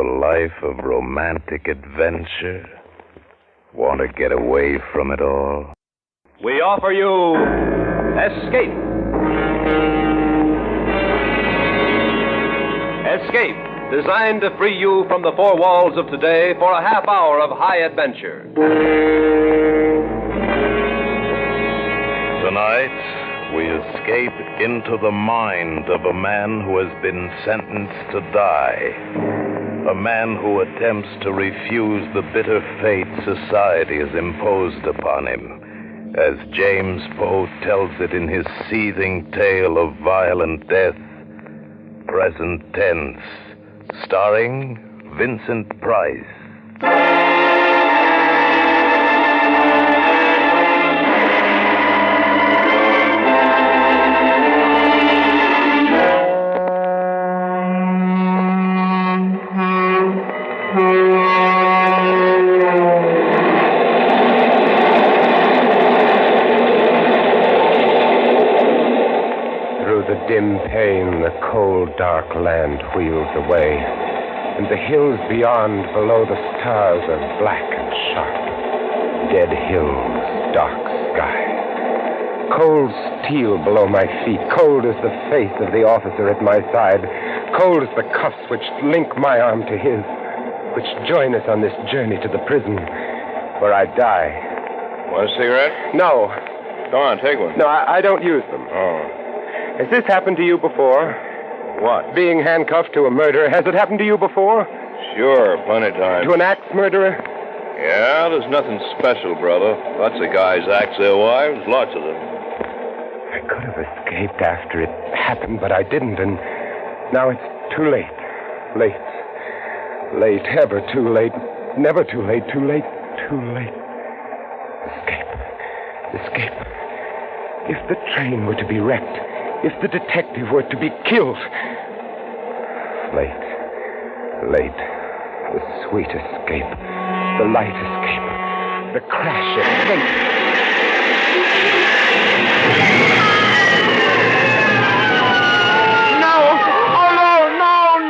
a life of romantic adventure? Want to get away from it all? We offer you Escape. Escape, designed to free you from the four walls of today for a half hour of high adventure. Tonight, we escape into the mind of a man who has been sentenced to die. A man who attempts to refuse the bitter fate society has imposed upon him, as James Poe tells it in his seething tale of violent death, Present Tense, starring Vincent Price. Dim pain, the cold, dark land wheels away, and the hills beyond, below the stars, are black and sharp. Dead hills, dark sky. Cold steel below my feet, cold as the face of the officer at my side, cold as the cuffs which link my arm to his, which join us on this journey to the prison where I die. Want a cigarette? No. Go on, take one. No, I don't use them. Oh. Has this happened to you before? What? Being handcuffed to a murderer. Has it happened to you before? Sure, plenty of times. To an axe murderer? Yeah, there's nothing special, brother. Lots of guys axe their wives, lots of them. I could have escaped after it happened, but I didn't, and now it's too late. Late. Late, ever too late. Never too late, too late, too late. Escape. Escape. If the train were to be wrecked, if the detective were to be killed. Late. Late. The sweet escape. The light escape. The crash of fate. No! Oh,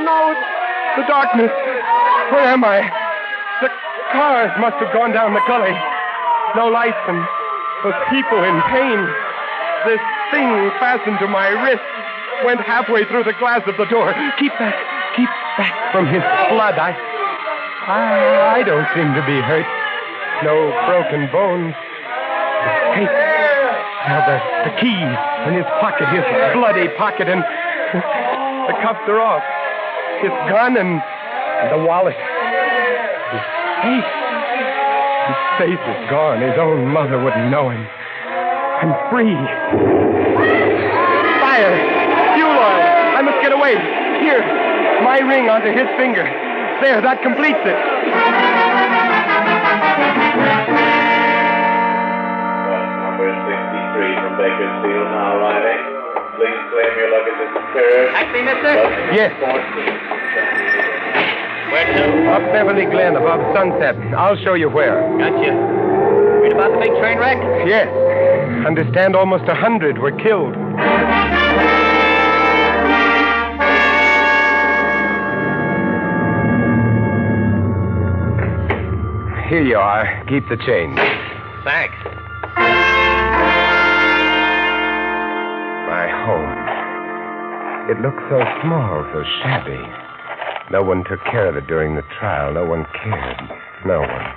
no! The darkness. Where am I? The cars must have gone down the gully. No lights and those people in pain. This thing fastened to my wrist went halfway through the glass of the door. Keep back from his blood. I don't seem to be hurt. No broken bones. Escape. Now the key in his pocket, his bloody pocket, and the cuffs are off. His gun and the wallet. His face. His face is gone. His own mother wouldn't know him. I'm free. Fire! Fuel oil! I must get away. Here, my ring onto his finger. There, that completes it. Number 63 from Bakersfield now arriving. Please claim your luggage as secured. Taxi, mister? Yes. Where to? Up Beverly Glen above Sunset. I'll show you where. Gotcha. Read about the big train wreck? Yes. Understand almost 100 were killed. Here you are. Keep the change. Thanks. My home. It looked so small, so shabby. No one took care of it during the trial. No one cared. No one.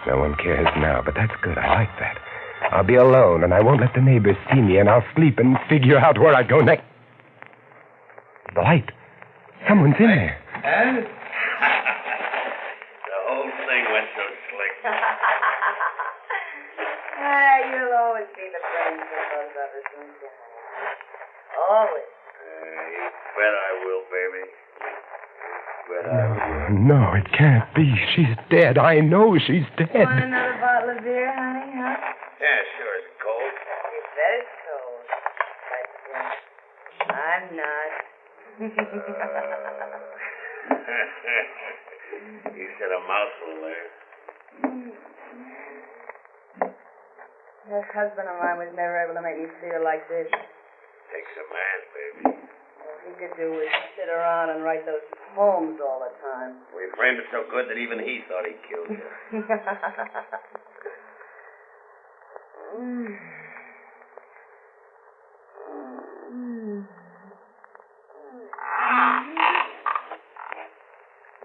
No one cares now, but that's good. I like that. I'll be alone, and I won't let the neighbors see me, and I'll sleep and figure out where I go next. The light. Someone's in there. And? The whole thing went so slick. You'll always be the friend of those of us, won't you? Always. You bet I will, baby. Bet I will. No, it can't be. She's dead. I know she's dead. Want another bottle of beer, honey, huh? Yeah, sure, it's cold. You bet it's cold. But I'm not. You said a mouthful there. Her husband of mine was never able to make me feel like this. Takes a man, baby. Well, he could do was sit around and write those poems all the time. We framed it so good that even he thought he killed you.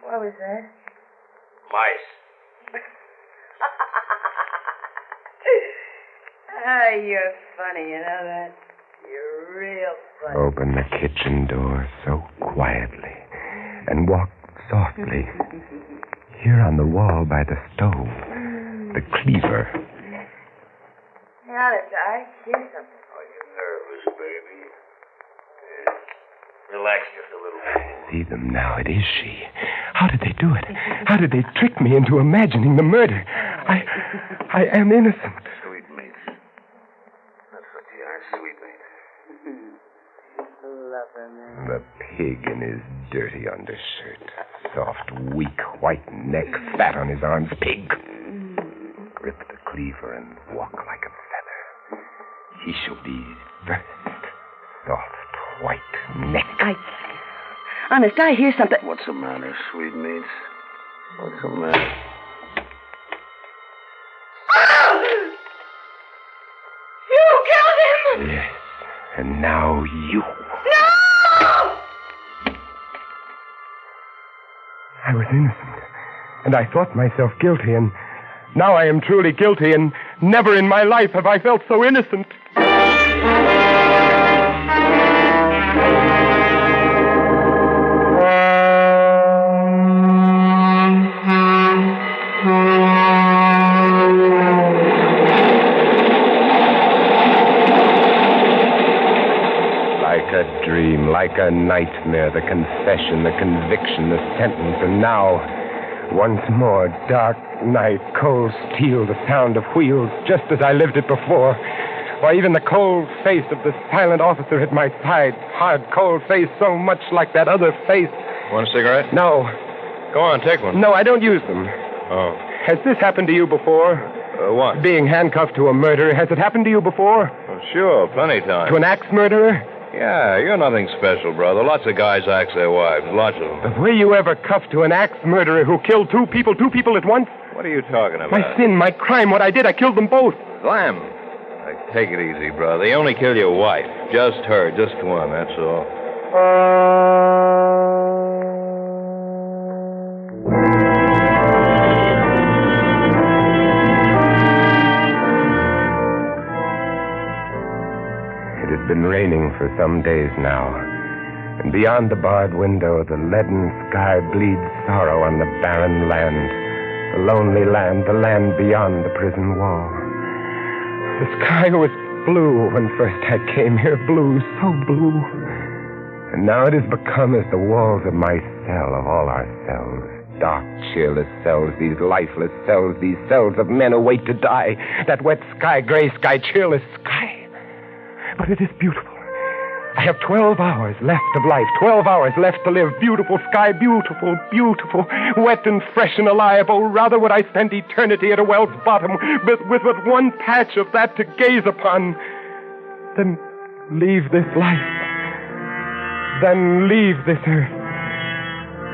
What was that? Mice. You're funny, you know that? You're real funny. Open the kitchen door so quietly and walk softly. Here on the wall by the stove, the cleaver. Hey, honest, I hear something. Are you nervous, baby? Relax just a little bit. See them now. It is she. How did they do it? How did they trick me into imagining the murder? I am innocent. Sweetmeats. That's what you are, sweetmeats. Love her, man. The pig in his dirty undershirt. Soft, weak, white neck, fat on his arms. Pig. Grip the cleaver and walk like a feather. He shall be first. Soft, white neck. Honest, I hear something. What's the matter, sweetmeats? What's the matter? You killed him! Yes, and now you. No! I was innocent, and I thought myself guilty, and now I am truly guilty, and never in my life have I felt so innocent. Like a dream, like a nightmare, the confession, the conviction, the sentence, and now, once more, dark night, cold steel, the sound of wheels, just as I lived it before. Why, even the cold face of the silent officer at my side, hard, cold face, so much like that other face. Want a cigarette? No, Go on, take one. no, I don't use them. Oh. Has this happened to you before? What? Being handcuffed to a murder, has it happened to you before? Oh, sure, plenty of times. To an axe murderer? Yeah, you're nothing special, brother. Lots of guys axe their wives. Lots of them. But were you ever cuffed to an axe murderer who killed two people at once? What are you talking about? My sin, my crime, what I did, I killed them both. Slam. Take it easy, brother. You only killed your wife. Just her, just one, that's all. It had been raining for some days now, and beyond the barred window, the leaden sky bleeds sorrow on the barren land, the lonely land, the land beyond the prison wall. The sky was blue when first I came here, blue, so blue. And now it has become as the walls of my cell, of all our cells. Dark, cheerless cells, these lifeless cells, these cells of men who wait to die. That wet sky, gray sky, cheerless sky. But it is beautiful. I have 12 hours left of life, 12 hours left to live. Beautiful sky, beautiful, beautiful, wet and fresh and alive. Oh, rather would I spend eternity at a well's bottom with but one patch of that to gaze upon than leave this life, than leave this earth,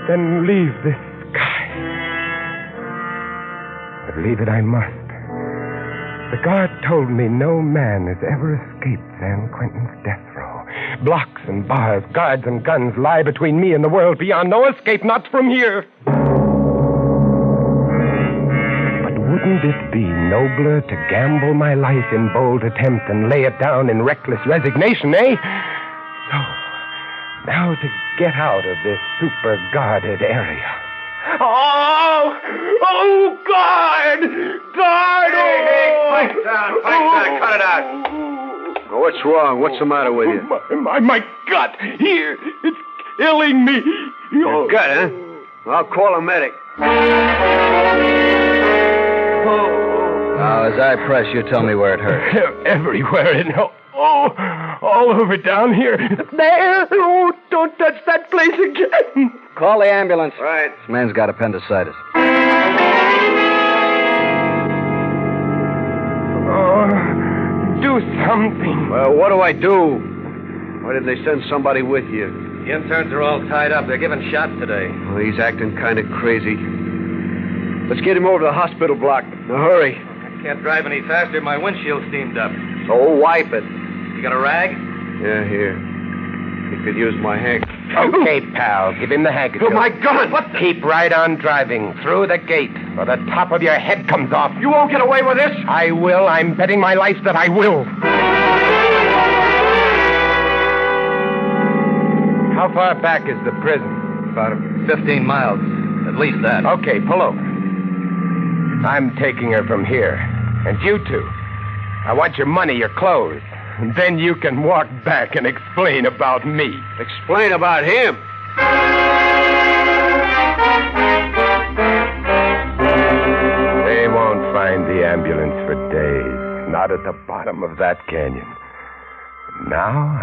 than leave this sky. But leave it I must. The guard told me no man has ever escaped San Quentin's death row. Blocks and bars, guards and guns lie between me and the world beyond. No escape, not from here. But wouldn't it be nobler to gamble my life in bold attempt and lay it down in reckless resignation, eh? So, now to get out of this super-guarded area. Oh, guard! Guard! Hey, pipe down, cut it out. Well, what's wrong? What's the matter with you? My gut, here, it's killing me. Your gut, huh? I'll call a medic. Now, as I press, you tell me where it hurts. Everywhere, all over down here. There! Oh, don't touch that place again. Call the ambulance. Right. This man's got appendicitis. Do something. Well, what do I do? Why didn't they send somebody with you? The interns are all tied up. They're giving shots today. Well, he's acting kind of crazy. Let's get him over to the hospital block. Now, hurry. I can't drive any faster. My windshield's steamed up. So wipe it. You got a rag? Yeah, here. He could use my hank. Okay, pal. Give him the handkerchief. Oh, my God! What the... Keep right on driving through the gate, or the top of your head comes off. You won't get away with this? I will. I'm betting my life that I will. How far back is the prison? About 15 miles. At least that. Okay, pull over. I'm taking her from here. And you two. I want your money, your clothes. And then you can walk back and explain about me. Explain about him. They won't find the ambulance for days. Not at the bottom of that canyon. Now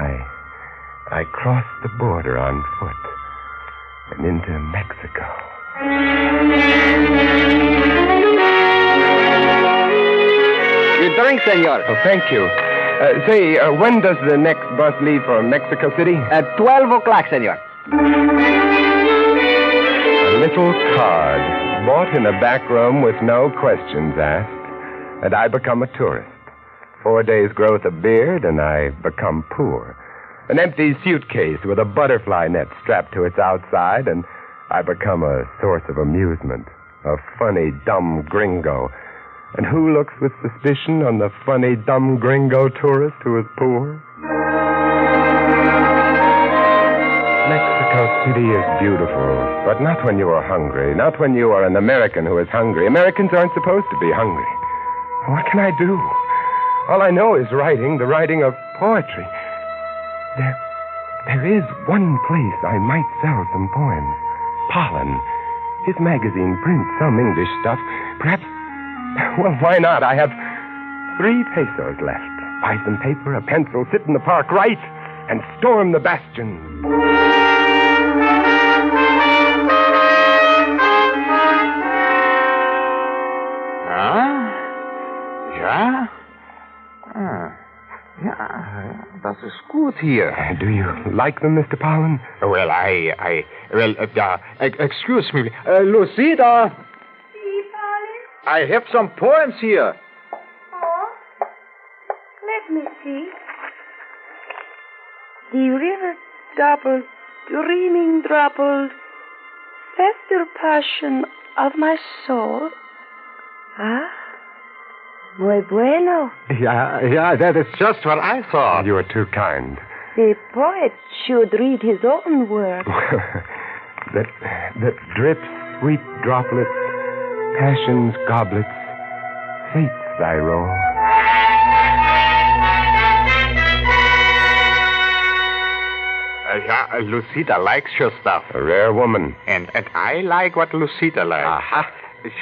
I crossed the border on foot and into Mexico. Your drink, senor. Oh, thank you. Say, when does the next bus leave for Mexico City? At 12 o'clock, senor. A little card, bought in a back room with no questions asked, and I become a tourist. 4 days' growth of beard, and I become poor. An empty suitcase with a butterfly net strapped to its outside, and I become a source of amusement. A funny, dumb gringo. And who looks with suspicion on the funny, dumb gringo tourist who is poor? Mexico City is beautiful, but not when you are hungry. Not when you are an American who is hungry. Americans aren't supposed to be hungry. What can I do? All I know is writing, the writing of poetry. There is one place I might sell some poems. Pollen. His magazine prints some English stuff. Perhaps... Well, why not? I have 3 pesos left. Buy some paper, a pencil, sit in the park, write, and storm the bastion. Ja? Ja, das ist gut hier. Do you like them, Mr. Pollen? Well, excuse me. Lucida! I have some poems here. Oh, let me see. The river doubled, dreaming troubled, fester passion of my soul. Ah, muy bueno. Yeah, that is just what I thought. You are too kind. The poet should read his own work. that drips sweet droplets, passion's goblets, fate's thy roll. Lucida likes your stuff. A rare woman. And I like what Lucida likes. Aha.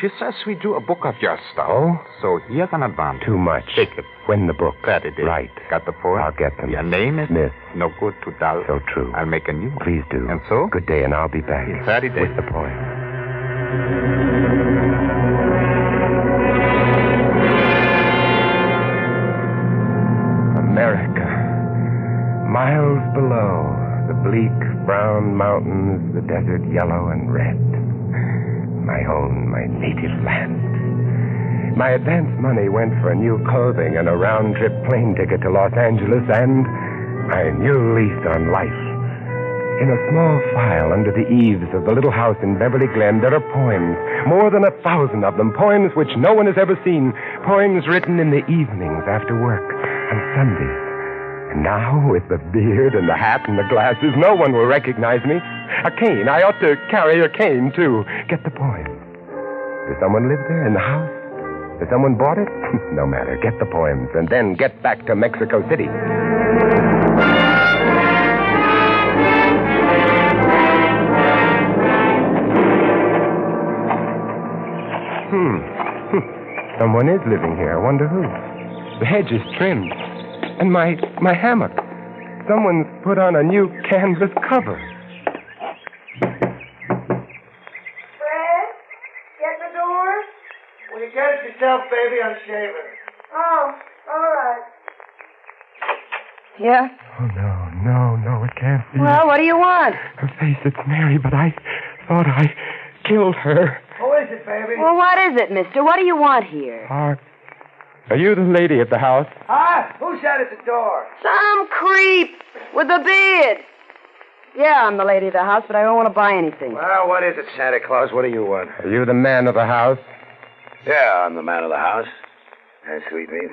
She says we do a book of your stuff. Oh? So here's an advance. Too much. Take it. When the book? That it is. Right. Got the poem? I'll get them. Your name is? Smith. No good, too dull. So true. I'll make a new one. Please do. And so? Good day, and I'll be back. In 30 days. With the poem. America. Miles below, the bleak brown mountains, the desert yellow and red. My own, my native land. My advance money went for new clothing and a round-trip plane ticket to Los Angeles and my new lease on life. In a small file under the eaves of the little house in Beverly Glen, there are poems, more than 1,000 of them, poems which no one has ever seen, poems written in the evenings after work, on Sundays. And now, with the beard and the hat and the glasses, no one will recognize me. A cane. I ought to carry a cane, too. Get the poem. Does someone live there in the house? Has someone bought it? No matter. Get the poems, and then get back to Mexico City. Someone is living here. I wonder who. The hedge is trimmed. And my hammock. Someone's put on a new canvas cover. Fred, get the door. Will you get it yourself, baby? I'm shaving. Oh, all right. Yeah? Oh, No, it can't be. Well, what do you want? Her face, it's Mary, but I thought I killed her. Who is it, baby? Well, what is it, mister? What do you want here? Are you the lady at the house? Huh? Who's that at the door? Some creep with a beard. Yeah, I'm the lady of the house, but I don't want to buy anything. Well, what is it, Santa Claus? What do you want? Are you the man of the house? Yeah, I'm the man of the house. That's sweet meat.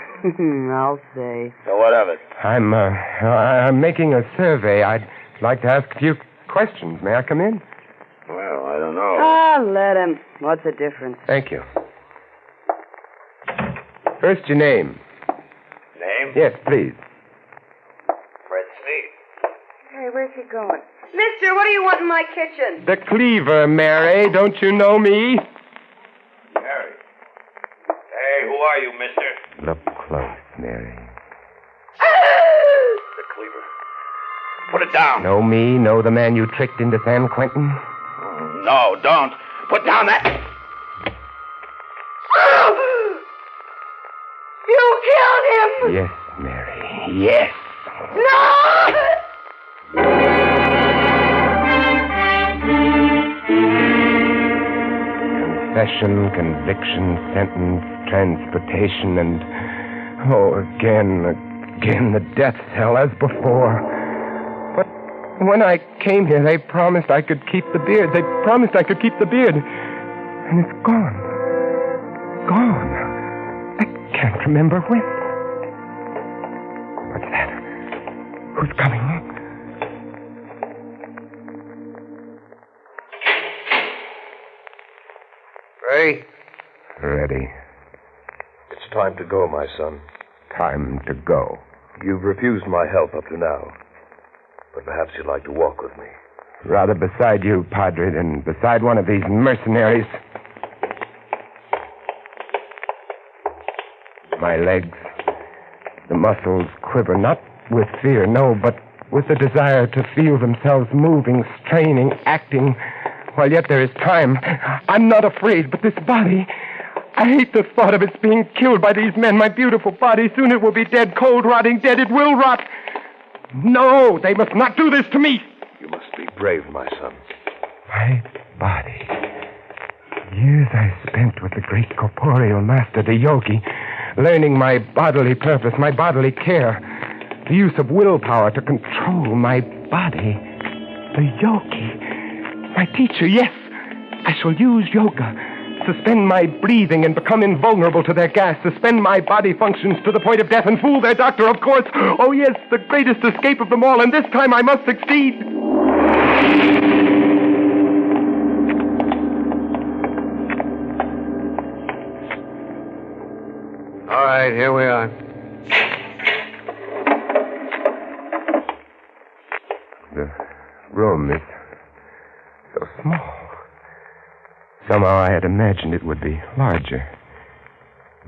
I'll say. So what of it? I'm making a survey. I'd like to ask a few questions. May I come in? Well, I don't know. Ah, let him. What's the difference? Thank you. First, your name. Name? Yes, please. Fred Sneed. Hey, where's he going? Mister, what do you want in my kitchen? The cleaver, Mary. Don't you know me? Mary. Hey, who are you, mister? Look close, Mary. The cleaver. Put it down. Know me? Know the man you tricked into San Quentin? Oh, no, don't. Put down that... You killed him! Yes, Mary. Yes. No! Confession, conviction, sentence, transportation, and... again, the death cell as before. But when I came here, they promised I could keep the beard. And it's gone. Gone. I can't remember when. What's that? Who's coming? Ready? Ready. It's time to go, my son. Time to go. You've refused my help up to now. But perhaps you'd like to walk with me. Rather beside you, Padre, than beside one of these mercenaries. My legs, the muscles quiver, not with fear, no, but with the desire to feel themselves moving, straining, acting, while yet there is time. I'm not afraid, but this body... I hate the thought of its being killed by these men. My beautiful body, soon it will be dead, cold, rotting, dead. It will rot. No, they must not do this to me. You must be brave, my son. My body. Years I spent with the great corporeal master, the yogi, learning my bodily purpose, my bodily care, the use of willpower to control my body. The yogi. My teacher, yes. I shall use yoga. Suspend my breathing and become invulnerable to their gas. Suspend my body functions to the point of death and fool their doctor, of course. Oh, yes, the greatest escape of them all, and this time I must succeed. All right, here we are. The room is so small. Somehow I had imagined it would be larger.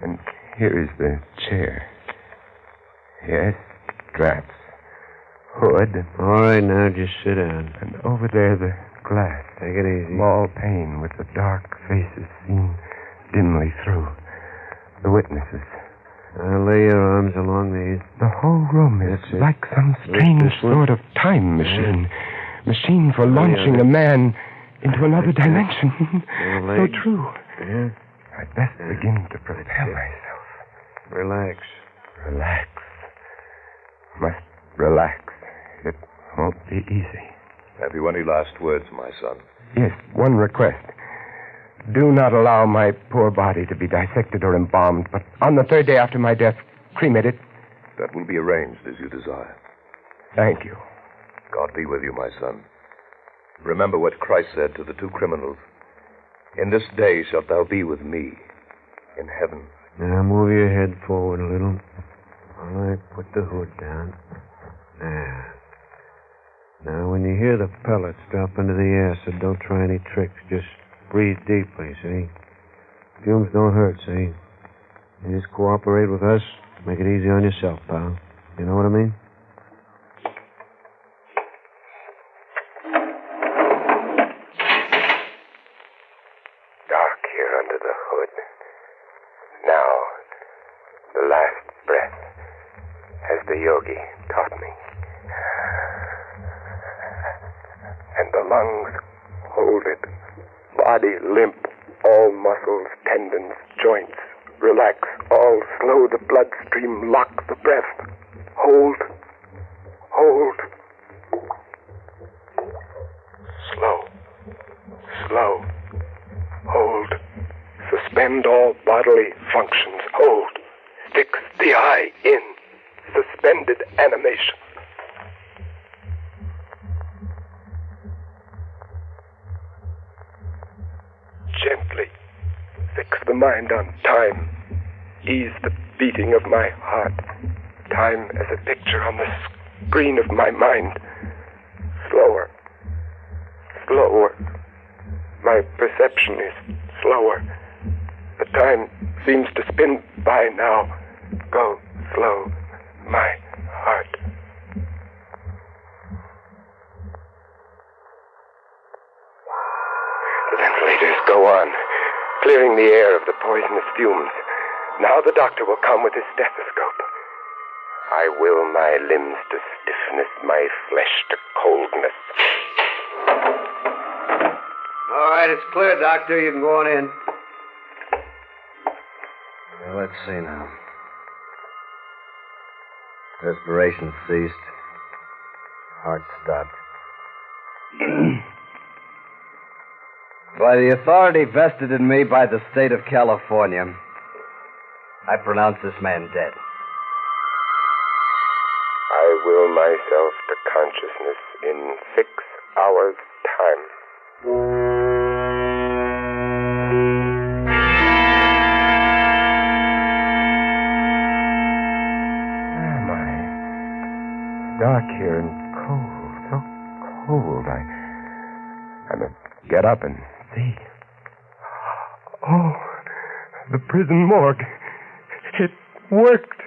And here is the chair. Yes, straps. Hood. All right, now just sit down. And over there, the glass. Take it easy. Small pane with the dark faces seen dimly through. The witnesses. Now lay your arms along these. The whole room is like some strange sort of time machine. Machine for launching a man into another dimension. So true. Yeah. I'd best begin to prepare myself. Relax. Relax. Must relax. It won't be easy. Have you any last words, my son? Yes, one request. Do not allow my poor body to be dissected or embalmed, but on the third day after my death, cremate it. That will be arranged as you desire. Thank you. God be with you, my son. Remember what Christ said to the two criminals. In this day shalt thou be with me in heaven. Now move your head forward a little. All right, put the hood down. There. Now, when you hear the pellets drop into the acid, don't try any tricks. Just breathe deeply, see? Fumes don't hurt, see? You just cooperate with us. Make it easy on yourself, pal. You know what I mean? Dark here under the hood. Now, the last breath, as the yogi taught me. lungs. Hold it. Body limp. All muscles, tendons, joints. Relax. All slow the bloodstream. Lock the breath. Hold. Hold. Slow. Slow. Hold. Suspend all bodily functions. Hold. Fix the eye in. Suspended animation. Gently fix the mind on time. Ease the beating of my heart. Time as a picture on the screen of my mind. Slower. Slower. My perception is slower. The time seems to spin by now. Go slow. My heart. The ventilators go on, clearing the air of the poisonous fumes. Now the doctor will come with his stethoscope. I will my limbs to stiffness, my flesh to coldness. All right, it's clear, Doctor. You can go on in. Well, let's see now. Respiration ceased. Heart stopped. By the authority vested in me by the state of California, I pronounce this man dead. I will myself to consciousness in 6 hours' time. Dark here and cold, so cold. I must get up and see. Oh, the prison morgue. It worked.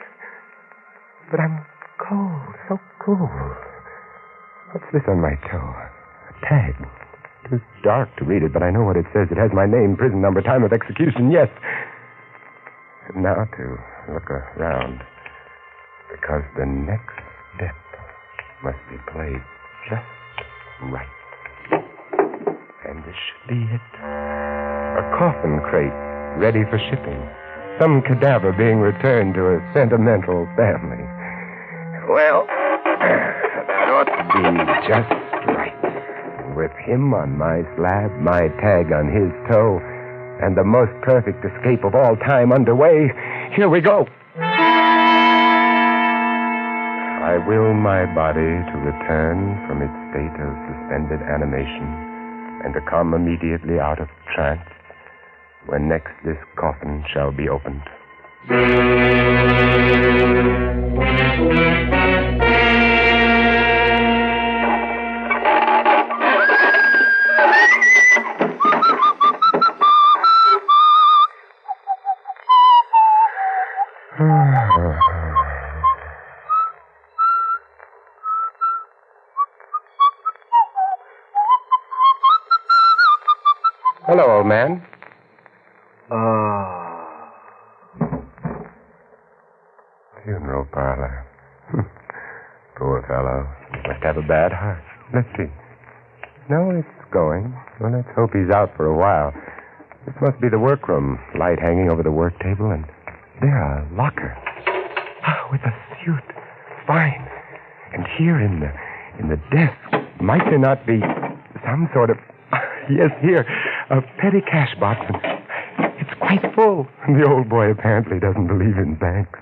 But I'm cold, so cold. What's this on my toe? A tag. Too dark to read it, but I know what it says. It has my name, prison number, time of execution, yes. And now to look around. Because the next step must be played just right. And this should be it. A coffin crate ready for shipping. Some cadaver being returned to a sentimental family. Well, that ought to be just right. With him on my slab, my tag on his toe, and the most perfect escape of all time underway, here we go. I will my body to return from its state of suspended animation and to come immediately out of trance when next this coffin shall be opened. Hello, old man. Funeral parlor. Poor fellow. Must have a bad heart. Let's see. No, it's going. Well, let's hope he's out for a while. This must be the workroom. Light hanging over the work table, and there, a locker. With a suit. Fine. And here in the desk, might there not be some sort of... Yes, here. A petty cash box, and it's quite full. The old boy apparently doesn't believe in banks.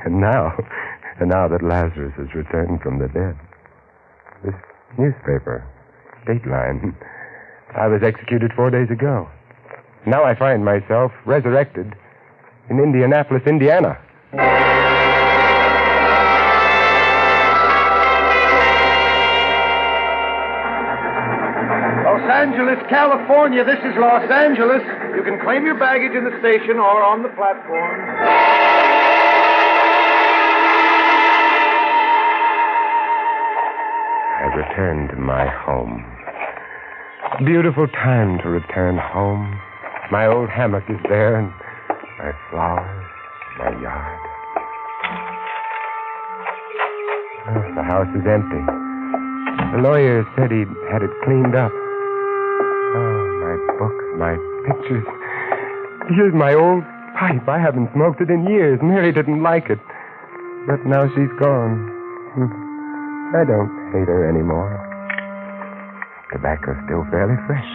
And now that Lazarus has returned from the dead, this newspaper, Dateline, I was executed 4 days ago. Now I find myself resurrected in Indianapolis, Indiana. Los Angeles, California. This is Los Angeles. You can claim your baggage in the station or on the platform. I return to my home. Beautiful time to return home. My old hammock is there, and my flowers, my yard. The house is empty. The lawyer said he had it cleaned up. Oh, my books, my pictures. Here's my old pipe. I haven't smoked it in years. Mary didn't like it. But now she's gone. I don't hate her anymore. Tobacco's still fairly fresh.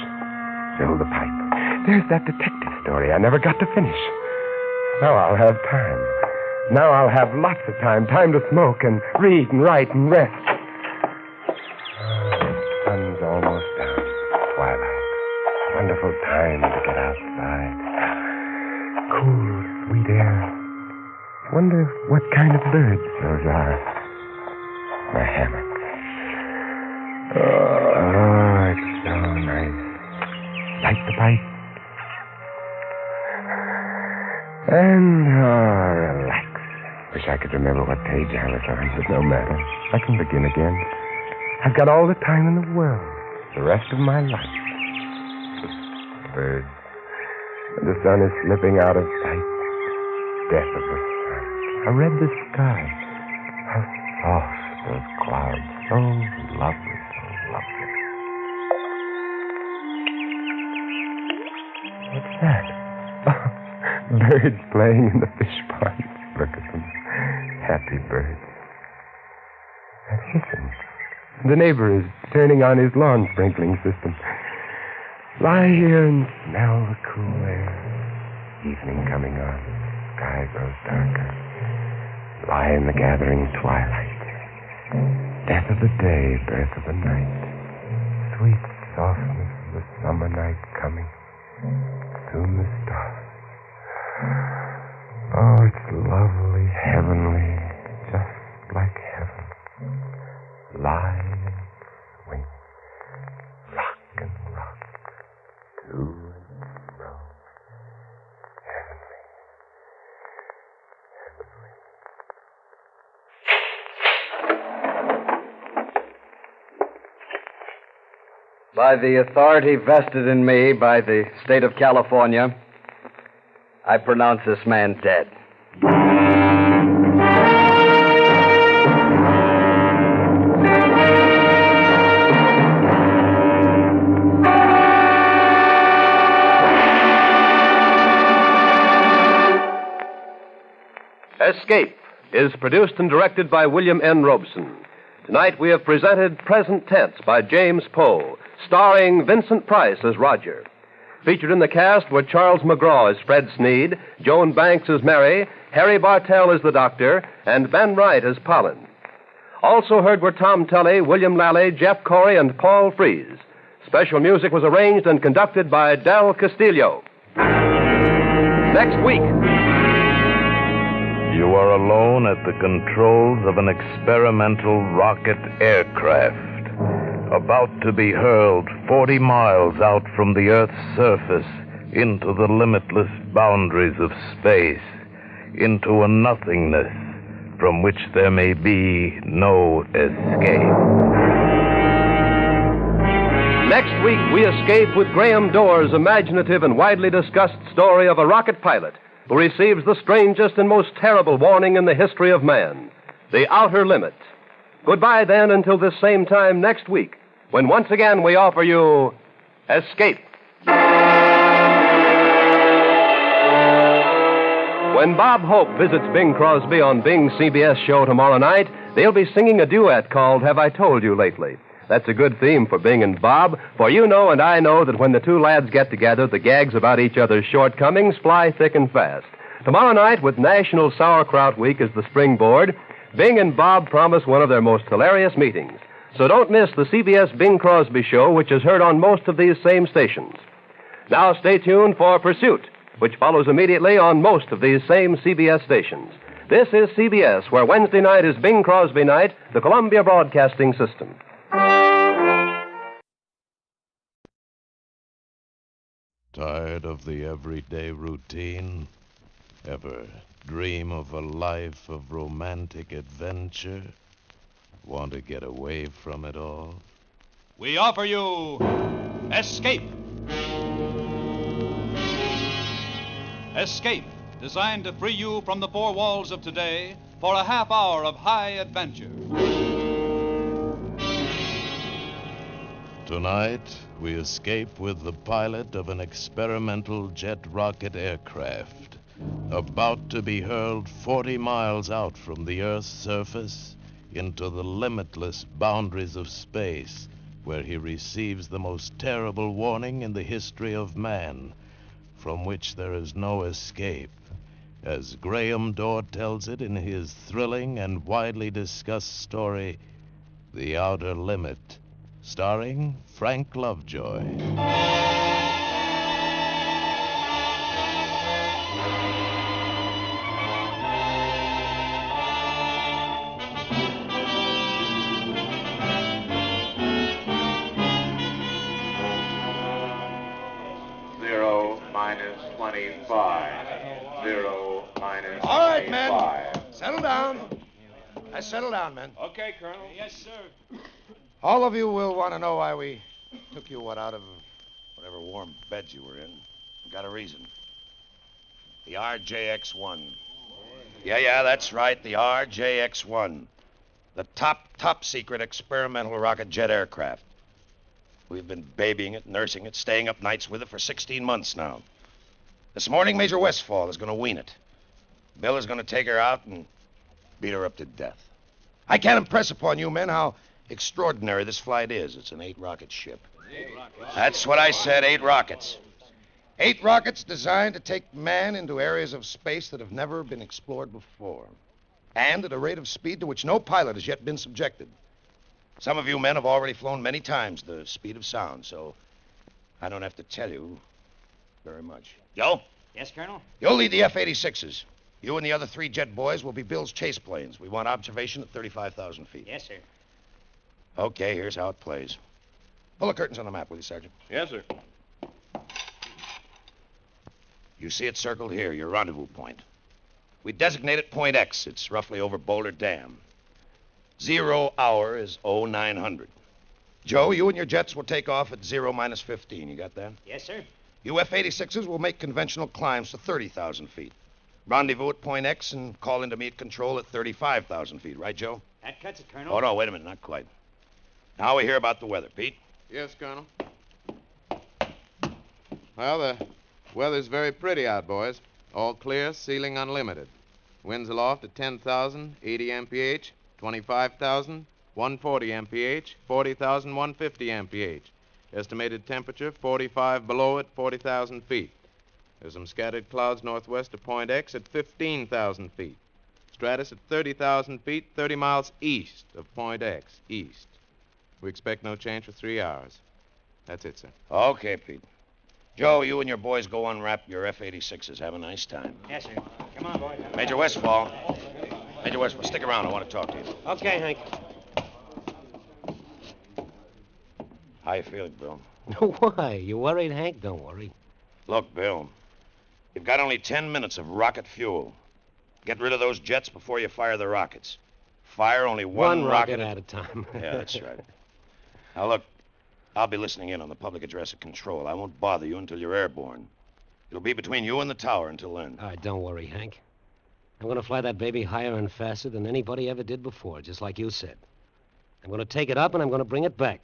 Fill the pipe. There's that detective story I never got to finish. Now I'll have time. Now I'll have lots of time. Time to smoke and read and write and rest. Oh, the sun's almost down. Twilight. Wonderful time to get outside. Cool, sweet air. Wonder what kind of birds those are. My hammock. Oh, it's so nice. Light the pipe. And, relax. Wish I could remember what page I was on, but no matter. I can begin again. I've got all the time in the world. The rest of my life. Birds. And the sun is slipping out of sight. Death of the sun. How red the sky. How soft those clouds. So lovely, so lovely. What's that? Birds playing in the fish pond. Look at them. Happy birds. And hissing. The neighbor is turning on his lawn sprinkling system. Lie here and smell the cool air. Evening coming on. Sky grows darker. Lie in the gathering twilight. Death of the day, birth of the night. Sweet softness of the summer night coming. Soon the stars. Oh, it's lovely, heavenly, just like heaven. Lie and swing, rock and rock, to and fro. Heavenly, heavenly. By the authority vested in me by the state of California, I pronounce this man dead. Escape is produced and directed by William N. Robeson. Tonight we have presented Present Tense by James Poe, starring Vincent Price as Roger. Featured in the cast were Charles McGraw as Fred Sneed, Joan Banks as Mary, Harry Bartell as the Doctor, and Ben Wright as Pollen. Also heard were Tom Tully, William Lally, Jeff Corey, and Paul Frees. Special music was arranged and conducted by Del Castillo. Next week. You are alone at the controls of an experimental rocket aircraft, about to be hurled 40 miles out from the Earth's surface into the limitless boundaries of space, into a nothingness from which there may be no escape. Next week, we escape with Graham Doerr's imaginative and widely discussed story of a rocket pilot who receives the strangest and most terrible warning in the history of man, the outer limit. Goodbye, then, until this same time next week, when once again we offer you Escape. When Bob Hope visits Bing Crosby on Bing's CBS show tomorrow night, they'll be singing a duet called Have I Told You Lately? That's a good theme for Bing and Bob, for you know and I know that when the two lads get together, the gags about each other's shortcomings fly thick and fast. Tomorrow night, with National Sauerkraut Week as the springboard, Bing and Bob promise one of their most hilarious meetings. So don't miss the CBS Bing Crosby show, which is heard on most of these same stations. Now stay tuned for Pursuit, which follows immediately on most of these same CBS stations. This is CBS, where Wednesday night is Bing Crosby night, the Columbia Broadcasting System. Tired of the everyday routine? Ever dream of a life of romantic adventure? Want to get away from it all? We offer you Escape. Escape, designed to free you from the four walls of today for a half hour of high adventure. Tonight, we escape with the pilot of an experimental jet rocket aircraft, about to be hurled 40 miles out from the Earth's surface into the limitless boundaries of space, where he receives the most terrible warning in the history of man, from which there is no escape, as Graham Dorr tells it in his thrilling and widely discussed story, The Outer Limit, starring Frank Lovejoy. 25. 0 minus All right, 25. men. Settle down. Settle down, men. Okay, Colonel. Yes, sir. All of you will want to know why we took you out of whatever warm beds you were in. Got a reason. The RJX-1. Yeah, that's right. The RJX-1. The top secret experimental rocket jet aircraft. We've been babying it, nursing it, staying up nights with it for 16 months now. This morning, Major Westfall is going to wean it. Bill is going to take her out and beat her up to death. I can't impress upon you men how extraordinary this flight is. It's an 8-rocket ship. 8 rockets. That's what I said, 8 rockets. 8 rockets designed to take man into areas of space that have never been explored before. And at a rate of speed to which no pilot has yet been subjected. Some of you men have already flown many times the speed of sound, so I don't have to tell you very much. Yo? Yes, Colonel? You'll lead the F-86s. You and the other 3 jet boys will be Bill's chase planes. We want observation at 35,000 feet. Yes, sir. Okay, here's how it plays. Pull the curtains on the map, will you, Sergeant? Yes, sir. You see it circled here, your rendezvous point. We designate it Point X. It's roughly over Boulder Dam. 0 hour is 0900. Joe, you and your jets will take off at 0 minus 15. You got that? Yes, sir. You F-86s will make conventional climbs to 30,000 feet. Rendezvous at Point X and call into me at control at 35,000 feet. Right, Joe? That cuts it, Colonel. Oh, no, wait a minute. Not quite. Now we hear about the weather. Pete? Yes, Colonel. Well, the weather's very pretty out, boys. All clear, ceiling unlimited. Winds aloft at 10,000, 80 mph, 25,000, 140 mph, 40,000, 150 mph. Estimated temperature 45 below at 40,000 feet. There's some scattered clouds northwest of Point X at 15,000 feet. Stratus at 30,000 feet, 30 miles east of Point X, east. We expect no change for 3 hours. That's it, sir. Okay, Pete. Joe, you and your boys go unwrap your F-86s. Have a nice time. Yes, sir. Come on, boys. Major Westfall. Major Westfall, stick around. I want to talk to you. Okay, Hank. How you feeling, Bill? Why? You worried, Hank? Don't worry. Look, Bill, you've got only 10 minutes of rocket fuel. Get rid of those jets before you fire the rockets. Fire only one rocket at a time. Yeah, that's right. Now, look, I'll be listening in on the public address at control. I won't bother you until you're airborne. It'll be between you and the tower until then. All right, don't worry, Hank. I'm going to fly that baby higher and faster than anybody ever did before, just like you said. I'm going to take it up and I'm going to bring it back.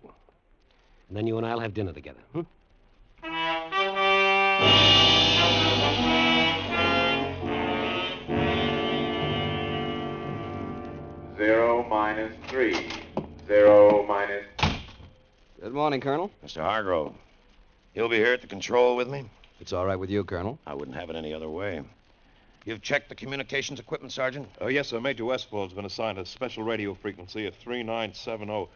And then you and I'll have dinner together. 0 minus 3. 0 minus... Good morning, Colonel. Mr. Hargrove, you'll be here at the control with me? It's all right with you, Colonel. I wouldn't have it any other way. You've checked the communications equipment, Sergeant? Yes, sir. Major Westfall's been assigned a special radio frequency of 3970.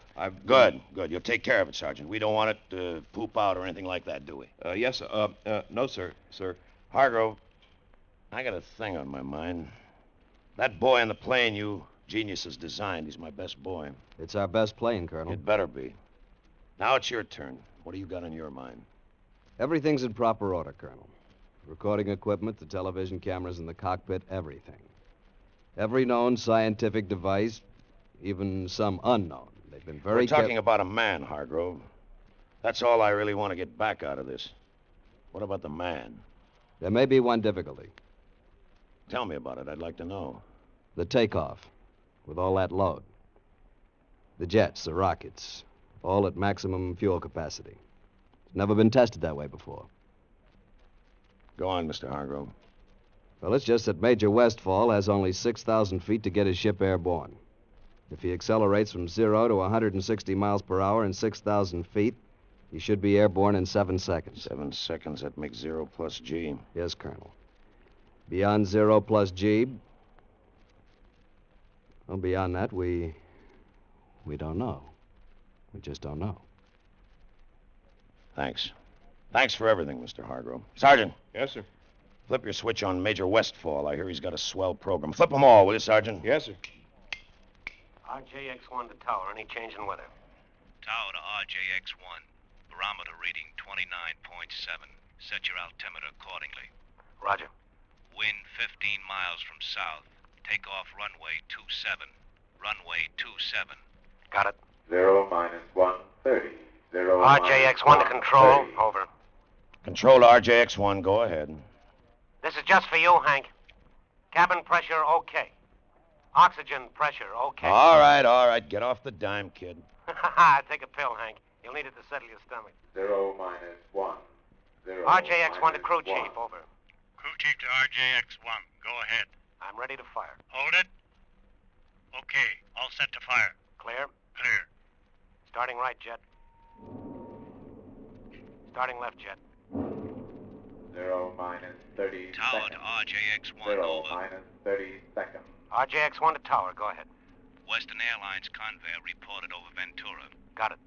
Good. You'll take care of it, Sergeant. We don't want it to poop out or anything like that, do we? Yes, sir. No, sir. Hargrove, I got a thing on my mind. That boy on the plane you geniuses designed, he's my best boy. It's our best plane, Colonel. It better be. Now it's your turn. What do you got on your mind? Everything's in proper order, Colonel. Recording equipment, the television cameras in the cockpit, everything. Every known scientific device, even some unknown. They've been very... We're talking about a man, Hargrove. That's all I really want to get back out of this. What about the man? There may be one difficulty. Tell me about it. I'd like to know. The takeoff, with all that load. The jets, the rockets. all at maximum fuel capacity. It's never been tested that way before. Go on, Mr. Hargrove. Well, it's just that Major Westfall has only 6,000 feet to get his ship airborne. If he accelerates from 0 to 160 miles per hour in 6,000 feet, he should be airborne in 7 seconds. 7 seconds, that makes 0 plus G. Yes, Colonel. Beyond 0 plus G, well, beyond that, we don't know. We just don't know. Thanks. Thanks for everything, Mr. Hargrove. Sergeant. Yes, sir. Flip your switch on Major Westfall. I hear he's got a swell program. Flip them all, will you, Sergeant? Yes, sir. RJX1 to tower. Any change in weather? Tower to RJX1. Barometer reading 29.7. Set your altimeter accordingly. Roger. Wind 15 miles from south. Take off runway 27. Runway 27. Got it. 0 minus 130. 0 RJX1 to control. Over. Control to RJX1. Go ahead. This is just for you, Hank. Cabin pressure, okay. Oxygen pressure, okay. All right. Get off the dime, kid. Take a pill, Hank. You'll need it to settle your stomach. 0 minus 1. 0 RJX1 to crew chief, over. Crew chief to RJX1. Go ahead. I'm ready to fire. Hold it. Okay. All set to fire. Clear? Clear. Starting right, jet. Starting left, jet. 0 minus 30 Tower seconds. to RJX1. 0 Over. minus 30 seconds. RJX1 to tower, go ahead. Western Airlines Convair reported over Ventura. Got it.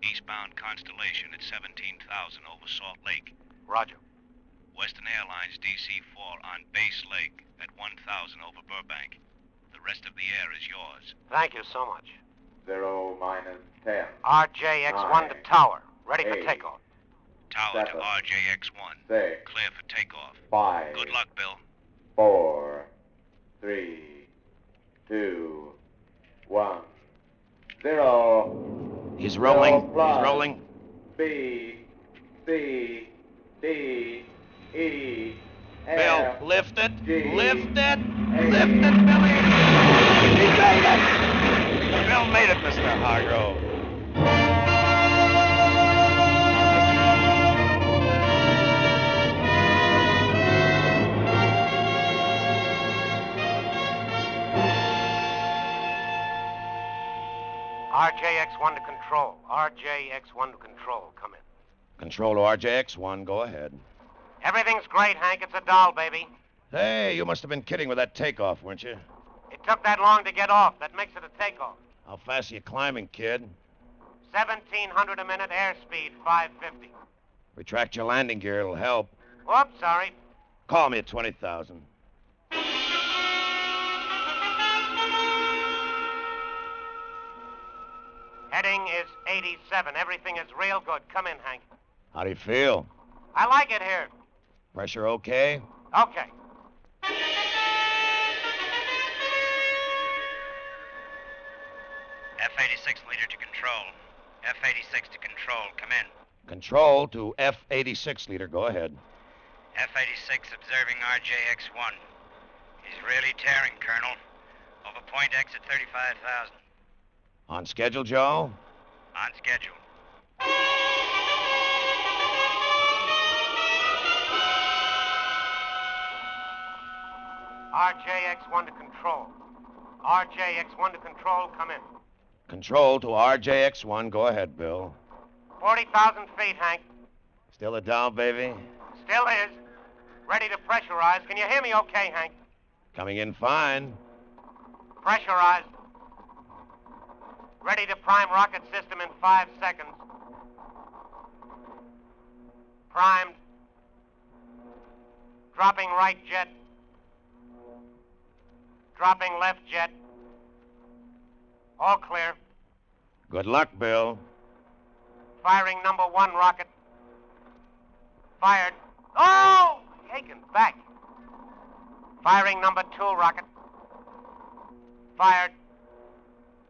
Eastbound Constellation at 17,000 over Salt Lake. Roger. Western Airlines DC-4 on Base Lake at 1,000 over Burbank. The rest of the air is yours. Thank you so much. 0 minus 10. RJX1 to tower. Ready for 8, takeoff. Tower 7, to RJX1. 6, Clear for takeoff. 5. Good luck, Bill. 4, 3, 2, 1, 0. He's rolling. 0 plus He's rolling. B, C, D, E, Bill, F, lift it. G, Lift it. H, Lift it, Billy. He made it! Bill made it, Mr. Hargrove. RJX1 to control. RJX1 to control. Come in. Control to RJX1. Go ahead. Everything's great, Hank. It's a doll, baby. Hey, you must have been kidding with that takeoff, weren't you? It took that long to get off. That makes it a takeoff. How fast are you climbing, kid? 1,700 a minute, airspeed 550. Retract your landing gear. It'll help. Whoops, sorry. Call me at 20,000. Heading is 87. Everything is real good. Come in, Hank. How do you feel? I like it here. Pressure okay? Okay. F-86 leader to control. F-86 to control. Come in. Control to F-86 leader. Go ahead. F-86 observing RJX-1. He's really tearing, Colonel. Over point X at 35,000. On schedule, Joe? On schedule. RJX1 to control. RJX1 to control. Come in. Control to RJX1. Go ahead, Bill. 40,000 feet, Hank. Still a down, baby? Still is. Ready to pressurize. Can you hear me okay, Hank? Coming in fine. Pressurized. Ready to prime rocket system in 5 seconds. Primed. Dropping right jet. Dropping left jet. All clear. Good luck, Bill. Firing number 1 rocket. Fired. Oh! Taken back. Firing number 2 rocket. Fired.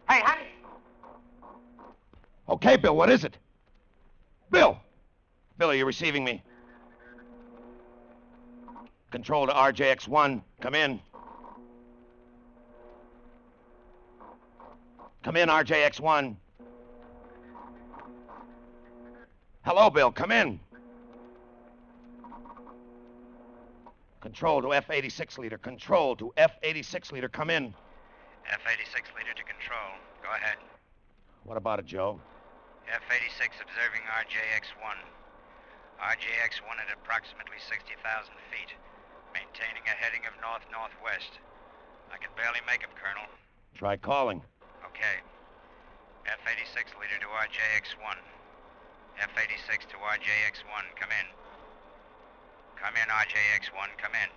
Hey, honey! Okay, Bill, what is it? Bill! Bill, are you receiving me? Control to RJX1. Come in. Come in, RJX1. Hello, Bill. Come in. Control to F-86 leader. Control to F-86 leader. Come in. F-86 leader to control. Go ahead. What about it, Joe? F-86 observing RJX-1. RJX-1 at approximately 60,000 feet, maintaining a heading of north-northwest. I can barely make him, Colonel. Try calling. Okay. F-86 leader to RJX-1. F-86 to RJX-1, come in. Come in, RJX-1, come in.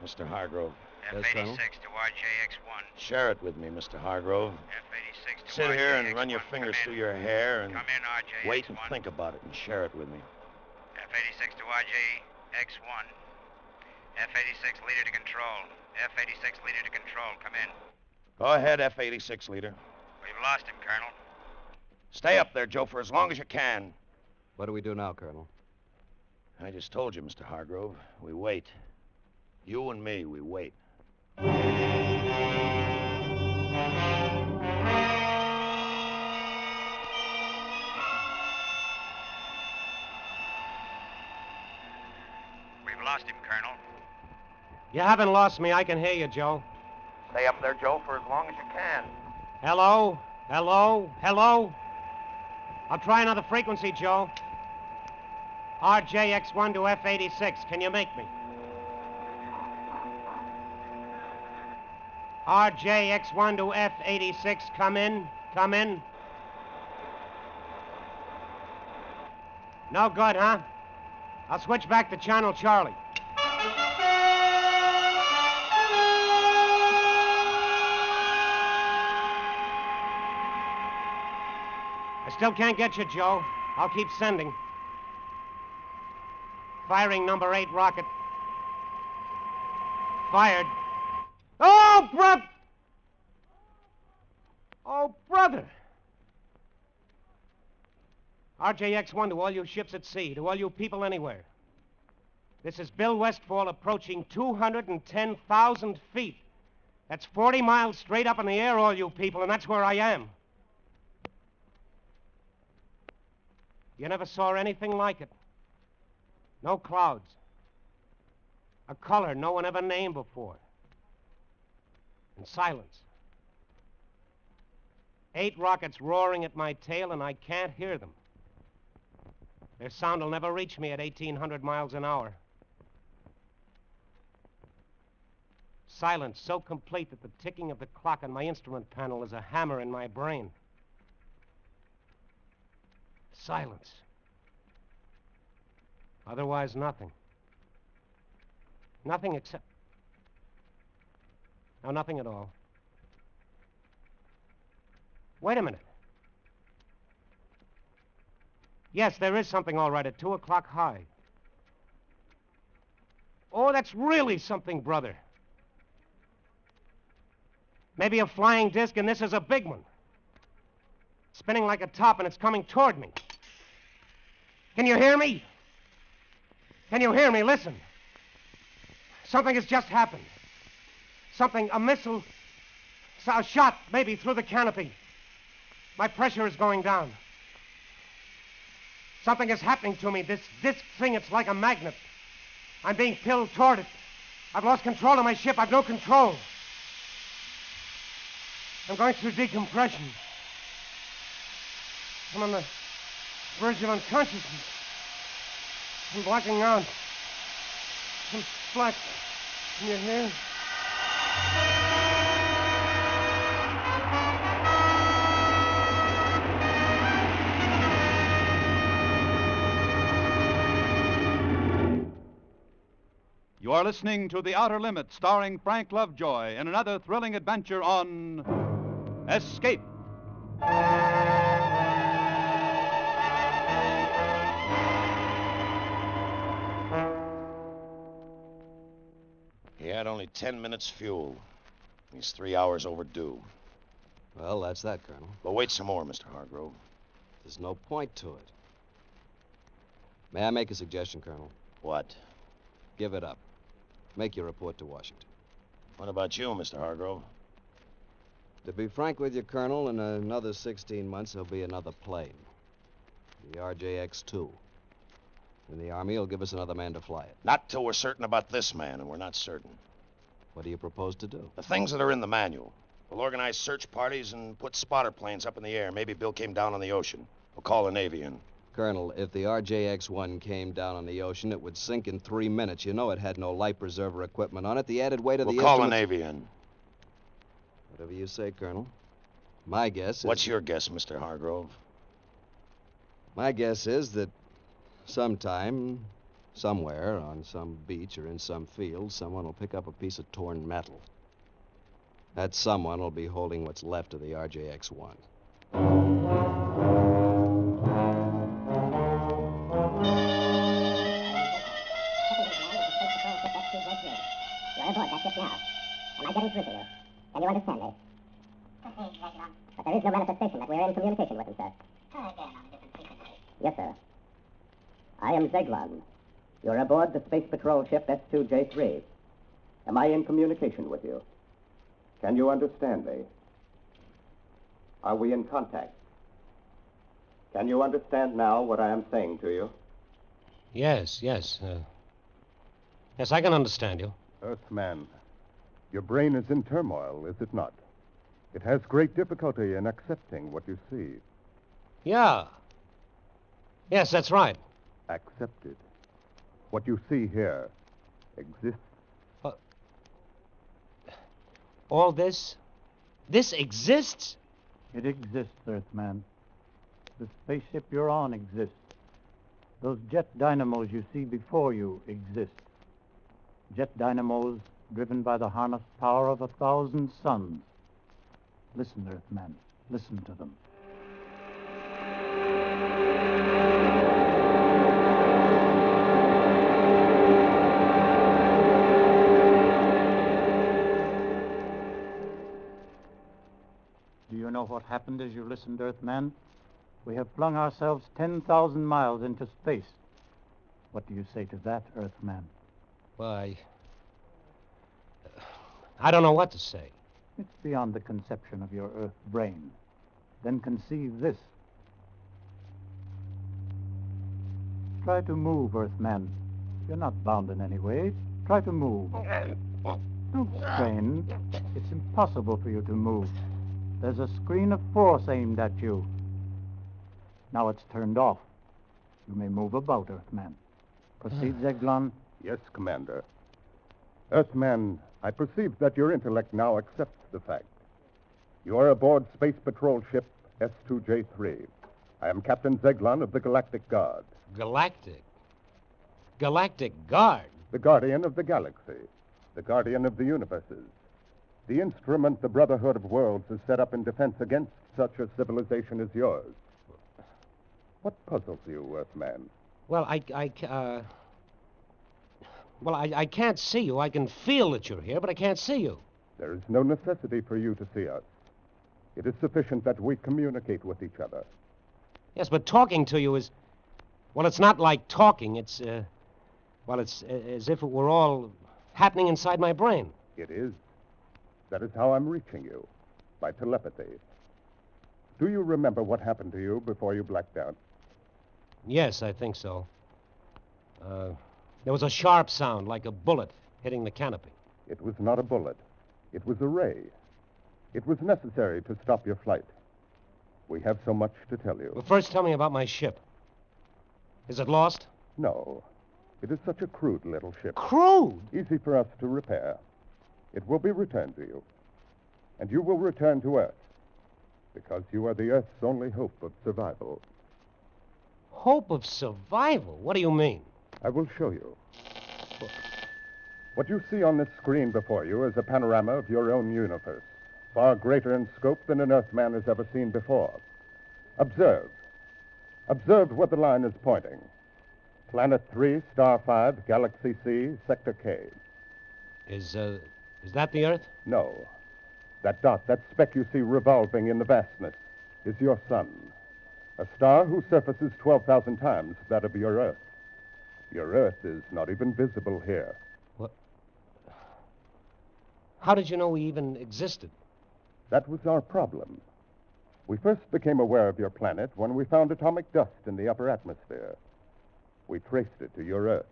Mr. Hargrove. F-86 to RJX-1. Share it with me, Mr. Hargrove. F-86 to Sit RJX-1, here and run your fingers through your hair and Come in, RJX-1. wait and think about it and share it with me. F-86 to RJX-1. F-86 leader to control. F-86 leader to control, come in. Go ahead, F-86 leader. We've lost him, Colonel. Stay up there, Joe, for as long as you can. What do we do now, Colonel? I just told you, Mr. Hargrove. We wait. You and me, we wait. We've lost him, Colonel. You haven't lost me. I can hear you, Joe. Stay up there, Joe, for as long as you can. Hello? Hello? Hello? I'll try another frequency, Joe. RJX-1 to F-86. Can you make me? RJX-1 to F-86. Come in. Come in. No good, huh? I'll switch back to Channel Charlie. I still can't get you, Joe. I'll keep sending. Firing number 8 rocket. Fired. Oh, brother! Oh, brother! RJX-1 to all you ships at sea, to all you people anywhere. This is Bill Westfall approaching 210,000 feet. That's 40 miles straight up in the air, all you people, and that's where I am. You never saw anything like it. No clouds. A color no one ever named before. And silence. 8 rockets roaring at my tail, and I can't hear them. Their sound will never reach me at 1,800 miles an hour. Silence so complete that the ticking of the clock on my instrument panel is a hammer in my brain. Silence. Otherwise, nothing. Nothing except... No, nothing at all. Wait a minute. Yes, there is something all right at 2 o'clock high. Oh, that's really something, brother. Maybe a flying disc, and this is a big one. Spinning like a top, and it's coming toward me. Can you hear me? Can you hear me? Listen. Something has just happened. Something, a missile, a shot, maybe, through the canopy. My pressure is going down. Something is happening to me. This disc thing, it's like a magnet. I'm being pulled toward it. I've lost control of my ship. I've no control. I'm going through decompression. I'm on the verge of unconsciousness. I'm blacking out. I'm black. Can you hear? You are listening to The Outer Limits, starring Frank Lovejoy, in another thrilling adventure on Escape. He had only 10 minutes fuel. He's 3 hours overdue. Well, that's that, Colonel. But wait some more, Mr. Hargrove. There's no point to it. May I make a suggestion, Colonel? What? Give it up. Make your report to Washington. What about you, Mr. Hargrove? To be frank with you, Colonel, in another 16 months, there'll be another plane. The RJX-2. And the Army will give us another man to fly it. Not till we're certain about this man, and we're not certain. What do you propose to do? The things that are in the manual. We'll organize search parties and put spotter planes up in the air. Maybe Bill came down on the ocean. We'll call the Navy in. Colonel, if the RJX-1 came down on the ocean, it would sink in 3 minutes. You know it had no life preserver equipment on it. The added weight of We'll the call the instruments... Navy in. Whatever you say, Colonel. My guess is... What's your guess, Mr. Hargrove? My guess is that sometime, somewhere, on some beach or in some field, someone will pick up a piece of torn metal. That someone will be holding what's left of the RJX-1. You're aboard that ship now. Am I getting through to you? Can you understand me? But there is no manifestation that we're in communication with him, sir. Yes, sir. I am Zeglon. You're aboard the Space Patrol ship S2J3. Am I in communication with you? Can you understand me? Are we in contact? Can you understand now what I am saying to you? Yes. Yes, I can understand you. Earthman, your brain is in turmoil, is it not? It has great difficulty in accepting what you see. Yeah. Yes, that's right. Accepted. What you see here exists. All this? This exists? It exists, Earthman. The spaceship you're on exists. Those jet dynamos you see before you exist. Jet dynamos driven by the harnessed power of 1,000 suns. Listen, Earthman. Listen to them. Do you know what happened as you listened, Earthman? We have flung ourselves 10,000 miles into space. What do you say to that, Earthman? Why, I don't know what to say. It's beyond the conception of your Earth brain. Then conceive this. Try to move, Earthman. You're not bound in any way. Try to move. Don't strain. It's impossible for you to move. There's a screen of force aimed at you. Now it's turned off. You may move about, Earthman. Proceed, Zeglon. Yes, Commander. Earthman, I perceive that your intellect now accepts the fact. You are aboard Space Patrol ship S2J3. I am Captain Zeglon of the Galactic Guard. Galactic? Galactic Guard? The guardian of the galaxy. The guardian of the universes. The instrument the Brotherhood of Worlds has set up in defense against such a civilization as yours. What puzzles you, Earthman? Well, I can't see you. I can feel that you're here, but I can't see you. There is no necessity for you to see us. It is sufficient that we communicate with each other. Yes, but talking to you is... Well, it's not like talking. It's, it's as if it were all happening inside my brain. It is. That is how I'm reaching you, by telepathy. Do you remember what happened to you before you blacked out? Yes, I think so. There was a sharp sound, like a bullet hitting the canopy. It was not a bullet. It was a ray. It was necessary to stop your flight. We have so much to tell you. Well, first tell me about my ship. Is it lost? No. It is such a crude little ship. Crude? Easy for us to repair. It will be returned to you. And you will return to Earth. Because you are the Earth's only hope of survival. Hope of survival? What do you mean? I will show you. What you see on this screen before you is a panorama of your own universe, far greater in scope than an Earthman has ever seen before. Observe. Observe where the line is pointing. Planet 3, Star 5, Galaxy C, Sector K. Is that the Earth? No. That dot, that speck you see revolving in the vastness, is your sun. A star whose surface is 12,000 times that of your Earth. Your Earth is not even visible here. What? How did you know we even existed? That was our problem. We first became aware of your planet when we found atomic dust in the upper atmosphere. We traced it to your Earth.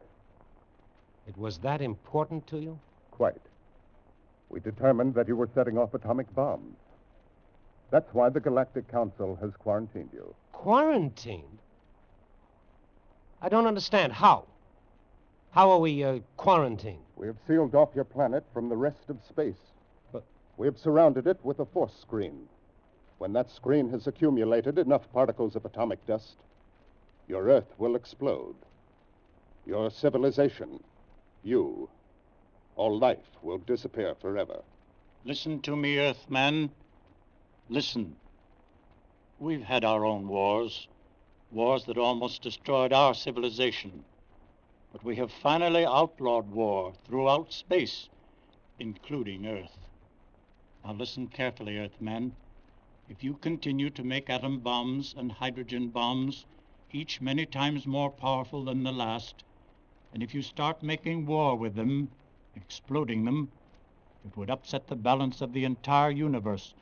It was that important to you? Quite. We determined that you were setting off atomic bombs. That's why the Galactic Council has quarantined you. Quarantined? I don't understand. How? How are we quarantined? We have sealed off your planet from the rest of space. But we have surrounded it with a force screen. When that screen has accumulated enough particles of atomic dust, your Earth will explode. Your civilization, you, all life will disappear forever. Listen to me, Earthman. Listen. We've had our own wars, wars that almost destroyed our civilization. But we have finally outlawed war throughout space, including Earth. Now listen carefully, Earthman. If you continue to make atom bombs and hydrogen bombs, each many times more powerful than the last, and if you start making war with them, exploding them, it would upset the balance of the entire universe,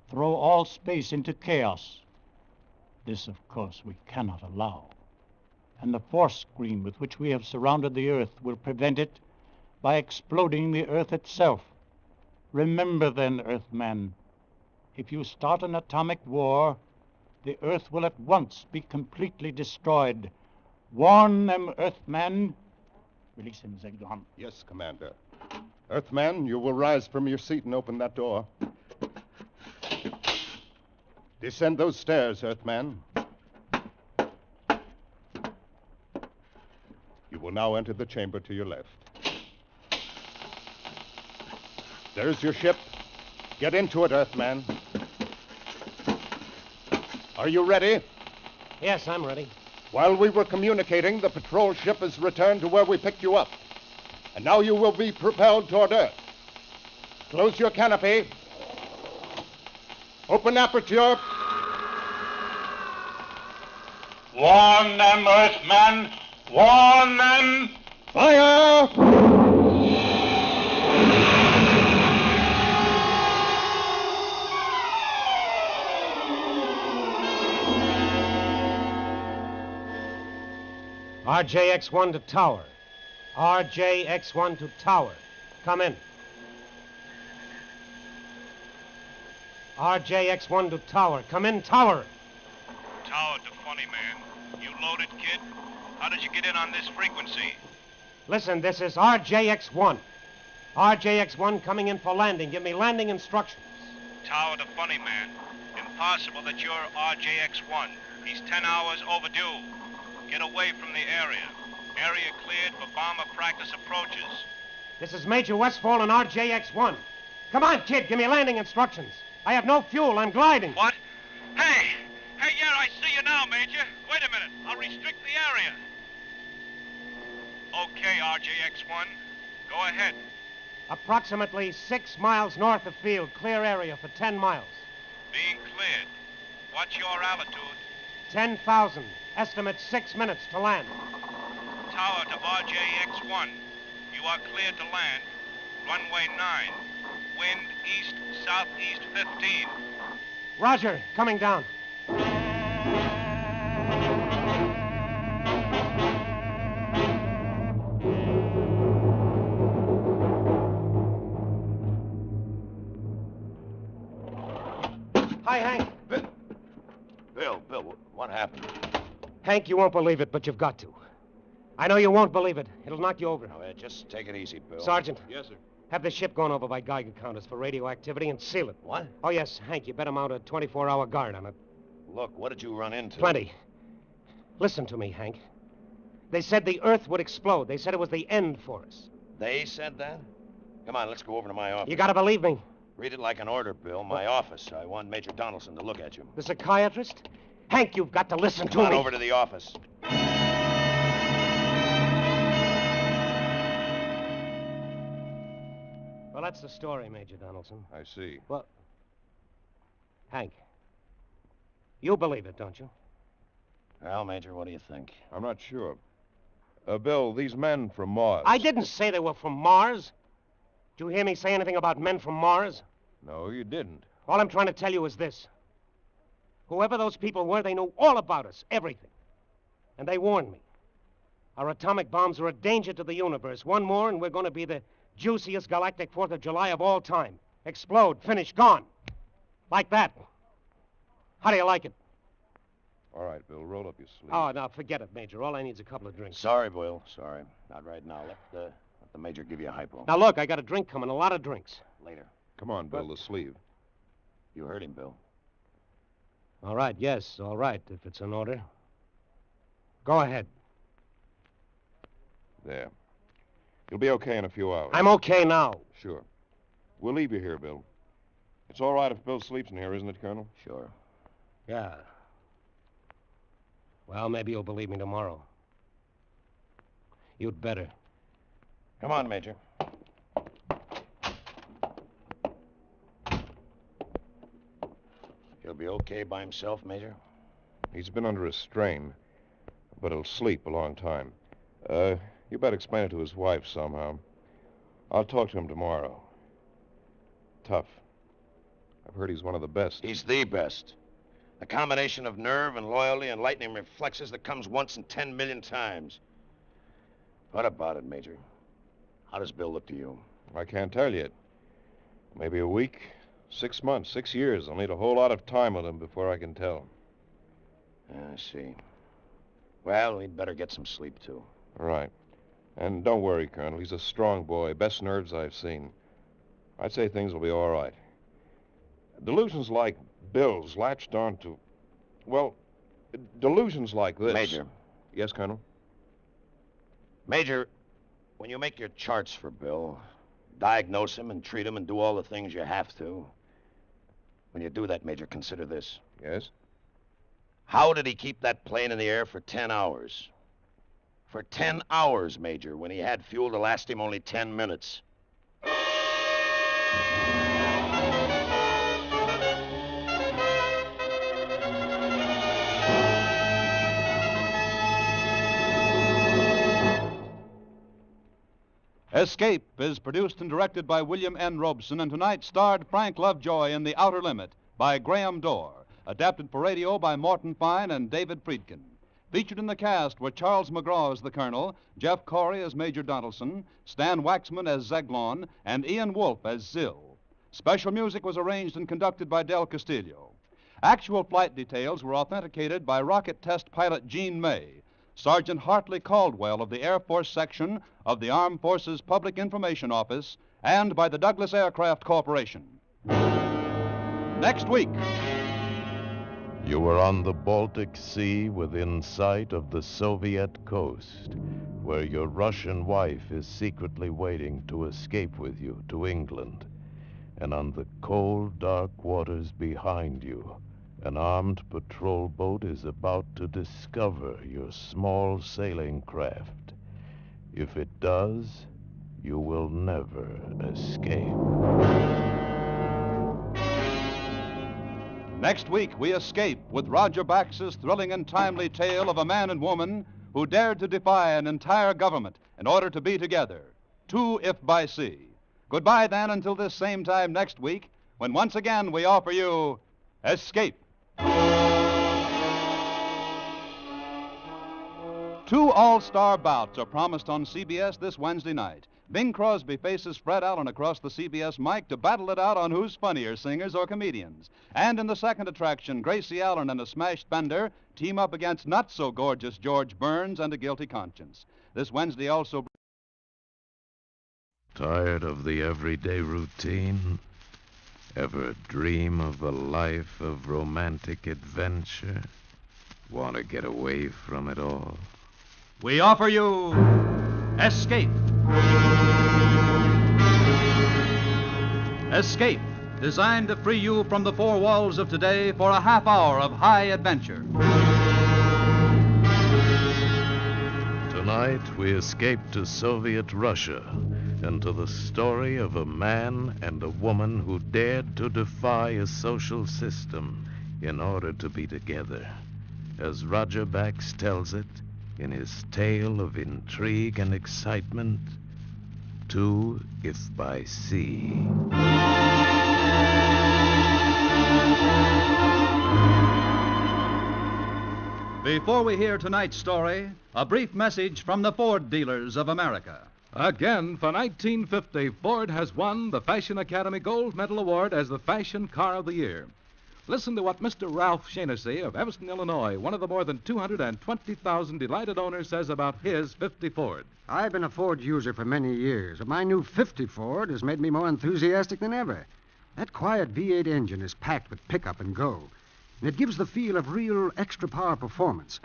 throw all space into chaos. This, of course, we cannot allow. And the force screen with which we have surrounded the Earth will prevent it by exploding the Earth itself. Remember then, Earthman, if you start an atomic war, the Earth will at once be completely destroyed. Warn them, Earthman. Release him, Zegdon. Yes, Commander. Earthman, you will rise from your seat and open that door. Descend those stairs, Earthman. You will now enter the chamber to your left. There's your ship. Get into it, Earthman. Are you ready? Yes, I'm ready. While we were communicating, the patrol ship has returned to where we picked you up. And now you will be propelled toward Earth. Close your canopy. Open aperture. Warn them, Earthmen! Warn them! Fire! RJX-1 to tower. RJX-1 to tower. Come in. RJX-1 to tower. Come in, tower. Tower to Funny Man. You loaded, kid? How did you get in on this frequency? Listen, this is RJX-1. RJX-1 coming in for landing. Give me landing instructions. Tower to Funny Man. Impossible that you're RJX-1. He's 10 hours overdue. Get away from the area. Area cleared for bomber practice approaches. This is Major Westfall and RJX-1. Come on, kid, give me landing instructions. I have no fuel. I'm gliding. What? Hey! Hey, yeah, I see you now, Major. Wait a minute. I'll restrict the area. Okay, RJX-1. Go ahead. Approximately 6 miles north of field. Clear area for 10 miles. Being cleared. What's your altitude? 10,000. Estimate 6 minutes to land. Tower to RJX-1. You are cleared to land. Runway 9. Wind east-southeast 15. Roger. Coming down. Hi, Hank. Bill, what happened? Hank, you won't believe it, but you've got to. I know you won't believe it. It'll knock you over. Now, just take it easy, Bill. Sergeant. Yes, sir. Have the ship gone over by Geiger counters for radioactivity and seal it. What? Oh, yes, Hank, you better mount a 24-hour guard on it. Look, what did you run into? Plenty. Listen to me, Hank. They said the Earth would explode. They said it was the end for us. They said that? Come on, let's go over to my office. You gotta believe me. Read it like an order, Bill. My office. I want Major Donaldson to look at you. The psychiatrist? Hank, you've got to listen to Come on me. over to the office. Well, that's the story, Major Donaldson. I see. Well, Hank, you believe it, don't you? Well, Major, what do you think? I'm not sure. Bill, these men from Mars. I didn't say they were from Mars. Did you hear me say anything about men from Mars? No, you didn't. All I'm trying to tell you is this. Whoever those people were, they knew all about us, everything. And they warned me. Our atomic bombs are a danger to the universe. One more, and we're going to be the juiciest galactic 4th of July of all time. Explode, finish, gone. Like that. How do you like it? All right, Bill, roll up your sleeve. Oh, now, forget it, Major. All I need is a couple of drinks. Sorry, Boyle. Sorry. Not right now. Let the Major give you a hypo. Now, look, I got a drink coming, a lot of drinks. Later. Come on, Bill, the sleeve. You heard him, Bill. All right, yes, all right, if it's an order. Go ahead. There. You'll be okay in a few hours. I'm okay now. Sure. We'll leave you here, Bill. It's all right if Bill sleeps in here, isn't it, Colonel? Sure. Yeah. Well, maybe you'll believe me tomorrow. You'd better. Come on, Major. He'll be okay by himself, Major? He's been under a strain, but he'll sleep a long time. You better explain it to his wife somehow. I'll talk to him tomorrow. Tough. I've heard he's one of the best. He's the best. A combination of nerve and loyalty and lightning reflexes that comes once in 10 million times. What about it, Major? How does Bill look to you? I can't tell yet. Maybe a week, 6 months, 6 years. I'll need a whole lot of time with him before I can tell. I see. Well, he'd better get some sleep, too. All right. And don't worry, Colonel. He's a strong boy. Best nerves I've seen. I'd say things will be all right. Delusions like Bill's latched on to... Well, delusions like this... Major. Yes, Colonel? Major, when you make your charts for Bill, diagnose him and treat him and do all the things you have to, when you do that, Major, consider this. Yes? How did he keep that plane in the air for 10 hours? For 10 hours, Major, when he had fuel to last him only 10 minutes. Escape is produced and directed by William N. Robeson, and tonight starred Frank Lovejoy in The Outer Limit by Graham Dorr, adapted for radio by Morton Fine and David Friedkin. Featured in the cast were Charles McGraw as the Colonel, Jeff Corey as Major Donaldson, Stan Waxman as Zeglon, and Ian Wolfe as Zill. Special music was arranged and conducted by Del Castillo. Actual flight details were authenticated by rocket test pilot Gene May, Sergeant Hartley Caldwell of the Air Force Section of the Armed Forces Public Information Office, and by the Douglas Aircraft Corporation. Next week. You were on the Baltic Sea within sight of the Soviet coast, where your Russian wife is secretly waiting to escape with you to England. And on the cold, dark waters behind you, an armed patrol boat is about to discover your small sailing craft. If it does, you will never escape. Next week, we escape with Roger Bax's thrilling and timely tale of a man and woman who dared to defy an entire government in order to be together. 2 if by sea. Goodbye, then, until this same time next week, when once again we offer you Escape. 2 all-star bouts are promised on CBS this Wednesday night. Bing Crosby faces Fred Allen across the CBS mic to battle it out on who's funnier, singers or comedians. And in the second attraction, Gracie Allen and a smashed Bender team up against not-so-gorgeous George Burns and a guilty conscience. This Wednesday also... Tired of the everyday routine? Ever dream of a life of romantic adventure? Want to get away from it all? We offer you Escape. Escape, designed to free you from the 4 walls of today for a half hour of high adventure. Tonight, we escape to Soviet Russia and to the story of a man and a woman who dared to defy a social system in order to be together. As Roger Bax tells it in his tale of intrigue and excitement, 2 if by sea. Before we hear tonight's story, a brief message from the Ford dealers of America. Again, for 1950, Ford has won the Fashion Academy Gold Medal Award as the Fashion Car of the Year. Listen to what Mr. Ralph Shaughnessy of Evanston, Illinois, one of the more than 220,000 delighted owners, says about his 50 Ford. I've been a Ford user for many years, but my new 50 Ford has made me more enthusiastic than ever. That quiet V8 engine is packed with pickup and go, and it gives the feel of real extra power performance.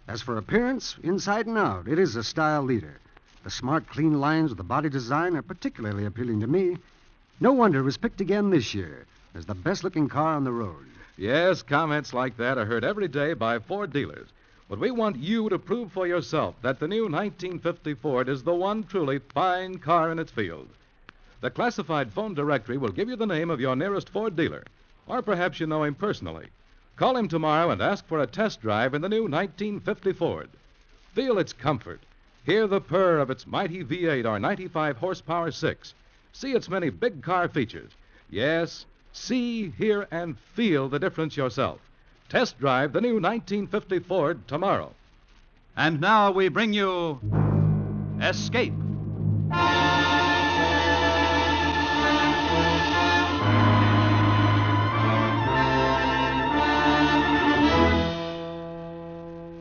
As for appearance, inside and out, it is a style leader. The smart, clean lines of the body design are particularly appealing to me. No wonder it was picked again this year as the best-looking car on the road. Yes, comments like that are heard every day by Ford dealers. But we want you to prove for yourself that the new 1950 Ford is the one truly fine car in its field. The classified phone directory will give you the name of your nearest Ford dealer, or perhaps you know him personally. Call him tomorrow and ask for a test drive in the new 1950 Ford. Feel its comfort. Hear the purr of its mighty V8 or 95 horsepower 6. See its many big car features. Yes, see, hear, and feel the difference yourself. Test drive the new 1950 Ford tomorrow. And now we bring you Escape.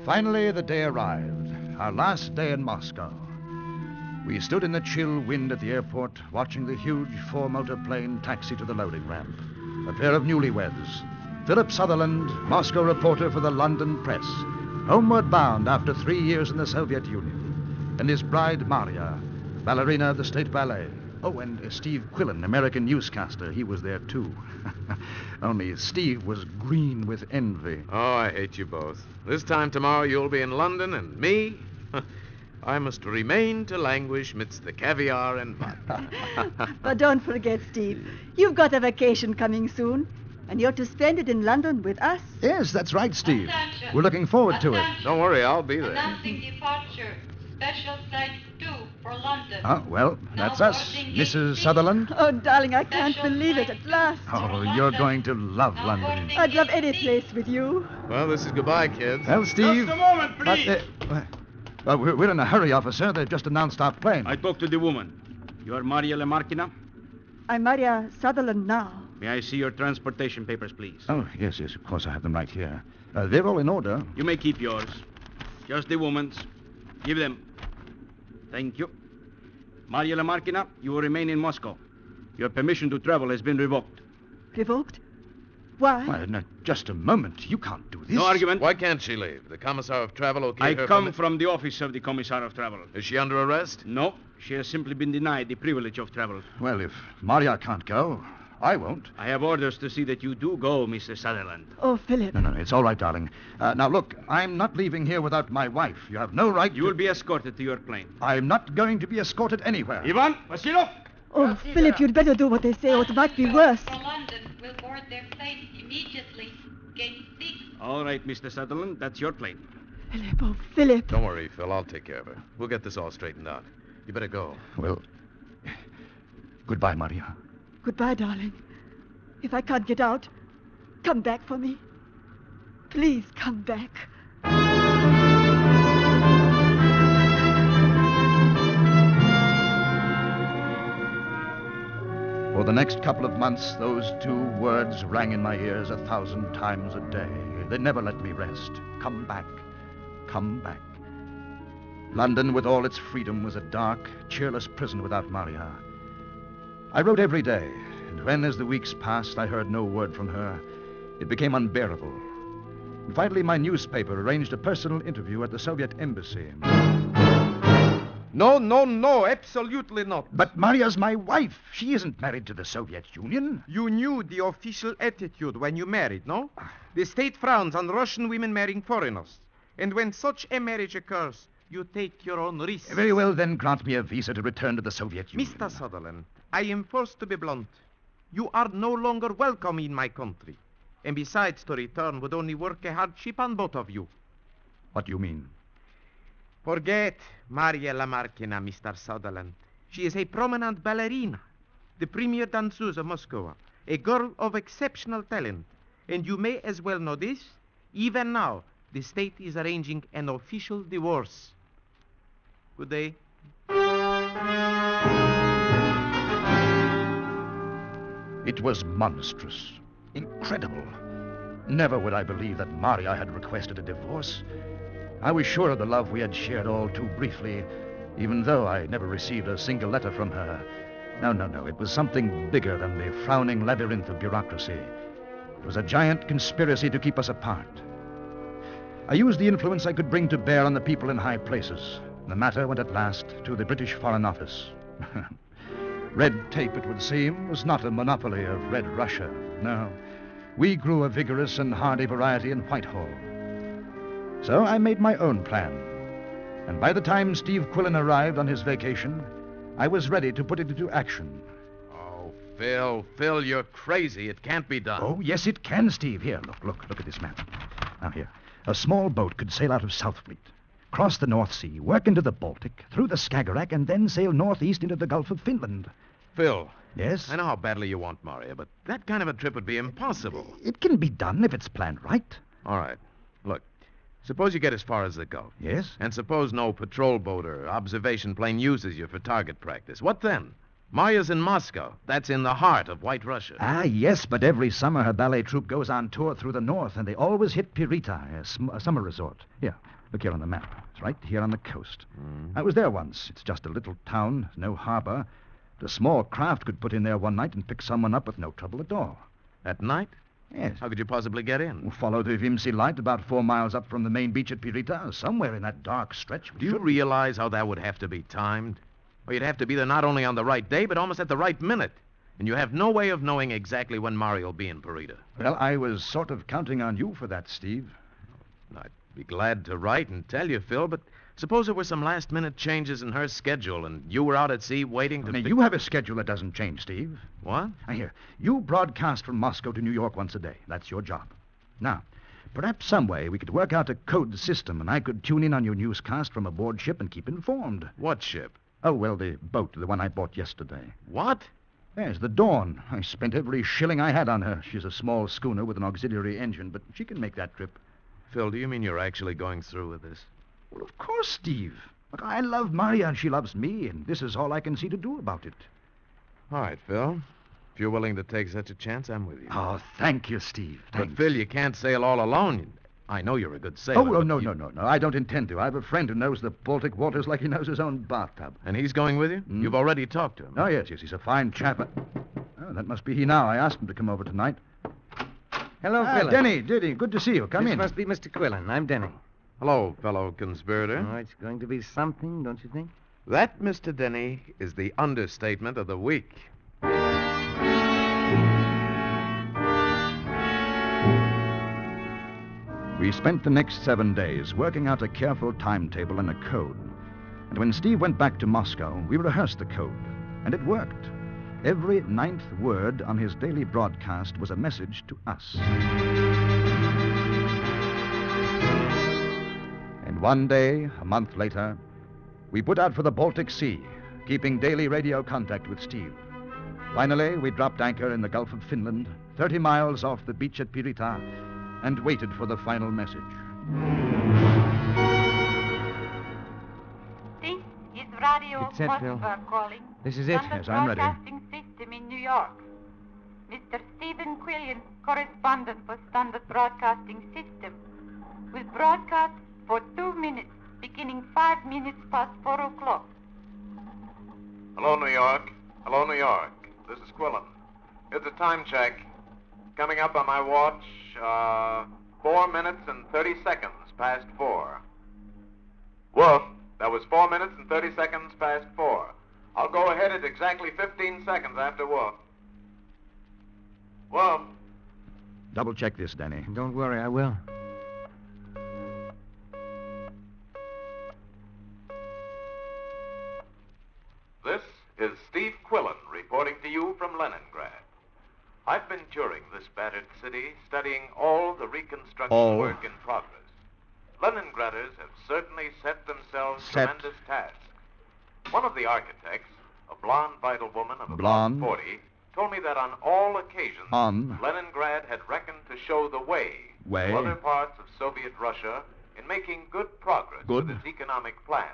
Finally, the day arrived. Our last day in Moscow. We stood in the chill wind at the airport, watching the huge four-motor plane taxi to the loading ramp. A pair of newlyweds. Philip Sutherland, Moscow reporter for the London Press, homeward bound after 3 years in the Soviet Union. And his bride, Maria, ballerina of the State Ballet. Oh, and Steve Quillen, American newscaster. He was there, too. Only Steve was green with envy. Oh, I hate you both. This time tomorrow you'll be in London, and me? I must remain to languish midst the caviar and vodka. But don't forget, Steve, you've got a vacation coming soon, and you're to spend it in London with us. Yes, that's right, Steve. We're looking forward to it. Don't worry, I'll be there. Announcing departure. Special flight 2 for London. Oh, well, that's us, Mrs. Sutherland. Oh, darling, I can't believe it at last. Oh, you're going to love London. I'd love any place with you. Well, this is goodbye, kids. Well, Steve... Just a moment, please. We're in a hurry, officer. They've just announced our plane. I talked to the woman. You are Maria Lemarkina? I'm Maria Sutherland now. May I see your transportation papers, please? Oh, yes, of course I have them right here. They're all in order. You may keep yours. Just the woman's. Give them. Thank you. Maria Lemarkina, you will remain in Moscow. Your permission to travel has been revoked. Revoked? Why? Well, now, just a moment. You can't do this. No argument. Why can't she leave? The Commissar of Travel okayed I her come from the office of the Commissar of Travel. Is she under arrest? No. She has simply been denied the privilege of travel. Well, if Maria can't go, I won't. I have orders to see that you do go, Mr. Sutherland. Oh, Philip. No, it's all right, darling. Now, look, I'm not leaving here without my wife. You have no right You will be escorted to your plane. I'm not going to be escorted anywhere. Ivan, Vasilov! Oh, Philip, you'd better do what they say, or it might be worse. For London will board their plane immediately. Gate 6. All right, Mr. Sutherland, that's your plane. Philip, oh, Philip. Don't worry, Phil. I'll take care of her. We'll get this all straightened out. You better go. Well, goodbye, Maria. Goodbye, darling. If I can't get out, come back for me. Please come back. For the next couple of months, those two words rang in my ears 1,000 times a day. They never let me rest. Come back. Come back. London, with all its freedom, was a dark, cheerless prison without Maria. I wrote every day, and when, as the weeks passed, I heard no word from her, it became unbearable. And finally, my newspaper arranged a personal interview at the Soviet embassy. No, absolutely not. But Maria's my wife. She isn't married to the Soviet Union. You knew the official attitude when you married, no? The state frowns on Russian women marrying foreigners. And when such a marriage occurs, you take your own risk. Very well, then grant me a visa to return to the Soviet Union. Mr. Sutherland, I am forced to be blunt. You are no longer welcome in my country. And besides, to return would only work a hardship on both of you. What do you mean? Forget Maria Lemarkina, Mr. Sutherland. She is a prominent ballerina, the premier danseuse of Moscow, a girl of exceptional talent. And you may as well know this. Even now, The state is arranging an official divorce. Good day. It was monstrous. Incredible. Never would I believe that Maria had requested a divorce. I was sure of the love we had shared all too briefly, even though I never received a single letter from her. No. It was something bigger than the frowning labyrinth of bureaucracy. It was a giant conspiracy to keep us apart. I used the influence I could bring to bear on the people in high places. The matter went at last to the British Foreign Office. Red tape, it would seem, was not a monopoly of Red Russia. No. We grew a vigorous and hardy variety in Whitehall. So I made my own plan. And by the time Steve Quillen arrived on his vacation, I was ready to put it into action. Oh, Phil, you're crazy. It can't be done. Oh, yes, it can, Steve. Here, look at this map. Now, here. A small boat could sail out of Southfleet, cross the North Sea, work into the Baltic, through the Skagerrak, and then sail northeast into the Gulf of Finland. Phil. Yes? I know how badly you want Maria, but that kind of a trip would be impossible. It can be done if it's planned right. All right. Look, suppose you get as far as the Gulf. Yes? And suppose no patrol boat or observation plane uses you for target practice. What then? Maria's in Moscow. That's in the heart of White Russia. Ah, yes, but every summer her ballet troupe goes on tour through the north, and they always hit Pirita, a summer resort. Here, look here on the map. It's right here on the coast. I was there once. It's just a little town, no harbor. The small craft could put in there one night and pick someone up with no trouble at all. At night? Yes. How could you possibly get in? Follow the Vimsey Light about 4 miles up from the main beach at Pirita, somewhere in that dark stretch. Do you realize how that would have to be timed? Well, you'd have to be there not only on the right day, but almost at the right minute. And you have no way of knowing exactly when Maria will be in Pirita. Well, I was sort of counting on you for that, Steve. I'd be glad to write and tell you, Phil, but suppose there were some last-minute changes in her schedule and you were out at sea waiting to... Now, you have a schedule that doesn't change, Steve. What? Now, here, you broadcast from Moscow to New York once a day. That's your job. Now, perhaps some way we could work out a code system and I could tune in on your newscast from aboard ship and keep informed. What ship? Oh, well, the boat, the one I bought yesterday. What? Yes, the Dawn. I spent every shilling I had on her. She's a small schooner with an auxiliary engine, but she can make that trip. Phil, do you mean you're actually going through with this? Well, of course, Steve. Look, I love Maria and she loves me, and this is all I can see to do about it. All right, Phil. If you're willing to take such a chance, I'm with you. Oh, thank you, Steve. Thanks. But, Phil, you can't sail all alone. I know you're a good sailor. Oh, no. I don't intend to. I have a friend who knows the Baltic waters like he knows his own bathtub. And he's going with you? You've already talked to him. Oh, yes. He's a fine chap. Oh, that must be he now. I asked him to come over tonight. Hello, Philip. Denny, good to see you. Come in. This must be Mr. Quillen. I'm Denny. Hello, fellow conspirator. Oh, it's going to be something, don't you think? That, Mr. Denny, is the understatement of the week. We spent the next 7 days working out a careful timetable and a code. And when Steve went back to Moscow, we rehearsed the code. And it worked. Every 9th word on his daily broadcast was a message to us. And one day, a month later, we put out for the Baltic Sea, keeping daily radio contact with Steve. Finally, we dropped anchor in the Gulf of Finland, 30 miles off the beach at Pirita, and waited for the final message. This is Radio It's it, Phil. Moscow calling. This is it. From the Yes, I'm ready. Broadcasting System in New York. Mr. Stephen Quillen, correspondent for Standard Broadcasting System, will broadcast for 2 minutes, beginning 5 minutes past 4 o'clock. Hello, New York. Hello, New York. This is Quillen. It's a time check. Coming up on my watch, 4 minutes and 30 seconds past 4. Wolf, that was 4 minutes and 30 seconds past 4. I'll go ahead at exactly 15 seconds after Wolf. Wolf. Double check this, Denny. Don't worry, I will. This is Steve Quillen reporting to you from Leningrad. I've been touring this battered city, studying all the reconstruction work in progress. Leningraders have certainly set themselves tremendous tasks. One of the architects, a blonde, vital woman of about 40, told me that on all occasions, Leningrad had reckoned to show the way Way? to other parts of Soviet Russia in making good progress Good? with its economic plan,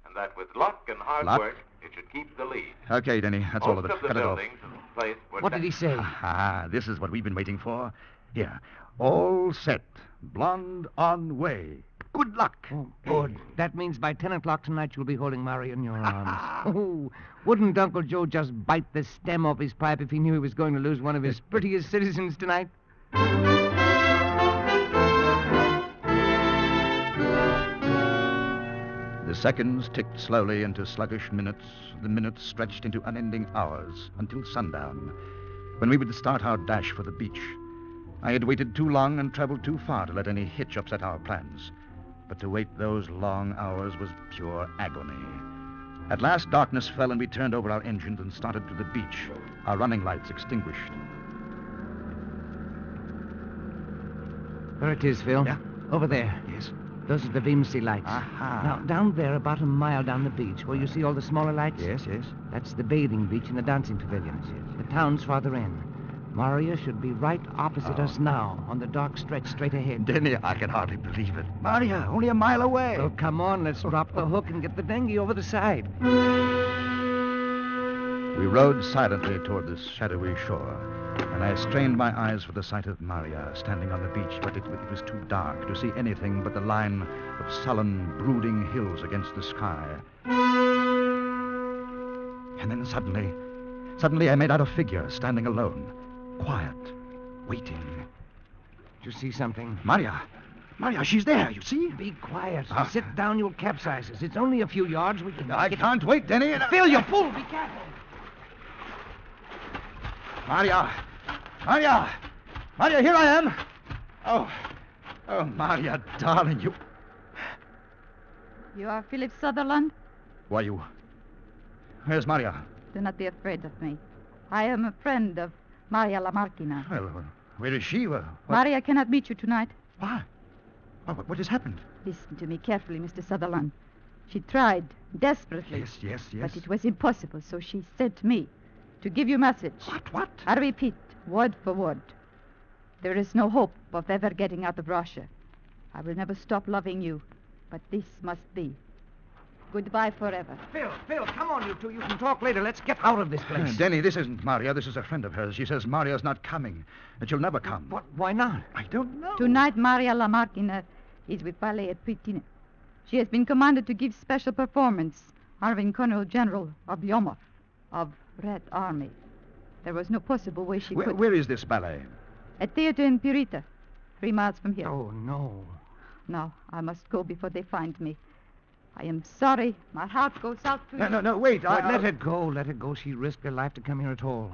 and that with luck and hard Luck? work, it should keep the lead. Okay, Denny, that's all of Most it. of the Cut it off. buildings in the place were What did he say? Ah, this is what we've been waiting for. Here. All set. Blonde on way. Good luck. Oh, good. That means by 10 o'clock tonight you'll be holding Maria in your arms. Oh, wouldn't Uncle Joe just bite the stem off his pipe if he knew he was going to lose one of his prettiest citizens tonight? The seconds ticked slowly into sluggish minutes. The minutes stretched into unending hours until sundown, when we would start our dash for the beach. I had waited too long and traveled too far to let any hitch upset our plans. But to wait those long hours was pure agony. At last, darkness fell and we turned over our engines and started to the beach, our running lights extinguished. There it is, Phil. Yeah? Over there. Yes. Those are the Vimsey lights. Aha. Now, down there, about a mile down the beach, where you see all the smaller lights? Yes, yes. That's the bathing beach and the dancing pavilions. The town's farther in. Maria should be right opposite us now, on the dark stretch straight ahead. Denny, I can hardly believe it. Maria, only a mile away. Well, come on, let's drop the hook and get the dinghy over the side. We rowed silently toward the shadowy shore, and I strained my eyes for the sight of Maria standing on the beach, but it was too dark to see anything but the line of sullen, brooding hills against the sky. And then suddenly I made out a figure standing alone, quiet, waiting. Did you see something? Maria, she's there, you see? Be quiet. Sit down, you'll capsize us. It's only a few yards. We can... I can't wait, Denny. Phil, you fool! Be careful. Maria, here I am. Oh, Maria, darling, you... You are Philip Sutherland? Why, you... Where's Maria? Do not be afraid of me. I am a friend of Maria Lamarquina. Well, where is she? Maria cannot meet you tonight. Why? What has happened? Listen to me carefully, Mr. Sutherland. She tried desperately. Yes. But it was impossible, so she sent me to give you message. What? I repeat, word for word. There is no hope of ever getting out of Russia. I will never stop loving you, but this must be. Goodbye forever. Phil, come on, you two. You can talk later. Let's get out of this place. Denny, this isn't Maria. This is a friend of hers. She says Maria's not coming, and she'll never come. What? Why not? I don't know. Tonight, Maria Lamarquina is with ballet at Pritina. She has been commanded to give special performance honoring Colonel General Oblomov of Red Army. There was no possible way she could... Where is this ballet? A theater in Purita, 3 miles from here. Oh, no. Now, I must go before they find me. I am sorry. My heart goes out to you. No, wait. Let it go. She risked her life to come here at all.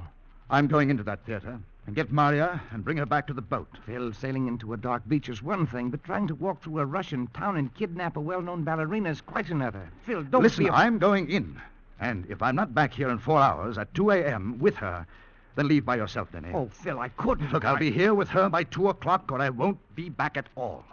I'm going into that theater and get Maria and bring her back to the boat. Phil, sailing into a dark beach is one thing, but trying to walk through a Russian town and kidnap a well-known ballerina is quite another. Phil, don't Listen, be... I'm going in. And if I'm not back here in 4 hours at 2 a.m. with her, then leave by yourself, Denny. Oh, Phil, I couldn't. Look, I'll be here with her by 2 o'clock, or I won't be back at all.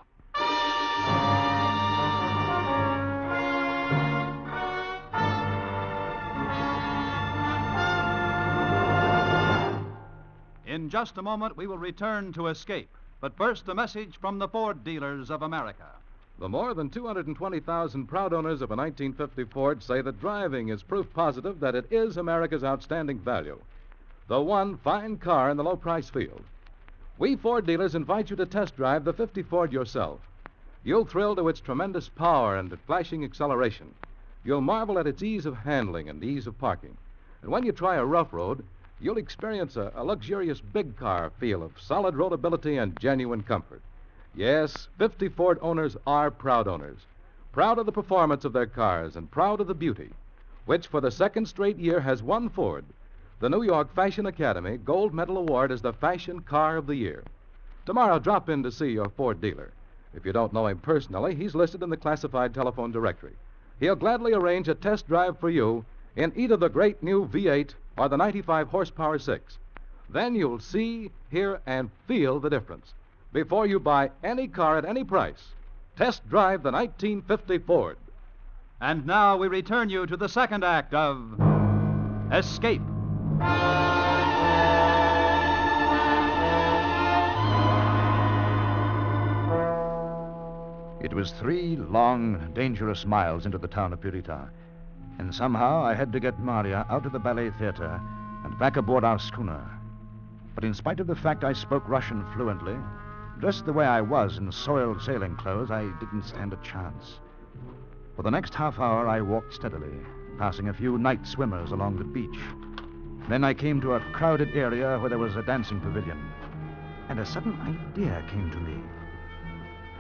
In just a moment, we will return to Escape. But first, a message from the Ford dealers of America. The more than 220,000 proud owners of a 1950 Ford say that driving is proof positive that it is America's outstanding value. The one fine car in the low-price field. We Ford dealers invite you to test drive the 50 Ford yourself. You'll thrill to its tremendous power and flashing acceleration. You'll marvel at its ease of handling and ease of parking. And when you try a rough road, you'll experience a luxurious big car feel of solid roadability and genuine comfort. Yes, 50 Ford owners are proud owners. Proud of the performance of their cars and proud of the beauty, which for the second straight year has won Ford the New York Fashion Academy Gold Medal Award as the Fashion Car of the Year. Tomorrow, drop in to see your Ford dealer. If you don't know him personally, he's listed in the classified telephone directory. He'll gladly arrange a test drive for you in either the great new V8 or the 95 horsepower 6. Then you'll see, hear, and feel the difference. Before you buy any car at any price, test drive the 1950 Ford. And now we return you to the second act of Escape. It was 3 long, dangerous miles into the town of Purita. And somehow I had to get Maria out of the ballet theater and back aboard our schooner. But in spite of the fact I spoke Russian fluently, dressed the way I was in soiled sailing clothes, I didn't stand a chance. For the next half hour, I walked steadily, passing a few night swimmers along the beach. Then I came to a crowded area where there was a dancing pavilion, and a sudden idea came to me.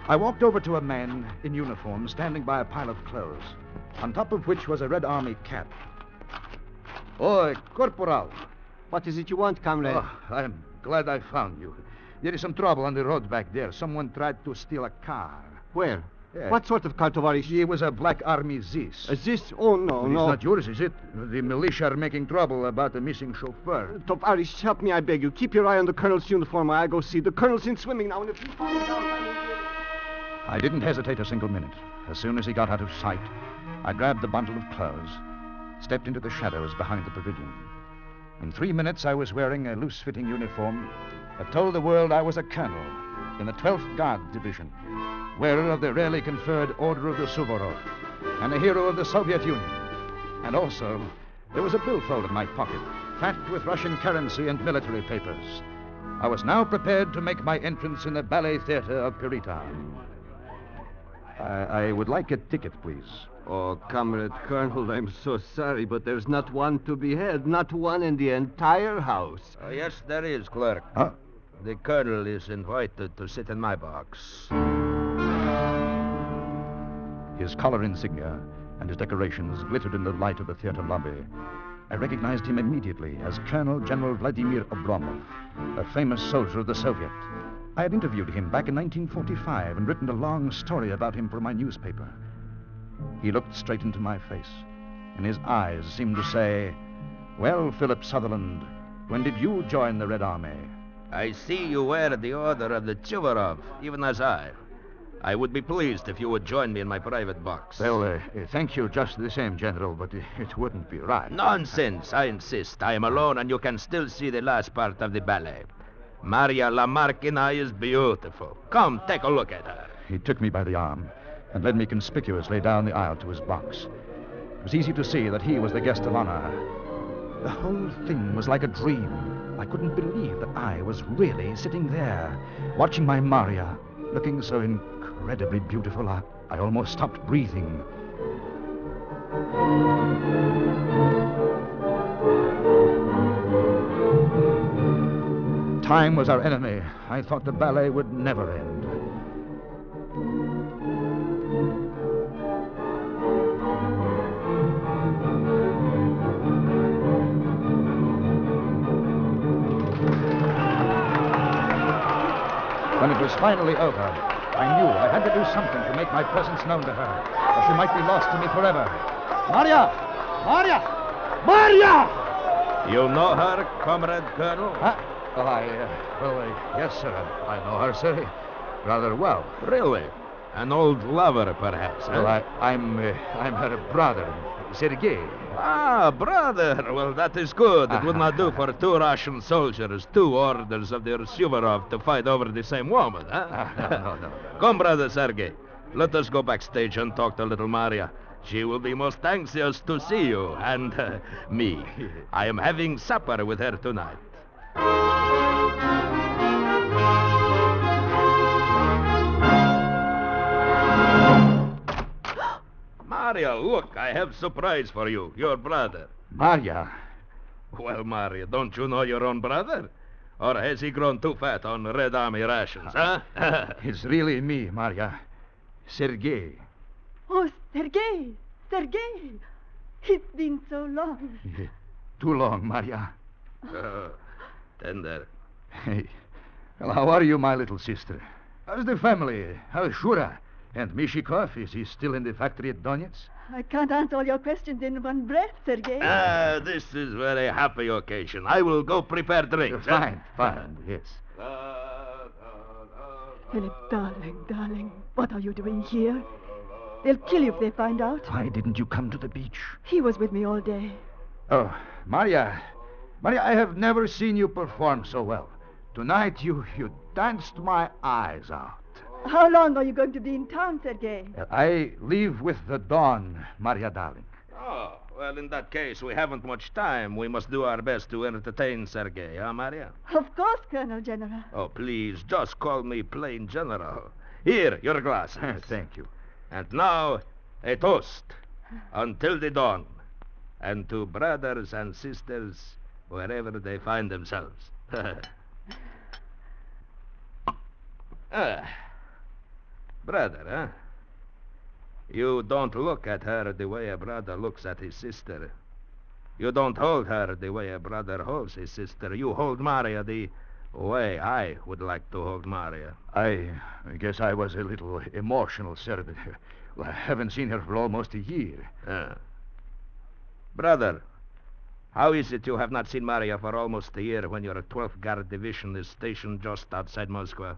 I walked over to a man in uniform standing by a pile of clothes, on top of which was a Red Army cap. Oh, Corporal. What is it you want, comrade? Oh, I'm glad I found you. There is some trouble on the road back there. Someone tried to steal a car. Where? Yeah. What sort of car, Tovarish? It was a Black Army Zis. A Zis? Oh, no, It's no. not yours, is it? The militia are making trouble about the missing chauffeur. Tovarish, help me, I beg you. Keep your eye on the colonel's uniform while I go see. The colonel's in swimming now, and if you find him down, I didn't hesitate a single minute. As soon as he got out of sight, I grabbed the bundle of clothes, stepped into the shadows behind the pavilion. In 3 minutes, I was wearing a loose-fitting uniform that told the world I was a colonel in the 12th Guard Division, wearer of the rarely conferred Order of the Suvorov, and a hero of the Soviet Union. And also, there was a billfold in my pocket, fat with Russian currency and military papers. I was now prepared to make my entrance in the ballet theater of Purita. I would like a ticket, please. Oh, Comrade Colonel, I'm so sorry, but there's not one to be had. Not one in the entire house. Yes, there is, clerk. Huh? The colonel is invited to sit in my box. His collar insignia and his decorations glittered in the light of the theater lobby. I recognized him immediately as Colonel General Vladimir Oblomov, a famous soldier of the Soviet. I had interviewed him back in 1945 and written a long story about him for my newspaper. He looked straight into my face, and his eyes seemed to say, "Well, Philip Sutherland, when did you join the Red Army?" I see you wear the Order of the Suvorov, even as I. I would be pleased if you would join me in my private box. Well, thank you just the same, General, but it wouldn't be right. Nonsense, I insist. I am alone, and you can still see the last part of the ballet. Maria Lamarckina is beautiful. Come, take a look at her. He took me by the arm and led me conspicuously down the aisle to his box. It was easy to see that he was the guest of honor. The whole thing was like a dream. I couldn't believe that I was really sitting there, watching my Maria, looking so incredibly beautiful, I almost stopped breathing. Time was our enemy. I thought the ballet would never end. When it was finally over, I knew I had to do something to make my presence known to her, or she might be lost to me forever. Maria! Maria! Maria! You know her, Comrade Colonel? Yes, sir. I know her, sir. Rather well. Really? An old lover, perhaps, huh? Well, I'm her brother, Sergei. Ah, brother. Well, that is good. It would not do for 2 Russian soldiers, 2 orders of the Suvorov to fight over the same woman, huh? No. Come, brother Sergei. Let us go backstage and talk to little Maria. She will be most anxious to see you and me. I am having supper with her tonight. Maria, look, I have surprise for you, your brother. Maria? Well, Maria, don't you know your own brother? Or has he grown too fat on Red Army rations, huh? It's really me, Maria. Sergei. Oh, Sergei! Sergei! It's been so long. Too long, Maria. Tender. Hey. Well, how are you, my little sister? How's the family? How's Shura? And Mishikov, is he still in the factory at Donetsk? I can't answer all your questions in one breath, Sergei. This is very happy occasion. I will go prepare drinks. Fine, yes. Philip, darling, what are you doing here? They'll kill you if they find out. Why didn't you come to the beach? He was with me all day. Oh, Maria, I have never seen you perform so well. Tonight you danced my eyes out. How long are you going to be in town, Sergei? I leave with the dawn, Maria darling. Oh, well, in that case, we haven't much time. We must do our best to entertain Sergei, huh, Maria? Of course, Colonel General. Oh, please, just call me plain General. Here, your glasses. Thank you. And now, a toast. Until the dawn. And to brothers and sisters, wherever they find themselves. Brother, huh? You don't look at her the way a brother looks at his sister. You don't hold her the way a brother holds his sister. You hold Maria the way I would like to hold Maria. I guess I was a little emotional, sir. Well, I haven't seen her for almost a year. Brother, how is it you have not seen Maria for almost a year when your 12th Guard Division is stationed just outside Moscow?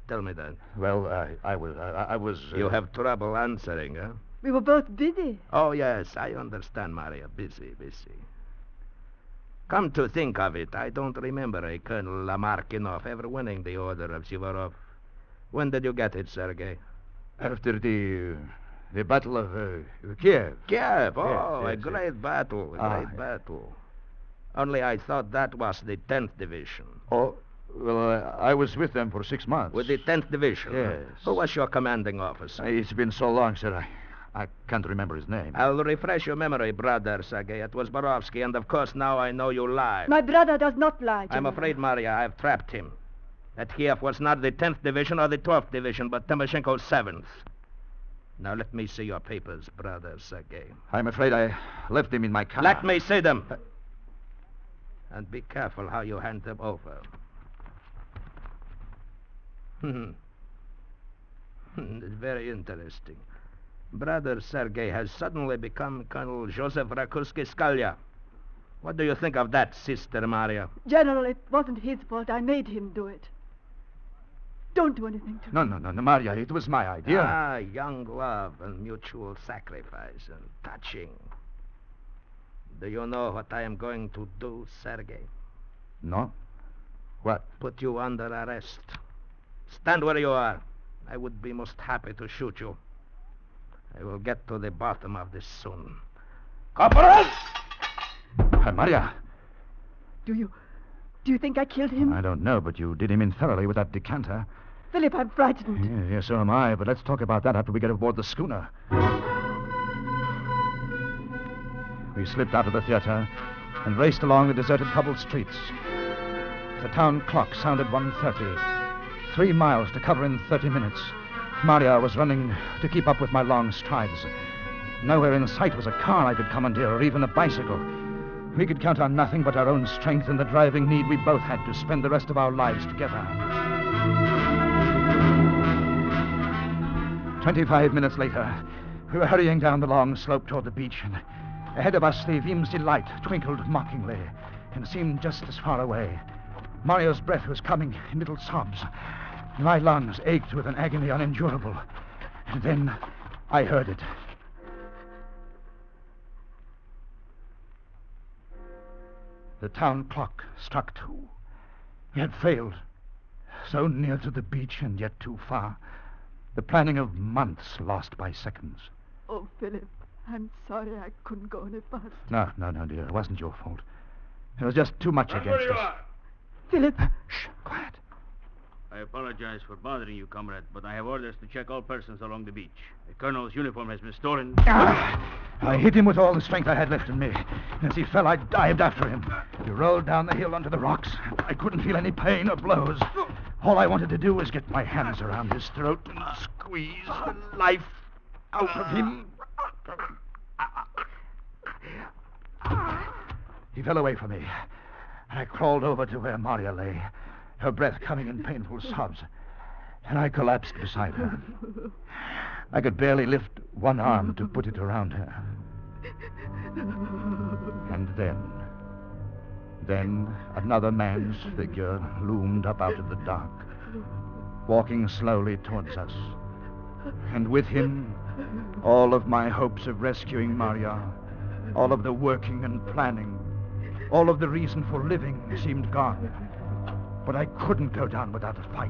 Tell me that. Well, I was... You have trouble answering, huh? We were both busy. Oh, yes, I understand, Maria. Busy. Come to think of it, I don't remember a Colonel Lamarkinov ever winning the Order of Suvorov. When did you get it, Sergei? After the Battle of Kiev. Kiev? Oh, yes, a great battle, battle. Only I thought that was the 10th Division. Oh, well, I was with them for 6 months. With the 10th Division? Yes. Who was your commanding officer? It's been so long, sir, I can't remember his name. I'll refresh your memory, brother, Sergei. It was Borovsky, and of course now I know you lied. My brother does not lie, General. I'm afraid, Maria, I've trapped him. That Kiev was not the 10th Division or the 12th Division, but Timoshenko's 7th. Now let me see your papers, brother Sergei. I'm afraid I left them in my car. Let me see them. And be careful how you hand them over. It's very interesting. Brother Sergei has suddenly become Colonel Joseph Rakursky-Skalya. What do you think of that, Sister Maria? General, it wasn't his fault. I made him do it. Don't do anything to him. No, Maria, it was my idea. Young love and mutual sacrifice and touching. Do you know what I am going to do, Sergei? No. What? Put you under arrest. Stand where you are. I would be most happy to shoot you. I will get to the bottom of this soon. Corporal! Maria. Do you think I killed him? I don't know, but you did him in thoroughly with that decanter. Philip, I'm frightened. Yes, so am I, but let's talk about that after we get aboard the schooner. We slipped out of the theater and raced along the deserted cobbled streets. The town clock sounded 1:30. 3 miles to cover in 30 minutes. Maria was running to keep up with my long strides. Nowhere in sight was a car I could commandeer or even a bicycle. We could count on nothing but our own strength and the driving need we both had to spend the rest of our lives together. 25 minutes later, we were hurrying down the long slope toward the beach, and ahead of us the Vimsy light twinkled mockingly and seemed just as far away. Maria's breath was coming in little sobs. My lungs ached with an agony unendurable. And then I heard it. The town clock struck 2. We had failed. So near to the beach and yet too far. The planning of months lost by seconds. Oh, Philip, I'm sorry I couldn't go any faster. No, dear. It wasn't your fault. There was just too much against us. Philip. Shh, quiet. I apologize for bothering you, comrade, but I have orders to check all persons along the beach. The colonel's uniform has been stolen. I hit him with all the strength I had left in me. As he fell, I dived after him. He rolled down the hill onto the rocks. I couldn't feel any pain or blows. All I wanted to do was get my hands around his throat and squeeze the life out of him. He fell away from me. I crawled over to where Maria lay, her breath coming in painful sobs, and I collapsed beside her. I could barely lift one arm to put it around her. And then another man's figure loomed up out of the dark, walking slowly towards us. And with him, all of my hopes of rescuing Maria, all of the working and planning, all of the reason for living seemed gone. But I couldn't go down without a fight.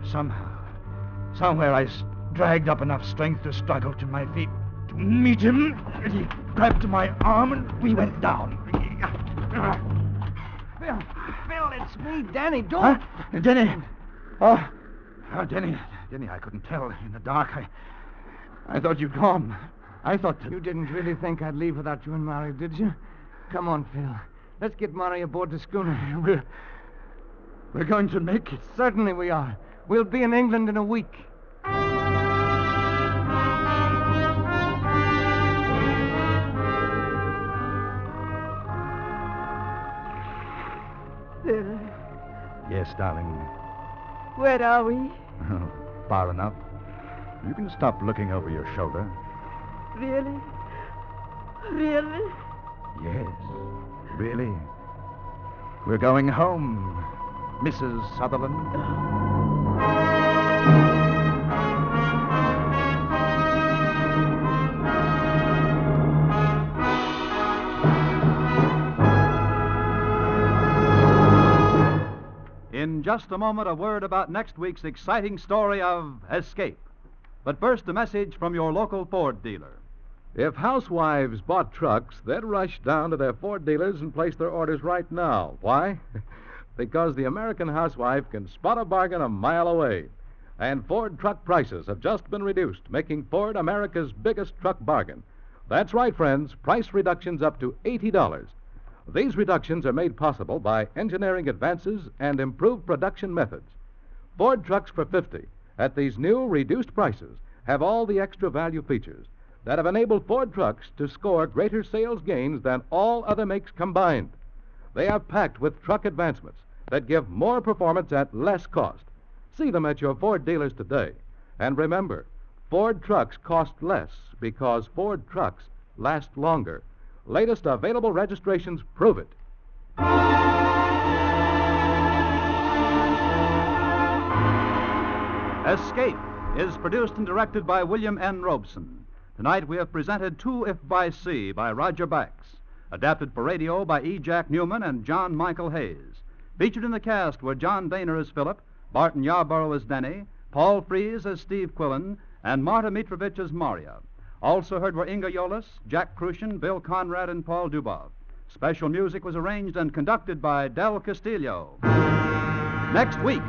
Somewhere I dragged up enough strength to struggle to my feet, to meet him, and he grabbed my arm, and we went down. Phil, it's me, Danny. Don't... Huh? Denny. Oh, Denny, I couldn't tell in the dark. I thought you'd gone. I thought that... You didn't really think I'd leave without you and Mary, did you? Come on, Phil. Let's get Mary aboard the schooner. We're going to make it. Certainly we are. We'll be in England in a week. Phil, Yes, darling. where are we? Far enough. You can stop looking over your shoulder. Really? Really? Yes, really. We're going home, Mrs. Sutherland. In just a moment, a word about next week's exciting story of Escape. But first, a message from your local Ford dealer. If housewives bought trucks, they'd rush down to their Ford dealers and place their orders right now. Why? Because the American housewife can spot a bargain a mile away. And Ford truck prices have just been reduced, making Ford America's biggest truck bargain. That's right, friends, price reductions up to $80. These reductions are made possible by engineering advances and improved production methods. Ford trucks for $50 at these new reduced prices have all the extra value features that have enabled Ford trucks to score greater sales gains than all other makes combined. They are packed with truck advancements that give more performance at less cost. See them at your Ford dealers today. And remember, Ford trucks cost less because Ford trucks last longer. Latest available registrations prove it. Escape is produced and directed by William N. Robeson. Tonight we have presented Two If by Sea by Roger Bax, adapted for radio by E. Jack Newman and John Michael Hayes. Featured in the cast were John Daner as Philip, Barton Yarborough as Denny, Paul Frees as Steve Quillen, and Marta Mitrovich as Maria. Also heard were Inga Yolis, Jack Crucian, Bill Conrad, and Paul Dubov. Special music was arranged and conducted by Del Castillo. Next week.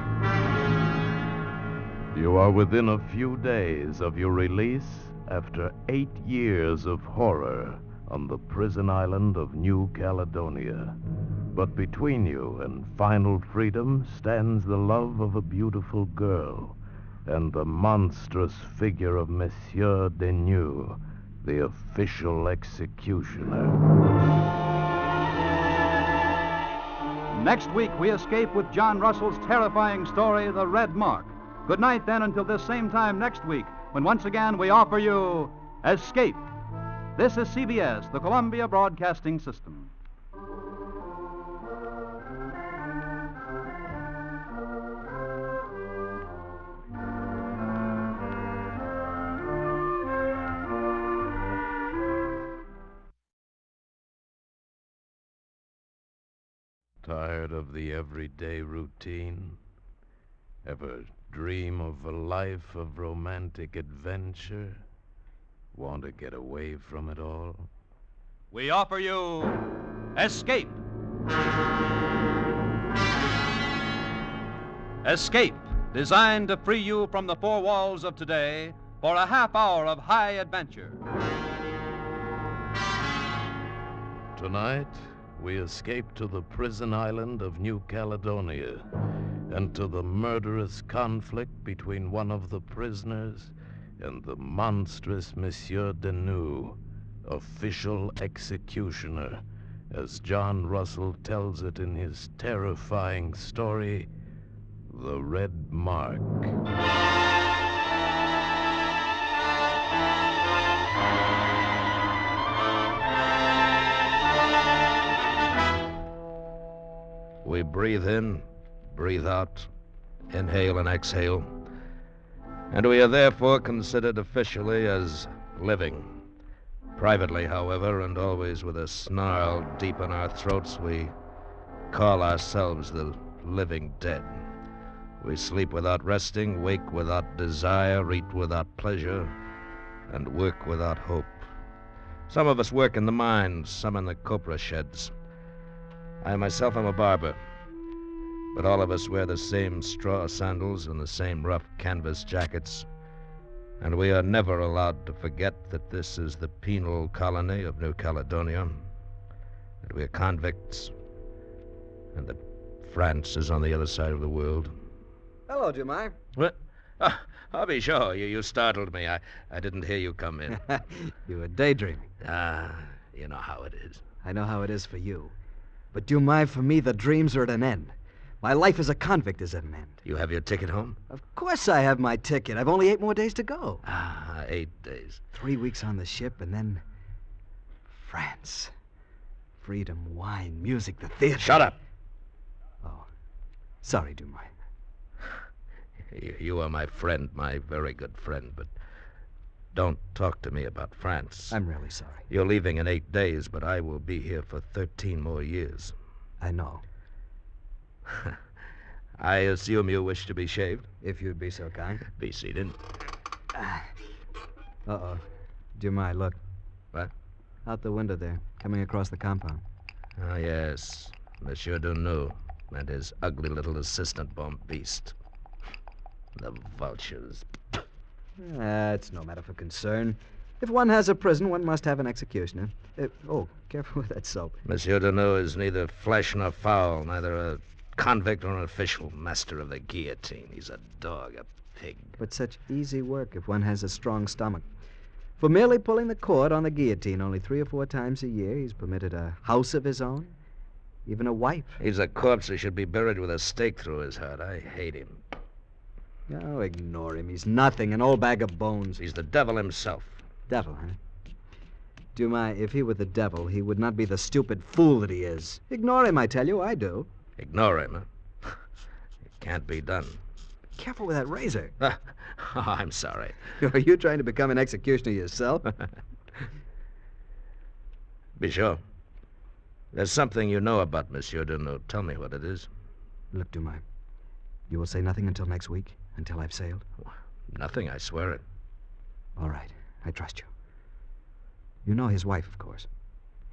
You are within a few days of your release after 8 years of horror on the prison island of New Caledonia. But between you and final freedom stands the love of a beautiful girl and the monstrous figure of Monsieur Deneuve, the official executioner. Next week, we escape with John Russell's terrifying story, The Red Mark. Good night, then, until this same time next week, when once again we offer you Escape. This is CBS, the Columbia Broadcasting System. Tired of the everyday routine? Ever dream of a life of romantic adventure? Want to get away from it all? We offer you Escape. Escape, designed to free you from the four walls of today for a half hour of high adventure. Tonight, we escape to the prison island of New Caledonia and to the murderous conflict between one of the prisoners and the monstrous Monsieur Deneuve, official executioner, as John Russell tells it in his terrifying story, The Red Mark. We breathe in, breathe out, inhale and exhale, and we are therefore considered officially as living. Privately, however, and always with a snarl deep in our throats, we call ourselves the living dead. We sleep without resting, wake without desire, eat without pleasure, and work without hope. Some of us work in the mines, some in the copra sheds. I myself am a barber, but all of us wear the same straw sandals and the same rough canvas jackets, and we are never allowed to forget that this is the penal colony of New Caledonia, that we are convicts, and that France is on the other side of the world. Hello, Jemai. What? I'll be sure. You startled me. I didn't hear you come in. You were daydreaming. You know how it is. I know how it is for you. But Jemai, for me, the dreams are at an end. My life as a convict is at an end. You have your ticket home? Of course I have my ticket. I've only 8 more days to go. 8 days. 3 weeks on the ship, and then France. Freedom, wine, music, the theater. Shut up. Oh, sorry, Jemai. You are my friend, my very good friend, but don't talk to me about France. I'm really sorry. You're leaving in 8 days, but I will be here for 13 more years. I know. I assume you wish to be shaved? If you'd be so kind. Be seated. Uh-oh. Jemai, look. What? Out the window there, coming across the compound. Ah, yes. Monsieur Duneau and his ugly little assistant bomb beast. The vultures. It's no matter for concern. If one has a prison, one must have an executioner. Oh, careful with that soap. Monsieur Duneau is neither flesh nor fowl, neither a convict or an official master of the guillotine. He's a dog, a pig. But such easy work if one has a strong stomach. For merely pulling the cord on the guillotine only 3 or 4 times a year, he's permitted a house of his own, even a wife. He's a corpse who should be buried with a stake through his heart. I hate him. Oh, ignore him. He's nothing, an old bag of bones. He's the devil himself. Devil, huh? Dumai, if he were the devil, he would not be the stupid fool that he is. Ignore him, I tell you. I do. Ignore him, huh? It can't be done. Be careful with that razor. Oh, I'm sorry. Are you trying to become an executioner yourself? Be sure. There's something you know about Monsieur Duneau. Tell me what it is. Look, Dumai, you will say nothing until next week, until I've sailed? Nothing, I swear it. All right, I trust you. You know his wife, of course.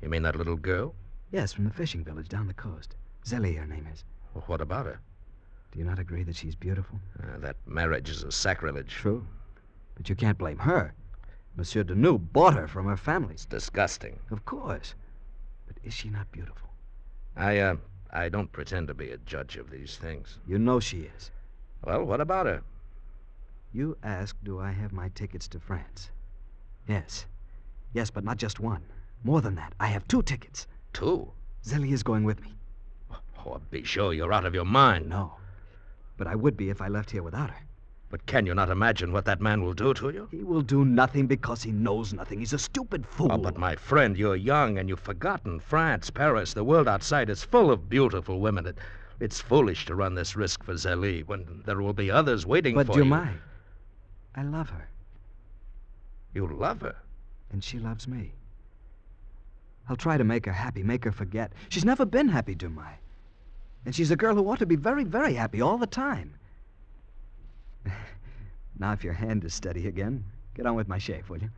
You mean that little girl? Yes, from the fishing village down the coast. Zélie, her name is. Well, what about her? Do you not agree that she's beautiful? That marriage is a sacrilege. True. But you can't blame her. Monsieur Duneau bought her from her family. It's disgusting. Of course. But is she not beautiful? I don't pretend to be a judge of these things. You know she is. Well, what about her? You asked, do I have my tickets to France? Yes. Yes, but not just one. More than that. I have 2 tickets. 2? Zélie is going with me. Oh, be sure you're out of your mind. No. But I would be if I left here without her. But can you not imagine what that man will do to you? He will do nothing because he knows nothing. He's a stupid fool. Oh, but my friend, you're young and you've forgotten. France, Paris, the world outside is full of beautiful women. It's foolish to run this risk for Zélie when there will be others waiting for you. But Dumai, I love her. You love her? And she loves me. I'll try to make her happy, make her forget. She's never been happy, Dumai. And she's a girl who ought to be very, very happy all the time. Now, if your hand is steady again, get on with my shave, will you?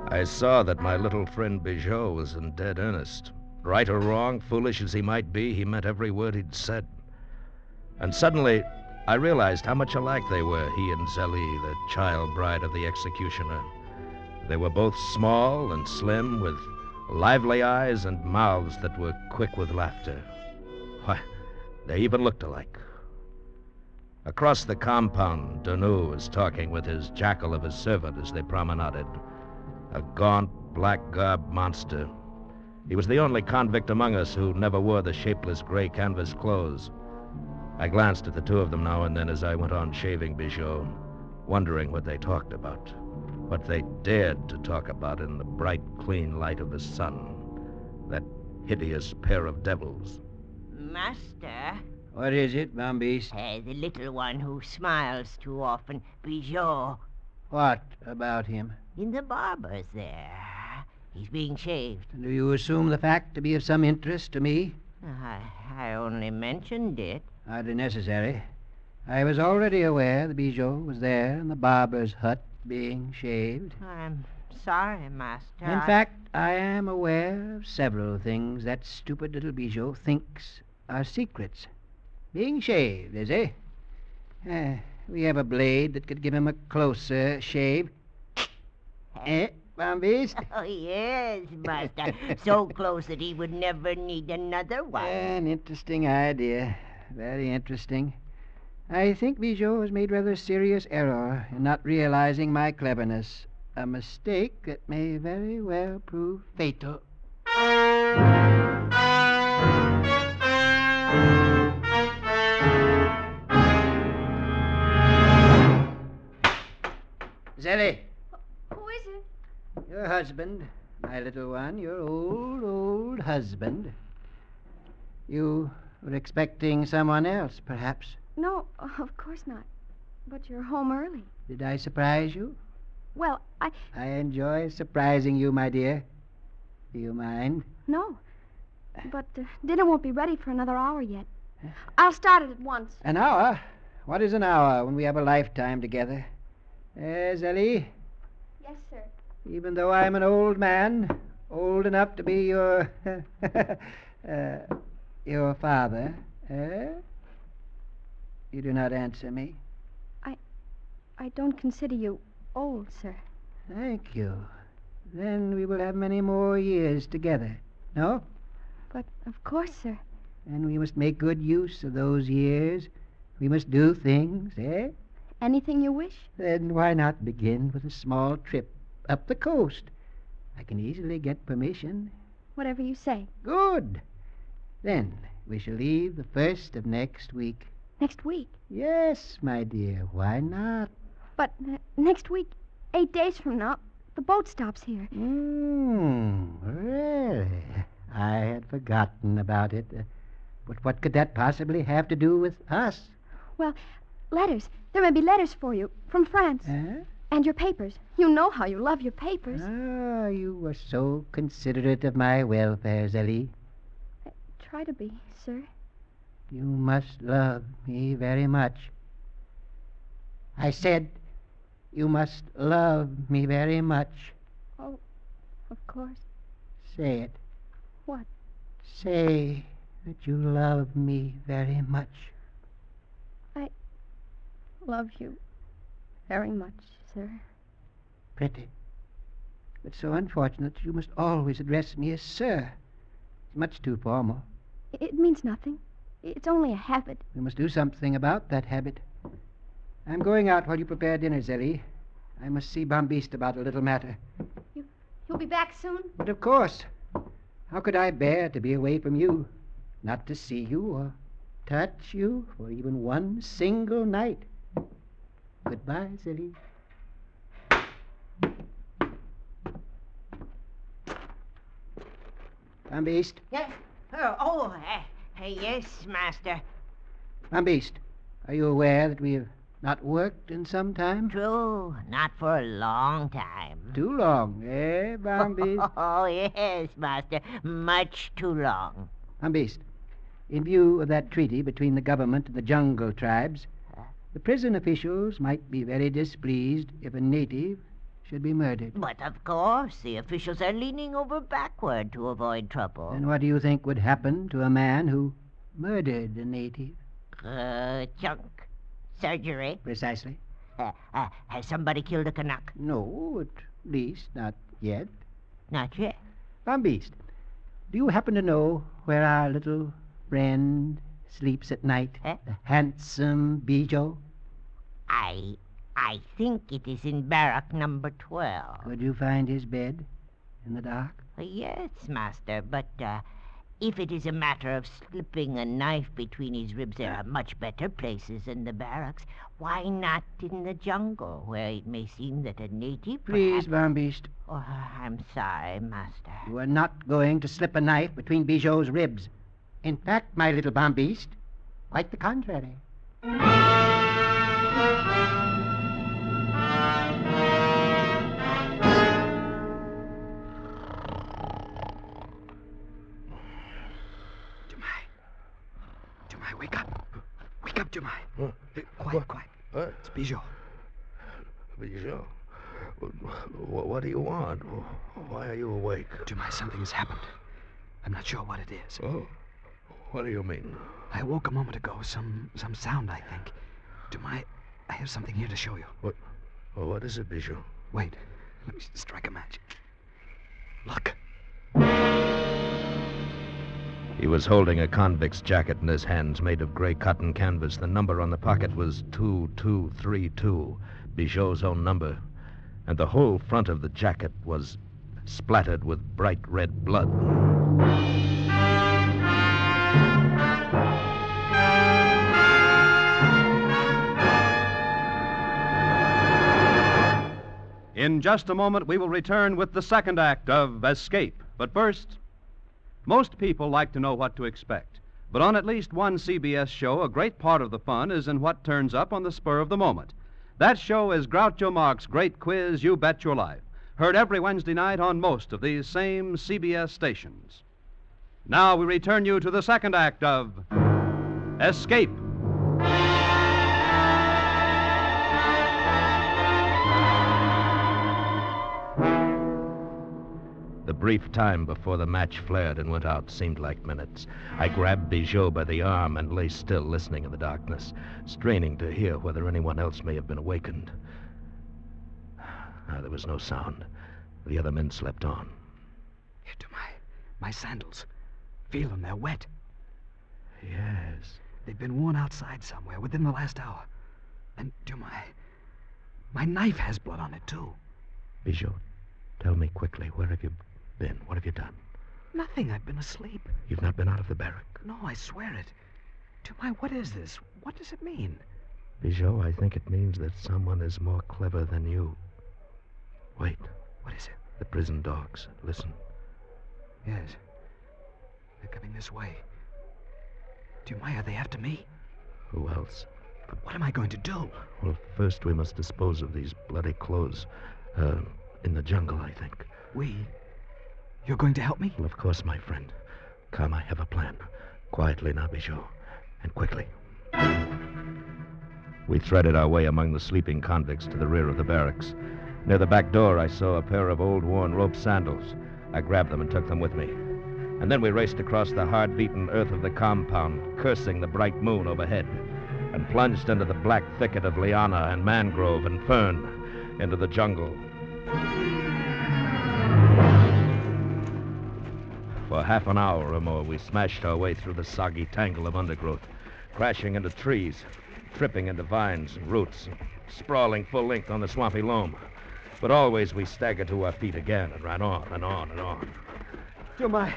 I saw that my little friend Bijot was in dead earnest. Right or wrong, foolish as he might be, he meant every word he'd said. And suddenly, I realized how much alike they were, he and Zélie, the child bride of the executioner. They were both small and slim, with lively eyes and mouths that were quick with laughter. Why, they even looked alike. Across the compound, Duneau was talking with his jackal of a servant as they promenaded. A gaunt, black-garbed monster. He was the only convict among us who never wore the shapeless gray canvas clothes. I glanced at the 2 of them now and then as I went on shaving Bijot, wondering what they talked about, what they dared to talk about in the bright, clean light of the sun. That hideous pair of devils. Master? What is it, Bombiste? The little one who smiles too often, Bijot. What about him? In the barber's there. He's being shaved. Do you assume the fact to be of some interest to me? I only mentioned it. Hardly necessary. I was already aware the Bijou was there in the barber's hut being shaved. I'm sorry, Master. In fact, I am aware of several things that stupid little Bijou thinks are secrets. Being shaved, is he? We have a blade that could give him a closer shave. Bombeast? Oh, yes, Master. So close that he would never need another one. An interesting idea. Very interesting. I think Bijou has made rather a serious error in not realizing my cleverness. A mistake that may very well prove fatal. Zelly. Who is it? Your husband, my little one, your old husband. You were expecting someone else, perhaps. No, of course not. But you're home early. Did I surprise you? Well, I enjoy surprising you, my dear. Do you mind? No. But dinner won't be ready for another hour yet. I'll start it at once. An hour? What is an hour when we have a lifetime together? Zelly? Yes, sir. Even though I'm an old man, old enough to be your father, you do not answer me. I don't consider you old, sir. Thank you. Then we will have many more years together, no? But of course, sir. And we must make good use of those years. We must do things, Anything you wish? Then why not begin with a small trip up the coast? I can easily get permission. Whatever you say. Good. Then we shall leave the 1st of next week. Next week? Yes, my dear. Why not? But next week, 8 days from now, the boat stops here. Really? I had forgotten about it. But what could that possibly have to do with us? Well, letters. There may be letters for you from France. And your papers. You know how you love your papers. Ah, you are so considerate of my welfare, Zelly. Try to be, sir. You must love me very much. I said you must love me very much. Oh, of course. Say it. What? Say that you love me very much. I love you very much, sir. Pretty. But so unfortunate that you must always address me as sir. It's much too formal. It means nothing. It's only a habit. We must do something about that habit. I'm going out while you prepare dinner, Zelly. I must see Bombeast about a little matter. You'll be back soon? But of course. How could I bear to be away from you? Not to see you or touch you for even one single night. Goodbye, Zelly. Bombeast. Yes. Yes, Master. Bombeast, are you aware that we have not worked in some time? True. Not for a long time. Too long, Bombeast? Oh, yes, Master. Much too long. Bombeast, in view of that treaty between the government and the jungle tribes, the prison officials might be very displeased if a native should be murdered. But of course, the officials are leaning over backward to avoid trouble. And what do you think would happen to a man who murdered a native? Chunk. Surgery. Precisely. Has somebody killed a Canuck? No, at least not yet. Not yet. Bombeast, do you happen to know where our little friend sleeps at night? The handsome Bijou? I think it is in barrack number 12. Could you find his bed in the dark? Yes, Master, but if it is a matter of slipping a knife between his ribs, there are much better places than the barracks. Why not in the jungle, where it may seem that a native... Please, Bombeast. Oh, I'm sorry, Master. You are not going to slip a knife between Bijou's ribs. In fact, my little Bombeast, quite the contrary. Jemai. Huh? Quiet, quiet. What? It's Bijou. Bijou? What do you want? Why are you awake? Jemai, something has happened. I'm not sure what it is. Oh, what do you mean? I awoke a moment ago. Some sound, I think. Jemai, I have something here to show you. What is it, Bijou? Wait. Let me strike a match. Look. He was holding a convict's jacket in his hands, made of gray cotton canvas. The number on the pocket was 2232, Bijou's own number. And the whole front of the jacket was splattered with bright red blood. In just a moment, we will return with the second act of Escape. But first, most people like to know what to expect. But on at least one CBS show, a great part of the fun is in what turns up on the spur of the moment. That show is Groucho Marx's great quiz, You Bet Your Life, heard every Wednesday night on most of these same CBS stations. Now we return you to the second act of Escape. The brief time before the match flared and went out seemed like minutes. I grabbed Bijou by the arm and lay still, listening in the darkness, straining to hear whether anyone else may have been awakened. There was no sound. The other men slept on. Here to my sandals. Feel them, they're wet. Yes. They've been worn outside somewhere within the last hour. And to my knife has blood on it, too. Bijou, tell me quickly, where have you been? What have you done? Nothing. I've been asleep. You've not been out of the barrack? No, I swear it. Jemai, what is this? What does it mean? Bijou, I think it means that someone is more clever than you. Wait. What is it? The prison dogs. Listen. Yes. They're coming this way. Jemai, are they after me? Who else? But what am I going to do? Well, first we must dispose of these bloody clothes. In the jungle, I think. You're going to help me? Well, of course, my friend. Come, I have a plan. Quietly now, Bijou. And quickly. We threaded our way among the sleeping convicts to the rear of the barracks. Near the back door, I saw a pair of old worn rope sandals. I grabbed them and took them with me. And then we raced across the hard-beaten earth of the compound, cursing the bright moon overhead, and plunged into the black thicket of liana and mangrove and fern, into the jungle. For half an hour or more, we smashed our way through the soggy tangle of undergrowth, crashing into trees, tripping into vines and roots, and sprawling full length on the swampy loam. But always we staggered to our feet again and ran on and on and on. Jemai,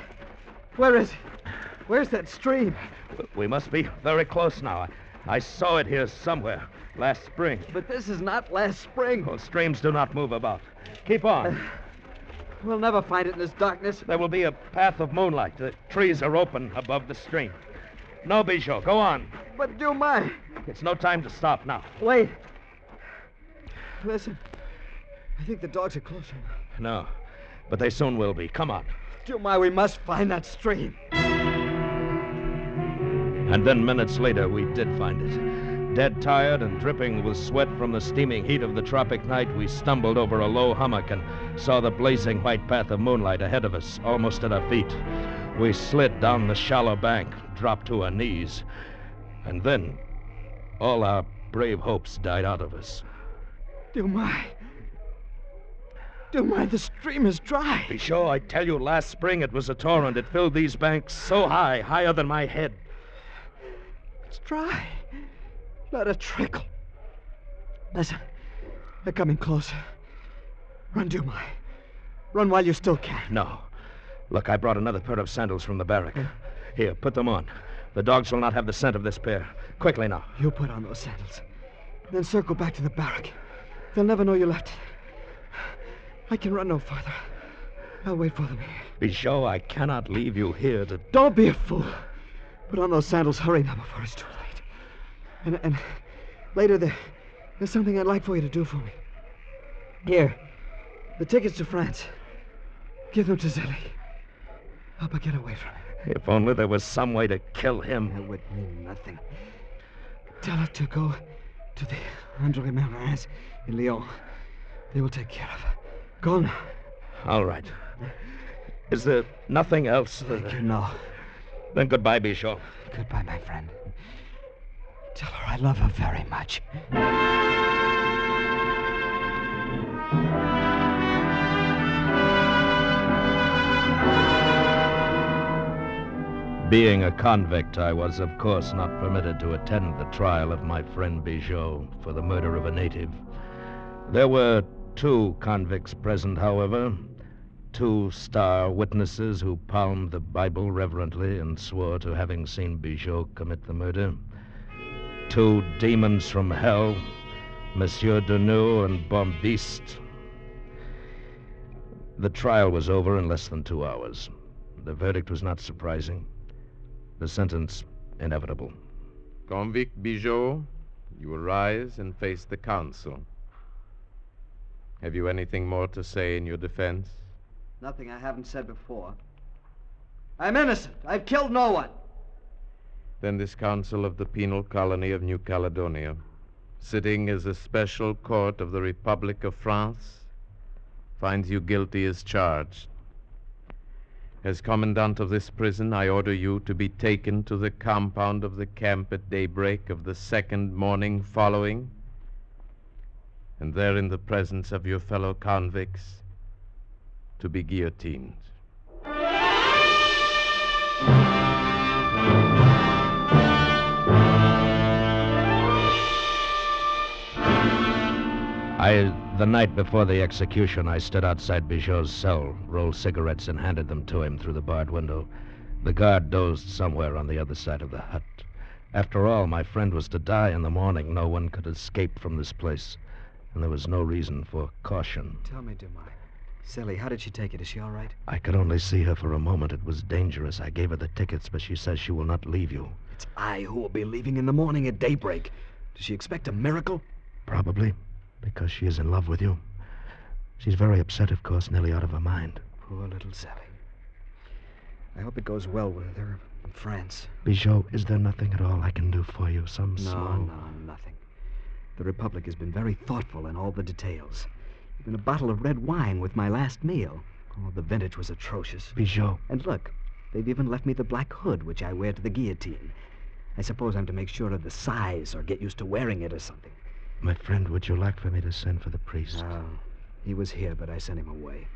where is it? Where's that stream? We must be very close now. I saw it here somewhere last spring. But this is not last spring. Well, streams do not move about. Keep on. We'll never find it in this darkness. There will be a path of moonlight. The trees are open above the stream. No, Bijou, go on. But Jemai. It's no time to stop now. Wait. Listen. I think the dogs are closer now. No, but they soon will be. Come on. Jemai, we must find that stream. And then minutes later, we did find it. Dead tired and dripping with sweat from the steaming heat of the tropic night, we stumbled over a low hummock and saw the blazing white path of moonlight ahead of us, almost at our feet. We slid down the shallow bank, dropped to our knees. And then, all our brave hopes died out of us. Jemai, the stream is dry. Bijou, I tell you, last spring it was a torrent. It filled these banks so high, higher than my head. It's dry. Not a trickle. Listen, they're coming closer. Run, Jemai. Run while you still can. No. Look, I brought another pair of sandals from the barrack. Here, put them on. The dogs will not have the scent of this pair. Quickly now. You put on those sandals. Then circle back to the barrack. They'll never know you left it. I can run no farther. I'll wait for them here. Bijou, I cannot leave you here to... Don't be a fool. Put on those sandals. Hurry now before it's too late. And later there's something I'd like for you to do for me. Here. The tickets to France. Give them to Zilly. Help her get away from him. If only there was some way to kill him. It would mean nothing. Tell her to go to the André Marins in Lyon. They will take care of her. Go now. All right. Is there nothing else? Thank you, no. Then goodbye, Bichot. Goodbye, my friend. Tell her I love her very much. Being a convict, I was, of course, not permitted to attend the trial of my friend Bichot for the murder of a native. There were 2 convicts present, however, 2 star witnesses who palmed the Bible reverently and swore to having seen Bichot commit the murder. 2 demons from hell, Monsieur Deneux and Bombiste. The trial was over in less than 2 hours. The verdict was not surprising. The sentence, inevitable. Convict Bichot, you will rise and face the council. Have you anything more to say in your defense? Nothing I haven't said before. I'm innocent. I've killed no one. Then this council of the Penal Colony of New Caledonia, sitting as a special court of the Republic of France, finds you guilty as charged. As commandant of this prison, I order you to be taken to the compound of the camp at daybreak of the 2nd morning following, and there in the presence of your fellow convicts, to be guillotined. The night before the execution, I stood outside Bichot's cell, rolled cigarettes, and handed them to him through the barred window. The guard dozed somewhere on the other side of the hut. After all, my friend was to die in the morning. No one could escape from this place, and there was no reason for caution. Tell me, Dumais. Sally, how did she take it? Is she all right? I could only see her for a moment. It was dangerous. I gave her the tickets, but she says she will not leave you. It's I who will be leaving in the morning at daybreak. Does she expect a miracle? Probably, because she is in love with you. She's very upset, of course, nearly out of her mind. Poor little Sally. I hope it goes well with her in France. Bichot, is there nothing at all I can do for you? Some small... No, nothing. The Republic has been very thoughtful in all the details. Even a bottle of red wine with my last meal. Oh, the vintage was atrocious. Bichot. And look, they've even left me the black hood, which I wear to the guillotine. I suppose I'm to make sure of the size or get used to wearing it or something. My friend, would you like for me to send for the priest? No. He was here, but I sent him away.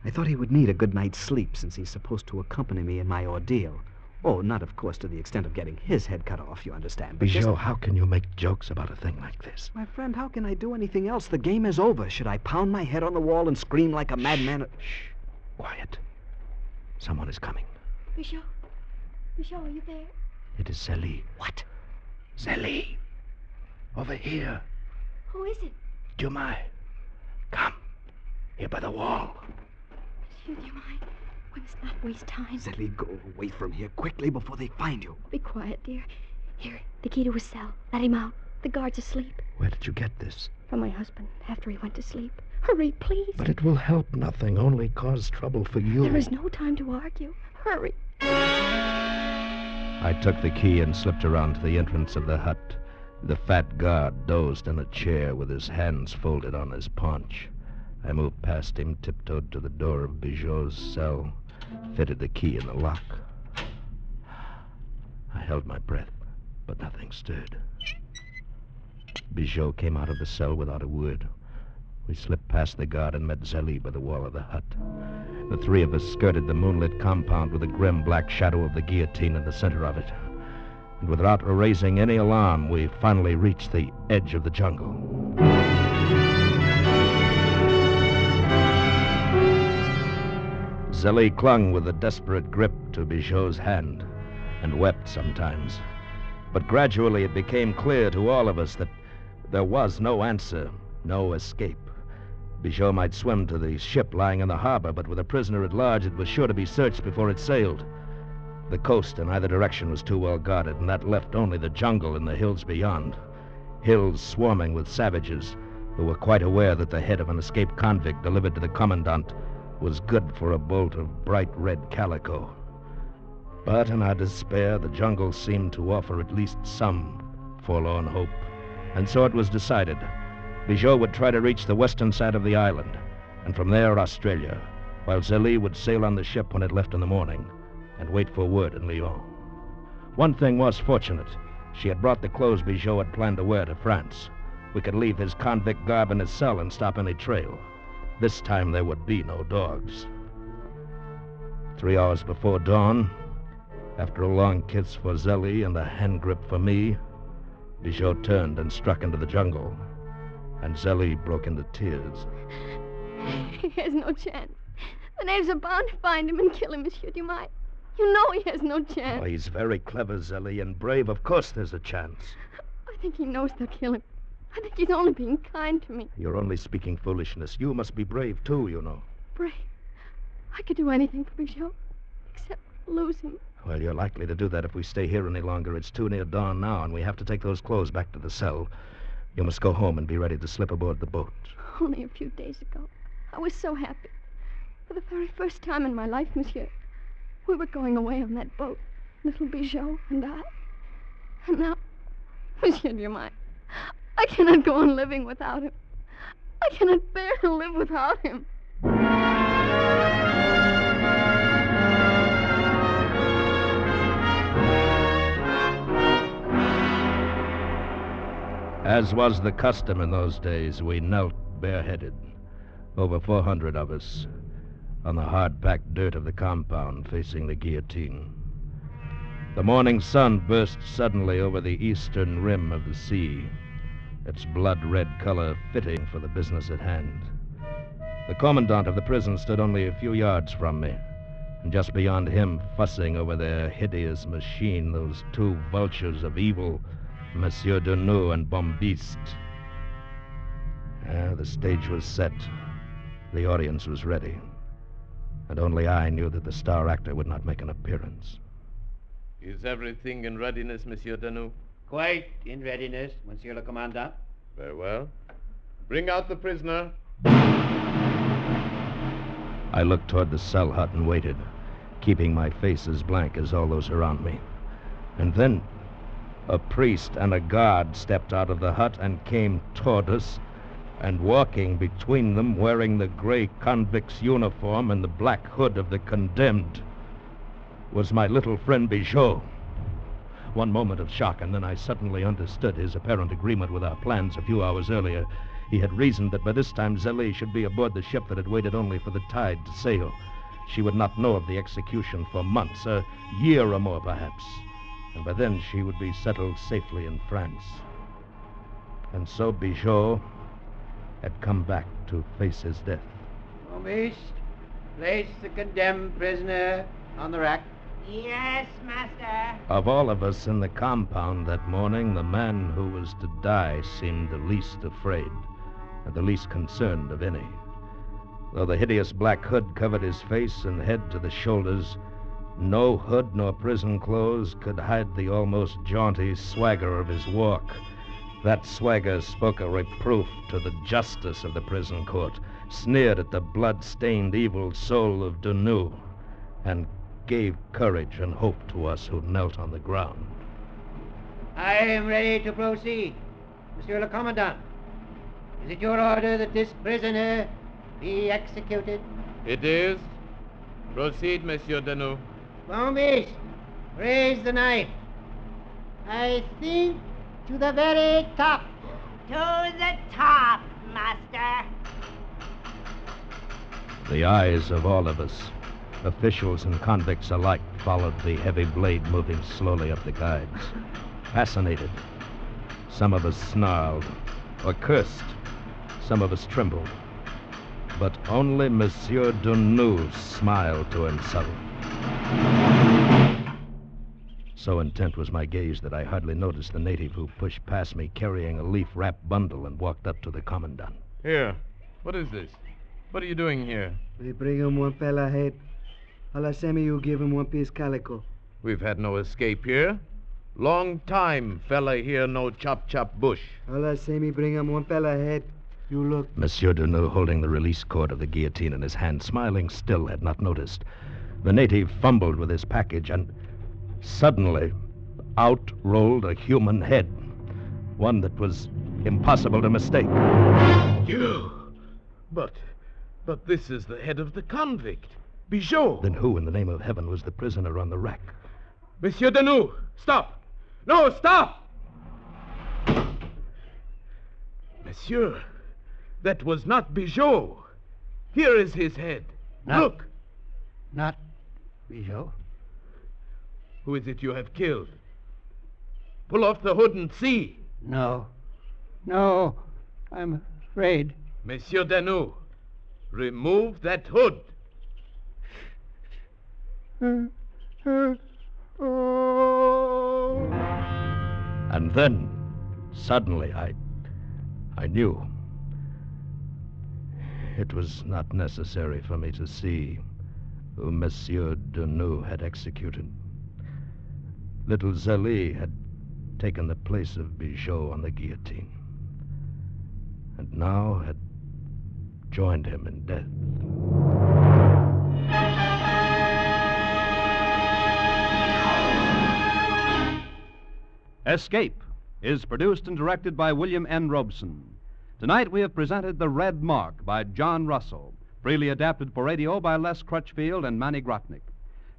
I thought he would need a good night's sleep since he's supposed to accompany me in my ordeal. Oh, not, of course, to the extent of getting his head cut off, you understand. But Bichot, how can you make jokes about a thing like this? My friend, how can I do anything else? The game is over. Should I pound my head on the wall and scream like a madman? Shh. Quiet. Someone is coming. Bichot. Bichot, are you there? It is Zélie. What? Zélie. Over here. Who is it? Dumais. Come. Here by the wall. Monsieur Dumais, we must not waste time. Zélie, go away from here quickly before they find you. Be quiet, dear. Here, the key to his cell. Let him out. The guard's asleep. Where did you get this? From my husband, after he went to sleep. Hurry, please. But it will help nothing, only cause trouble for you. There is no time to argue. Hurry. I took the key and slipped around to the entrance of the hut. The fat guard dozed in a chair with his hands folded on his paunch. I moved past him, tiptoed to the door of Bichot's cell, fitted the key in the lock. I held my breath, but nothing stirred. Bichot came out of the cell without a word. We slipped past the guard and met Zélie by the wall of the hut. The 3 of us skirted the moonlit compound with the grim black shadow of the guillotine in the center of it. And without raising any alarm, we finally reached the edge of the jungle. Zélie clung with a desperate grip to Bichot's hand and wept sometimes. But gradually it became clear to all of us that there was no answer, no escape. Bichot might swim to the ship lying in the harbor, but with a prisoner at large, it was sure to be searched before it sailed. The coast in either direction was too well guarded, and that left only the jungle and the hills beyond. Hills swarming with savages who were quite aware that the head of an escaped convict delivered to the commandant was good for a bolt of bright red calico. But in our despair, the jungle seemed to offer at least some forlorn hope. And so it was decided. Bigot would try to reach the western side of the island, and from there, Australia, while Zélie would sail on the ship when it left in the morning and wait for word in Lyon. One thing was fortunate. She had brought the clothes Bigot had planned to wear to France. We could leave his convict garb in his cell and stop any trail. This time there would be no dogs. 3 hours before dawn, after a long kiss for Zélie and a hand grip for me, Bigot turned and struck into the jungle, and Zélie broke into tears. He has no chance. The natives are bound to find him and kill him, Monsieur Dumas. You know he has no chance. Oh, he's very clever, Zélie, and brave. Of course there's a chance. I think he knows they'll kill him. I think he's only being kind to me. You're only speaking foolishness. You must be brave, too, you know. Brave? I could do anything for Bigot, except lose him. Well, you're likely to do that if we stay here any longer. It's too near dawn now, and we have to take those clothes back to the cell. You must go home and be ready to slip aboard the boat. Only a few days ago, I was so happy. For the very first time in my life, Monsieur, we were going away on that boat, little Bigot and I. And now, Monsieur Dumas, I cannot go on living without him. I cannot bear to live without him. As was the custom in those days, we knelt bareheaded, over 400 of us, on the hard-packed dirt of the compound facing the guillotine. The morning sun burst suddenly over the eastern rim of the sea, its blood-red color fitting for the business at hand. The commandant of the prison stood only a few yards from me, and just beyond him, fussing over their hideous machine, those two vultures of evil, Monsieur Deneux and Bombiste. The stage was set. The audience was ready. And only I knew that the star actor would not make an appearance. Is everything in readiness, Monsieur Deneux? Quite in readiness, Monsieur le Commandant. Very well. Bring out the prisoner. I looked toward the cell hut and waited, keeping my face as blank as all those around me. And then a priest and a guard stepped out of the hut and came toward us, and walking between them, wearing the gray convict's uniform and the black hood of the condemned, was my little friend Bigot. One moment of shock, and then I suddenly understood his apparent agreement with our plans a few hours earlier. He had reasoned that by this time Zélie should be aboard the ship that had waited only for the tide to sail. She would not know of the execution for months, a year or more perhaps. And by then she would be settled safely in France. And so Bigot had come back to face his death. Bombiste, place the condemned prisoner on the rack. Yes, master. Of all of us in the compound that morning, the man who was to die seemed the least afraid and the least concerned of any. Though the hideous black hood covered his face and head to the shoulders, no hood nor prison clothes could hide the almost jaunty swagger of his walk. That swagger spoke a reproof to the justice of the prison court, sneered at the blood-stained evil soul of Deneux, and gave courage and hope to us who knelt on the ground. I am ready to proceed, Monsieur le Commandant. Is it your order that this prisoner be executed? It is. Proceed, Monsieur Deneux. Bombiste, raise the knife. I think to the very top. To the top, master. The eyes of all of us, officials and convicts alike, followed the heavy blade moving slowly up the guides. Fascinated. Some of us snarled or cursed. Some of us trembled. But only Monsieur Deneux smiled to himself. So intent was my gaze that I hardly noticed the native who pushed past me carrying a leaf-wrapped bundle and walked up to the commandant. Here. What is this? What are you doing here? We bring him one fella head. Alasemi, you give him one piece calico. We've had no escape here. Long time, fella here no chop bush. Alasemi, bring him one fella head. You look. Monsieur Deneux, holding the release cord of the guillotine in his hand, smiling still, had not noticed. The native fumbled with his package, and suddenly out rolled a human head. One that was impossible to mistake. You! But this is the head of the convict, Bijot. Then who in the name of heaven was the prisoner on the rack? Monsieur Denou, stop! No, stop! Monsieur, that was not Bijot. Here is his head. Look. Not Bijot. Who is it you have killed? Pull off the hood and see. No, I'm afraid. Monsieur Denou, remove that hood. And then, suddenly, I knew. It was not necessary for me to see who Monsieur Denou had executed. Little Zélie had taken the place of Bijot on the guillotine, and now had joined him in death. Escape is produced and directed by William N. Robeson. Tonight we have presented The Red Mark by John Russell, freely adapted for radio by Les Crutchfield and Manny Grotnick.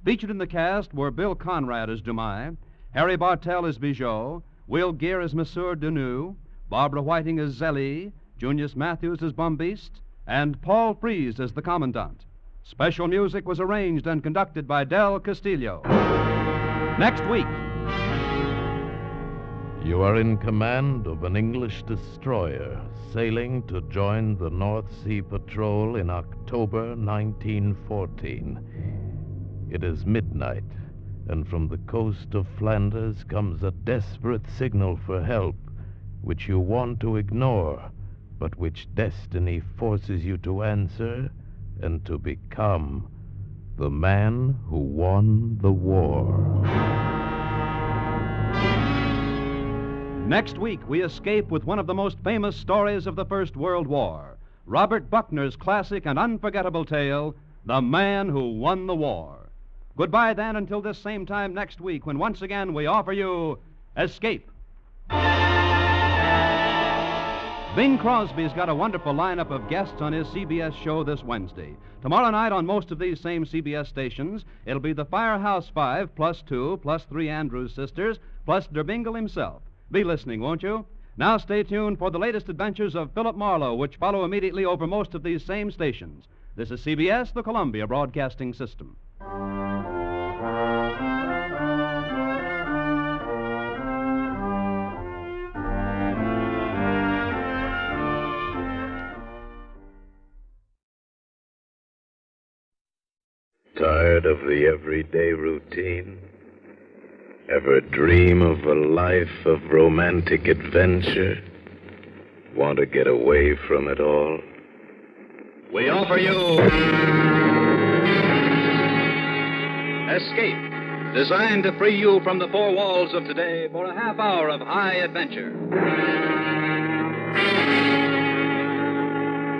Featured in the cast were Bill Conrad as Dumais, Harry Bartell as Bijot, Will Gear as Monsieur Denou, Barbara Whiting as Zélie, Junius Matthews as Bombiste, and Paul Frees as the Commandant. Special music was arranged and conducted by Del Castillo. Next week. You are in command of an English destroyer sailing to join the North Sea Patrol in October 1914. It is midnight, and from the coast of Flanders comes a desperate signal for help, which you want to ignore, but which destiny forces you to answer and to become the man who won the war. Next week, we escape with one of the most famous stories of the First World War, Robert Buckner's classic and unforgettable tale, The Man Who Won the War. Goodbye, then, until this same time next week, when once again we offer you Escape. Bing Crosby's got a wonderful lineup of guests on his CBS show this Wednesday. Tomorrow night on most of these same CBS stations, it'll be the Firehouse Five, plus two, plus three Andrews sisters, plus Der Bingle himself. Be listening, won't you? Now stay tuned for the latest adventures of Philip Marlowe, which follow immediately over most of these same stations. This is CBS, the Columbia Broadcasting System. Tired of the everyday routine? Ever dream of a life of romantic adventure? Want to get away from it all? We offer you Escape, designed to free you from the four walls of today for a half hour of high adventure.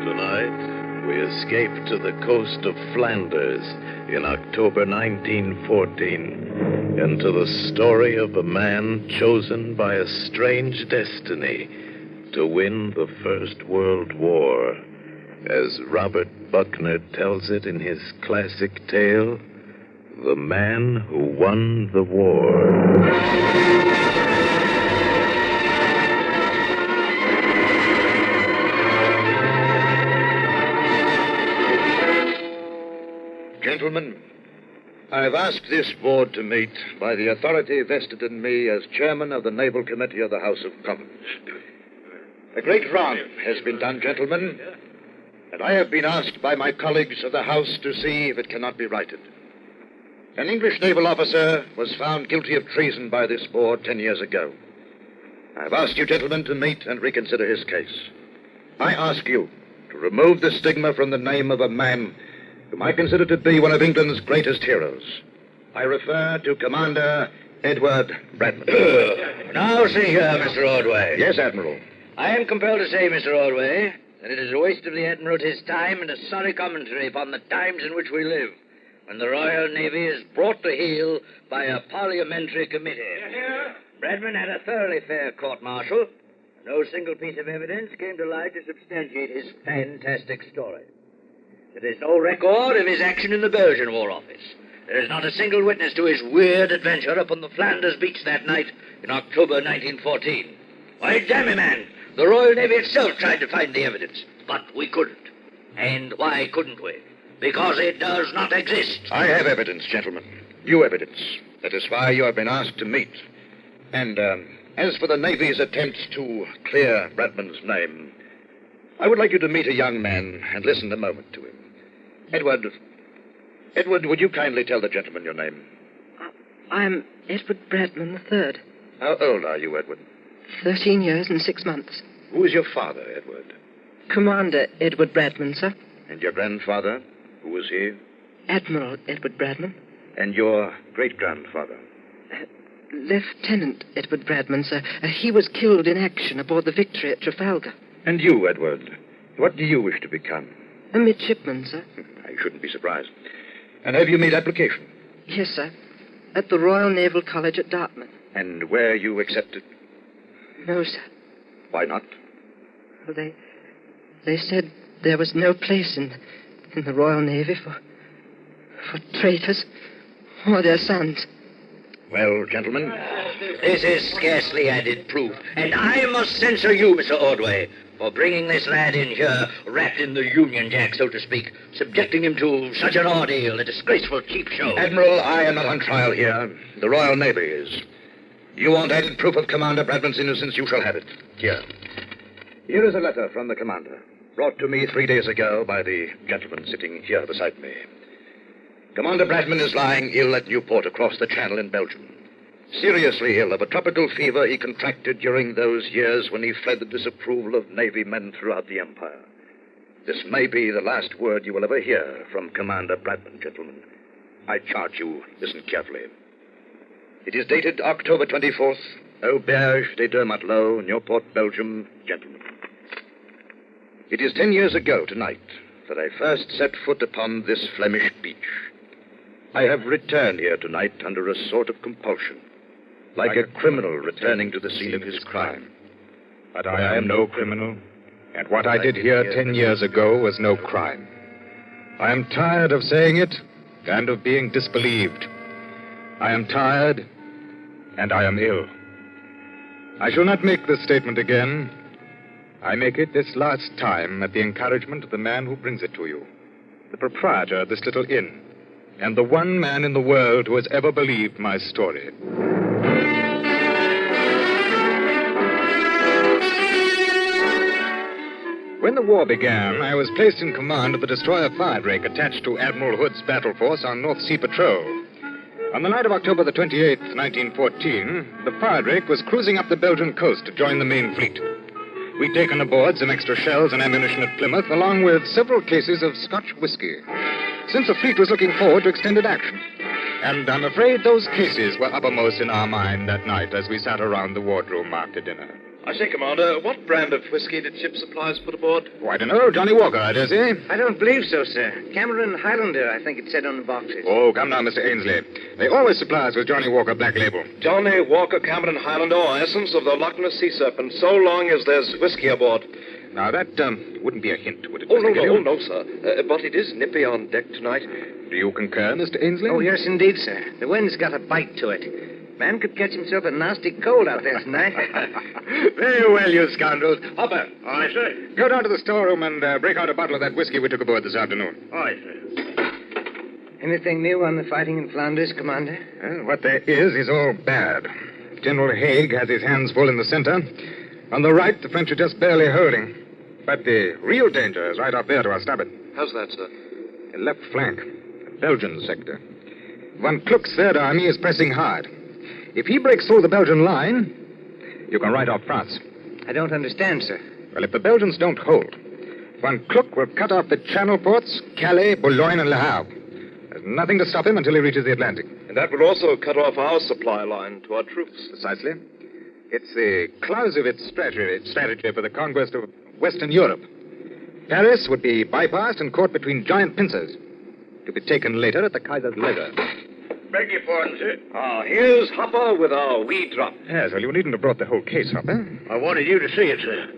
Tonight, we escape to the coast of Flanders in October 1914, and to the story of a man chosen by a strange destiny to win the First World War, as Robert Buckner tells it in his classic tale, The Man Who Won the War. Gentlemen, I have asked this board to meet by the authority vested in me as chairman of the Naval Committee of the House of Commons. A great wrong has been done, gentlemen, and I have been asked by my colleagues of the House to see if it cannot be righted. An English naval officer was found guilty of treason by this board 10 years ago. I have asked you, gentlemen, to meet and reconsider his case. I ask you to remove the stigma from the name of a man whom I consider to be one of England's greatest heroes. I refer to Commander Edward Bradman. Now, see here, Mr. Ordway. Yes, Admiral. I am compelled to say, Mr. Ordway, that it is a waste of the Admiral his time and a sorry commentary upon the times in which we live, when the Royal Navy is brought to heel by a parliamentary committee. Bradman had a thoroughly fair court-martial, No single piece of evidence came to light to substantiate his fantastic story. There is no record of his action in the Belgian War Office. There is not a single witness to his weird adventure upon the Flanders beach that night in October 1914. Why, damn it, man, the Royal Navy itself tried to find the evidence, but we couldn't. And why couldn't we? Because it does not exist. I have evidence, gentlemen. New evidence. That is why you have been asked to meet. And as for the Navy's attempts to clear Bradman's name, I would like you to meet a young man and listen a moment to him. Edward, would you kindly tell the gentleman your name? I'm Edward Bradman III. How old are you, Edward? 13 years and 6 months. Who is your father, Edward? Commander Edward Bradman, sir. And your grandfather? Who was he? Admiral Edward Bradman. And your great-grandfather? Lieutenant Edward Bradman, sir. He was killed in action aboard the Victory at Trafalgar. And you, Edward, what do you wish to become? A midshipman, sir. I shouldn't be surprised. And have you made application? Yes, sir. At the Royal Naval College at Dartmouth. And were you accepted? No, sir. Why not? Well, they said there was no place in the Royal Navy for traitors or their sons. Well, gentlemen. This is scarcely added proof, and I must censure you, Mr. Ordway, for bringing this lad in here, wrapped in the Union Jack, so to speak, subjecting him to such an ordeal, a disgraceful cheap show. Admiral, I am not on trial here. The Royal Navy is. You want added proof of Commander Bradman's innocence, you shall have it. Here. Here is a letter from the commander, brought to me 3 days ago by the gentleman sitting here beside me. Commander Bradman is lying ill at Newport across the Channel in Belgium. Seriously ill of a tropical fever he contracted during those years when he fled the disapproval of Navy men throughout the Empire. This may be the last word you will ever hear from Commander Bradman, gentlemen. I charge you, listen carefully. It is dated October 24th, Auberge des Deux Matelots, Newport, Belgium, gentlemen. It is 10 years ago tonight that I first set foot upon this Flemish beach. I have returned here tonight under a sort of compulsion, like a criminal returning to the scene of his crime. But I am no criminal, and what I did here 10 years ago was no crime. I am tired of saying it and of being disbelieved. I am tired, and I am ill. I shall not make this statement again. I make it this last time at the encouragement of the man who brings it to you, the proprietor of this little inn, and the one man in the world who has ever believed my story. When the war began, I was placed in command of the destroyer Firebreak attached to Admiral Hood's battle force on North Sea Patrol. On the night of October the 28th, 1914, the Firebreak was cruising up the Belgian coast to join the main fleet. We'd taken aboard some extra shells and ammunition at Plymouth, along with several cases of Scotch whiskey, since the fleet was looking forward to extended action. And I'm afraid those cases were uppermost in our mind that night as we sat around the wardroom after dinner. I say, Commander, what brand of whiskey did ship supplies put aboard? Oh, I don't know. Johnny Walker, I dare say. I don't believe so, sir. Cameron Highlander, I think it said on the boxes. Oh, come now, Mr. Ainsley. They always supply us with Johnny Walker Black Label. Johnny Walker, Cameron Highlander, or essence of the Loch Ness Sea Serpent, so long as there's whiskey aboard. Now, that wouldn't be a hint, would it, Oh, Mr. Gilliam? no, sir. But it is nippy on deck tonight. Do you concur, Mr. Ainsley? Oh, yes, indeed, sir. The wind's got a bite to it. Man could catch himself a nasty cold out there tonight. Very well, you scoundrels. Hopper. Aye, sir. Go down to the storeroom and break out a bottle of that whiskey we took aboard this afternoon. Aye, sir. Anything new on the fighting in Flanders, Commander? Well, what there is all bad. General Haig has his hands full in the center. On the right, the French are just barely holding. But the real danger is right up there to our starboard. How's that, sir? The left flank, the Belgian sector. Von Kluck's Third Army is pressing hard. If he breaks through the Belgian line, you can write off France. I don't understand, sir. Well, if the Belgians don't hold, Von Kluck will cut off the Channel ports, Calais, Boulogne, and Le Havre. There's nothing to stop him until he reaches the Atlantic. And that would also cut off our supply line to our troops. Precisely. It's the Clausewitz strategy for the conquest of Western Europe. Paris would be bypassed and caught between giant pincers, to be taken later at the Kaiser's leisure. Beg your pardon, sir. Here's Hopper with our wee drop. Yes, well, you needn't have brought the whole case, Hopper. I wanted you to see it, sir.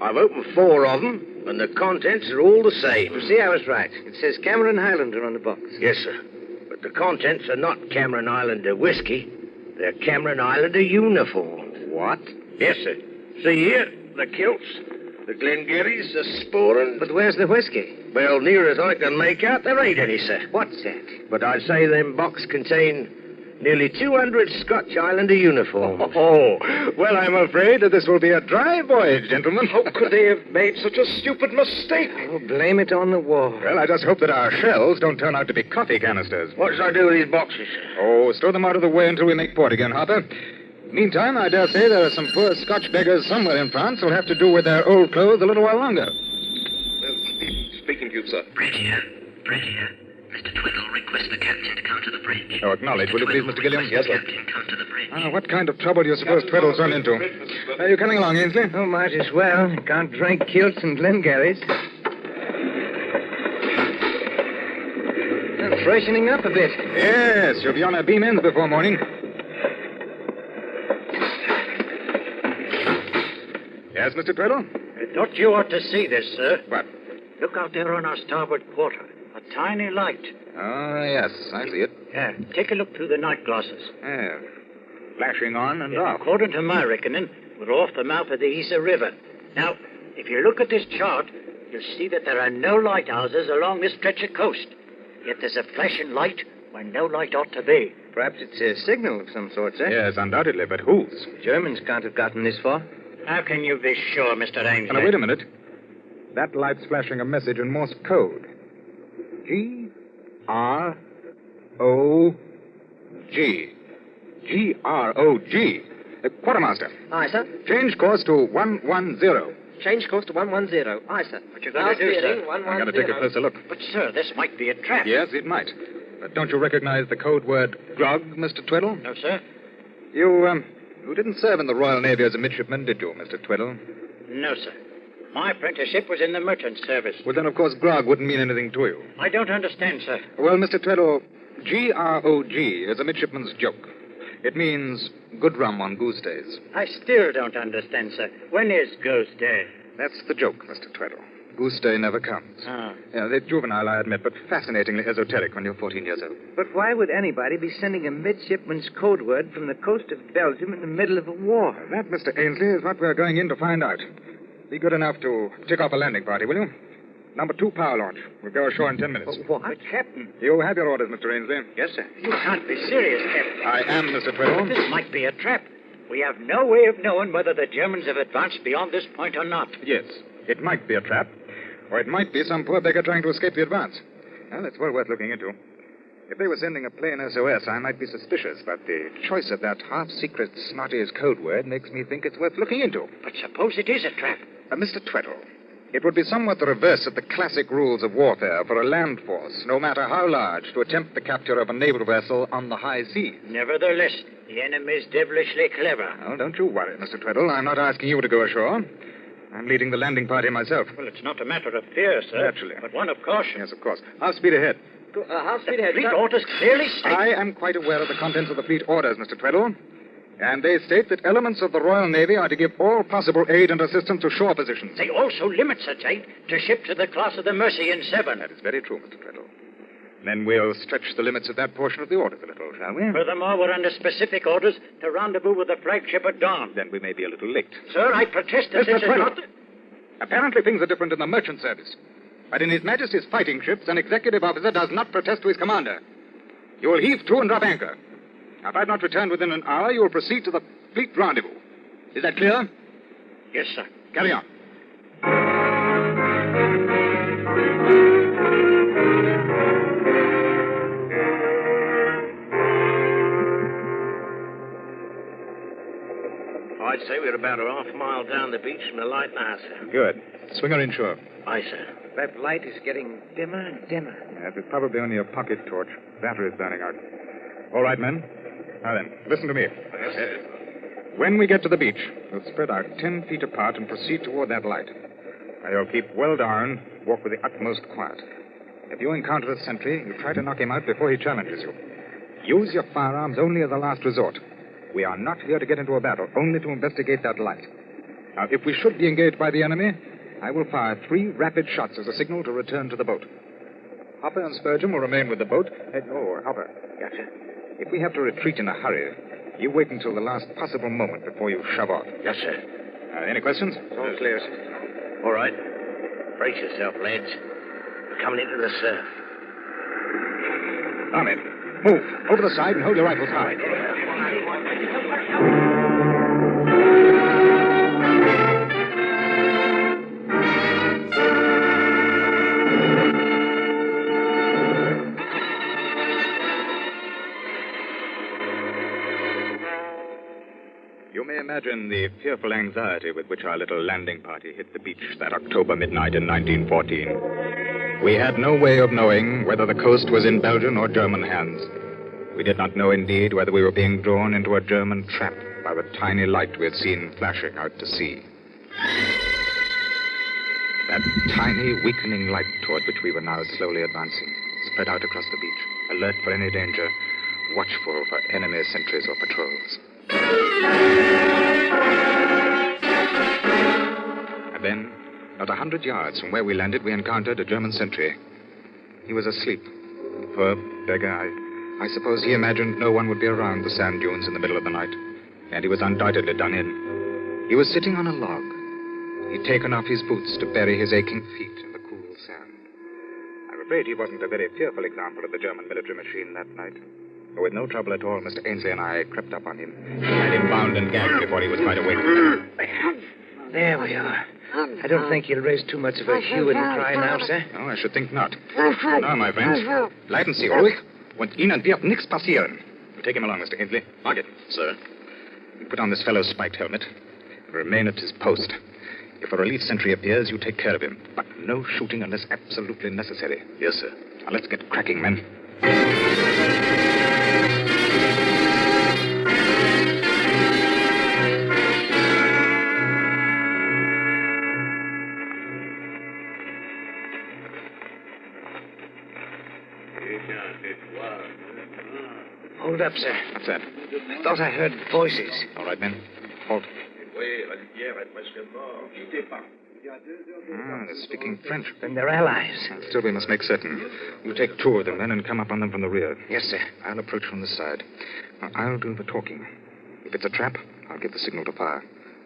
I've opened 4 of them, and the contents are all the same. You see, I was right. It says Cameron Highlander on the box. Yes, sir. But the contents are not Cameron Islander whiskey. They're Cameron Islander uniforms. What? Yes, sir. See here, the kilts, the Glengarrys, the sporran. But where's the whiskey? Well, near as I can make out, there ain't any, sir. What's that? But I'd say them boxes contain nearly 200 Scotch Islander uniforms. Oh, well, I'm afraid that this will be a dry voyage, gentlemen. How could they have made such a stupid mistake? Oh, blame it on the war. Well, I just hope that our shells don't turn out to be coffee canisters. What should I do with these boxes? Oh, stow them out of the way until we make port again, Hopper. Meantime, I dare say there are some poor Scotch beggars somewhere in France who'll have to do with their old clothes a little while longer. Speaking to you, sir. Brett here. Mr. Twiddle requests the captain to come to the bridge. Oh, acknowledge, will you please, Mr. Gilliam? Yes, sir. Captain, come to the bridge. What kind of trouble do you suppose Tweddle's run into? Are you coming along, Ainsley? Oh, might as well. Can't drink kilts and Glengarrys. Freshening up a bit. Yes, you'll be on our beam ends before morning. Yes, Mr. Tweddle? I thought you ought to see this, sir. What? Look out there on our starboard quarter. A tiny light. Oh, yes, I see it. Yeah, take a look through the night glasses. Yeah. Flashing on and off. According to my reckoning, we're off the mouth of the Isa River. Now, if you look at this chart, you'll see that there are no lighthouses along this stretch of coast. Yet there's a flashing light where no light ought to be. Perhaps it's a signal of some sort, sir. Yes, undoubtedly, but whose? The Germans can't have gotten this far. How can you be sure, Mr. Ainsley? Now, wait a minute. That light's flashing a message in Morse code. G-R-O-G. G-R-O-G. Quartermaster. Aye, sir. Change course to 110. Change course to 110. Aye, sir. What you going to do, sir? I've got to take a closer look. But, sir, this might be a trap. Yes, it might. But don't you recognize the code word grog, Mr. Tweddle? No, sir. You didn't serve in the Royal Navy as a midshipman, did you, Mr. Tweddle? No, sir. My apprenticeship was in the merchant service. Well, then, of course, grog wouldn't mean anything to you. I don't understand, sir. Well, Mr. Tweddle, G-R-O-G is a midshipman's joke. It means good rum on goose days. I still don't understand, sir. When is Goose Day? That's the joke, Mr. Tweddle. Goose Day never comes. Ah. Yeah, they're juvenile, I admit, but fascinatingly esoteric when you're 14 years old. But why would anybody be sending a midshipman's code word from the coast of Belgium in the middle of a war? That, Mr. Ainsley, is what we're going in to find out. Be good enough to tick off a landing party, will you? Number 2 power launch. We'll go ashore in 10 minutes. What? But, Captain. You have your orders, Mr. Ainsley. Yes, sir. You can't be serious, Captain. I am, Mr. Tweddle. This might be a trap. We have no way of knowing whether the Germans have advanced beyond this point or not. Yes, it might be a trap. Or it might be some poor beggar trying to escape the advance. Well, it's well worth looking into. If they were sending a plain SOS, I might be suspicious, but the choice of that half-secret smarty-as code word makes me think it's worth looking into. But suppose it is a trap? Mr. Tweddle, it would be somewhat the reverse of the classic rules of warfare for a land force, no matter how large, to attempt the capture of a naval vessel on the high seas. Nevertheless, the enemy's devilishly clever. Well, don't you worry, Mr. Tweddle. I'm not asking you to go ashore. I'm leading the landing party myself. Well, it's not a matter of fear, sir. Naturally. But one of caution. Yes, of course. I'll speed ahead. Half speed ahead, Fleet sir. orders clearly state... I am quite aware of the contents of the fleet orders, Mr. Tweddle. And they state that elements of the Royal Navy are to give all possible aid and assistance to shore positions. They also limit such aid to ships of the class of the Mercy in 7. That is very true, Mr. Tweddle. Then we'll stretch the limits of that portion of the orders a little, shall we? Furthermore, we're under specific orders to rendezvous with the flagship at dawn. Then we may be a little late. Sir, I protest that this is Tweddle, not... apparently things are different in the merchant service. But in His Majesty's fighting ships, an executive officer does not protest to his commander. You will heave to and drop anchor. Now, if I've not returned within an hour, you will proceed to the fleet rendezvous. Is that clear? Yes, sir. Carry on. I'd say we're about a half mile down the beach from the lighthouse, sir. Good. Swing her inshore. Aye, sir. That light is getting dimmer and dimmer. Yes, it's probably only a pocket torch. Battery's burning out. All right, men. Now then, listen to me. Yes, sir. When we get to the beach, we'll spread out 10 feet apart and proceed toward that light. Now, you'll keep well down, walk with the utmost quiet. If you encounter a sentry, you try to knock him out before he challenges you. Use your firearms only as a last resort. We are not here to get into a battle, only to investigate that light. Now, if we should be engaged by the enemy, I will fire 3 rapid shots as a signal to return to the boat. Hopper and Spurgeon will remain with the boat. Hopper. Gotcha. If we have to retreat in a hurry, you wait until the last possible moment before you shove off. Yes, sir. Any questions? All clear, sir. All right. Brace yourself, lads. We're coming into the surf. Now, men, move. Over the side and hold your rifles high. You may imagine the fearful anxiety with which our little landing party hit the beach that October midnight in 1914. We had no way of knowing whether the coast was in Belgian or German hands. We did not know, indeed, whether we were being drawn into a German trap by the tiny light we had seen flashing out to sea. That tiny, weakening light toward which we were now slowly advancing, spread out across the beach, alert for any danger, watchful for enemy sentries or patrols. And then, not 100 yards from where we landed, we encountered a German sentry. He was asleep. Poor beggar, I suppose he imagined no one would be around the sand dunes in the middle of the night. And he was undoubtedly done in. He was sitting on a log. He'd taken off his boots to bury his aching feet in the cool sand. I'm afraid he wasn't a very fearful example of the German military machine that night. But with no trouble at all, Mr. Ainsley and I crept up on him and had him bound and gagged before he was quite awake. There we are. I don't think you'll raise too much of a hue and cry now, sir. No, I should think not. Now, my friends, bleiben Sie ruhig und Ihnen wird nichts passieren. Take him along, Mr. Ainsley. Mark it. Sir. Put on this fellow's spiked helmet. Remain at his post. If a relief sentry appears, you take care of him. But no shooting unless absolutely necessary. Yes, sir. Now, let's get cracking, men. Hold up, sir. What's that? I thought I heard voices. All right, men. Halt. They're speaking French. Then they're allies. Still, we must make certain. You take 2 of them, men, and come up on them from the rear. Yes, sir. I'll approach from the side. Now, I'll do the talking. If it's a trap, I'll give the signal to fire.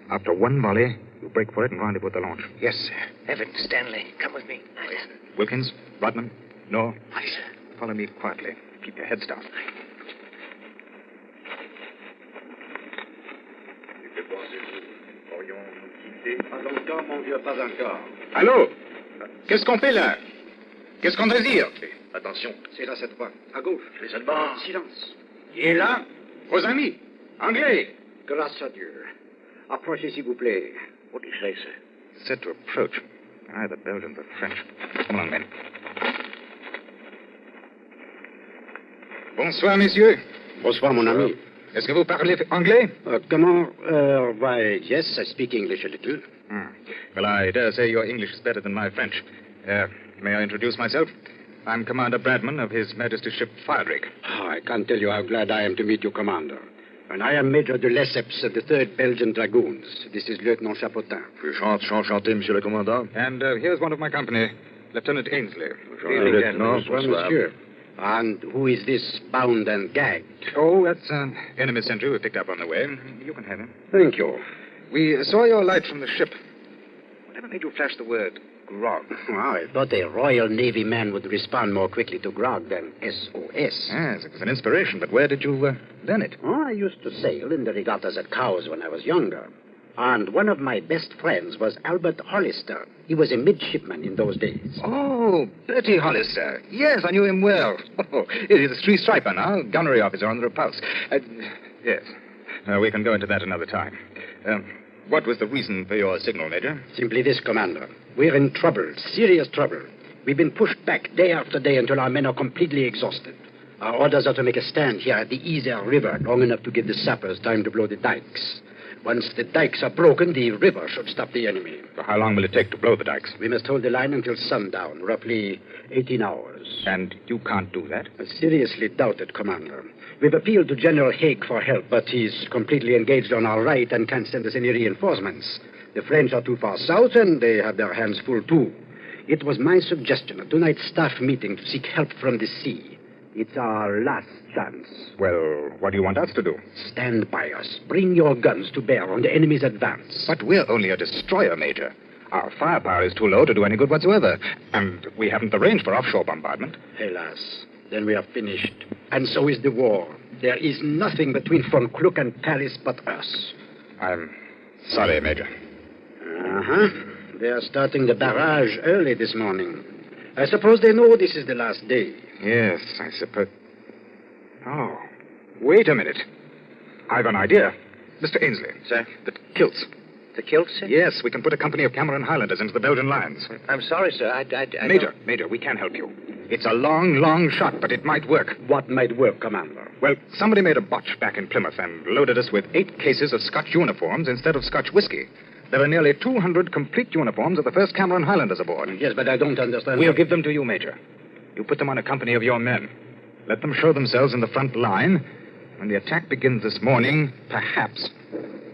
After 1 volley, you break for it and rendezvous at the launch. Yes, sir. Evan, Stanley, come with me. Aye, sir. Wilkins, Rodman, no. Aye, sir. Follow me quietly. Keep your heads down. Allô? Qu'est-ce qu'on fait là? Qu'est-ce qu'on désire? Attention. C'est là cette voie. À gauche. Les cette barre. Silence. Il est là? Vos amis? Anglais? Grâce à Dieu. Approchez, s'il vous plaît. What do you say, sir? Said to approach. Either Belgians or French. Come along, men. Bonsoir, messieurs. Bonsoir, mon ami. Est-ce que vous parlez anglais? Comment? Why, yes, I speak English a little. Well, I dare say your English is better than my French. May I introduce myself? I'm Commander Bradman of His Majesty's ship Firedrake. Oh, I can't tell you how glad I am to meet you, Commander. And I am Major de Lesseps of the 3rd Belgian Dragoons. This is Lieutenant Chapotin. Enchanté, Monsieur le Commandant. And here's one of my company, Lieutenant Ainsley. Bonsoir, monsieur. And who is this bound and gagged? Oh, that's an enemy sentry we picked up on the way. You can have him. Thank you. We saw your light from the ship. Whatever made you flash the word grog? Oh, I thought a Royal Navy man would respond more quickly to grog than SOS. Yes, it was an inspiration, but where did you learn it? Oh, I used to sail in the regattas at Cowes when I was younger. And one of my best friends was Albert Hollister. He was a midshipman in those days. Oh, Bertie Hollister. Yes, I knew him well. Oh, he's a three-striper now, gunnery officer on the Repulse. Yes. We can go into that another time. What was the reason for your signal, Major? Simply this, Commander. We're in trouble, serious trouble. We've been pushed back day after day until our men are completely exhausted. Our orders are to make a stand here at the Isère River long enough to give the sappers time to blow the dikes. Once the dikes are broken, the river should stop the enemy. So how long will it take to blow the dikes? We must hold the line until sundown, roughly 18 hours. And you can't do that? I seriously doubt it, Commander. We've appealed to General Haig for help, but he's completely engaged on our right and can't send us any reinforcements. The French are too far south, and they have their hands full, too. It was my suggestion at tonight's staff meeting to seek help from the sea. It's our last chance. Well, what do you want us to do? Stand by us. Bring your guns to bear on the enemy's advance. But we're only a destroyer, Major. Our firepower is too low to do any good whatsoever. And we haven't the range for offshore bombardment. Alas, then we are finished. And so is the war. There is nothing between Von Kluck and Paris but us. I'm sorry, Major. Uh-huh. They are starting the barrage early this morning. I suppose they know this is the last day. Yes, I suppose. Oh, wait a minute. I've an idea. Mr. Ainsley. Sir? The kilts. The kilts, sir? Yes, we can put a company of Cameron Highlanders into the Belgian lines. I'm sorry, sir. I Major, we can help you. It's a long, long shot, but it might work. What might work, Commander? Well, somebody made a botch back in Plymouth and loaded us with 8 cases of Scotch uniforms instead of Scotch whiskey. There are nearly 200 complete uniforms of the 1st Cameron Highlanders aboard. Yes, but I don't understand. We'll give them to you, Major. You put them on a company of your men. Let them show themselves in the front line. When the attack begins this morning, perhaps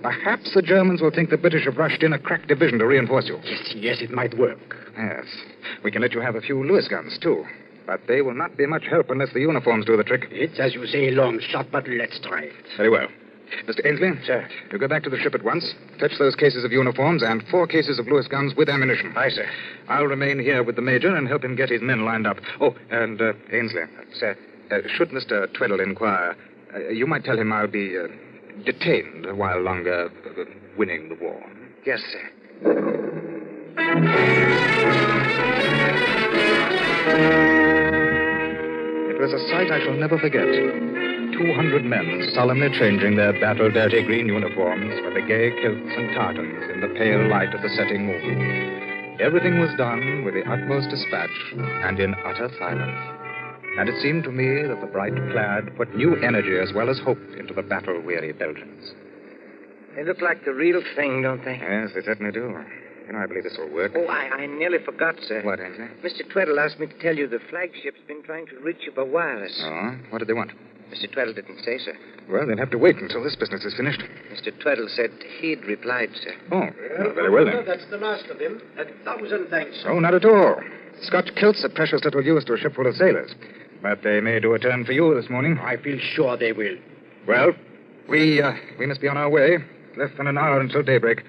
the Germans will think the British have rushed in a crack division to reinforce you. Yes, it might work. Yes. We can let you have a few Lewis guns, too. But they will not be much help unless the uniforms do the trick. It's, as you say, a long shot, but let's try it. Very well. Mr. Ainsley? Sir. You go back to the ship at once. Fetch those cases of uniforms and 4 cases of Lewis guns with ammunition. Aye, sir. I'll remain here with the Major and help him get his men lined up. Oh, and, Ainsley. Sir. Should Mr. Tweddle inquire, you might tell him I'll be detained a while longer, winning the war. Yes, sir. It was a sight I shall never forget. 200 men solemnly changing their battle-dirty green uniforms for the gay kilts and tartans in the pale light of the setting moon. Everything was done with the utmost dispatch and in utter silence. And it seemed to me that the bright plaid put new energy as well as hope into the battle-weary Belgians. They look like the real thing, don't they? Yes, they certainly do. You know, I believe this will work. Oh, I nearly forgot, sir. What, Ainsley? Mr. Tweddle asked me to tell you the flagship's been trying to reach you by wireless. Oh? What did they want? Mr. Tweddle didn't say, sir. Well, they'll have to wait until this business is finished. Mr. Tweddle said he'd replied, sir. Oh, well, very well, then. That's the last of him. 1,000 thanks. Oh, not at all. Scotch kilts are precious little use to a ship full of sailors. But they may do a turn for you this morning. I feel sure they will. Well, we must be on our way. Less than an hour until daybreak.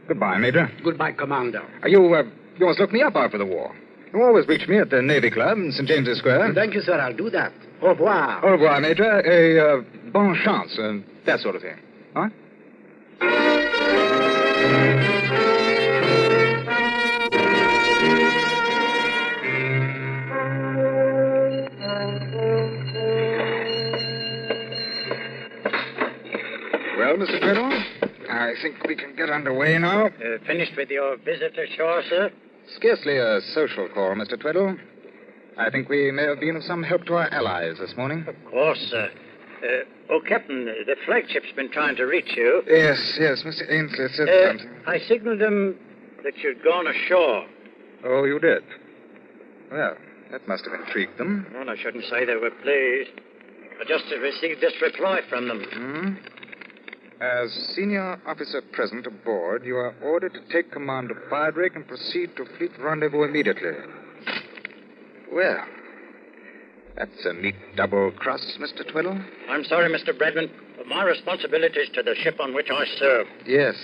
Goodbye, Major. Goodbye, Commander. You must look me up after the war. You always reach me at the Navy Club in St. James's Square. Thank you, sir. I'll do that. Au revoir. Au revoir, Major. A bonne chance, that sort of thing. Huh? Well, Mr. Tweddle, I think we can get underway now. Finished with your visit ashore, sir? Scarcely a social call, Mr. Tweddle. I think we may have been of some help to our allies this morning. Of course, sir. Captain, the flagship's been trying to reach you. Yes, Mr. Ainsley said something. I signaled them that you'd gone ashore. Oh, you did? Well, that must have intrigued them. Well, I shouldn't say they were pleased. I just received this reply from them. As senior officer present aboard, you are ordered to take command of Firedrake and proceed to fleet rendezvous immediately. Well, that's a neat double cross, Mr. Tweddle. I'm sorry, Mr. Bradman, but my responsibility is to the ship on which I serve. Yes,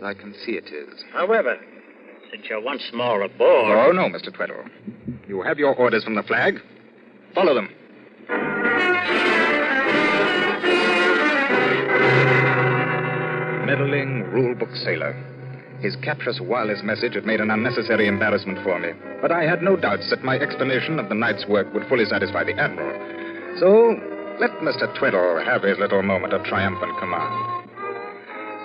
I can see it is. However, since you're once more aboard... Oh, no, Mr. Tweddle. You have your orders from the flag. Follow them. Meddling rule-book sailor. His captious wireless message had made an unnecessary embarrassment for me. But I had no doubts that my explanation of the night's work would fully satisfy the Admiral. So, let Mr. Tweddle have his little moment of triumphant command.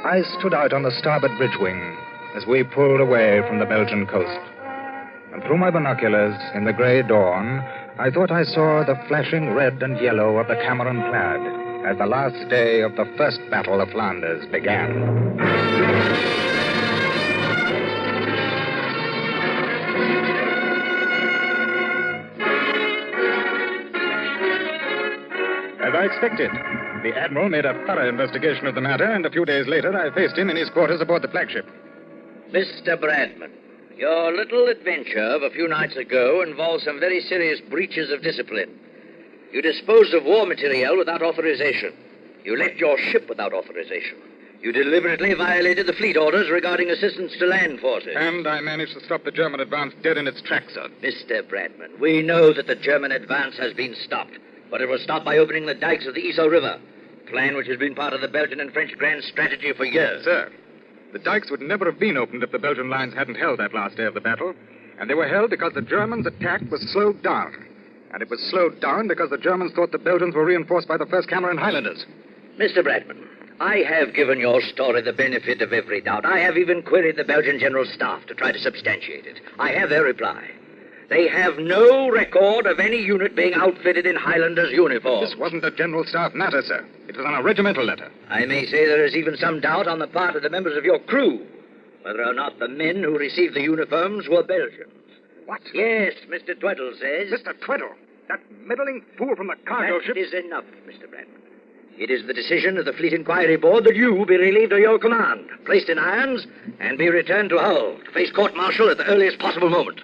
I stood out on the starboard bridge wing as we pulled away from the Belgian coast. And through my binoculars, in the gray dawn, I thought I saw the flashing red and yellow of the Cameron Plaid. as the last day of the First Battle of Flanders began. As I expected, the Admiral made a thorough investigation of the matter, and a few days later I faced him in his quarters aboard the flagship. Mr. Bradman, your little adventure of a few nights ago involves some very serious breaches of discipline. You disposed of war material without authorization. You left your ship without authorization. You deliberately violated the fleet orders regarding assistance to land forces. And I managed to stop the German advance dead in its tracks, sir. Mr. Bradman, we know that the German advance has been stopped, but it was stopped by opening the dikes of the Yser River, a plan which has been part of the Belgian and French grand strategy for years. Sir, the dikes would never have been opened if the Belgian lines hadn't held that last day of the battle, and they were held because the Germans' attack was slowed down. And it was slowed down because the Germans thought the Belgians were reinforced by the 1st Cameron Highlanders. Mr. Bradman, I have given your story the benefit of every doubt. I have even queried the Belgian General Staff to try to substantiate it. I have their reply. They have no record of any unit being outfitted in Highlanders' uniforms. This wasn't a General Staff matter, sir. It was on a regimental letter. I may say there is even some doubt on the part of the members of your crew whether or not the men who received the uniforms were Belgians. What? Yes, Mr. Tweddle says. Mr. Tweddle? That middling fool from the cargo ship? That is enough, Mr. Bradman. It is the decision of the Fleet Inquiry Board that you be relieved of your command, placed in irons, and be returned to Hull to face court-martial at the earliest possible moment.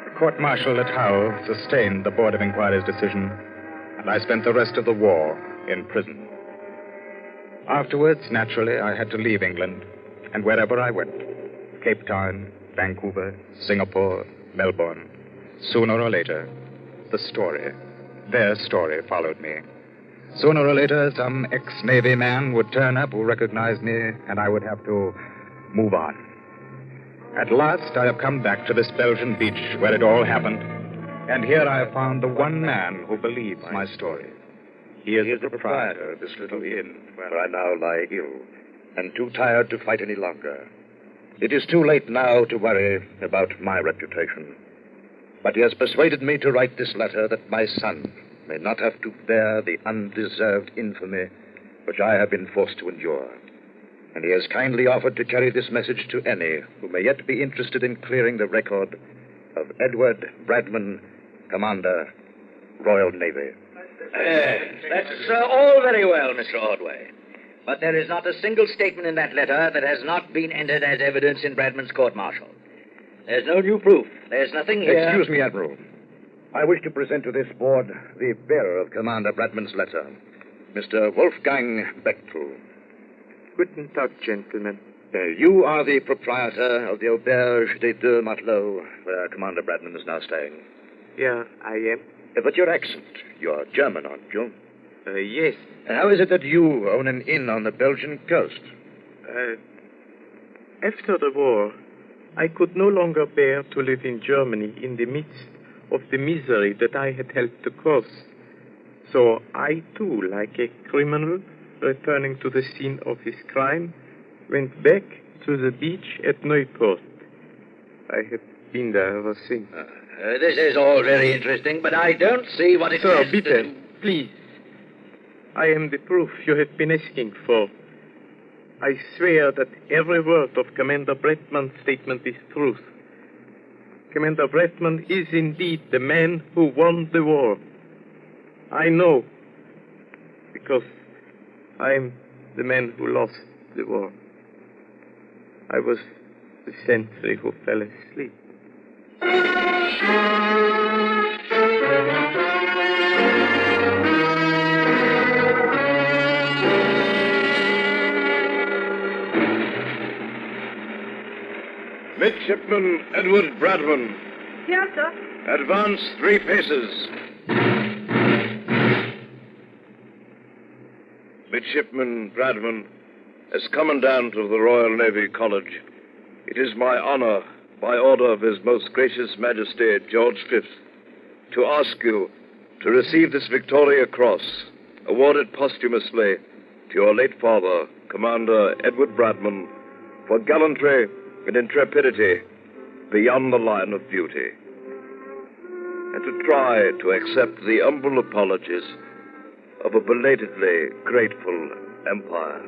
The court-martial at Hull sustained the Board of Inquiry's decision, and I spent the rest of the war in prison. Afterwards, naturally, I had to leave England, and wherever I went, Cape Town, Vancouver, Singapore, Melbourne, sooner or later, their story followed me. Sooner or later, some ex-Navy man would turn up who recognized me, and I would have to move on. At last, I have come back to this Belgian beach where it all happened, and here I have found the one man who believes my story. He is the proprietor of this little inn where I now lie ill and too tired to fight any longer. It is too late now to worry about my reputation, but he has persuaded me to write this letter that my son may not have to bear the undeserved infamy which I have been forced to endure. And he has kindly offered to carry this message to any who may yet be interested in clearing the record of Edward Bradman, Commander, Royal Navy. That's all very well, Mr. Ordway. But there is not a single statement in that letter that has not been entered as evidence in Bradman's court-martial. There's no new proof. There's nothing here... Excuse me, Admiral. I wish to present to this board the bearer of Commander Bradman's letter, Mr. Wolfgang Bechtel. Guten Tag, gentlemen. You are the proprietor of the Auberge des Deux Matelots, where Commander Bradman is now staying. Yeah, I am. But your accent, you're German, aren't you? Yes. How is it that you own an inn on the Belgian coast? After the war, I could no longer bear to live in Germany in the midst of the misery that I had helped to cause. So I, too, like a criminal returning to the scene of his crime, went back to the beach at Nieuport. I have been there ever since. This is all very interesting, but I don't see what it Sir, has bitte, to do. please. I am the proof you have been asking for. I swear that every word of Commander Bradman's statement is truth. Commander Bradman is indeed the man who won the war. I know, because I am the man who lost the war. I was the sentry who fell asleep. Midshipman Edward Bradman. Yes, sir. Advance 3 paces. Midshipman Bradman, as Commandant of the Royal Navy College, it is my honor, by order of His Most Gracious Majesty George V, to ask you to receive this Victoria Cross, awarded posthumously to your late father, Commander Edward Bradman, for gallantry and intrepidity beyond the line of duty. and to try to accept the humble apologies of a belatedly grateful empire.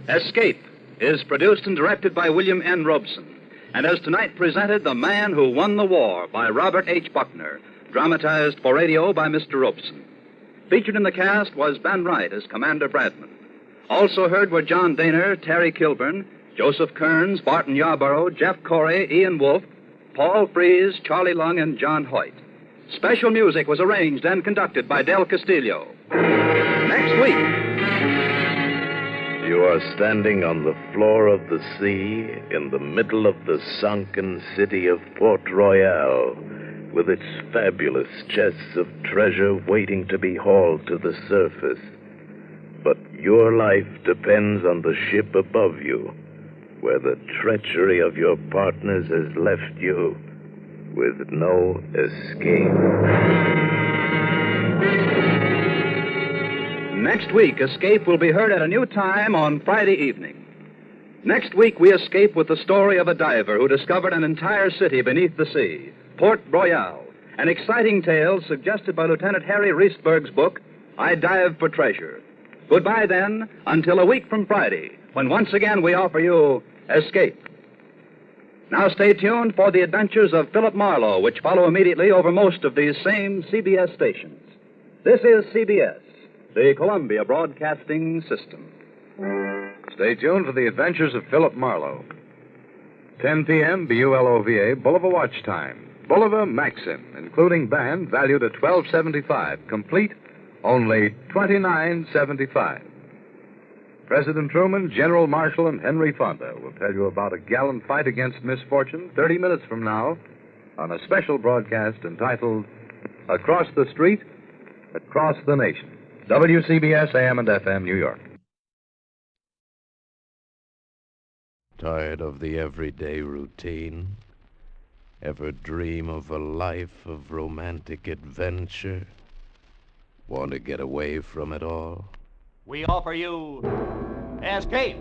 Escape is produced and directed by William N. Robeson, and has tonight presented The Man Who Won the War by Robert H. Buckner, dramatized for radio by Mr. Robeson. Featured in the cast was Ben Wright as Commander Bradman. Also heard were John Daner, Terry Kilburn, Joseph Kearns, Barton Yarborough, Jeff Corey, Ian Wolfe, Paul Frees, Charlie Lung, and John Hoyt. Special music was arranged and conducted by Del Castillo. Next week... You are standing on the floor of the sea in the middle of the sunken city of Port Royal, with its fabulous chests of treasure waiting to be hauled to the surface. But your life depends on the ship above you, where the treachery of your partners has left you with no escape. Next week, Escape will be heard at a new time on Friday evening. Next week, we escape with the story of a diver who discovered an entire city beneath the sea, Port Royal, an exciting tale suggested by Lieutenant Harry Reesberg's book, I Dive for Treasure. Goodbye, then, until a week from Friday, when once again we offer you Escape. Now stay tuned for the adventures of Philip Marlowe, which follow immediately over most of these same CBS stations. This is CBS, the Columbia Broadcasting System. Stay tuned for the adventures of Philip Marlowe. 10 p.m. BULOVA, Bulliver Watch Time. Bulliver Maxim, including band, valued at $12.75. Complete, only $29.75. President Truman, General Marshall, and Henry Fonda will tell you about a gallant fight against misfortune 30 minutes from now on a special broadcast entitled Across the Street, Across the Nation. WCBS AM and FM, New York. Tired of the everyday routine? Ever dream of a life of romantic adventure? Want to get away from it all? We offer you Escape.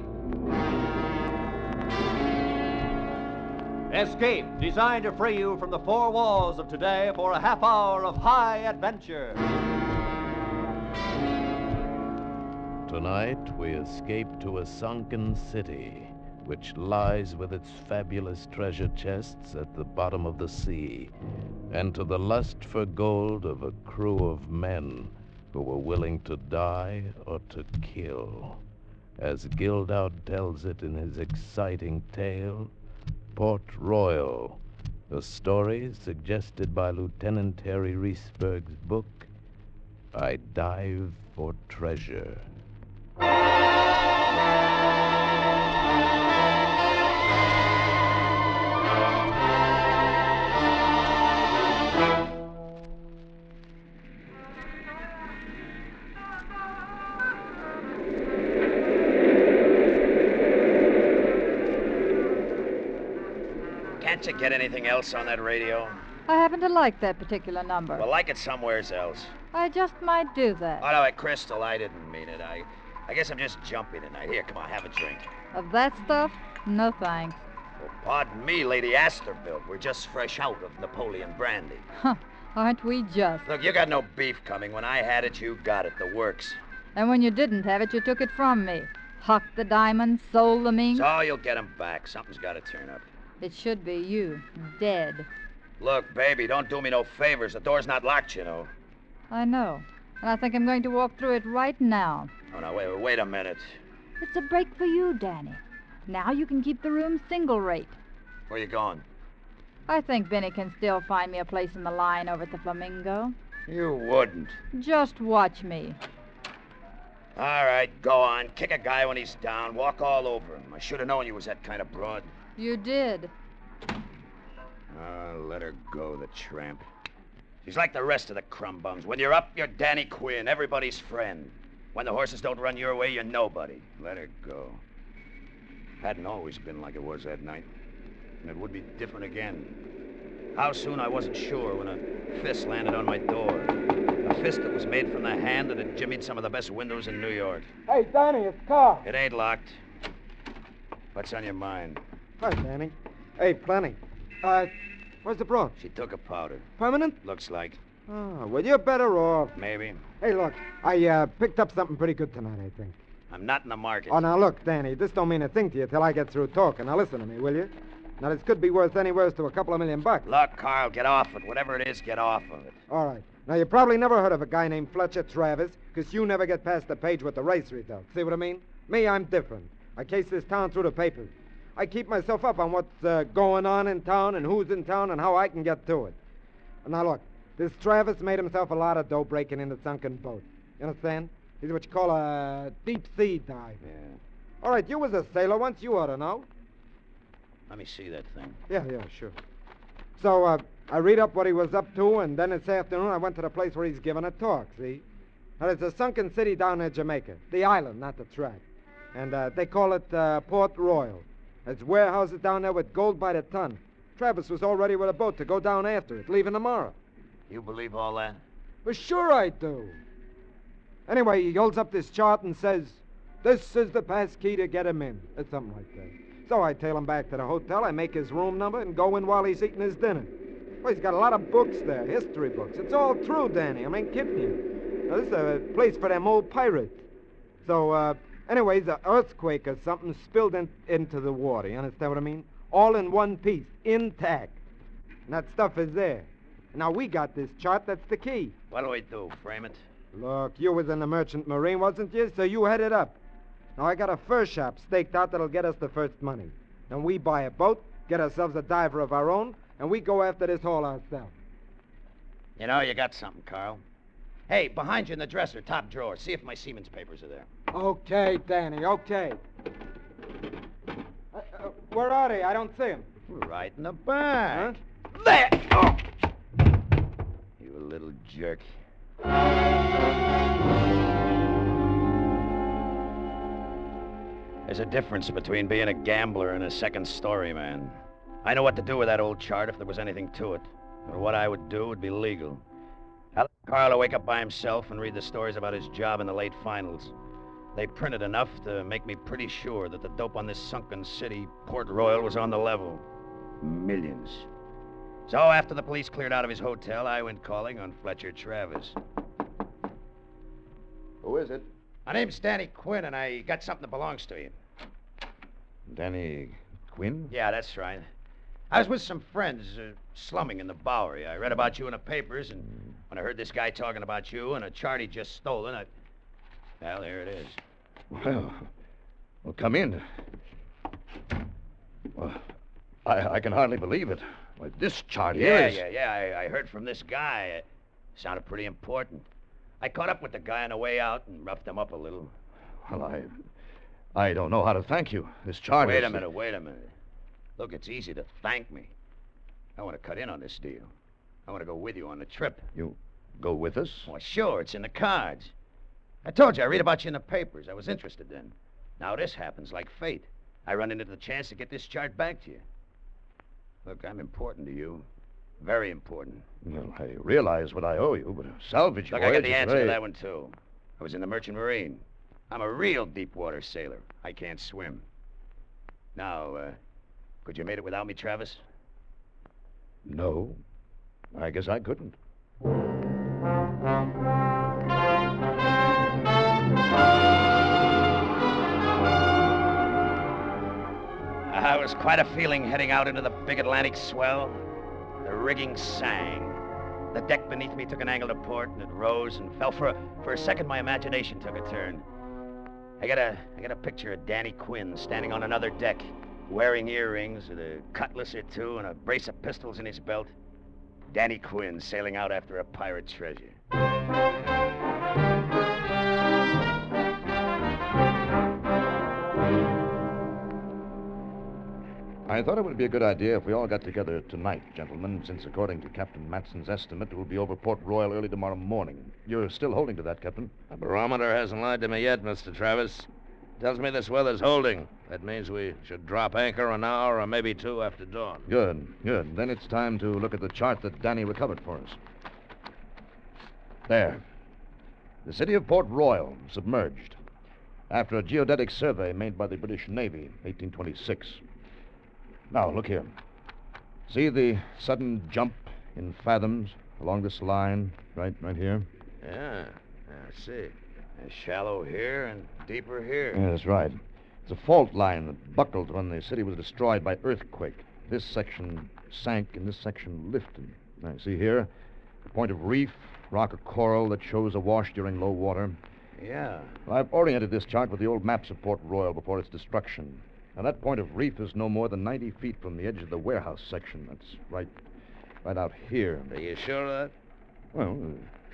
Escape, designed to free you from the four walls of today for a half hour of high adventure. Tonight, we escape to a sunken city, which lies with its fabulous treasure chests at the bottom of the sea, and to the lust for gold of a crew of men who were willing to die or to kill. As Gildow tells it in his exciting tale, Port Royal, a story suggested by Lieutenant Harry Reesberg's book, I Dive for Treasure. Can't you get anything else on that radio? I happen to like that particular number. Well, like it somewheres else. I just might do that. Oh, no, Crystal, I didn't mean it. I guess I'm just jumpy tonight. Here, come on, have a drink. Of that stuff? No thanks. Well, pardon me, Lady Astorbilt. We're just fresh out of Napoleon brandy. Huh, aren't we just? Look, you got no beef coming. When I had it, you got it. The works. And when you didn't have it, you took it from me. Hucked the diamonds, sold the mink. So you'll get 'em back. Something's got to turn up. It should be you, dead. Look, baby, don't do me no favors. The door's not locked, you know. I know. And I think I'm going to walk through it right now. Oh, no, wait a minute. It's a break for you, Danny. Now you can keep the room single rate. Where you going? I think Benny can still find me a place in the line over at the Flamingo. You wouldn't. Just watch me. All right, go on. Kick a guy when he's down. Walk all over him. I should have known you was that kind of broad. You did. Let her go, the tramp. She's like the rest of the crumb bums. When you're up, you're Danny Quinn, everybody's friend. When the horses don't run your way, you're nobody. Let her go. Hadn't always been like it was that night. And it would be different again. How soon, I wasn't sure when a fist landed on my door. A fist that was made from the hand that had jimmied some of the best windows in New York. Hey, Danny, it's Carl. It ain't locked. What's on your mind? Hi, Danny. Hey, plenty. Where's the broad? She took a powder. Permanent? Looks like. Oh, well, you're better off. Maybe. Hey, look, I picked up something pretty good tonight, I think. I'm not in the market. Oh, now look, Danny, this don't mean a thing to you till I get through talking. Now listen to me, will you? Now, this could be worth anywhere to a couple of $1,000,000. Look, Carl, get off it. Whatever it is, get off of it. All right. Now, you probably never heard of a guy named Fletcher Travis, because you never get past the page with the race results. See what I mean? Me, I'm different. I case this town through the papers. I keep myself up on what's going on in town and who's in town and how I can get to it. Now, look, this Travis made himself a lot of dough breaking into sunken boats. You understand? He's what you call a deep-sea diver. Yeah. All right, you was a sailor once. You ought to know. Let me see that thing. Yeah, sure. So, I read up what he was up to, and then this afternoon I went to the place where he's giving a talk, see? Now, there's a sunken city down in Jamaica. The island, not the track. And they call it Port Royal. There's warehouses down there with gold by the ton. Travis was all ready with a boat to go down after it, leaving tomorrow. You believe all that? Well, sure I do. Anyway, he holds up this chart and says, "This is the pass key to get him in." It's something like that. So I tail him back to the hotel, I make his room number, and go in while he's eating his dinner. Well, he's got a lot of books there, history books. It's all true, Danny. I ain't kidding you. Now, this is a place for them old pirates. So, anyways, an earthquake or something spilled into the water. You understand what I mean? All in one piece, intact. And that stuff is there. Now, we got this chart. That's the key. What do we do? Frame it? Look, you was in the Merchant Marine, wasn't you? So you head it up. Now, I got a fur shop staked out that'll get us the first money. Then we buy a boat, get ourselves a diver of our own, and we go after this haul ourselves. You know, you got something, Carl. Hey, behind you in the dresser, top drawer. See if my seaman's papers are there. Okay, Danny, okay. Where are they? I don't see them. Right in the back. Huh? There! Oh! You little jerk. There's a difference between being a gambler and a second story man. I know what to do with that old chart if there was anything to it. Or what I would do would be legal. I let Carl wake up by himself and read the stories about his job in the late finals. They printed enough to make me pretty sure that the dope on this sunken city, Port Royal, was on the level. Millions. So after the police cleared out of his hotel, I went calling on Fletcher Travis. Who is it? My name's Danny Quinn, and I got something that belongs to you. Danny Quinn? Yeah, that's right. I was with some friends slumming in the Bowery. I read about you in the papers, and when I heard this guy talking about you and a chart he'd just stolen, well, here it is. Well, come in. Well, I can hardly believe it. Well, this chart here is... Yeah. I heard from this guy. It sounded pretty important. I caught up with the guy on the way out and roughed him up a little. Well, I don't know how to thank you. This chart Wait a minute. Look, it's easy to thank me. I want to cut in on this deal. I want to go with you on the trip. You go with us? Well, sure, it's in the cards. I told you, I read about you in the papers. I was interested then. Now this happens like fate. I run into the chance to get this chart back to you. Look, I'm important to you. Very important. Well, I realize what I owe you, but a salvage Look, voyage I got the answer to very... that one, too. I was in the Merchant Marine. I'm a real deep-water sailor. I can't swim. Now, could you have made it without me, Travis? No, I guess I couldn't. It was quite a feeling heading out into the big Atlantic swell. The rigging sang. The deck beneath me took an angle to port, and it rose and fell. For a second, my imagination took a turn. I got a picture of Danny Quinn standing on another deck, wearing earrings with a cutlass or two and a brace of pistols in his belt. Danny Quinn sailing out after a pirate treasure. I thought it would be a good idea if we all got together tonight, gentlemen, since according to Captain Matson's estimate, it will be over Port Royal early tomorrow morning. You're still holding to that, Captain? The barometer hasn't lied to me yet, Mr. Travis. Tells me this weather's holding. That means we should drop anchor an hour or maybe two after dawn. Good. Then it's time to look at the chart that Danny recovered for us. There. The city of Port Royal, submerged. After a geodetic survey made by the British Navy, 1826. Now, look here. See the sudden jump in fathoms along this line, right here? Yeah, I see. Shallow here and deeper here. Yeah, that's right. It's a fault line that buckled when the city was destroyed by earthquake. This section sank and this section lifted. Now, see here? A point of reef, rock or coral that shows awash during low water. Yeah. Well, I've oriented this chart with the old maps of Port Royal before its destruction. Now, that point of reef is no more than 90 feet from the edge of the warehouse section. That's right out here. Are you sure of that? Well,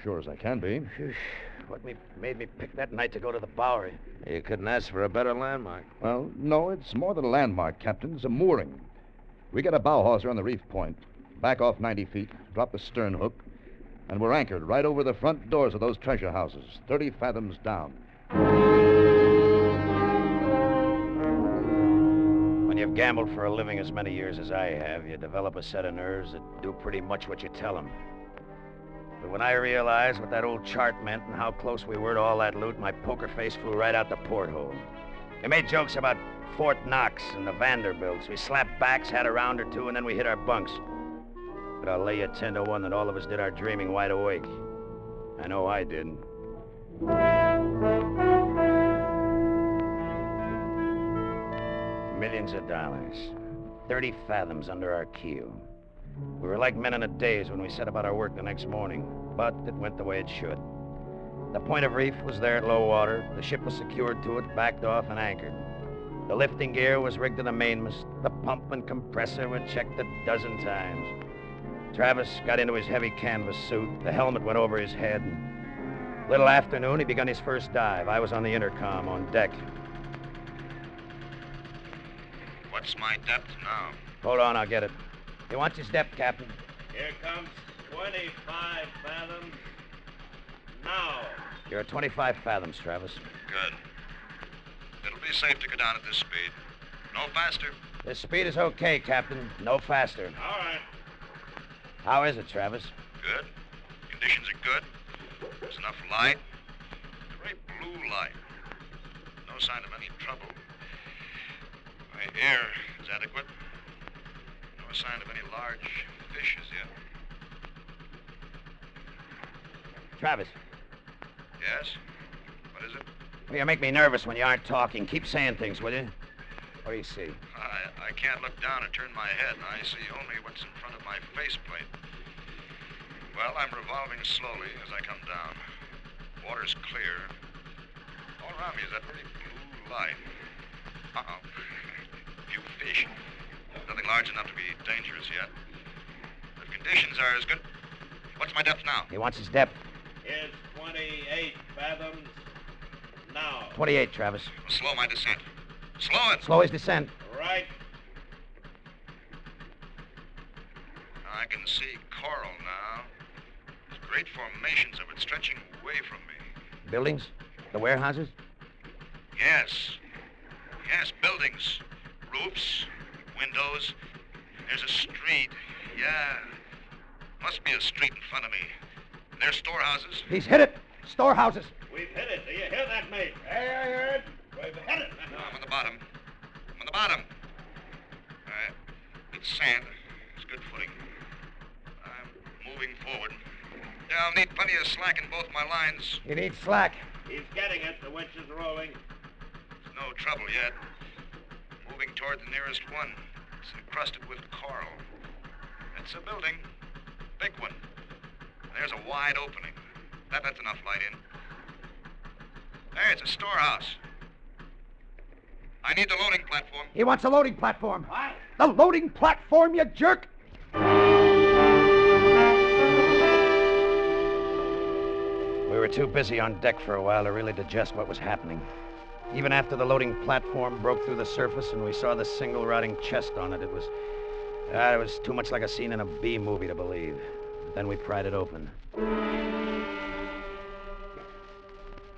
sure as I can be. What made me pick that night to go to the Bowery? You couldn't ask for a better landmark. Well, no, it's more than a landmark, Captain. It's a mooring. We get a bow hawser on the reef point, back off 90 feet, drop the stern hook, and we're anchored right over the front doors of those treasure houses, 30 fathoms down. When you've gambled for a living as many years as I have, you develop a set of nerves that do pretty much what you tell them. But when I realized what that old chart meant and how close we were to all that loot, my poker face flew right out the porthole. We made jokes about Fort Knox and the Vanderbilts. We slapped backs, had a round or two, and then we hit our bunks. But I'll lay you 10 to 1 that all of us did our dreaming wide awake. I know I did. Millions of dollars. 30 fathoms under our keel. We were like men in a daze when we set about our work the next morning, but it went the way it should. The point of reef was there at low water. The ship was secured to it, backed off, and anchored. The lifting gear was rigged to the mainmast. The pump and compressor were checked a dozen times. Travis got into his heavy canvas suit. The helmet went over his head. Little afternoon, he begun his first dive. I was on the intercom on deck. What's my depth now? Hold on, I'll get it. He wants his depth, Captain. Here comes 25 fathoms. Now. You're at 25 fathoms, Travis. Good. It'll be safe to go down at this speed. No faster. This speed is okay, Captain. No faster. All right. How is it, Travis? Good. Conditions are good. There's enough light. Great blue light. No sign of any trouble. My air is adequate. No sign of any large fish as yet. Travis. Yes? What is it? Well, you make me nervous when you aren't talking. Keep saying things, will you? What do you see? I can't look down and turn my head. I see only what's in front of my faceplate. Well, I'm revolving slowly as I come down. Water's clear. All around me is that very blue light. Uh-oh. Few fish. Nothing large enough to be dangerous yet. The conditions are as good. What's my depth now? He wants his depth. Here's 28 fathoms. Now. 28, Travis. Slow my descent. Slow it. Slow his descent. Right. I can see coral now. There's great formations of it stretching away from me. Buildings? The warehouses? Yes. Yes, buildings. Roofs. Windows. There's a street. Yeah. Must be a street in front of me. There's storehouses. He's hit it. Storehouses. We've hit it. Do you hear that, mate? Hey, I heard. We've hit it. No, I'm on the bottom. I'm on the bottom. All right. It's sand. It's good footing. I'm moving forward. Yeah, I'll need plenty of slack in both my lines. You need slack. He's getting it. The winch is rolling. There's no trouble yet. Moving toward the nearest one. It's encrusted with coral. It's a building. Big one. There's a wide opening. That lets enough light in. There, it's a storehouse. I need the loading platform. He wants a loading platform. What? The loading platform, you jerk! We were too busy on deck for a while to really digest what was happening. Even after the loading platform broke through the surface and we saw the single rotting chest on it, it was too much like a scene in a B movie to believe. But then we pried it open.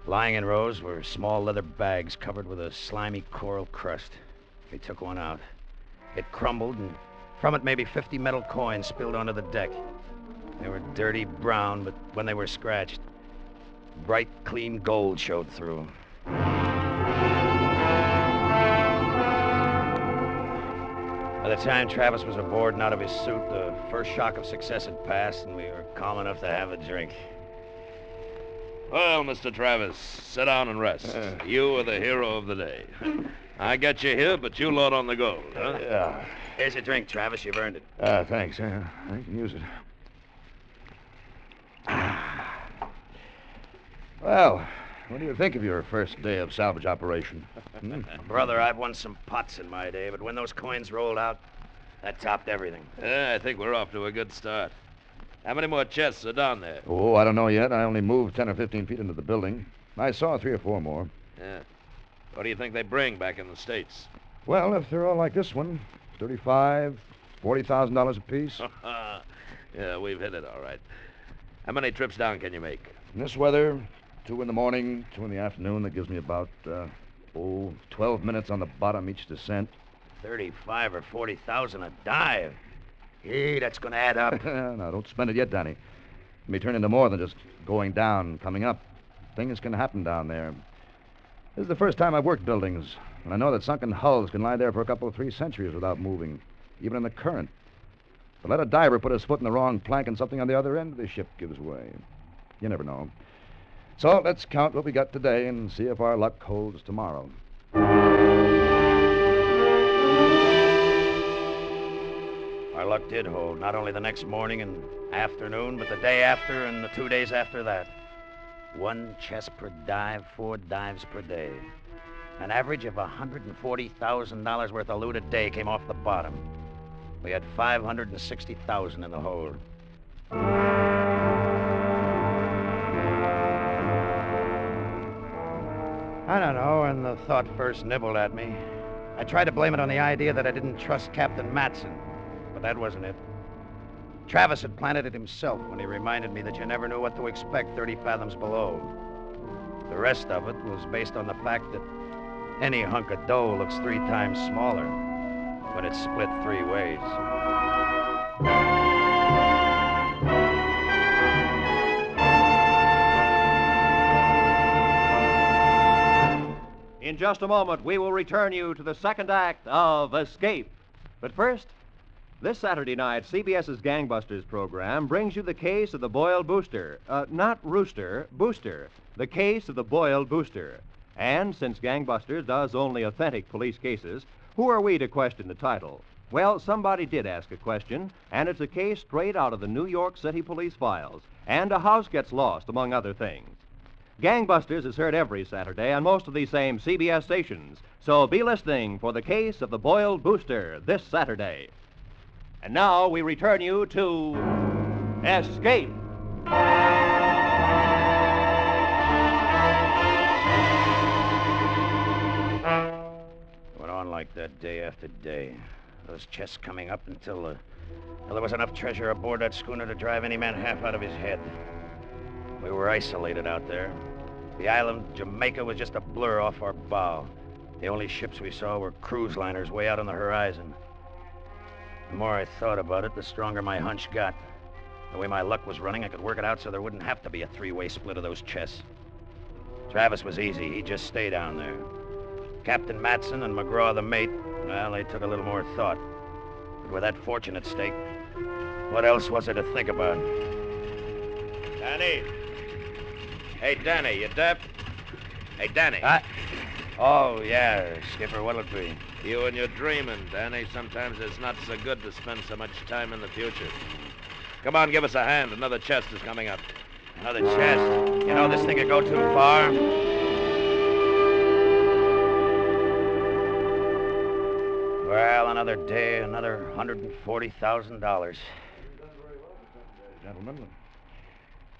Lying in rows were small leather bags covered with a slimy coral crust. We took one out. It crumbled, and from it maybe 50 metal coins spilled onto the deck. They were dirty brown, but when they were scratched, bright, clean gold showed through. By the time Travis was aboard and out of his suit, the first shock of success had passed, and we were calm enough to have a drink. Well, Mr. Travis, sit down and rest. You are the hero of the day. I got you here, but you load on the gold, huh? Yeah. Here's your drink, Travis. You've earned it. Thanks. I can use it. Well, what do you think of your first day of salvage operation? Brother, I've won some pots in my day, but when those coins rolled out, that topped everything. I think we're off to a good start. How many more chests are down there? Oh, I don't know yet. I only moved 10 or 15 feet into the building. I saw 3 or 4 more. Yeah. What do you think they bring back in the States? Well, if they're all like this one, $35,000, $40,000 apiece. Yeah, we've hit it all right. How many trips down can you make? In this weather, 2 in the morning, 2 in the afternoon. That gives me about, 12 minutes on the bottom each descent. 35 or 40,000 a dive. Hey, that's going to add up. No, don't spend it yet, Danny. It may turn into more than just going down and coming up. Things can happen down there. This is the first time I've worked buildings, and I know that sunken hulls can lie there for a couple of 3 centuries without moving, even in the current. But let a diver put his foot in the wrong plank and something on the other end of the ship gives way. You never know. So let's count what we got today and see if our luck holds tomorrow. Our luck did hold, not only the next morning and afternoon, but the day after and the 2 days after that. 1 chest per dive, 4 dives per day. An average of $140,000 worth of loot a day came off the bottom. We had $560,000 in the hold. I don't know, when the thought first nibbled at me, I tried to blame it on the idea that I didn't trust Captain Matson. But that wasn't it. Travis had planted it himself when he reminded me that you never knew what to expect 30 fathoms below. The rest of it was based on the fact that any hunk of dough looks 3 times smaller when it's split 3 ways. In just a moment, we will return you to the second act of Escape. But first, this Saturday night, CBS's Gangbusters program brings you the case of the boiled booster. Not rooster, booster. The case of the boiled booster. And since Gangbusters does only authentic police cases, who are we to question the title? Well, somebody did ask a question, and it's a case straight out of the New York City police files. And a house gets lost, among other things. Gangbusters is heard every Saturday on most of these same CBS stations. So be listening for the case of the boiled booster this Saturday. And now we return you to Escape. Went on like that day after day. Those chests coming up until there was enough treasure aboard that schooner to drive any man half out of his head. We were isolated out there. The island Jamaica was just a blur off our bow. The only ships we saw were cruise liners way out on the horizon. The more I thought about it, the stronger my hunch got. The way my luck was running, I could work it out so there wouldn't have to be a 3-way split of those chests. Travis was easy. He'd just stay down there. Captain Matson and McGraw the mate, well, they took a little more thought. But with that fortune at stake, what else was there to think about? Danny. Hey, Danny, you deaf? Hey, Danny. Oh, yeah, Skipper, what'll it be? You and your dreaming, Danny. Sometimes it's not so good to spend so much time in the future. Come on, give us a hand. Another chest is coming up. Another chest? You know this thing could go too far. Well, another day, another $140,000. Gentlemen,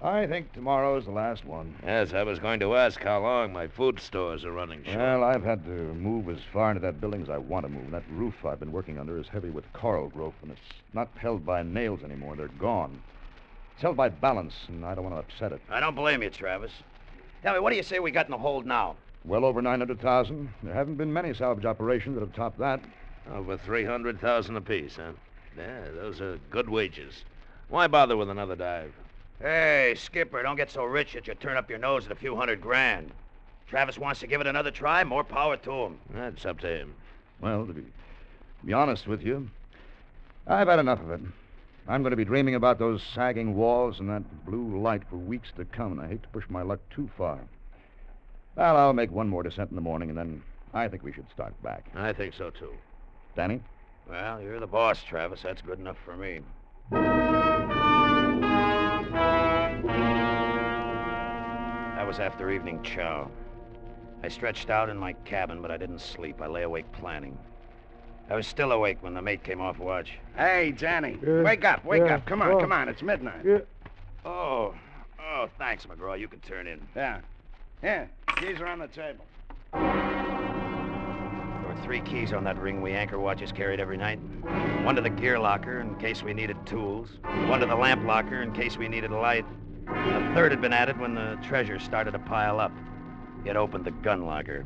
I think tomorrow's the last one. Yes, I was going to ask how long. My food stores are running short. Well, I've had to move as far into that building as I want to move. That roof I've been working under is heavy with coral growth, and it's not held by nails anymore. They're gone. It's held by balance, and I don't want to upset it. I don't blame you, Travis. Tell me, what do you say we got in the hold now? Well over 900,000. There haven't been many salvage operations that have topped that. Over 300,000 apiece, huh? Yeah, those are good wages. Why bother with another dive? Hey, Skipper, don't get so rich that you turn up your nose at a few $100,000. Travis wants to give it another try, more power to him. That's up to him. Well, to be honest with you, I've had enough of it. I'm going to be dreaming about those sagging walls and that blue light for weeks to come, and I hate to push my luck too far. Well, I'll make one more descent in the morning, and then I think we should start back. I think so, too. Danny? Well, you're the boss, Travis. That's good enough for me. That was after evening chow. I stretched out in my cabin, but I didn't sleep. I lay awake planning. I was still awake when the mate came off watch. Hey, Johnny, wake up. Come on, it's midnight. Oh, thanks, McGraw. You can turn in. Yeah. Here, keys are on the table. There were 3 keys on that ring we anchor watches carried every night. One to the gear locker in case we needed tools. One to the lamp locker in case we needed a light. And a third had been added when the treasure started to pile up. It opened the gun locker.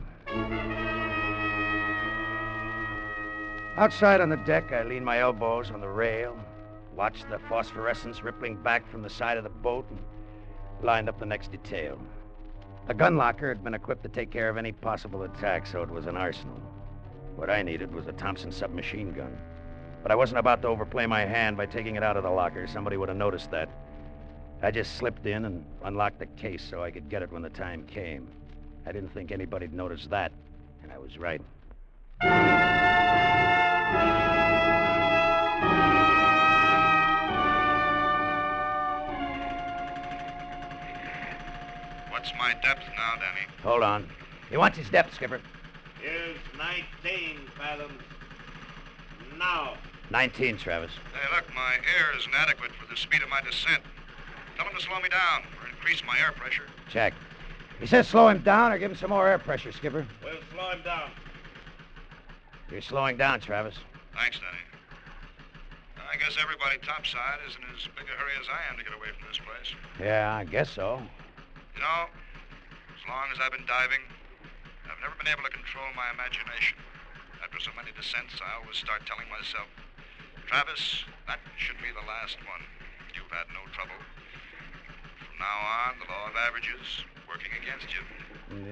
Outside on the deck, I leaned my elbows on the rail, watched the phosphorescence rippling back from the side of the boat, and lined up the next detail. The gun locker had been equipped to take care of any possible attack, so it was an arsenal. What I needed was a Thompson submachine gun. But I wasn't about to overplay my hand by taking it out of the locker. Somebody would have noticed that. I just slipped in and unlocked the case so I could get it when the time came. I didn't think anybody'd notice that, and I was right. What's my depth now, Danny? Hold on. He wants his depth, Skipper. Here's 19 fathoms. Now. 19, Travis. Hey, look, my air is inadequate for the speed of my descent. Tell him to slow me down or increase my air pressure. Check. He says slow him down or give him some more air pressure, Skipper. We'll slow him down. You're slowing down, Travis. Thanks, Danny. I guess everybody topside is in as big a hurry as I am to get away from this place. Yeah, I guess so. You know, as long as I've been diving, I've never been able to control my imagination. After so many descents, I always start telling myself, Travis, that should be the last one. You've had no trouble. From now on, the law of averages working against you.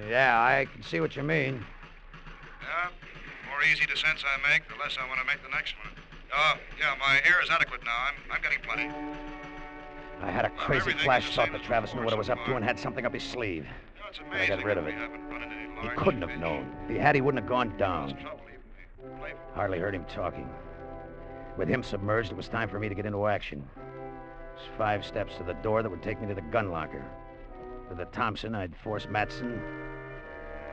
Yeah, I can see what you mean. Yeah, the more easy descents I make, the less I want to make the next one. Yeah, my air is adequate now. I'm getting plenty. I had a crazy flash thought that Travis knew what I was up to and had something up his sleeve. But I got rid of it. He couldn't have known. If he had, he wouldn't have gone down. Hardly heard him talking. With him submerged, it was time for me to get into action. It was 5 steps to the door that would take me to the gun locker. To the Thompson, I'd force Matson,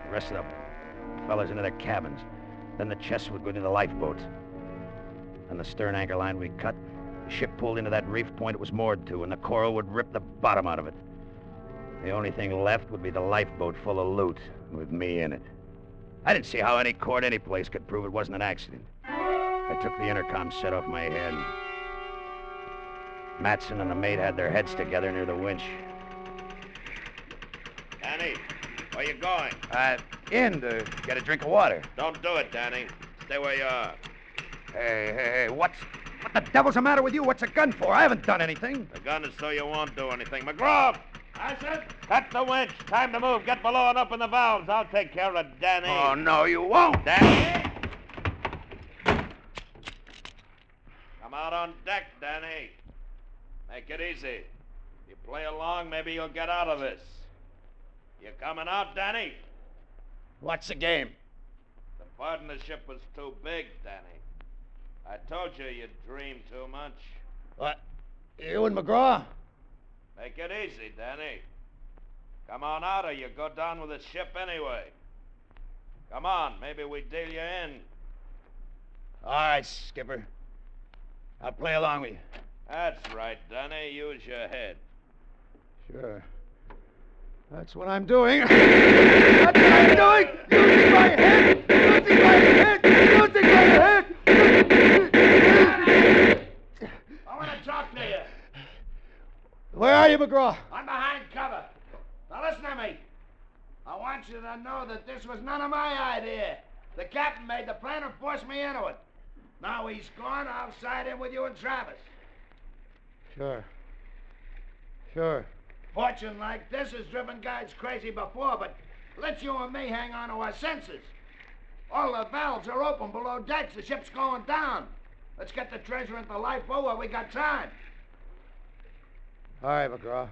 the rest of the fellas into their cabins. Then the chest would go into the lifeboat. And the stern anchor line we'd cut. The ship pulled into that reef point it was moored to, and the coral would rip the bottom out of it. The only thing left would be the lifeboat full of loot, with me in it. I didn't see how any court, any place could prove it wasn't an accident. I took the intercom set off my head. Matson and the mate had their heads together near the winch. Danny, where you going? In to get a drink of water. Don't do it, Danny. Stay where you are. Hey, what the devil's the matter with you? What's a gun for? I haven't done anything. The gun is so you won't do anything. McGraw! I said, cut the winch. Time to move. Get below and open the valves. I'll take care of Danny. Oh, no, you won't. Danny! Come out on deck, Danny. Make it easy. You play along, maybe you'll get out of this. You coming out, Danny? What's the game? The partnership was too big, Danny. I told you you'd dream too much. What? You and McGraw? Make it easy, Danny. Come on out or you go down with the ship anyway. Come on, maybe we deal you in. All right, Skipper. I'll play along with you. That's right, Danny. Use your head. Sure. That's what I'm doing. That's what I'm doing! Using my head! Using my head! Using my head! I want to talk to you. Where are you, McGraw? I'm behind cover. Now listen to me. I want you to know that this was none of my idea. The captain made the plan and forced me into it. Now he's gone, I'll side in with you and Travis. Sure. Sure. Fortune like this has driven guys crazy before, but let you and me hang on to our senses. All the valves are open below decks. The ship's going down. Let's get the treasure into the lifeboat while we got time. All right, McGraw.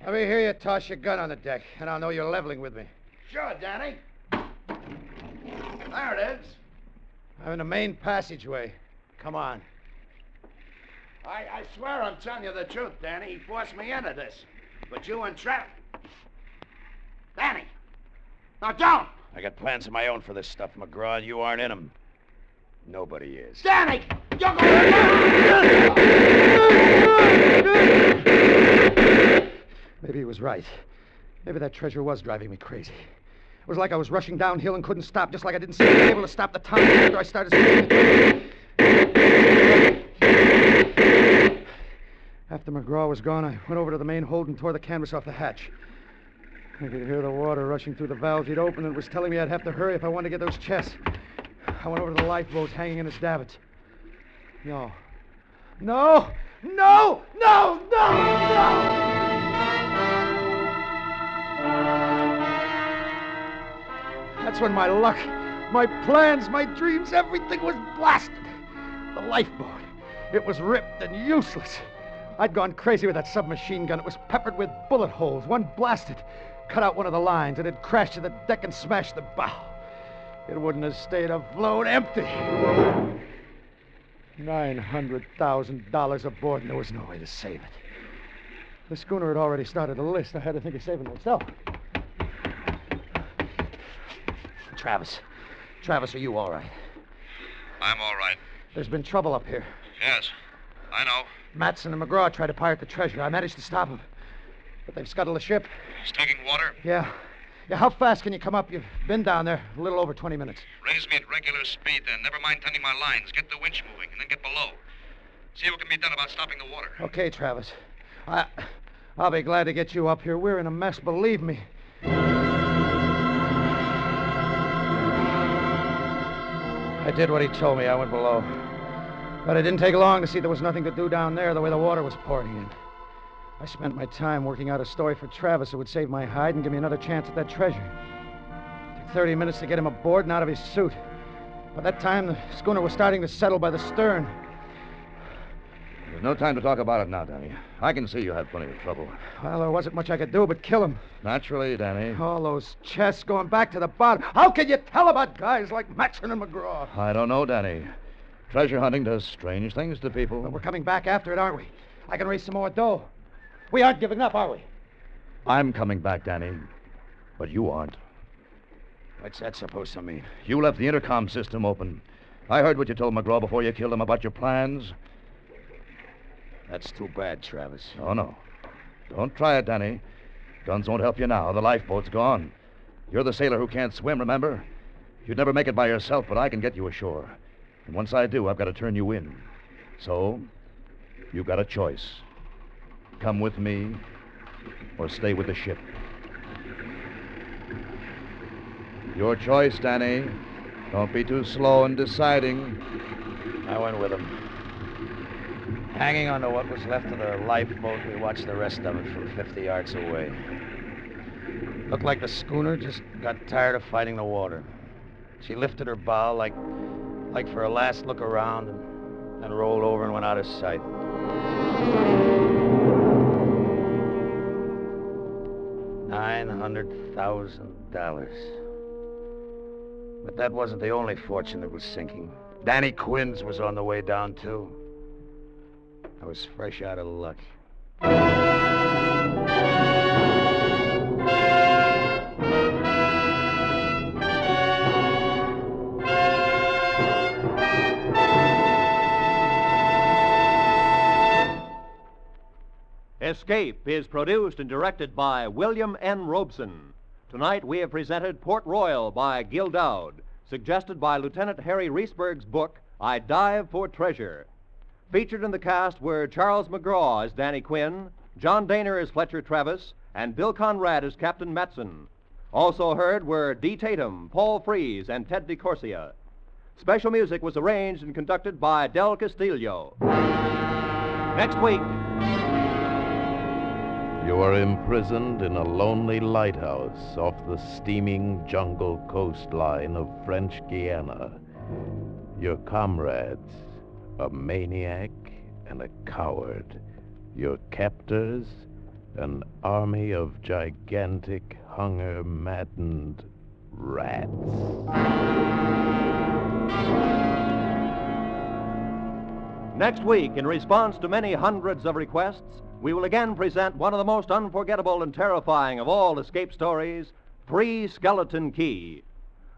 Let me hear you toss your gun on the deck, and I'll know you're leveling with me. Sure, Danny. There it is. I'm in the main passageway. Come on. I swear I'm telling you the truth, Danny. He forced me into this. But you and Trav... Danny! Now, don't! I got plans of my own for this stuff, McGraw, and you aren't in them. Nobody is. Danny! You're going... Maybe he was right. Maybe that treasure was driving me crazy. It was like I was rushing downhill and couldn't stop, just like I didn't seem to be able to stop the time after I started screaming. After McGraw was gone, I went over to the main hold and tore the canvas off the hatch. I could hear the water rushing through the valves he'd opened, and it was telling me I'd have to hurry if I wanted to get those chests. I went over to the lifeboats hanging in its davits. No. No! No! No! No! No! That's when my luck, my plans, my dreams, everything was blasted. The lifeboat. It was ripped and useless. I'd gone crazy with that submachine gun. It was peppered with bullet holes. One blasted, cut out one of the lines. It had crashed to the deck and smashed the bow. It wouldn't have stayed afloat empty. $900,000 aboard, and there was no way to save it. The schooner had already started a list. I had to think of saving myself. Travis, are you all right? I'm all right. There's been trouble up here. Yes, I know. Matson and McGraw tried to pirate the treasure. I managed to stop them. But they've scuttled the ship. He's taking water? Yeah. How fast can you come up? You've been down there a little over 20 minutes. Raise me at regular speed, then. Never mind tending my lines. Get the winch moving, and then get below. See what can be done about stopping the water. Okay, Travis. I'll be glad to get you up here. We're in a mess, believe me. I did what he told me. I went below. But it didn't take long to see there was nothing to do down there the way the water was pouring in. I spent my time working out a story for Travis that would save my hide and give me another chance at that treasure. It took 30 minutes to get him aboard and out of his suit. By that time, the schooner was starting to settle by the stern. There's no time to talk about it now, Danny. I can see you had plenty of trouble. Well, there wasn't much I could do but kill him. Naturally, Danny. All those chests going back to the bottom. How can you tell about guys like Matson and McGraw? I don't know, Danny. Treasure hunting does strange things to people. Well, we're coming back after it, aren't we? I can raise some more dough. We aren't giving up, are we? I'm coming back, Danny. But you aren't. What's that supposed to mean? You left the intercom system open. I heard what you told McGraw before you killed him about your plans. That's too bad, Travis. Oh, no. Don't try it, Danny. Guns won't help you now. The lifeboat's gone. You're the sailor who can't swim, remember? You'd never make it by yourself, but I can get you ashore. And once I do, I've got to turn you in. So, you've got a choice. Come with me, or stay with the ship. Your choice, Danny. Don't be too slow in deciding. I went with him. Hanging onto what was left of the lifeboat, we watched the rest of it from 50 yards away. Looked like the schooner just got tired of fighting the water. She lifted her bow like for a last look around, and then rolled over and went out of sight. $900,000. But that wasn't the only fortune that was sinking. Danny Quinn's was on the way down, too. I was fresh out of luck. Escape is produced and directed by William N. Robeson. Tonight we have presented Port Royal by Gil Dowd, suggested by Lieutenant Harry Reesberg's book, I Dive for Treasure. Featured in the cast were Charles McGraw as Danny Quinn, John Daner as Fletcher Travis, and Bill Conrad as Captain Matson. Also heard were Dee Tatum, Paul Frees, and Ted DeCorsia. Special music was arranged and conducted by Del Castillo. next week. You are imprisoned in a lonely lighthouse off the steaming jungle coastline of French Guiana. Your comrades, a maniac and a coward. Your captors, an army of gigantic, hunger-maddened rats. Next week, in response to many hundreds of requests, we will again present one of the most unforgettable and terrifying of all escape stories, Three Skeleton Key.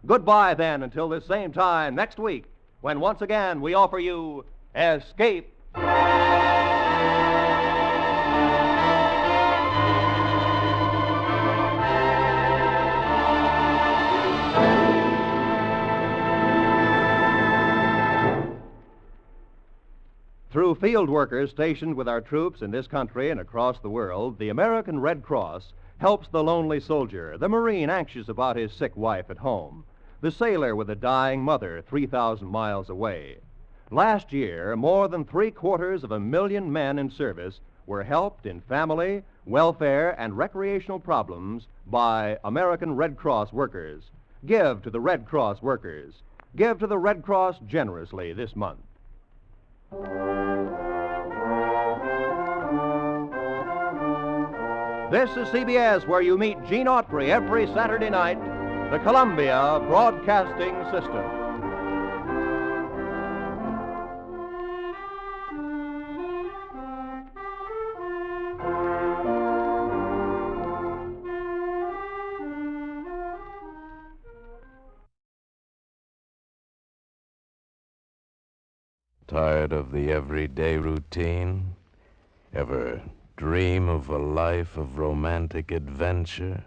Goodbye, then, until this same time next week, when once again we offer you Escape. Through field workers stationed with our troops in this country and across the world, the American Red Cross helps the lonely soldier, the Marine anxious about his sick wife at home, the sailor with a dying mother 3,000 miles away. Last year, more than 750,000 men in service were helped in family, welfare, and recreational problems by American Red Cross workers. Give to the Red Cross workers. Give to the Red Cross generously this month. This is CBS, where you meet Gene Autry every Saturday night, the Columbia Broadcasting System. Tired of the everyday routine? Ever dream of a life of romantic adventure?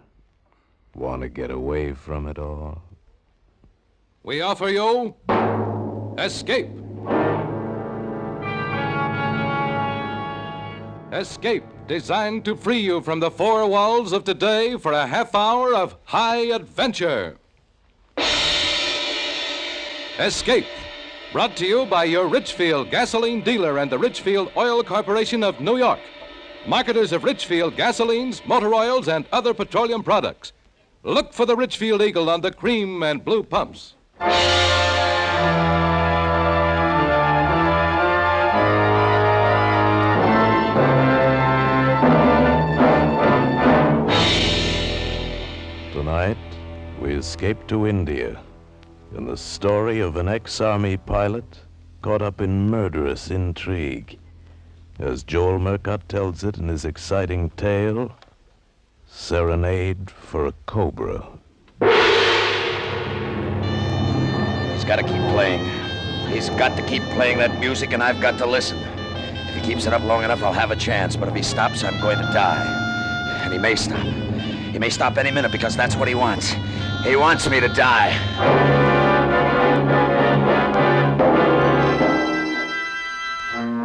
Want to get away from it all? We offer you Escape. Escape, designed to free you from the four walls of today for a half hour of high adventure. Escape, brought to you by your Richfield gasoline dealer and the Richfield Oil Corporation of New York, marketers of Richfield gasolines, motor oils, and other petroleum products. Look for the Richfield Eagle on the cream and blue pumps. Tonight, we escape to India in the story of an ex-army pilot caught up in murderous intrigue. As Joel Murcott tells it in his exciting tale, Serenade for a Cobra. He's got to keep playing. He's got to keep playing that music, and I've got to listen. If he keeps it up long enough, I'll have a chance, but if he stops, I'm going to die. And he may stop. He may stop any minute because that's what he wants. He wants me to die.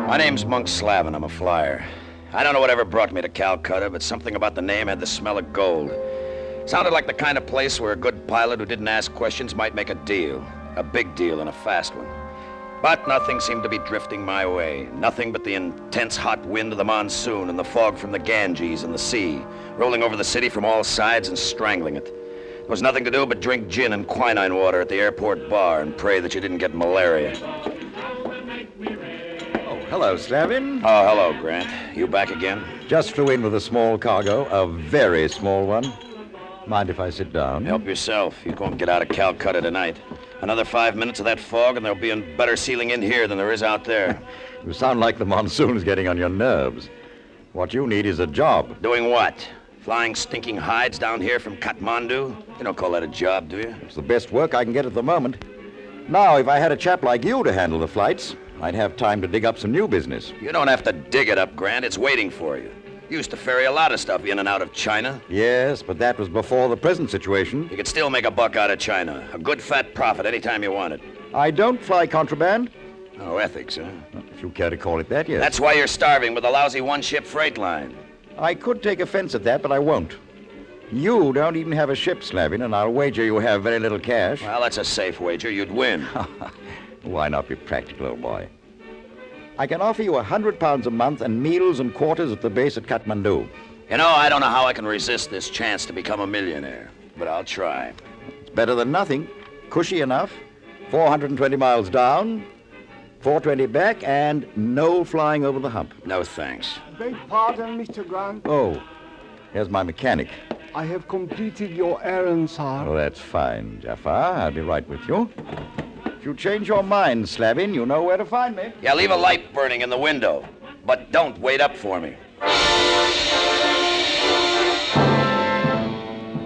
My name's Monk Slavin. I'm a flyer. I don't know whatever brought me to Calcutta, but something about the name had the smell of gold. Sounded like the kind of place where a good pilot who didn't ask questions might make a deal. A big deal and a fast one. But nothing seemed to be drifting my way. Nothing but the intense hot wind of the monsoon and the fog from the Ganges and the sea, rolling over the city from all sides and strangling it. There was nothing to do but drink gin and quinine water at the airport bar and pray that you didn't get malaria. Hello, Slavin. Oh, hello, Grant. You back again? Just flew in with a small cargo, a very small one. Mind if I sit down? Help yourself. You won't get out of Calcutta tonight. Another 5 minutes of that fog, and there'll be a better ceiling in here than there is out there. You sound like the monsoon's getting on your nerves. What you need is a job. Doing what? Flying stinking hides down here from Kathmandu? You don't call that a job, do you? It's the best work I can get at the moment. Now, if I had a chap like you to handle the flights, I'd have time to dig up some new business. You don't have to dig it up, Grant. It's waiting for you. You used to ferry a lot of stuff in and out of China. Yes, but that was before the present situation. You could still make a buck out of China. A good fat profit anytime you wanted. I don't fly contraband. Oh, ethics, huh? If you care to call it that, yes. That's why you're starving with a lousy one-ship freight line. I could take offense at that, but I won't. You don't even have a ship, Slavin, and I'll wager you have very little cash. Well, that's a safe wager. You'd win. Why not be practical, old boy? I can offer you £100 a month and meals and quarters at the base at Kathmandu. You know, I don't know how I can resist this chance to become a millionaire, but I'll try. It's better than nothing. Cushy enough. 420 miles down, 420 back, and no flying over the hump. No thanks. Beg pardon, Mr. Grant. Oh, here's my mechanic. I have completed your errand, sir. Oh, that's fine, Jafar. I'll be right with you. If you change your mind, Slavin, you know where to find me. Yeah, leave a light burning in the window, but don't wait up for me.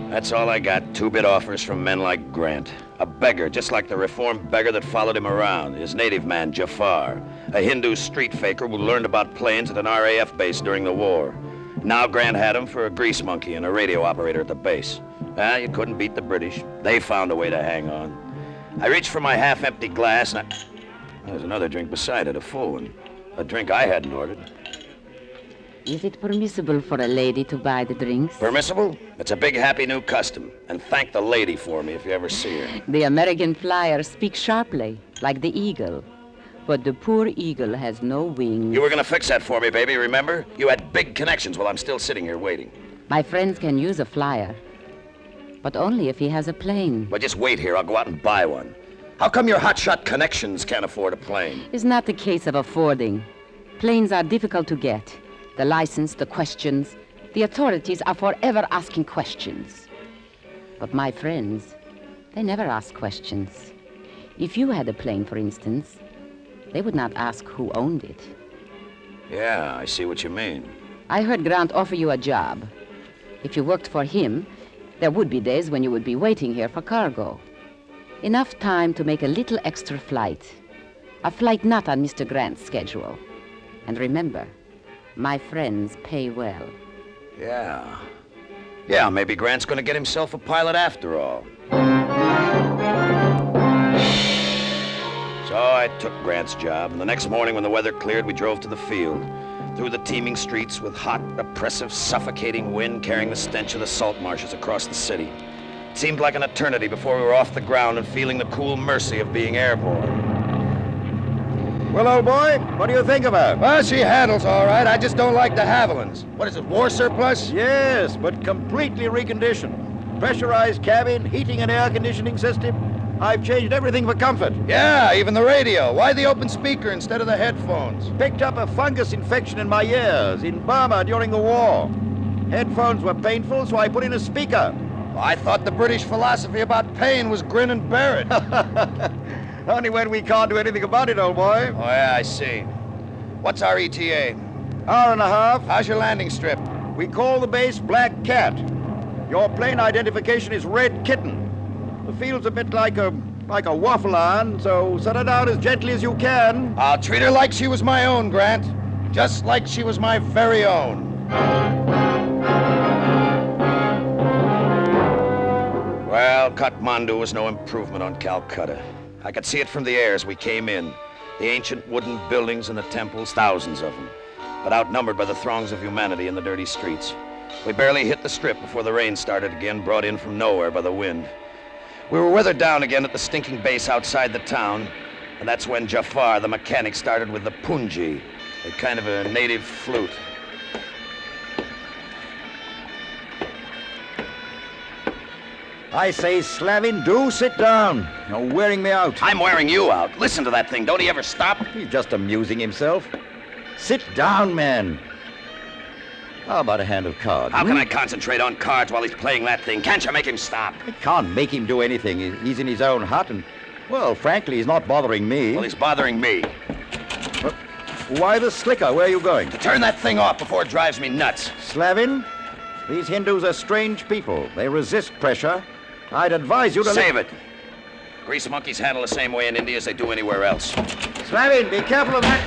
That's all I got. 2-bit offers from men like Grant. A beggar, just like the reformed beggar that followed him around. His native man, Jafar. A Hindu street faker who learned about planes at an RAF base during the war. Now Grant had him for a grease monkey and a radio operator at the base. You couldn't beat the British. They found a way to hang on. I reached for my half-empty glass, and there's another drink beside it, a full one. A drink I hadn't ordered. Is it permissible for a lady to buy the drinks? Permissible? It's a big, happy new custom. And thank the lady for me if you ever see her. The American flyer speaks sharply, like the eagle. But the poor eagle has no wings. You were going to fix that for me, baby, remember? You had big connections while I'm still sitting here waiting. My friends can use a flyer, but only if he has a plane. But just wait here. I'll go out and buy one. How come your hotshot connections can't afford a plane? It's not the case of affording. Planes are difficult to get. The license, the questions. The authorities are forever asking questions. But my friends, they never ask questions. If you had a plane, for instance, they would not ask who owned it. Yeah, I see what you mean. I heard Grant offer you a job. If you worked for him, there would be days when you would be waiting here for cargo. Enough time to make a little extra flight. A flight not on Mr. Grant's schedule. And remember, my friends pay well. Yeah. Yeah, maybe Grant's going to get himself a pilot after all. So I took Grant's job, and the next morning when the weather cleared, we drove to the field. Through the teeming streets with hot, oppressive, suffocating wind carrying the stench of the salt marshes across the city. It seemed like an eternity before we were off the ground and feeling the cool mercy of being airborne. Well, old boy, what do you think of her? Well, she handles all right. I just don't like the Havilands. What is it, war surplus? Yes, but completely reconditioned. Pressurized cabin, heating and air conditioning system. I've changed everything for comfort. Yeah, even the radio. Why the open speaker instead of the headphones? Picked up a fungus infection in my ears in Burma during the war. Headphones were painful, so I put in a speaker. I thought the British philosophy about pain was grin and bear it. Only when we can't do anything about it, old boy. Oh, yeah, I see. What's our ETA? Hour and a half. How's your landing strip? We call the base Black Cat. Your plane identification is Red Kitten. The field's a bit like a waffle iron, so set her down as gently as you can. I'll treat her like she was my own, Grant. Just like she was my very own. Well, Kathmandu was no improvement on Calcutta. I could see it from the air as we came in. The ancient wooden buildings and the temples, thousands of them, but outnumbered by the throngs of humanity in the dirty streets. We barely hit the strip before the rain started again, brought in from nowhere by the wind. We were weathered down again at the stinking base outside the town, and that's when Jafar, the mechanic, started with the punji, a kind of a native flute. I say, Slavin, do sit down. You're wearing me out. I'm wearing you out. Listen to that thing. Don't he ever stop? He's just amusing himself. Sit down, man. How about a hand of cards? How can I concentrate on cards while he's playing that thing? Can't you make him stop? I can't make him do anything. He's in his own hut, and, well, frankly, he's not bothering me. Well, he's bothering me. Why the slicker? Where are you going? To turn that thing off before it drives me nuts. Slavin, these Hindus are strange people. They resist pressure. I'd advise you to... Save it. Grease monkeys handle the same way in India as they do anywhere else. Slavin, be careful of that.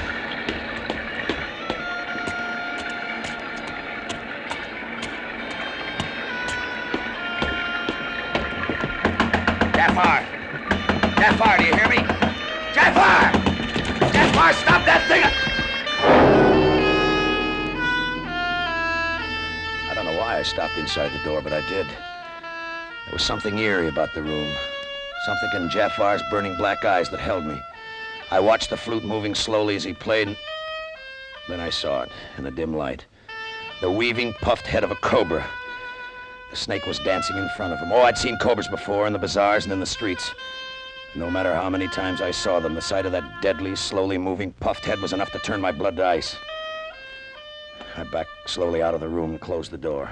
Jafar! Jafar, do you hear me? Jafar! Jafar, stop that thing! I don't know why I stopped inside the door, but I did. There was something eerie about the room. Something in Jafar's burning black eyes that held me. I watched the flute moving slowly as he played, Then I saw it in the dim light. The weaving, puffed head of a cobra. The snake was dancing in front of him. Oh, I'd seen cobras before in the bazaars and in the streets. No matter how many times I saw them, the sight of that deadly, slowly moving, puffed head was enough to turn my blood to ice. I backed slowly out of the room and closed the door.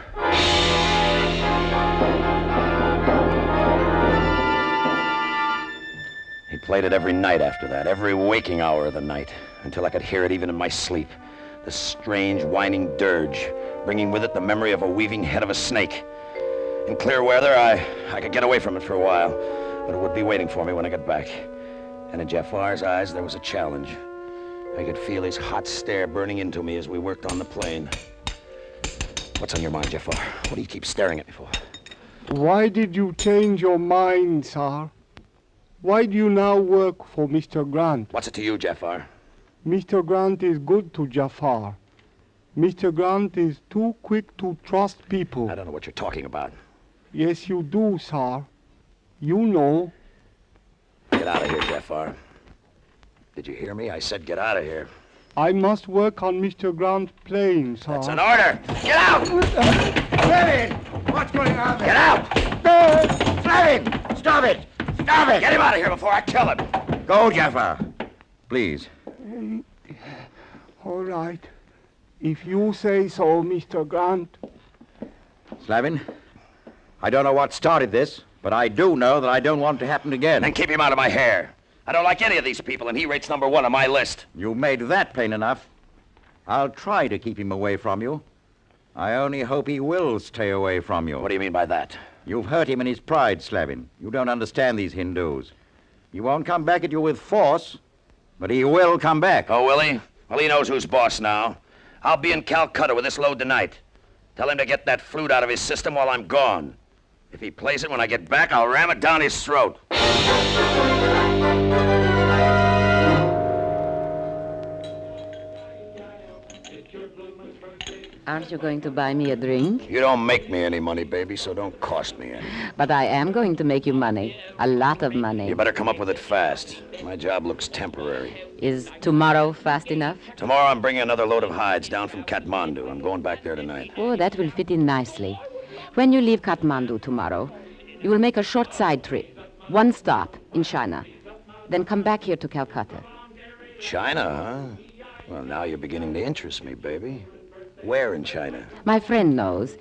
He played it every night after that, every waking hour of the night, until I could hear it even in my sleep. The strange, whining dirge, bringing with it the memory of a weaving head of a snake. In clear weather, I could get away from it for a while, but it would be waiting for me when I got back. And in Jafar's eyes, there was a challenge. I could feel his hot stare burning into me as we worked on the plane. What's on your mind, Jafar? What do you keep staring at me for? Why did you change your mind, sir? Why do you now work for Mr. Grant? What's it to you, Jafar? Mr. Grant is good to Jafar. Mr. Grant is too quick to trust people. I don't know what you're talking about. Yes, you do, sir. You know. Get out of here, Jafar. Did you hear me? I said get out of here. I must work on Mr. Grant's plane, sir. That's an order. Get out! Fleming! What's going on there? Get out! Fleming! Stop it! Stop it! Get him out of here before I kill him! Go, Jafar. Please. All right. If you say so, Mr. Grant. Slavin, I don't know what started this, but I do know that I don't want it to happen again. Then keep him out of my hair. I don't like any of these people, and he rates number one on my list. You made that plain enough. I'll try to keep him away from you. I only hope he will stay away from you. What do you mean by that? You've hurt him in his pride, Slavin. You don't understand these Hindus. He won't come back at you with force, but he will come back. Oh, will he? Well, he knows who's boss now. I'll be in Calcutta with this load tonight. Tell him to get that flute out of his system while I'm gone. If he plays it when I get back, I'll ram it down his throat. Aren't you going to buy me a drink? You don't make me any money, baby, so don't cost me any. But I am going to make you money. A lot of money. You better come up with it fast. My job looks temporary. Is tomorrow fast enough? Tomorrow I'm bringing another load of hides down from Kathmandu. I'm going back there tonight. Oh, that will fit in nicely. When you leave Kathmandu tomorrow, you will make a short side trip. One stop in China. Then come back here to Calcutta. China, huh? Well, now you're beginning to interest me, baby. Where in China? My friend knows.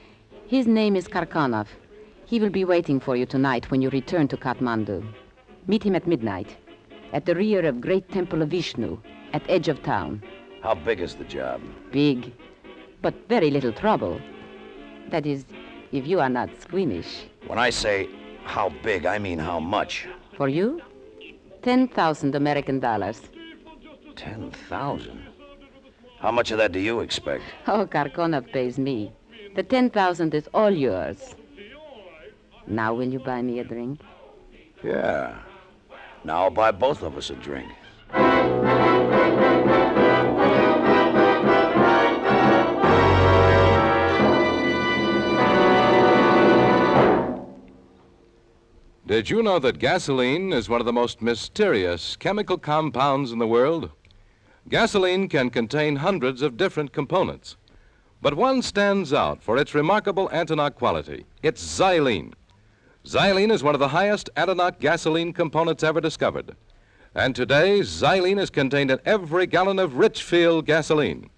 His name is Karkanov. He will be waiting for you tonight when you return to Kathmandu. Meet him at midnight, at the rear of Great Temple of Vishnu, at edge of town. How big is the job? Big, but very little trouble. That is, if you are not squeamish. When I say how big, I mean how much. For you? 10,000 American dollars. 10,000? How much of that do you expect? Oh, Karkanov pays me. The 10,000 is all yours. Now will you buy me a drink? Yeah. Now I'll buy both of us a drink. Did you know that gasoline is one of the most mysterious chemical compounds in the world? Gasoline can contain hundreds of different components, but one stands out for its remarkable antinought quality. It's xylene. Xylene is one of the highest antinought gasoline components ever discovered. And today, xylene is contained in every gallon of Richfield gasoline.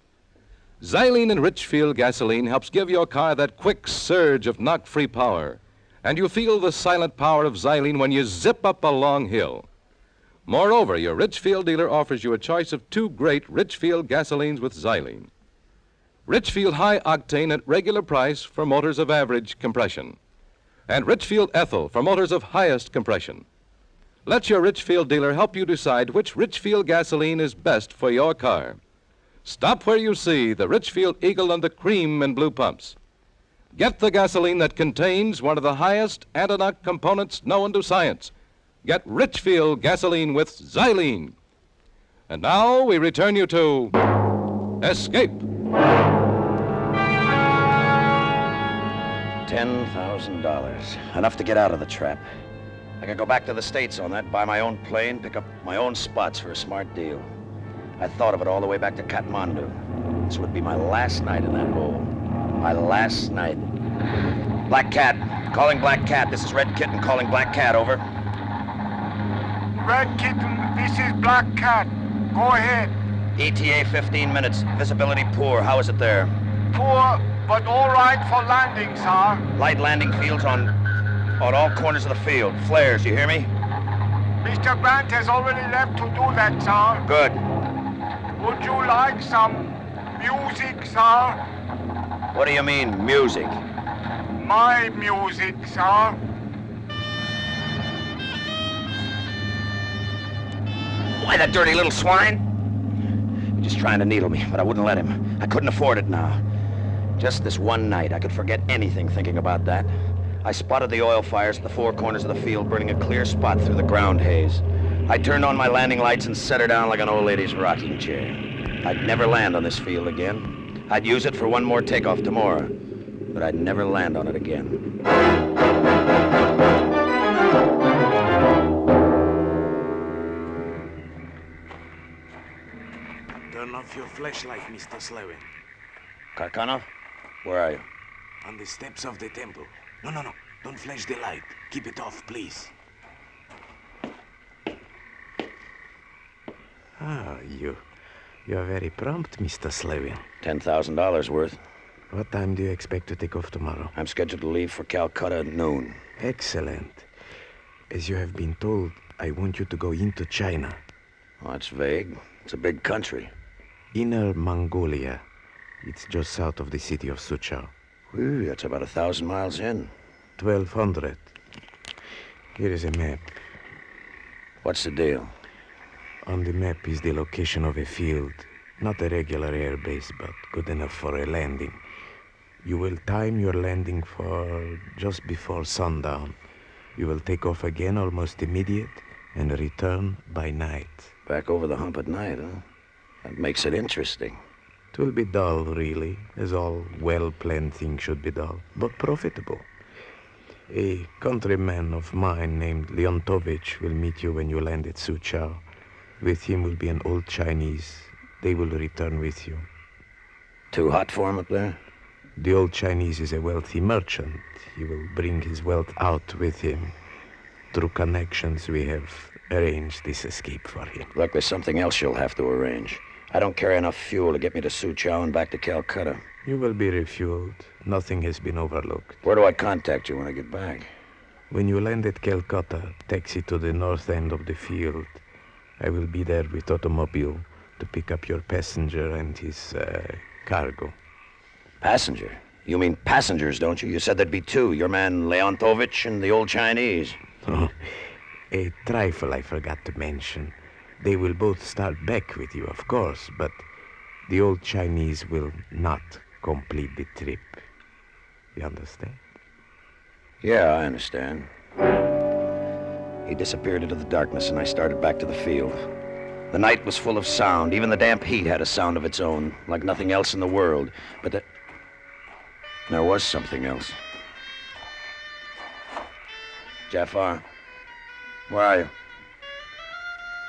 Xylene in Richfield gasoline helps give your car that quick surge of knock-free power. And you feel the silent power of xylene when you zip up a long hill. Moreover, your Richfield dealer offers you a choice of two great Richfield gasolines with xylene. Richfield High Octane at regular price for motors of average compression. And Richfield Ethyl for motors of highest compression. Let your Richfield dealer help you decide which Richfield gasoline is best for your car. Stop where you see the Richfield Eagle and the cream and blue pumps. Get the gasoline that contains one of the highest antinought components known to science. Get Richfield gasoline with xylene. And now we return you to Escape. $10,000. Enough to get out of the trap. I could go back to the States on that, buy my own plane, pick up my own spots for a smart deal. I thought of it all the way back to Kathmandu. This would be my last night in that hole. My last night. Black Cat. Calling Black Cat. This is Red Kitten calling Black Cat, over. Red Kitten, this is Black Cat. Go ahead. ETA 15 minutes. Visibility poor. How is it there? Poor, but all right for landing, sir. Light landing fields on all corners of the field. Flares, you hear me? Mr. Grant has already left to do that, sir. Good. Would you like some music, sir? What do you mean, music? My music, sir. Why, that dirty little swine? He's just trying to needle me, but I wouldn't let him. I couldn't afford it now. Just this one night, I could forget anything thinking about that. I spotted the oil fires at the four corners of the field, burning a clear spot through the ground haze. I turned on my landing lights and set her down like an old lady's rocking chair. I'd never land on this field again. I'd use it for one more takeoff tomorrow, but I'd never land on it again. Turn off your flashlight, Mr. Slevin. Karkanov? Where are you? On the steps of the temple. No. Don't flash the light. Keep it off, please. Ah, you are very prompt, Mr. Slevin. $10,000 worth. What time do you expect to take off tomorrow? I'm scheduled to leave for Calcutta at noon. Excellent. As you have been told, I want you to go into China. Oh, that's vague. It's a big country. Inner Mongolia. It's just south of the city of Suchao. Ooh, that's about 1,000 miles in. 1,200. Here is a map. What's the deal? On the map is the location of a field. Not a regular air base, but good enough for a landing. You will time your landing for just before sundown. You will take off again almost immediate and return by night. Back over the hump at night, huh? That makes it interesting. It will be dull, really, as all well-planned things should be dull, but profitable. A countryman of mine named Leontovich will meet you when you land at Suchao. With him will be an old Chinese. They will return with you. Too hot for him up there? The old Chinese is a wealthy merchant. He will bring his wealth out with him. Through connections, we have arranged this escape for him. Look, there's something else you'll have to arrange. I don't carry enough fuel to get me to Suchao and back to Calcutta. You will be refueled. Nothing has been overlooked. Where do I contact you when I get back? When you land at Calcutta, taxi to the north end of the field. I will be there with automobile to pick up your passenger and his cargo. Passenger? You mean passengers, don't you? You said there'd be two. Your man Leontovich and the old Chinese. Oh, a trifle I forgot to mention. They will both start back with you, of course, but the old Chinese will not complete the trip. You understand? Yeah, I understand. He disappeared into the darkness, and I started back to the field. The night was full of sound. Even the damp heat had a sound of its own, like nothing else in the world. But there was something else. Jafar, where are you?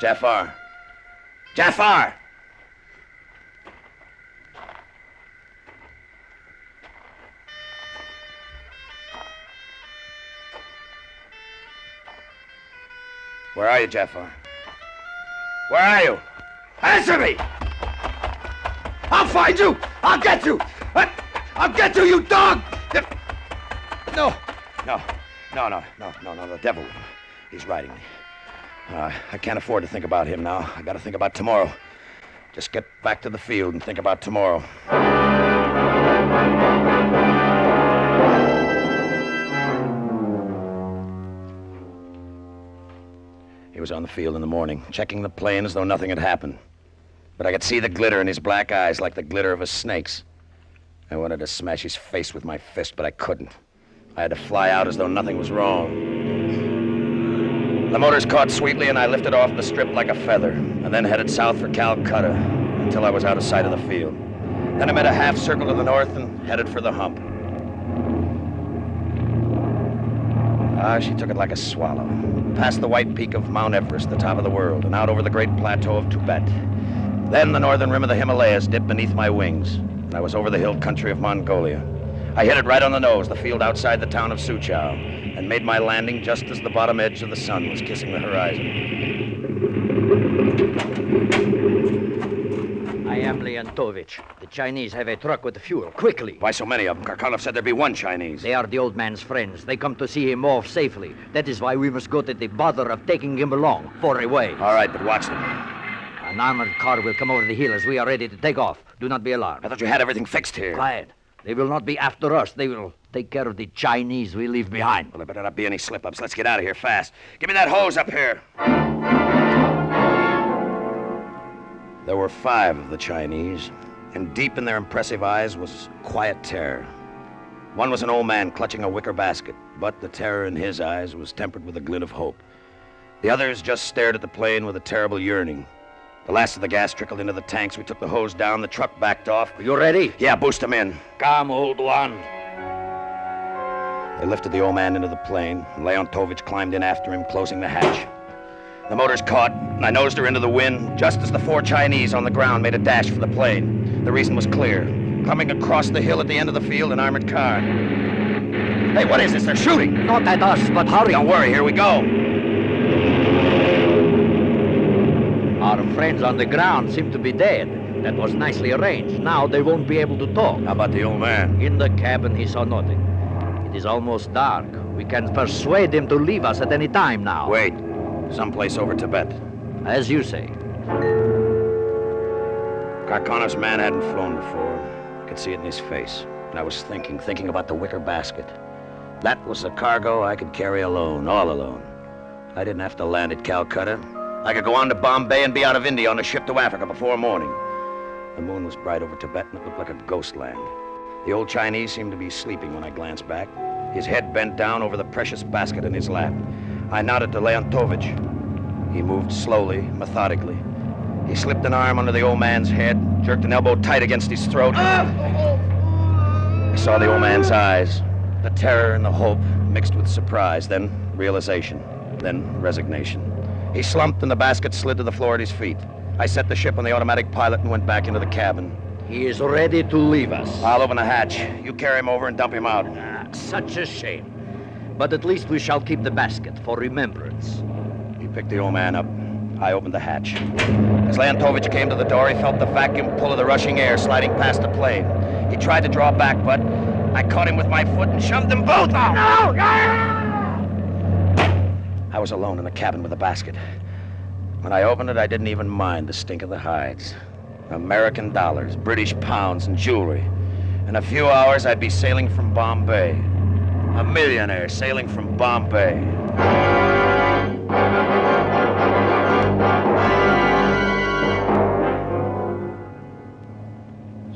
Jafar! Jafar! Where are you, Jafar? Where are you? Answer me! I'll find you! I'll get you! I'll get you, you dog! No, the devil. He's riding me. I can't afford to think about him now. I gotta think about tomorrow. Just get back to the field and think about tomorrow. He was on the field in the morning, checking the plane as though nothing had happened. But I could see the glitter in his black eyes, like the glitter of a snake's. I wanted to smash his face with my fist, but I couldn't. I had to fly out as though nothing was wrong. The motors caught sweetly, and I lifted off the strip like a feather, and then headed south for Calcutta until I was out of sight of the field. Then I made a half circle to the north and headed for the hump. She took it like a swallow. Past the white peak of Mount Everest, the top of the world, and out over the great plateau of Tibet. Then the northern rim of the Himalayas dipped beneath my wings, and I was over the hill country of Mongolia. I hit it right on the nose, the field outside the town of Suchow, and made my landing just as the bottom edge of the sun was kissing the horizon. I am Leontovich. The Chinese have a truck with fuel. Quickly. Why so many of them? Karkanov said there'd be one Chinese. They are the old man's friends. They come to see him off safely. That is why we must go to the bother of taking him along, far away. All right, but watch them. An armored car will come over the hill as we are ready to take off. Do not be alarmed. I thought you had everything fixed here. Quiet. They will not be after us. They will take care of the Chinese we leave behind. Well, there better not be any slip-ups. Let's get out of here fast. Give me that hose up here. There were 5 of the Chinese, and deep in their impressive eyes was quiet terror. One was an old man clutching a wicker basket, but the terror in his eyes was tempered with a glint of hope. The others just stared at the plane with a terrible yearning. The last of the gas trickled into the tanks. We took the hose down. The truck backed off. Are you ready? Yeah, boost them in. Come, old one. They lifted the old man into the plane, and Leontovich climbed in after him, closing the hatch. The motors caught, and I nosed her into the wind just as the 4 Chinese on the ground made a dash for the plane. The reason was clear. Coming across the hill at the end of the field, an armored car. Hey, what is this? They're shooting. Not at us, but hurry. Don't worry, here we go. Our friends on the ground seem to be dead. That was nicely arranged. Now they won't be able to talk. How about the old man? In the cabin, he saw nothing. It is almost dark. We can persuade him to leave us at any time now. Wait. Someplace over Tibet. As you say. Karkanov's man hadn't flown before. I could see it in his face. And I was thinking about the wicker basket. That was the cargo I could carry alone, all alone. I didn't have to land at Calcutta. I could go on to Bombay and be out of India on a ship to Africa before morning. The moon was bright over Tibet and it looked like a ghost land. The old Chinese seemed to be sleeping when I glanced back, his head bent down over the precious basket in his lap. I nodded to Leontovich. He moved slowly, methodically. He slipped an arm under the old man's head, jerked an elbow tight against his throat. I saw the old man's eyes, the terror and the hope mixed with surprise, then realization, then resignation. He slumped and the basket slid to the floor at his feet. I set the ship on the automatic pilot and went back into the cabin. He is ready to leave us. I'll open the hatch. You carry him over and dump him out. Such a shame. But at least we shall keep the basket for remembrance. He picked the old man up. I opened the hatch. As Leontovich came to the door, he felt the vacuum pull of the rushing air sliding past the plane. He tried to draw back, but I caught him with my foot and shoved them both out. No! I was alone in the cabin with the basket. When I opened it, I didn't even mind the stink of the hides. American dollars, British pounds, and jewelry. In a few hours, I'd be sailing from Bombay. A millionaire sailing from Bombay.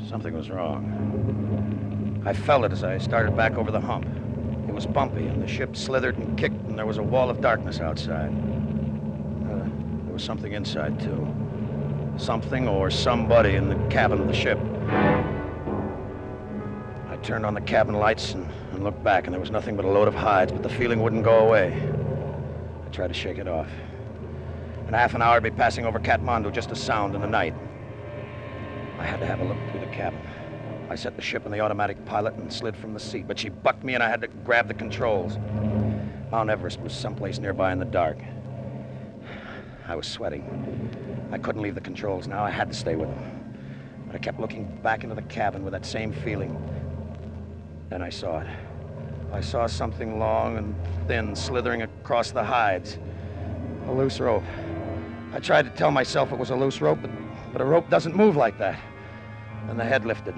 Something was wrong. I felt it as I started back over the hump. It was bumpy, and the ship slithered and kicked, and there was a wall of darkness outside. There was something inside, too. Something or somebody in the cabin of the ship. I turned on the cabin lights and looked back, and there was nothing but a load of hides, but the feeling wouldn't go away. I tried to shake it off. In half an hour, I'd be passing over Kathmandu, just a sound in the night. I had to have a look through the cabin. I set the ship on the automatic pilot and slid from the seat, but she bucked me and I had to grab the controls. Mount Everest was someplace nearby in the dark. I was sweating. I couldn't leave the controls now. I had to stay with them. But I kept looking back into the cabin with that same feeling. Then I saw it. I saw something long and thin slithering across the hides. A loose rope. I tried to tell myself it was a loose rope, but a rope doesn't move like that. Then the head lifted.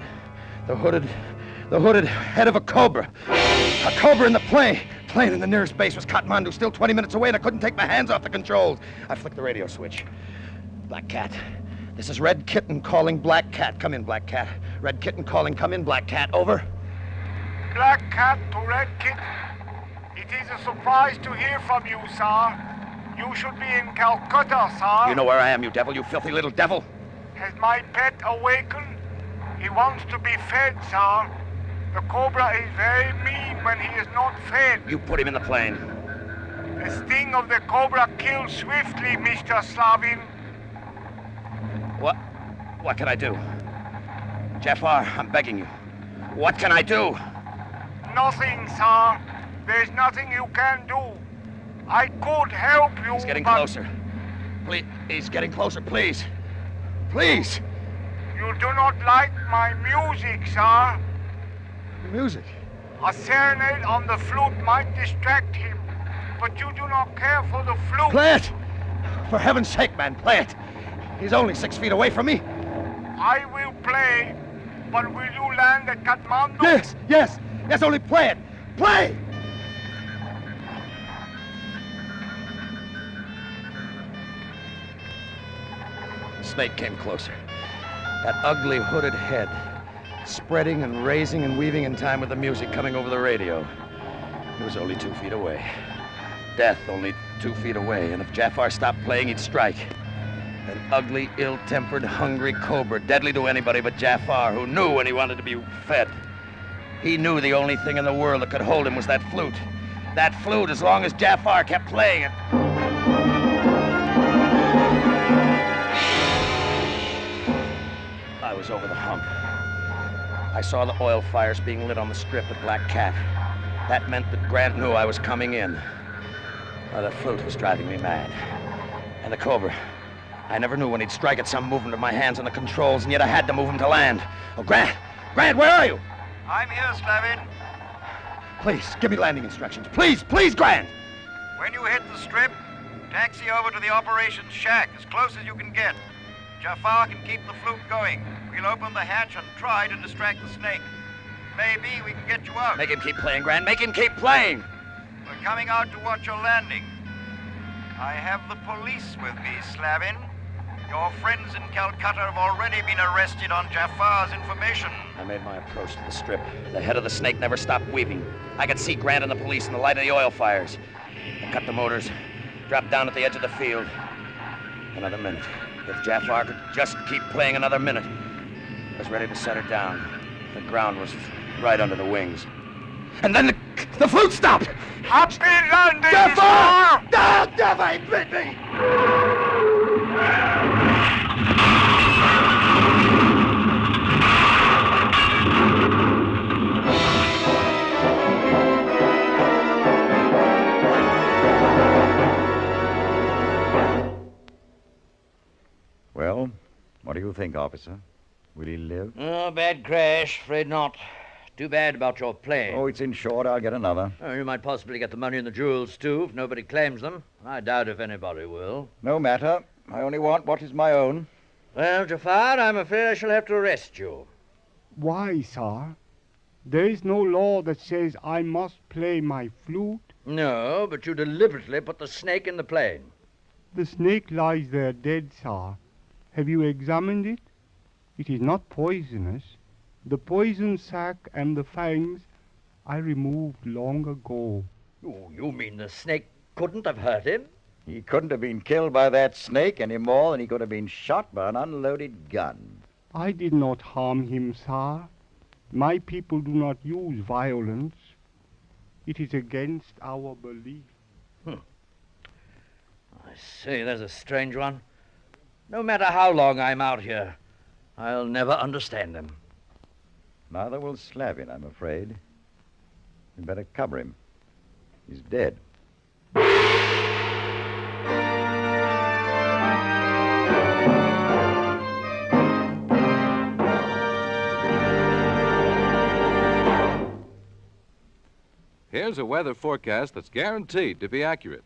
The hooded head of a cobra. A cobra in the plane. Plane in the nearest base was Kathmandu, still 20 minutes away, and I couldn't take my hands off the controls. I flicked the radio switch. Black Cat. This is Red Kitten calling Black Cat. Come in, Black Cat. Red Kitten calling. Come in, Black Cat. Over. Black Cat to Red Kitten. It is a surprise to hear from you, sir. You should be in Calcutta, sir. You know where I am, you devil, you filthy little devil. Has my pet awakened? He wants to be fed, sir. The cobra is very mean when he is not fed. You put him in the plane. The sting of the cobra kills swiftly, Mr. Slavin. What? What can I do? Jafar, I'm begging you. What can I do? Nothing, sir. There's nothing you can do. I could help you. He's getting but closer. Please, he's getting closer, please. Please. You do not like my music, sir. Music? A serenade on the flute might distract him, but you do not care for the flute. Play it! For heaven's sake, man, play it! He's only 6 feet away from me. I will play, but will you land at Kathmandu? Yes, only play it! Play! The snake came closer. That ugly hooded head, spreading and raising and weaving in time with the music coming over the radio. It was only 2 feet away. Death only 2 feet away, and if Jafar stopped playing, he'd strike. An ugly, ill-tempered, hungry cobra, deadly to anybody but Jafar, who knew when he wanted to be fed. He knew the only thing in the world that could hold him was that flute. That flute, as long as Jafar kept playing it. I was over the hump. I saw the oil fires being lit on the strip at Black Cat. That meant that Grant knew I was coming in. Oh, the flute was driving me mad. And the cobra. I never knew when he'd strike at some movement of my hands on the controls, and yet I had to move him to land. Oh, Grant! Grant, where are you? I'm here, Slavin. Please, give me landing instructions. Please, Grant! When you hit the strip, taxi over to the operations shack, as close as you can get. Jafar can keep the flute going. We'll open the hatch and try to distract the snake. Maybe we can get you out. Make him keep playing, Grant. Make him keep playing! We're coming out to watch your landing. I have the police with me, Slavin. Your friends in Calcutta have already been arrested on Jafar's information. I made my approach to the strip. The head of the snake never stopped weaving. I could see Grant and the police in the light of the oil fires. I cut the motors, dropped down at the edge of the field. Another minute. If Jafar could just keep playing another minute. I was ready to set her down. The ground was right under the wings. And then the flute stopped! Happy landing, Jafar! sir! Jafar, he bit me! Well, what do you think, officer? Will he live? Oh, bad crash. Afraid not. Too bad about your plane. Oh, it's insured. I'll get another. Oh, you might possibly get the money and the jewels, too, if nobody claims them. I doubt if anybody will. No matter. I only want what is my own. Well, Jafar, I'm afraid I shall have to arrest you. Why, sir? There is no law that says I must play my flute. No, but you deliberately put the snake in the plane. The snake lies there dead, sir. Have you examined it? It is not poisonous. The poison sac and the fangs I removed long ago. Oh, you mean the snake couldn't have hurt him? He couldn't have been killed by that snake any more than he could have been shot by an unloaded gun. I did not harm him, sir. My people do not use violence. It is against our belief. I see, there's a strange one. No matter how long I'm out here, I'll never understand him. Neither will Slavin, I'm afraid. You'd better cover him. He's dead. Here's a weather forecast that's guaranteed to be accurate.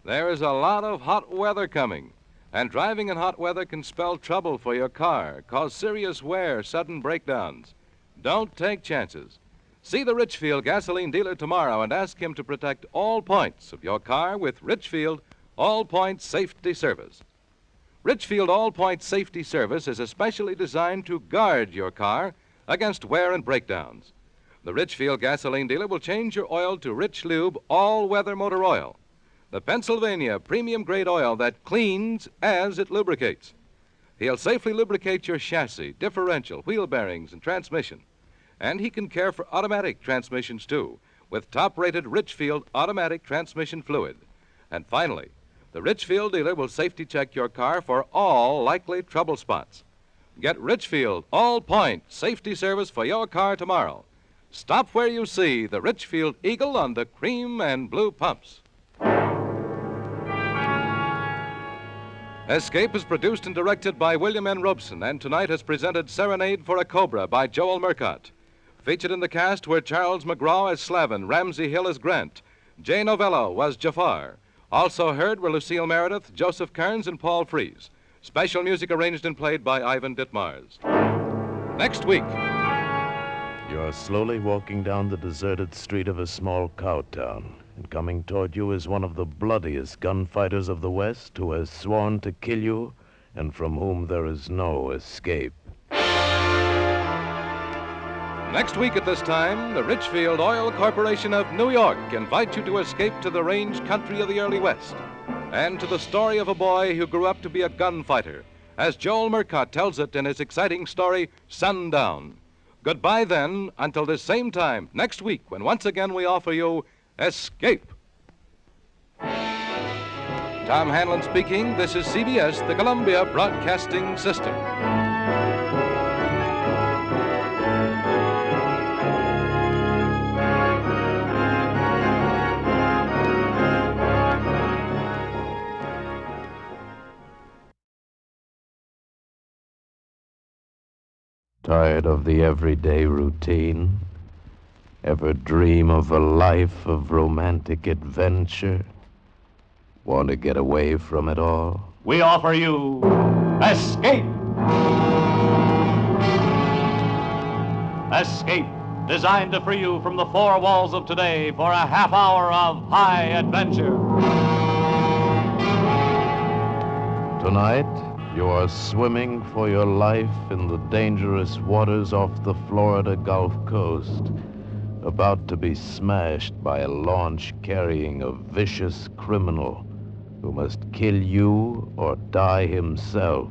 There is a lot of hot weather coming, and driving in hot weather can spell trouble for your car, cause serious wear, sudden breakdowns. Don't take chances. See the Richfield gasoline dealer tomorrow and ask him to protect all points of your car with Richfield All Points Safety Service. Richfield All Points Safety Service is especially designed to guard your car against wear and breakdowns. The Richfield gasoline dealer will change your oil to Rich Lube all-weather motor oil, the Pennsylvania premium-grade oil that cleans as it lubricates. He'll safely lubricate your chassis, differential, wheel bearings, and transmission. And he can care for automatic transmissions, too, with top-rated Richfield automatic transmission fluid. And finally, the Richfield dealer will safety check your car for all likely trouble spots. Get Richfield all-point safety service for your car tomorrow. Stop where you see the Richfield Eagle on the cream and blue pumps. Escape is produced and directed by William N. Robeson, and tonight has presented Serenade for a Cobra by Joel Murcott. Featured in the cast were Charles McGraw as Slavin, Ramsey Hill as Grant, Jay Novello was Jafar. Also heard were Lucille Meredith, Joseph Kearns, and Paul Frees. Special music arranged and played by Ivan Ditmars. Next week. You're slowly walking down the deserted street of a small cow town, and coming toward you is one of the bloodiest gunfighters of the West who has sworn to kill you and from whom there is no escape. Next week at this time, the Richfield Oil Corporation of New York invites you to escape to the range country of the early West and to the story of a boy who grew up to be a gunfighter, as Joel Murcott tells it in his exciting story, Sundown. Goodbye then, until this same time next week, when once again we offer you Escape. Tom Hanlon speaking. This is CBS, the Columbia Broadcasting System. Tired of the everyday routine? Ever dream of a life of romantic adventure? Want to get away from it all? We offer you Escape! Escape, designed to free you from the four walls of today for a half hour of high adventure. Tonight, you are swimming for your life in the dangerous waters off the Florida Gulf Coast, about to be smashed by a launch carrying a vicious criminal who must kill you or die himself.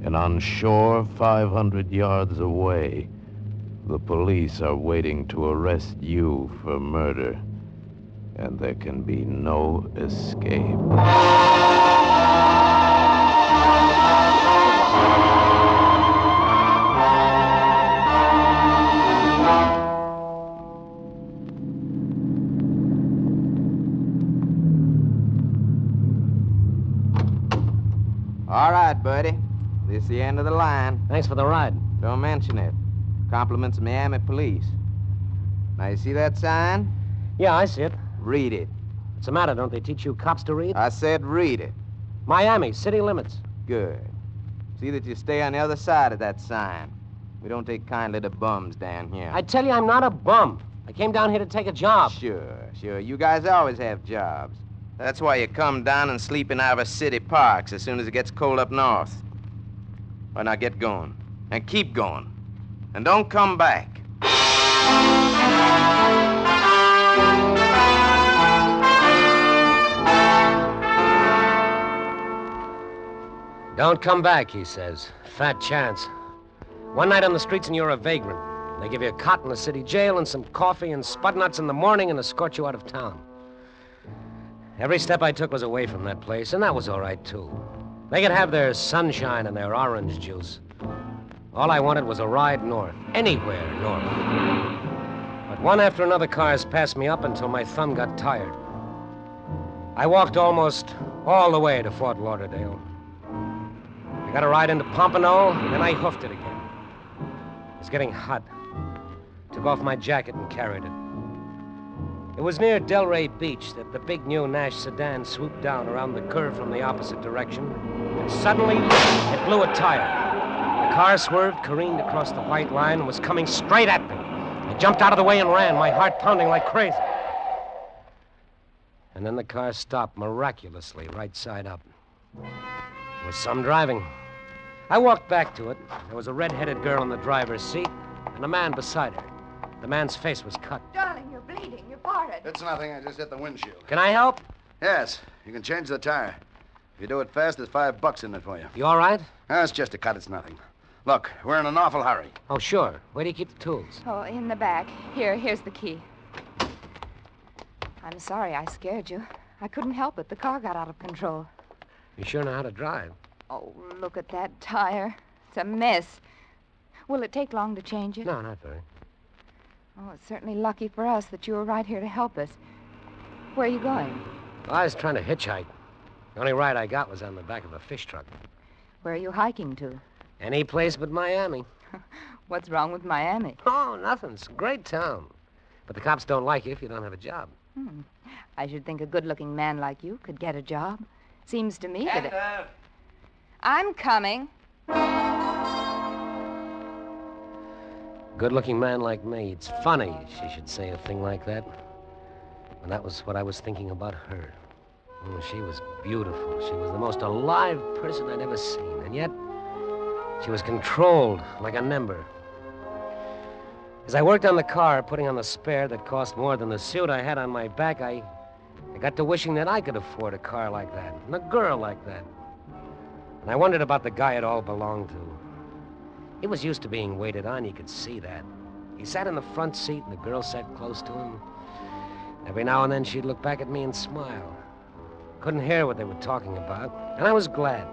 And on shore, 500 yards away, the police are waiting to arrest you for murder. And there can be no escape. All right, buddy. This is the end of the line. Thanks for the ride. Don't mention it. Compliments of Miami Police. Now, you see that sign? Yeah, I see it. Read it. What's the matter? Don't they teach you cops to read? I said read it. Miami, city limits. Good. See that you stay on the other side of that sign. We don't take kindly to bums down here. I tell you, I'm not a bum. I came down here to take a job. Sure. You guys always have jobs. That's why you come down and sleep in our city parks as soon as it gets cold up north. Why, now get going. And keep going. And don't come back. Don't come back, he says. Fat chance. One night on the streets and you're a vagrant. They give you a cot in the city jail and some coffee and spud nuts in the morning and escort you out of town. Every step I took was away from that place, and that was all right, too. They could have their sunshine and their orange juice. All I wanted was a ride north, anywhere north. But one after another cars passed me up until my thumb got tired. I walked almost all the way to Fort Lauderdale. I got a ride into Pompano, and then I hoofed it again. It was getting hot. Took off my jacket and carried it. It was near Delray Beach that the big new Nash sedan swooped down around the curve from the opposite direction, and suddenly it blew a tire. The car swerved, careened across the white line, and was coming straight at me. I jumped out of the way and ran, my heart pounding like crazy. And then the car stopped miraculously, right side up. It was some driving. I walked back to it. There was a red-headed girl in the driver's seat and a man beside her. The man's face was cut. Darling, you're bleeding. Your forehead. It's nothing. I just hit the windshield. Can I help? Yes. You can change the tire. If you do it fast, there's $5 in it for you. You all right? It's just a cut. It's nothing. Look, we're in an awful hurry. Oh, sure. Where do you keep the tools? Oh, in the back. Here's the key. I'm sorry I scared you. I couldn't help it. The car got out of control. You sure know how to drive. Oh, look at that tire. It's a mess. Will it take long to change it? No, not very. Oh, it's certainly lucky for us that you were right here to help us. Where are you going? Well, I was trying to hitchhike. The only ride I got was on the back of a fish truck. Where are you hiking to? Any place but Miami. What's wrong with Miami? Oh, nothing. It's a great town. But the cops don't like you if you don't have a job. I should think a good-looking man like you could get a job. Seems to me that... I'm coming. Good-looking man like me. It's funny she should say a thing like that. And that was what I was thinking about her. Oh, she was beautiful. She was the most alive person I'd ever seen. And yet, she was controlled like a member. As I worked on the car, putting on the spare that cost more than the suit I had on my back, I got to wishing that I could afford a car like that, and a girl like that. And I wondered about the guy it all belonged to. He was used to being waited on, you could see that. He sat in the front seat, and the girl sat close to him. Every now and then, she'd look back at me and smile. Couldn't hear what they were talking about, and I was glad.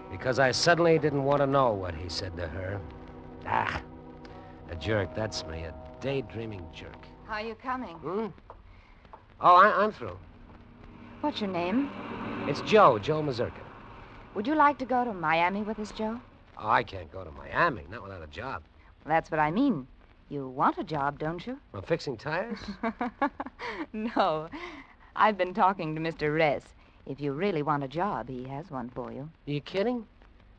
Because I suddenly didn't want to know what he said to her. A jerk, that's me, a daydreaming jerk. How are you coming? Oh, I'm through. What's your name? It's Joe Mazurka. Would you like to go to Miami with us, Joe? Oh, I can't go to Miami, not without a job. Well, that's what I mean. You want a job, don't you? I'm fixing tires? No. I've been talking to Mr. Ress. If you really want a job, he has one for you. Are you kidding?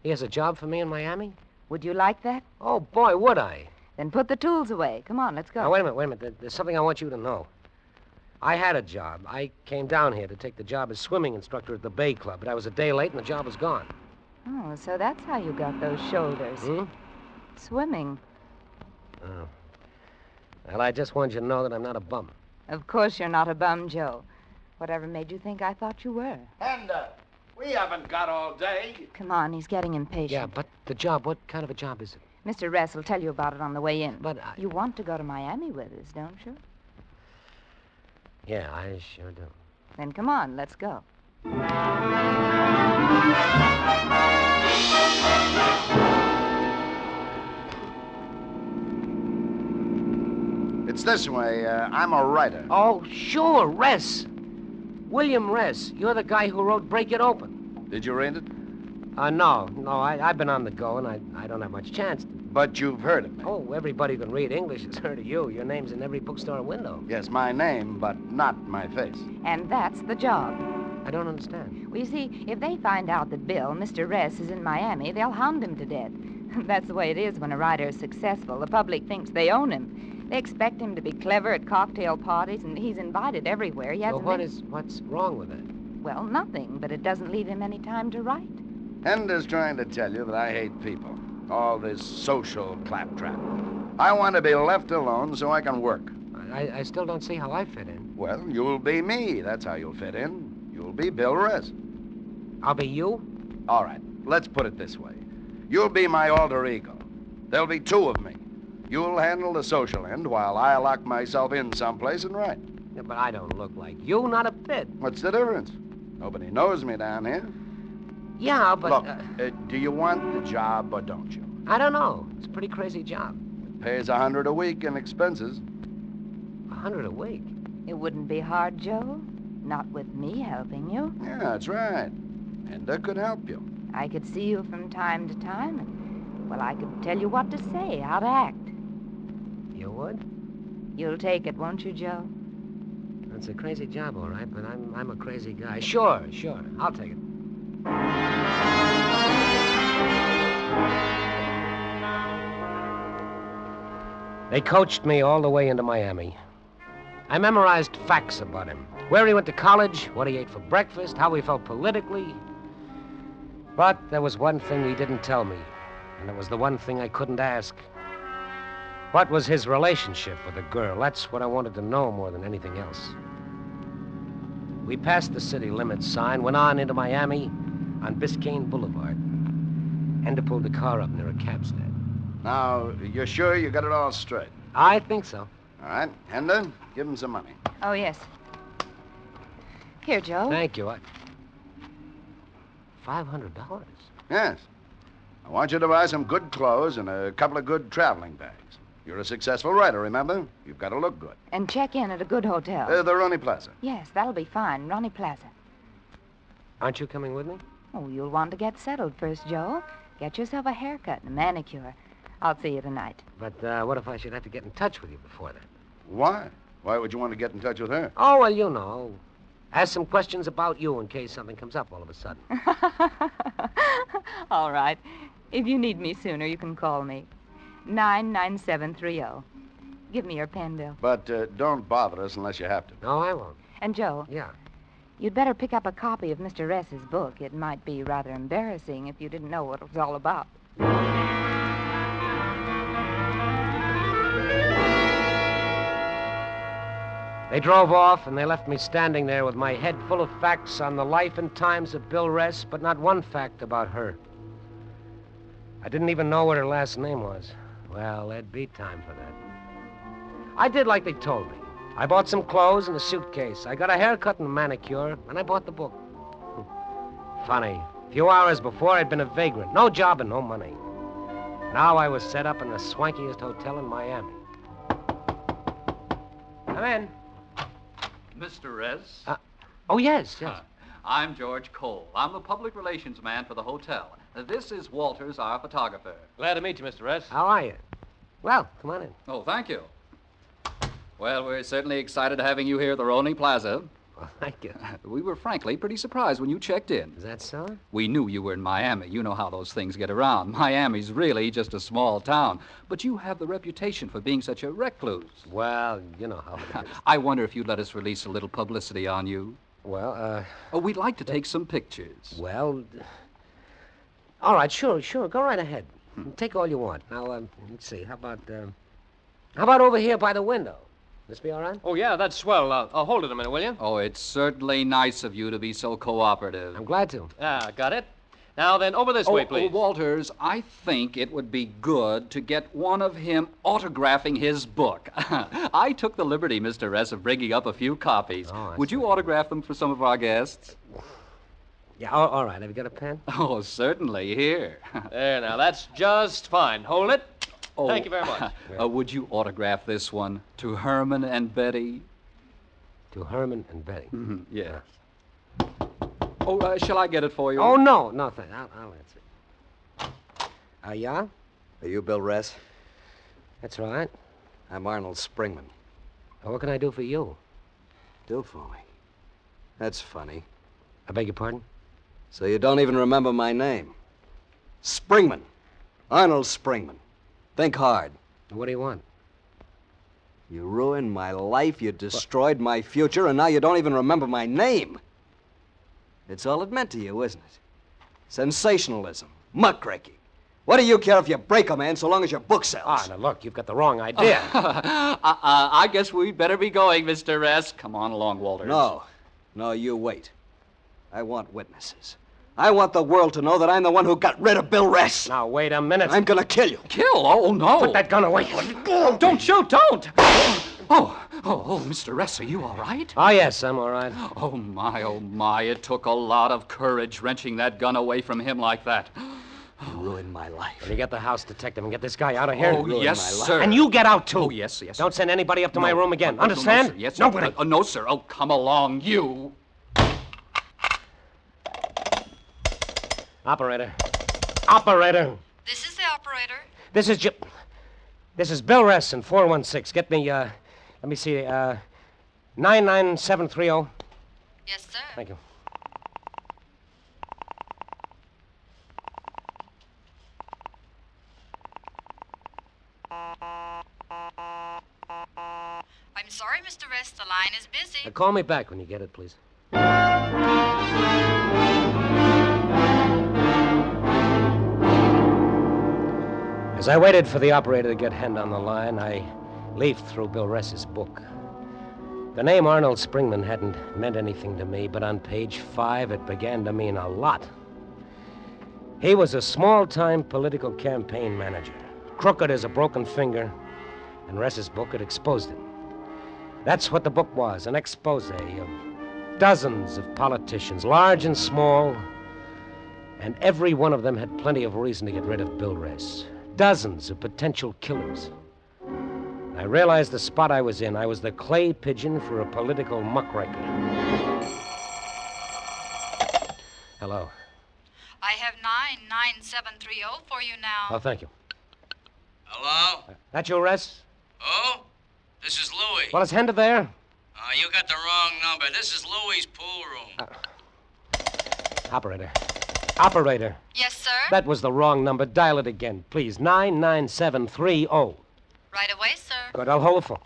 He has a job for me in Miami? Would you like that? Oh, boy, would I. Then put the tools away. Come on, let's go. Now, wait a minute. There's something I want you to know. I had a job. I came down here to take the job as swimming instructor at the Bay Club, but I was a day late and the job was gone. Oh, so that's how you got those shoulders. Swimming. Oh. Well, I just wanted you to know that I'm not a bum. Of course you're not a bum, Joe. Whatever made you think I thought you were? And, we haven't got all day. Come on, he's getting impatient. Yeah, but the job, what kind of a job is it? Mr. Ress will tell you about it on the way in. But You want to go to Miami with us, don't you? Yeah, I sure do. Then come on, let's go. It's this way. I'm a writer. Oh, sure, Ress. William Ress. You're the guy who wrote Break It Open. Did you read it? No. I've been on the go, and I don't have much chance. But you've heard of me. Oh, everybody who can read English has heard of you. Your name's in every bookstore window. Yes, my name, but not my face. And that's the job. I don't understand. Well, you see, if they find out that Bill, Mr. Ress, is in Miami, they'll hound him to death. That's the way it is when a writer is successful. The public thinks they own him. They expect him to be clever at cocktail parties, and he's invited everywhere. He hasn't what's wrong with that? Well, nothing, but it doesn't leave him any time to write. Hender's trying to tell you that I hate people. All this social claptrap. I want to be left alone so I can work. I still don't see how I fit in. Well, you'll be me. That's how you'll fit in. You'll be Bill Ress. I'll be you? All right. Let's put it this way. You'll be my alter ego. There'll be two of me. You'll handle the social end while I lock myself in someplace and write. Yeah, but I don't look like you, not a bit. What's the difference? Nobody knows me down here. Yeah, but... Look, do you want the job or don't you? I don't know. It's a pretty crazy job. It pays $100 a week in expenses. $100 a week? It wouldn't be hard, Joe. Not with me helping you. Yeah, that's right. Hender could help you. I could see you from time to time, and, well, I could tell you what to say, how to act. You would? You'll take it, won't you, Joe? It's a crazy job, all right, but I'm a crazy guy. Sure. I'll take it. They coached me all the way into Miami. I memorized facts about him. Where he went to college, what he ate for breakfast, how he felt politically. But there was one thing he didn't tell me, and it was the one thing I couldn't ask. What was his relationship with the girl? That's what I wanted to know more than anything else. We passed the city limits sign, went on into Miami on Biscayne Boulevard. Hender pulled the car up near a cab stand. Now, you're sure you got it all straight? I think so. All right. Hender, give him some money. Oh, yes. Here, Joe. Thank you. $500? Yes. I want you to buy some good clothes and a couple of good traveling bags. You're a successful writer, remember? You've got to look good. And check in at a good hotel. The Ronnie Plaza. Yes, that'll be fine. Ronnie Plaza. Aren't you coming with me? Oh, you'll want to get settled first, Joe. Get yourself a haircut and a manicure. I'll see you tonight. But what if I should have to get in touch with you before that? Why? Why would you want to get in touch with her? Oh, well, you know. Ask some questions about you in case something comes up all of a sudden. All right. If you need me sooner, you can call me. 99730. Give me your pen, Bill. But don't bother us unless you have to. No, I won't. And, Joe. Yeah. You'd better pick up a copy of Mr. Ress's book. It might be rather embarrassing if you didn't know what it was all about. They drove off, and they left me standing there with my head full of facts on the life and times of Bill Ress, but not one fact about her. I didn't even know what her last name was. Well, there'd be time for that. I did like they told me. I bought some clothes and a suitcase. I got a haircut and a manicure, and I bought the book. Funny. A few hours before, I'd been a vagrant. No job and no money. Now I was set up in the swankiest hotel in Miami. Come in. Mr. Ress? Oh, yes. I'm George Cole. I'm the public relations man for the hotel. This is Walters, our photographer. Glad to meet you, Mr. Ress. How are you? Well, come on in. Oh, thank you. Well, we're certainly excited having you here at the Ronnie Plaza. Well, thank you. We were frankly pretty surprised when you checked in. Is that so? We knew you were in Miami. You know how those things get around. Miami's really just a small town. But you have the reputation for being such a recluse. Well, you know how it is. I wonder if you'd let us release a little publicity on you. Well, we'd like to take some pictures. Well, all right, sure. Go right ahead. Take all you want. Now, let's see. How about over here by the window? This be all right? Oh, yeah, that's swell. Hold it a minute, will you? Oh, it's certainly nice of you to be so cooperative. I'm glad to. Got it. Now then, over this way, please. Walters, I think it would be good to get one of him autographing his book. I took the liberty, Mr. Ress, of bringing up a few copies. Would you autograph them for some of our guests? Yeah, all right. Have you got a pen? Oh, certainly. Here. There, now, that's just fine. Hold it. Oh, thank you very much. Would you autograph this one to Herman and Betty? To Herman and Betty? Mm-hmm. Yes. Oh, shall I get it for you? Oh, no, thanks. I'll answer. Yeah? Are you Bill Ress? That's right. I'm Arnold Springman. Well, what can I do for you? Do for me? That's funny. I beg your pardon? So you don't even remember my name? Springman. Arnold Springman. Think hard. What do you want? You ruined my life, you destroyed my future, and now you don't even remember my name. It's all it meant to you, isn't it? Sensationalism, muckraking. What do you care if you break a man so long as your book sells? Now look, you've got the wrong idea. I guess we'd better be going, Mr. Ress. Come on along, Walters. No, you wait. I want witnesses. I want the world to know that I'm the one who got rid of Bill Ress. Now, wait a minute. I'm gonna kill you. Kill? Oh, no. Put that gun away. Oh, don't shoot, don't. Oh, Mr. Ress, are you all right? Oh, yes, I'm all right. Oh, my. It took a lot of courage wrenching that gun away from him like that. You ruined my life. Well, you get the house detective and get this guy out of here. Oh, yes, sir. And you get out, too. Oh, yes. Don't send anybody up to my room again. Understand? No, sir. Yes, nobody. No, sir. Oh, come along, you. Operator. This is the operator. This is Bill Ress in 416. Get me, let me see, 99730. Yes, sir. Thank you. I'm sorry, Mr. Ress, the line is busy. Call me back when you get it, please. As I waited for the operator to get hand on the line, I leafed through Bill Ress's book. The name Arnold Springman hadn't meant anything to me, but on page 5 it began to mean a lot. He was a small-time political campaign manager, crooked as a broken finger, and Ress's book had exposed him. That's what the book was, an expose of dozens of politicians, large and small, And every one of them had plenty of reason to get rid of Bill Ress. Dozens of potential killers. I realized the spot I was in. I was the clay pigeon for a political muckraker. Hello. I have 99730 for you now. Oh, thank you. Hello? That you, Ress? Who? This is Louis. Well, is Hender there? You got the wrong number. This is Louis's pool room. Operator. Operator. Yes, sir? That was the wrong number. Dial it again, please. 99730. Right away, sir. Good, I'll hold the phone.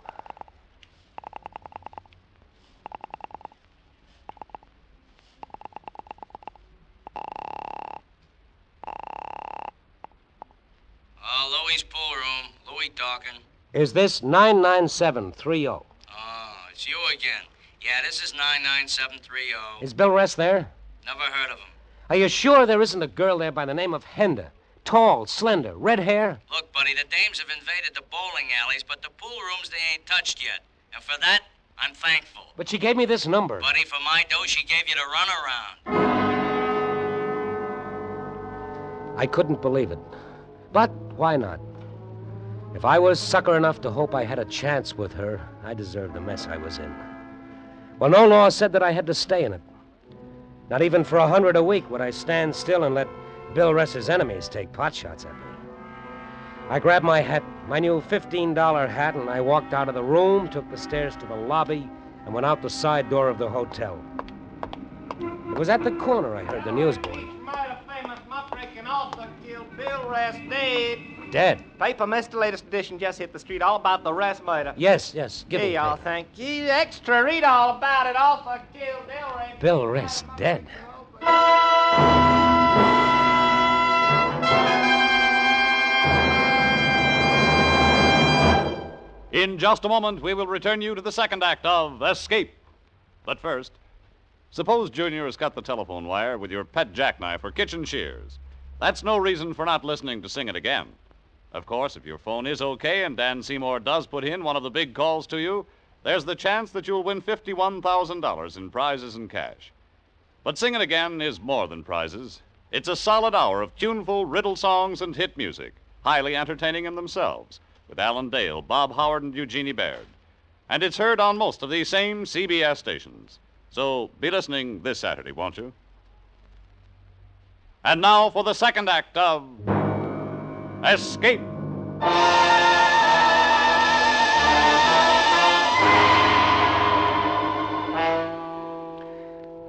Louis's pool room. Louis talking. Is this 99730? Oh, it's you again. Yeah, this is 99730. Is Bill Ress there? Never heard of him. Are you sure there isn't a girl there by the name of Hender? Tall, slender, red hair? Look, buddy, the dames have invaded the bowling alleys, but the pool rooms they ain't touched yet. And for that, I'm thankful. But she gave me this number. Buddy, for my dough, she gave you the runaround. I couldn't believe it. But why not? If I was sucker enough to hope I had a chance with her, I deserved the mess I was in. Well, no law said that I had to stay in it. Not even for $100 a week would I stand still and let Bill Ress's enemies take pot shots at me. I grabbed my hat, my new $15 hat, and I walked out of the room, took the stairs to the lobby, and went out the side door of the hotel. It was at the corner I heard the newsboy. Murder famous muckraking author killed Bill Ress dead. Dead? Paper missed the latest edition, just hit the street, all about the Ress murder. Yes. Give Here me y'all, paper. thank you. Extra, read all about it. Author killed Bill Ress. Bill Ress dead. In just a moment, we will return you to the second act of Escape. But first, suppose Junior has cut the telephone wire with your pet jackknife or kitchen shears. That's no reason for not listening to Sing It Again. Of course, if your phone is okay and Dan Seymour does put in one of the big calls to you, there's the chance that you'll win $51,000 in prizes and cash. But Sing It Again is more than prizes. It's a solid hour of tuneful riddle songs and hit music, highly entertaining in themselves, with Alan Dale, Bob Howard, and Eugenie Baird. And it's heard on most of these same CBS stations. So be listening this Saturday, won't you? And now for the second act of Escape.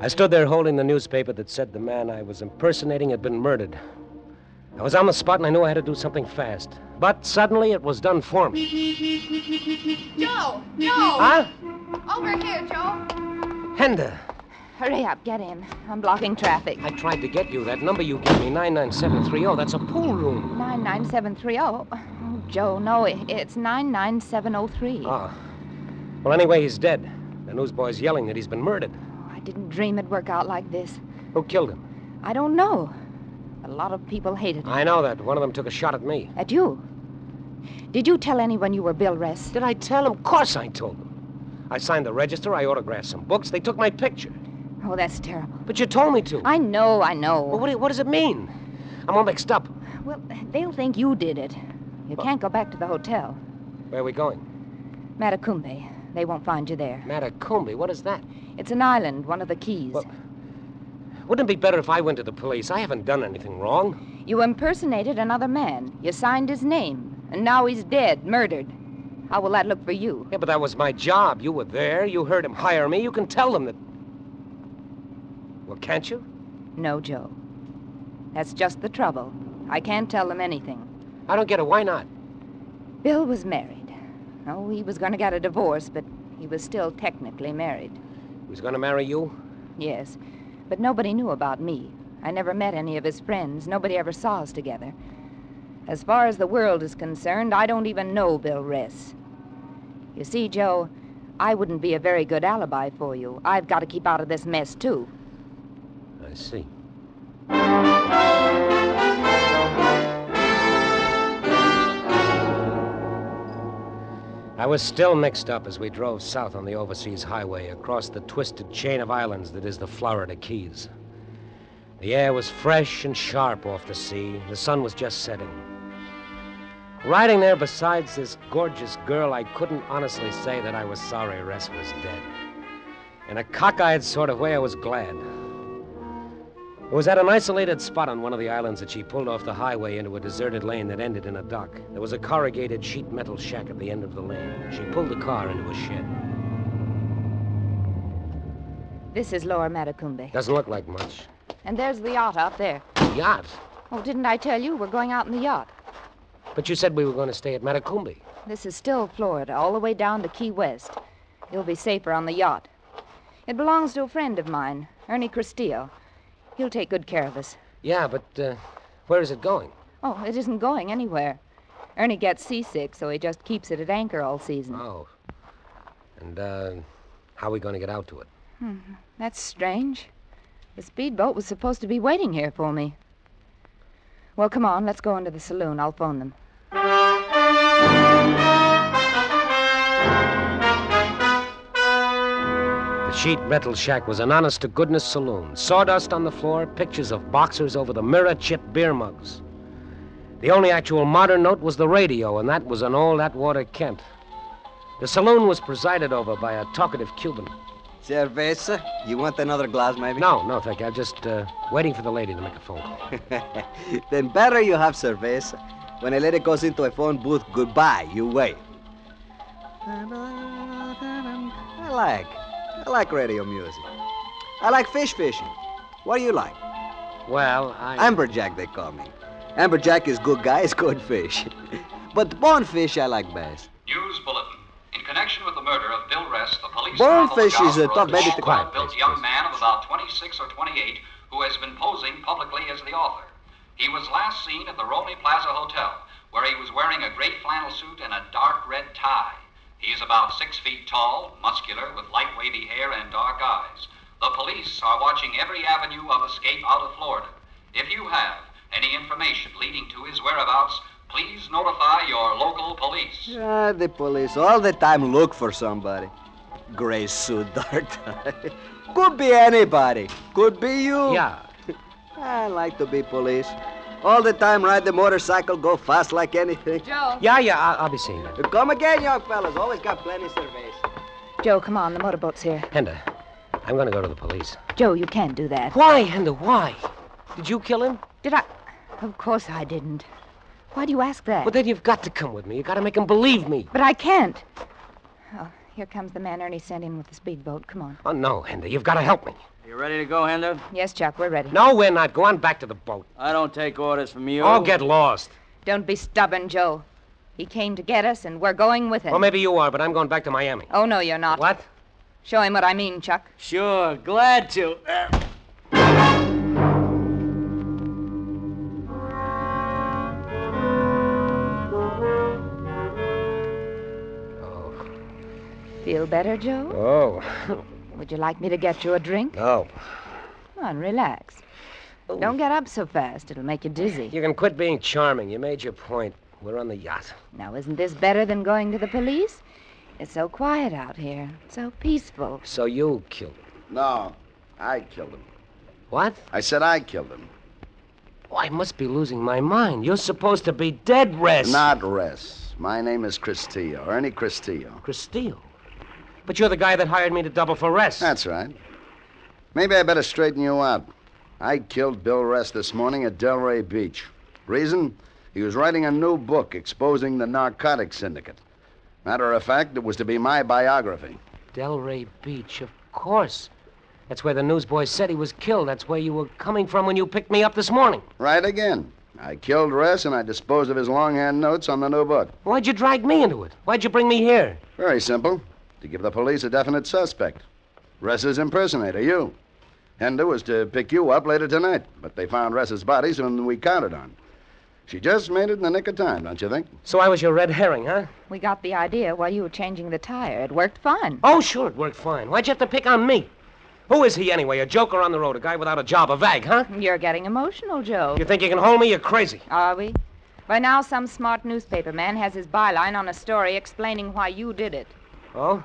I stood there holding the newspaper that said the man I was impersonating had been murdered. I was on the spot and I knew I had to do something fast. But suddenly it was done for me. Joe! Huh? Over here, Joe! Hender! Hurry up, get in. I'm blocking traffic. I tried to get you. That number you gave me, 99730, that's a pool room. 99730. Oh, Joe, no, it's 99703. Ah. Well, anyway, he's dead. The newsboy's yelling that he's been murdered. I didn't dream it'd work out like this. Who killed him? I don't know. A lot of people hated him. I know that. One of them took a shot at me. At you? Did you tell anyone you were Bill Ress? Did I tell him? Of course I told them. I signed the register, I autographed some books, they took my picture. Oh, that's terrible. But you told me to. I know. Well, what does it mean? I'm all mixed up. Well, they'll think you did it. You can't go back to the hotel. Where are we going? Matacumbe. They won't find you there. Matacumbe? What is that? It's an island, one of the keys. Well, wouldn't it be better if I went to the police? I haven't done anything wrong. You impersonated another man. You signed his name. And now he's dead, murdered. How will that look for you? Yeah, but that was my job. You were there. You heard him hire me. You can tell them that... Well, can't you? No, Joe. That's just the trouble. I can't tell them anything. I don't get it. Why not? Bill was married. Oh, he was going to get a divorce, but he was still technically married. He was going to marry you? Yes, but nobody knew about me. I never met any of his friends. Nobody ever saw us together. As far as the world is concerned, I don't even know Bill Ress. You see, Joe, I wouldn't be a very good alibi for you. I've got to keep out of this mess, too. I see. I was still mixed up as we drove south on the overseas highway across the twisted chain of islands that is the Florida Keys. The air was fresh and sharp off the sea. The sun was just setting. Riding there beside this gorgeous girl, I couldn't honestly say that I was sorry Ress was dead. In a cockeyed sort of way, I was glad. It was at an isolated spot on one of the islands that she pulled off the highway into a deserted lane that ended in a dock. There was a corrugated sheet metal shack at the end of the lane. She pulled the car into a shed. This is Lower Matacumbe. Doesn't look like much. And there's the yacht out there. Yacht? Oh, didn't I tell you? We're going out in the yacht. But you said we were going to stay at Matacumbe. This is still Florida, all the way down to Key West. You'll be safer on the yacht. It belongs to a friend of mine, Ernie Castillo. He'll take good care of us. Yeah, but where is it going? Oh, it isn't going anywhere. Ernie gets seasick, so he just keeps it at anchor all season. Oh. And how are we going to get out to it? That's strange. The speedboat was supposed to be waiting here for me. Well, come on, let's go into the saloon. I'll phone them. The sheet metal shack was an honest-to-goodness saloon. Sawdust on the floor, pictures of boxers over the mirror, chipped beer mugs. The only actual modern note was the radio, and that was an old Atwater Kent. The saloon was presided over by a talkative Cuban. Cerveza? You want another glass, maybe? No, thank you. I'm just waiting for the lady to make a phone call. Then better you have cerveza. When a lady goes into a phone booth, goodbye, you wait. I like radio music. I like fishing. What do you like? Well, Amberjack, they call me. Amberjack is good guy, is good fish. But bonefish I like best. News bulletin. In connection with the murder of Bill Ress, the police Bonefish is a tough baby to quiet built young man of about 26 or 28 who has been posing publicly as the author. He was last seen at the Romney Plaza Hotel, where he was wearing a gray flannel suit and a dark red tie. He is about 6 feet tall, muscular, with light wavy hair and dark eyes. The police are watching every avenue of escape out of Florida. If you have any information leading to his whereabouts, please notify your local police. The police all the time look for somebody. Gray suit, dark tie. Could be anybody. Could be you. Yeah. I like to be police. All the time ride the motorcycle, go fast like anything. Joe. Yeah, I'll be seeing you. Come again, young fellas. Always got plenty of cerveza. Joe, come on. The motorboat's here. Henda, I'm going to go to the police. Joe, you can't do that. Why, Henda, why? Did you kill him? Did I? Of course I didn't. Why do you ask that? Well, then you've got to come with me. You've got to make him believe me. But I can't. Oh, here comes the man Ernie sent in with the speedboat. Come on. Oh, no, Henda, you've got to help me. You ready to go, Hender? Yes, Chuck, we're ready. No, we're not. Go on back to the boat. I don't take orders from you. Oh, get lost. Don't be stubborn, Joe. He came to get us, and we're going with him. Well, maybe you are, but I'm going back to Miami. Oh, no, you're not. What? Show him what I mean, Chuck. Sure, glad to. Feel better, Joe? Oh. Would you like me to get you a drink? No. Come on, relax. Don't get up so fast. It'll make you dizzy. You can quit being charming. You made your point. We're on the yacht. Now, isn't this better than going to the police? It's so quiet out here. So peaceful. So you killed him? No, I killed him. What? I said I killed him. Oh, I must be losing my mind. You're supposed to be dead, Ress. Not Ress. My name is Castillo, Ernie Castillo. Castillo? But you're the guy that hired me to double for Ress. That's right. Maybe I better straighten you out. I killed Bill Ress this morning at Delray Beach. Reason? He was writing a new book exposing the narcotics syndicate. Matter of fact, it was to be my biography. Delray Beach, of course. That's where the newsboys said he was killed. That's where you were coming from when you picked me up this morning. Right again. I killed Ress and I disposed of his longhand notes on the new book. Why'd you drag me into it? Why'd you bring me here? Very simple. To give the police a definite suspect. Ress's impersonator, you. Henda was to pick you up later tonight, but they found Ress's body sooner than we counted on. She just made it in the nick of time, don't you think? So I was your red herring, huh? We got the idea while you were changing the tire. It worked fine. Oh, sure, it worked fine. Why'd you have to pick on me? Who is he anyway? A joker on the road, a guy without a job, a vag, huh? You're getting emotional, Joe. You think you can hold me? You're crazy. Are we? By now, some smart newspaper man has his byline on a story explaining why you did it. Oh?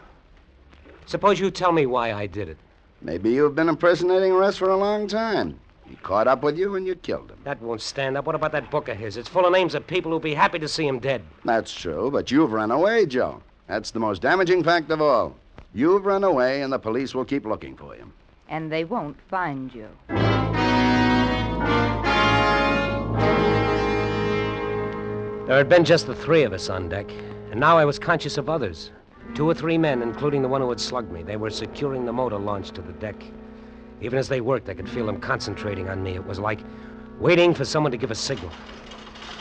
Suppose you tell me why I did it. Maybe you've been impersonating Ress for a long time. He caught up with you and you killed him. That won't stand up. What about that book of his? It's full of names of people who'll be happy to see him dead. That's true, but you've run away, Joe. That's the most damaging fact of all. You've run away, and the police will keep looking for you. And they won't find you. There had been just the three of us on deck, and now I was conscious of others. 2 or 3 men, including the one who had slugged me. They were securing the motor launch to the deck. Even as they worked, I could feel them concentrating on me. It was like waiting for someone to give a signal.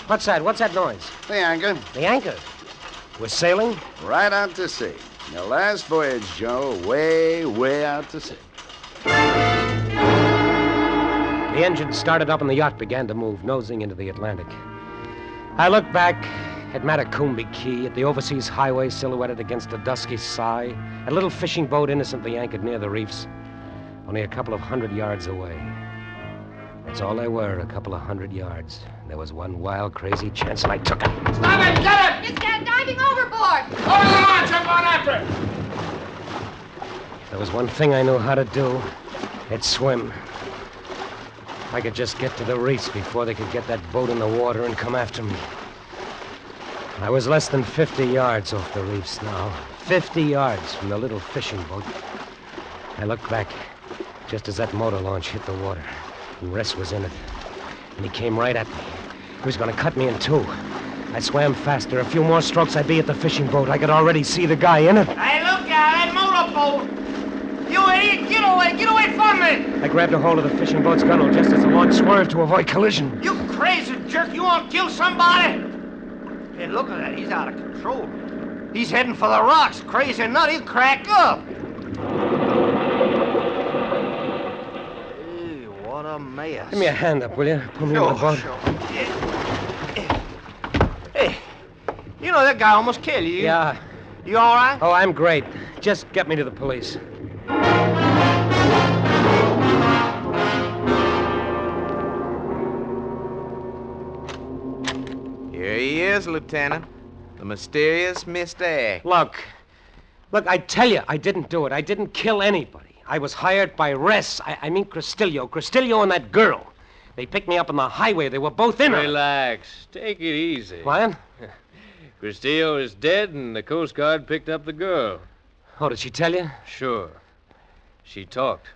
What's that? What's that noise? The anchor. The anchor? We're sailing? Right out to sea. Your last voyage, Joe. Way, way out to sea. The engine started up and the yacht began to move, nosing into the Atlantic. I looked back at Matacumbi Key, at the overseas highway silhouetted against a dusky sky, at a little fishing boat innocently anchored near the reefs, only a couple of 100 yards away. That's all they were, a couple of 100 yards. There was one wild, crazy chance, and I took it. Stop it! Get it! It's diving overboard! Over the launch! Jump on after it! If there was one thing I knew how to do, it's swim. I could just get to the reefs before they could get that boat in the water and come after me. I was less than 50 yards off the reefs now. 50 yards from the little fishing boat. I looked back just as that motor launch hit the water. And Ress was in it. And he came right at me. He was going to cut me in two. I swam faster. A few more strokes, I'd be at the fishing boat. I could already see the guy in it. Hey, look out! That motorboat! You idiot! Get away! Get away from me! I grabbed a hold of the fishing boat's gunwale just as the launch swerved to avoid collision. You crazy jerk! You want to kill somebody? Hey, look at that. He's out of control. He's heading for the rocks. Crazy nut. He'll crack up. Hey, what a mess. Give me a hand up, will you? Pull me in the boat. Sure. Hey, you know that guy almost killed you. Yeah. You all right? Oh, I'm great. Just get me to the police. Here he is, Lieutenant. The mysterious Mr. X. Look, I tell you, I didn't do it. I didn't kill anybody. I was hired by Ress. I mean Castillo. Castillo and that girl. They picked me up on the highway. They were both in it. Relax. Take it easy. What? Castillo is dead, and the Coast Guard picked up the girl. Oh, did she tell you? Sure. She talked.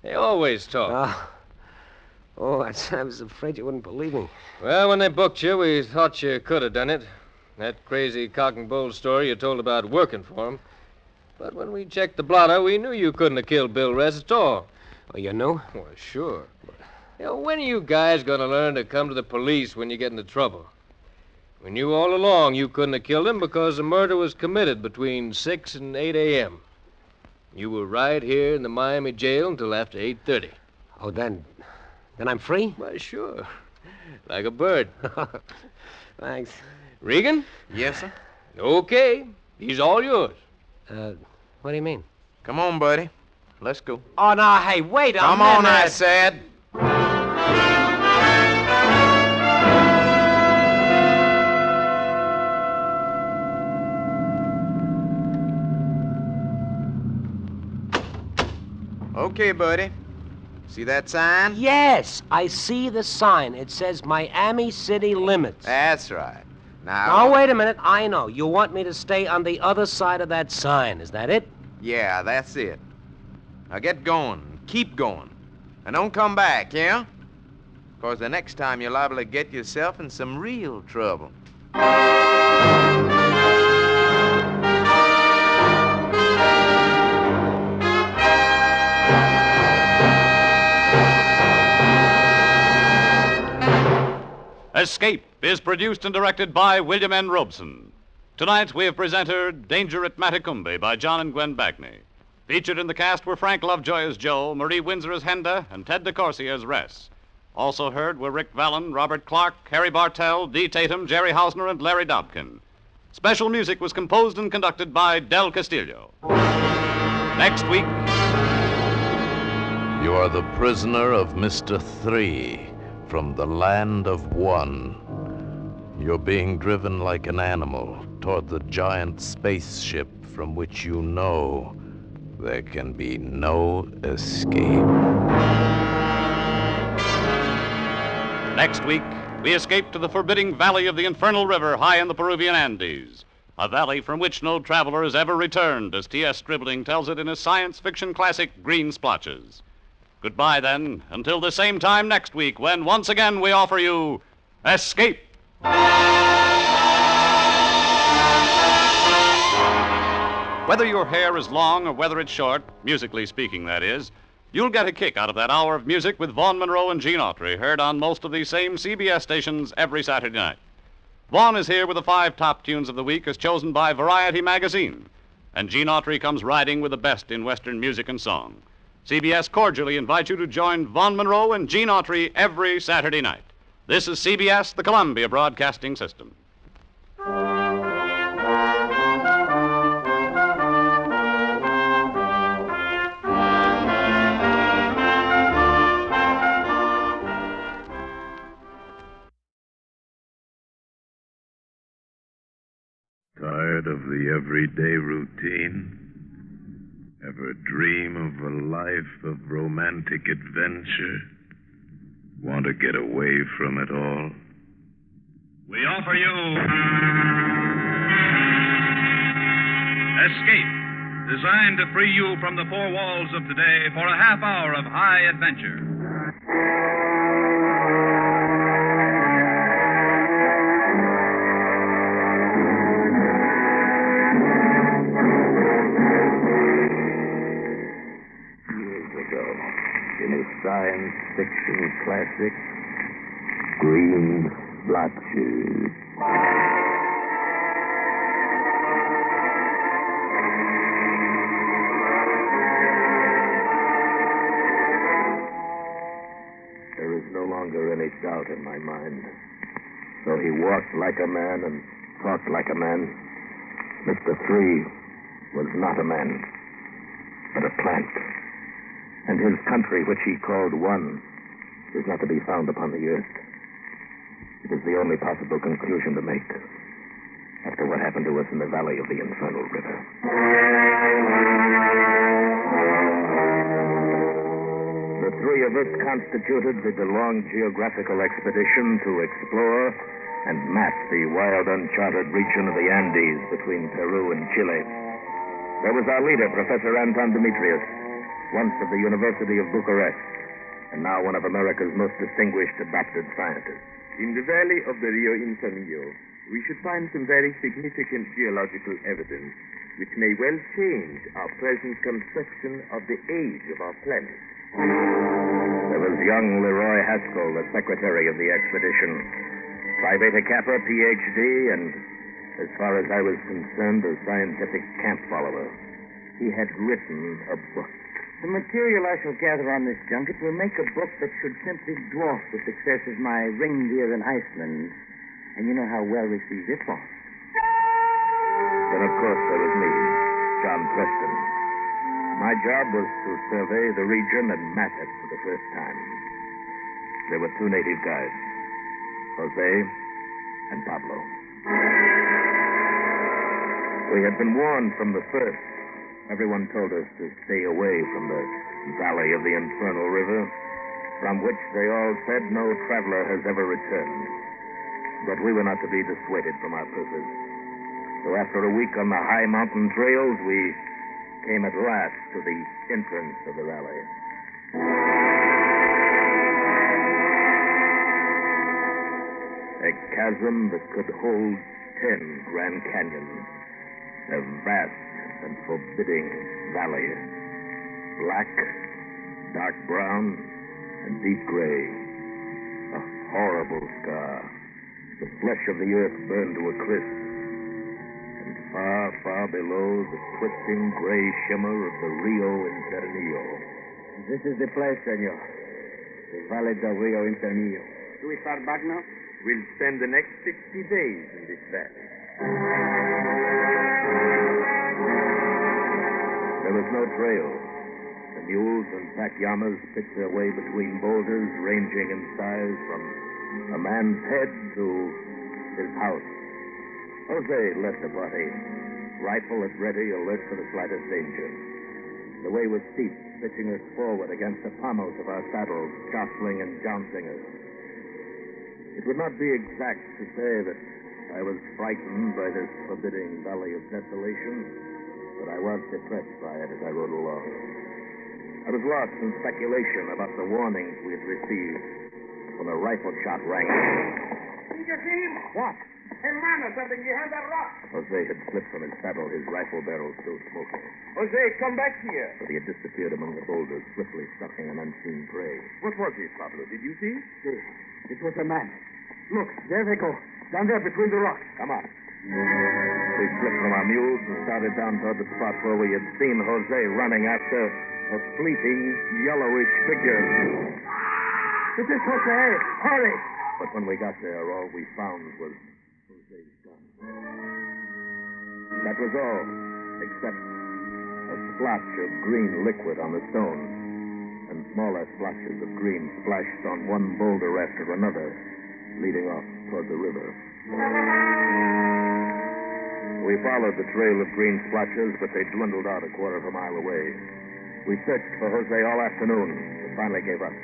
They always talk. Oh, I was afraid you wouldn't believe me. Well, when they booked you, we thought you could have done it. That crazy cock and bull story you told about working for him. But when we checked the blotter, we knew you couldn't have killed Bill Ress at all. Oh, you knew? Well, sure. You know, when are you guys going to learn to come to the police when you get into trouble? We knew all along you couldn't have killed him because the murder was committed between 6 and 8 a.m. You were right here in the Miami jail until after 8:30. Oh, then I'm free? Why, sure. Like a bird. Thanks. Regan? Yes, sir? Okay. He's all yours. What do you mean? Come on, buddy. Let's go. Oh, no, hey, wait a minute. Come on, I said. Okay, buddy. See that sign? Yes, I see the sign. It says Miami City Limits. That's right. Now, wait a minute. I know. You want me to stay on the other side of that sign. Is that it? Yeah, that's it. Now get going. Keep going. And don't come back, yeah? Because the next time you're liable to get yourself in some real trouble. Escape is produced and directed by William N. Robeson. Tonight we have presented Danger at Matacumbi by John and Gwen Bagney. Featured in the cast were Frank Lovejoy as Joe, Marie Windsor as Henda, and Ted DeCourcy as Ress. Also heard were Rick Vallon, Robert Clark, Harry Bartell, Dee Tatum, Jerry Hausner, and Larry Dobkin. Special music was composed and conducted by Del Castillo. Next week... You are the prisoner of Mr. 3 from the land of 1. You're being driven like an animal toward the giant spaceship from which you know there can be no escape. Next week, we escape to the forbidding valley of the Infernal River high in the Peruvian Andes, a valley from which no traveler has ever returned, as T.S. Scribbling tells it in his science fiction classic, Green Splotches. Goodbye, then, until the same time next week, when once again we offer you Escape. Whether your hair is long or whether it's short, musically speaking, that is, you'll get a kick out of that hour of music with Vaughn Monroe and Gene Autry, heard on most of these same CBS stations every Saturday night. Vaughn is here with the 5 top tunes of the week as chosen by Variety magazine, and Gene Autry comes riding with the best in Western music and song. CBS cordially invites you to join Vaughn Monroe and Gene Autry every Saturday night. This is CBS, the Columbia Broadcasting System. Tired of the everyday routine? Ever dream of a life of romantic adventure? Want to get away from it all? We offer you Escape, designed to free you from the four walls of today for a half hour of high adventure. In his science fiction classic, Green Splotches. There is no longer any doubt in my mind. Though he walked like a man and talked like a man, Mr. 3 was not a man, but a plant. And his country, which he called One, is not to be found upon the earth. It is the only possible conclusion to make after what happened to us in the valley of the Infernal River. The 3 of us constituted the long geographical expedition to explore and map the wild, uncharted region of the Andes between Peru and Chile. There was our leader, Professor Anton Demetrius, once of the University of Bucharest, and now one of America's most distinguished adopted scientists. In the valley of the Rio Infinio, we should find some very significant geological evidence which may well change our present conception of the age of our planet. There was young Leroy Haskell, the secretary of the expedition. Phi Beta Kappa, Ph.D., and as far as I was concerned, a scientific camp follower. He had written a book. The material I shall gather on this junket will make a book that should simply dwarf the success of my Reindeer in Iceland. And you know how well received it was. Then, of course, there was me, John Preston. My job was to survey the region and map it for the first time. There were 2 native guides, Jose and Pablo. We had been warned from the first. Everyone told us to stay away from the valley of the Infernal River, from which they all said no traveler has ever returned. But we were not to be dissuaded from our purpose. So after a week on the high mountain trails, we came at last to the entrance of the valley. A chasm that could hold 10 Grand Canyons. A vast and forbidding valley. Black, dark brown, and deep gray. A horrible scar. The flesh of the earth burned to a crisp. And far, far below, the twisting gray shimmer of the Rio Infinio. This is the place, senor. The Valley del Rio Infinio. Do we start back now? We'll spend the next 60 days in this valley. There was no trail. The mules and pack llamas picked their way between boulders ranging in size from a man's head to his house. Jose led the party, rifle at ready, alert for the slightest danger. The way was steep, pitching us forward against the pommels of our saddles, jostling and jouncing us. It would not be exact to say that I was frightened by this forbidding valley of desolation, but I was depressed by it as I rode along. I was lost in speculation about the warnings we had received when a rifle shot rang out. What? Hey, man, or something behind that rock. Jose had slipped from his saddle, his rifle barrel still smoking. Jose, come back here. But he had disappeared among the boulders, swiftly stalking an unseen prey. What was it, Pablo? Did you see? It was a man. Look, there they go. Down there between the rocks. Come on. We slipped from our mules and started down toward the spot where we had seen Jose running after a fleeting, yellowish figure. It is Jose. Hurry. But when we got there, all we found was Jose's gun. That was all, except a splotch of green liquid on the stones, and smaller splotches of green splashed on one boulder after another, leading off toward the river. We followed the trail of green splotches, but they dwindled out a quarter of a mile away. We searched for Jose all afternoon, but finally gave up.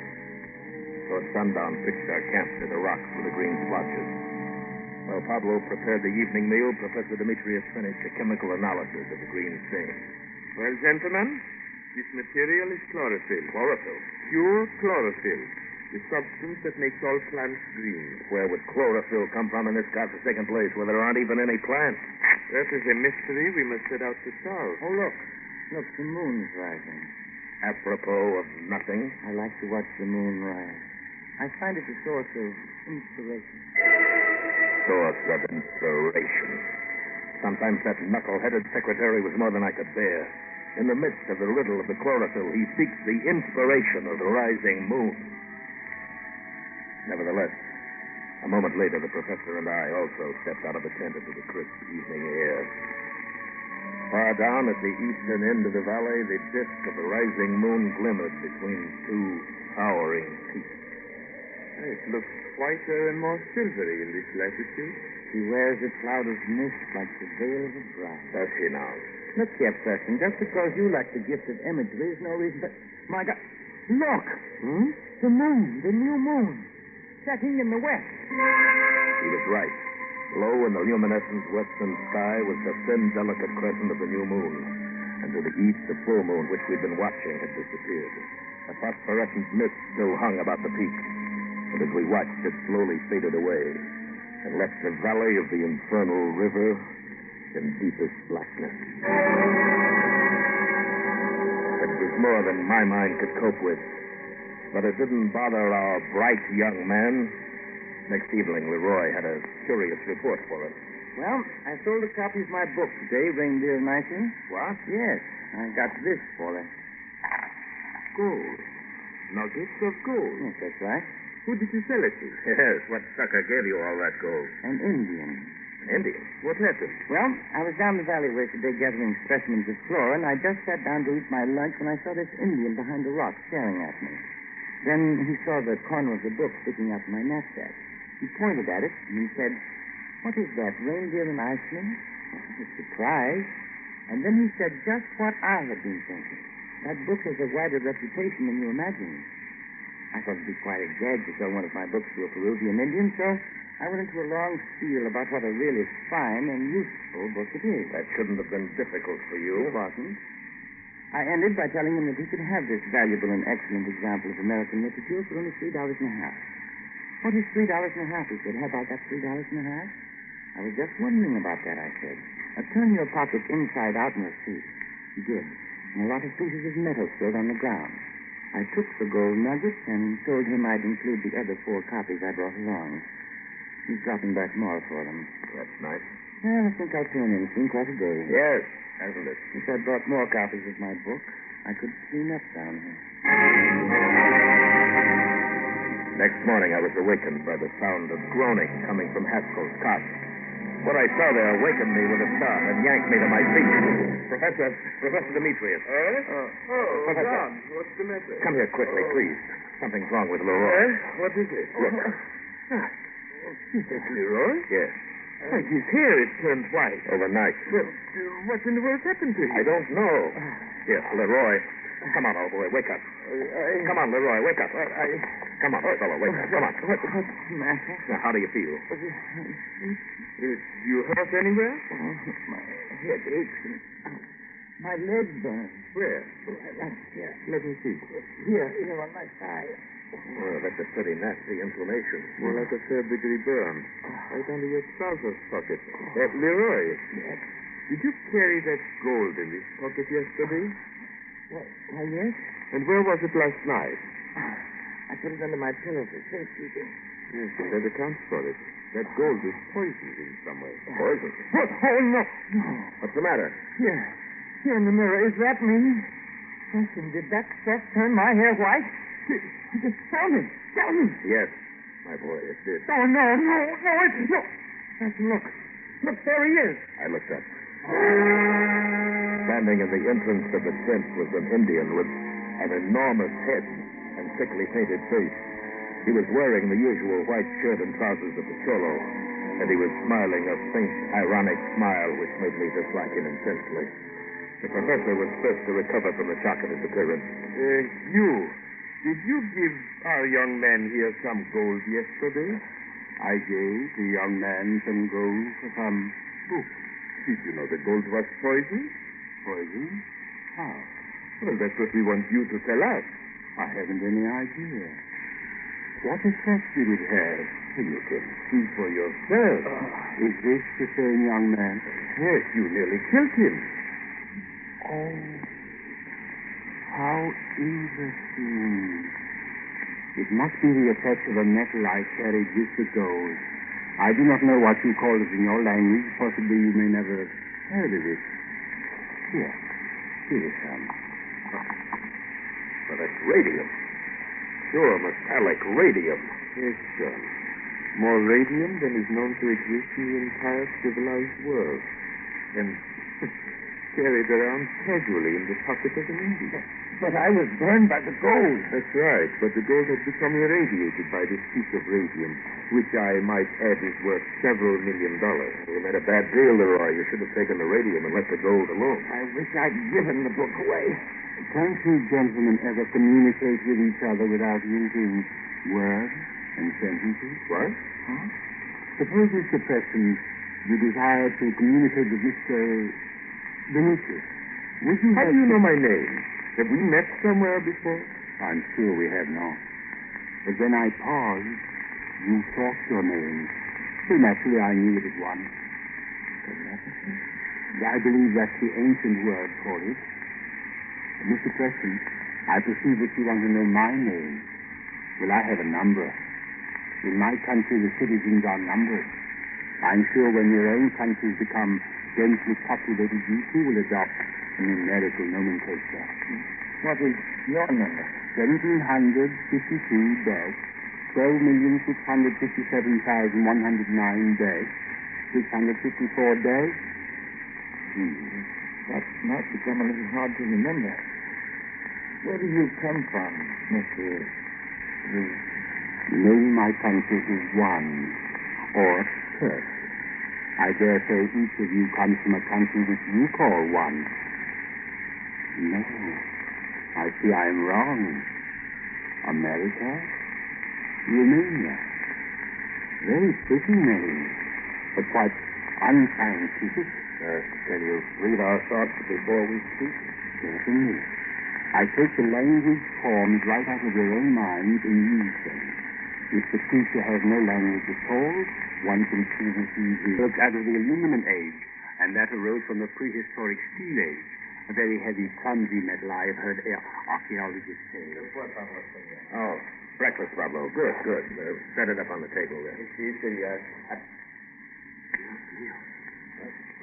Toward sundown, pitched our camp to the rocks with the green splotches. While Pablo prepared the evening meal, Professor Demetrius finished a chemical analysis of the green stain. Well, gentlemen, this material is chlorophyll. Chlorophyll? Pure chlorophyll. The substance that makes all plants green. Where would chlorophyll come from in this godforsaken place where there aren't even any plants? That is a mystery we must set out to solve. Oh, look. Look, the moon's rising. Apropos of nothing. I like to watch the moon rise. I find it a source of inspiration. Source of inspiration. Sometimes that knuckle-headed secretary was more than I could bear. In the midst of the riddle of the chlorophyll, he seeks the inspiration of the rising moon. Nevertheless, a moment later, the professor and I also stepped out of the tent into the crisp evening air. Far down at the eastern end of the valley, the disk of the rising moon glimmered between two towering peaks. It looks whiter and more silvery in this latitude. He wears a cloud of mist like the veil of a bride. Does he now? Look here, Preston, just because you like the gift of imagery is no reason to... My God, look! The moon, the new moon, setting in the west. He was right. Low in the luminescent western sky was the thin, delicate crescent of the new moon. And to the east, the full moon, which we'd been watching, had disappeared. A phosphorescent mist still hung about the peak. But as we watched, it slowly faded away and left the valley of the infernal river in deepest blackness. It was more than my mind could cope with, but it didn't bother our bright young man. Next evening, Leroy had a curious report for us. Well, I sold a copy of my book today, Reindeer and Icing. What? Yes, I got this for it. Gold. Nuggets of gold. Yes, that's right. Who did you sell it to? Yes, what sucker gave you all that gold? An Indian. An Indian? What happened? Well, I was down the valley today gathering specimens of flora, and I just sat down to eat my lunch when I saw this Indian behind a rock staring at me. Then he saw the corner of the book sticking out of my knapsack. He pointed at it, and he said, "What is that, reindeer and Iceland?" I was surprised. And then he said just what I had been thinking. That book has a wider reputation than you imagine. I thought it'd be quite a gag to sell one of my books to a Peruvian Indian, so I went into a long spiel about what a really fine and useful book it is. That shouldn't have been difficult for you. It wasn't. I ended by telling him that he could have this valuable and excellent example of American literature for only $3.50. What is $3.50? He said. How about that $3.50? I was just wondering about that, I said. Now, turn your pocket inside out and you'll see. He did. And a lot of pieces of metal spilled on the ground. I took the gold nuggets and told him I'd include the other 4 copies I brought along. He's dropping back more for them. That's nice. Well, I think I'll turn in. It's been quite a day. Yes, hasn't it? If I brought more copies of my book, I could clean up down here. Next morning, I was awakened by the sound of groaning coming from Haskell's cot. What I saw there awakened me with a start and yanked me to my feet. Professor Demetrius. Professor. John, what's the matter? Come here quickly, please. Something's wrong with Leroy. What is it? Look. Is that Leroy? Yes. His hair is turned white. Overnight. Well, what in the world happened to him? I don't know. Yes, Leroy. Come on, old boy, wake up. Come on, Leroy, wake up. Come on, fellow, wake up. Come on. What's the matter? Now, how do you feel? You hurt anywhere? Oh, my head aches and my leg burns. Where? Right here. Let me see. Here on my thigh. Oh, that's a pretty nasty inflammation. More like a third-degree burn. Right under your trousers pocket. Leroy. Yes. Did you carry that gold in this pocket yesterday? Why, yes. And where was it last night? I put it under my pillow for safety. Yes, and that accounts for it. That gold is poisoned in some way. Poisoned? Oh, no. What's the matter? Here in the mirror. Is that me? Listen, did that stuff turn my hair white? Tell me. Yes, my boy, it did. Oh, no, it's no. Look, there he is. I looked up. Standing in the entrance of the tent was an Indian with an enormous head and thickly painted face. He was wearing the usual white shirt and trousers of the cholo, and he was smiling a faint, ironic smile which made me dislike him intensely. The professor was first to recover from the shock of his appearance. Did you give our young man here some gold yesterday? I gave the young man some gold for some books. Did you know the gold was poisoned? Poison? How? Well, that's what we want you to tell us. I haven't any idea. What effect did it have? You can see for yourself. Is this the same young man? Yes, you nearly killed him. Oh, how interesting. It must be the effect of a metal I carried with the gold. I do not know what you call it in your language. Possibly you may never have heard of it. Here is some. But that's radium. Pure metallic radium. Yes, sir. More radium than is known to exist in the entire civilized world. And carried around casually in the pocket of an Indian. But I was burned by the gold. That's right, but the gold had become irradiated by this piece of radium, which I might add is worth several $1 million. You made a bad deal, Leroy. You should have taken the radium and let the gold alone. I wish I'd given the book away. Can't you gentlemen ever communicate with each other without using words and sentences? What? Huh? Suppose, Mr. Preston, you desire to communicate with Mr. Demetrius. Would you How do you know my name? Have we met somewhere before? I'm sure we have not. But when I paused, you thought your name. So naturally I knew it at once. Telepathy? I believe that's the ancient word for it. Mr. Preston, I perceive that you want to know my name. Well, I have a number. In my country, the citizens are numbered. I'm sure when your own countries become densely populated, you too will adopt a numerical nomenclature. What is your number? 1752-12,657,109-654. That might become a little hard to remember. Where do you come from, Mr. The name of my country is One, or Turk. I dare say each of you comes from a country which you call One. No, I see I am wrong. America? Romania? Very pretty name, but quite unscientific. Can you read our thoughts before we speak? Certainly. I take the language formed right out of your own mind and use them. If the creature has no language at all, one can see that he works out of the aluminum age, and that arose from the prehistoric steel age. A very heavy, clumsy metal, I have heard archaeologists say. Oh, breakfast, Pablo. Good. Set it up on the table there.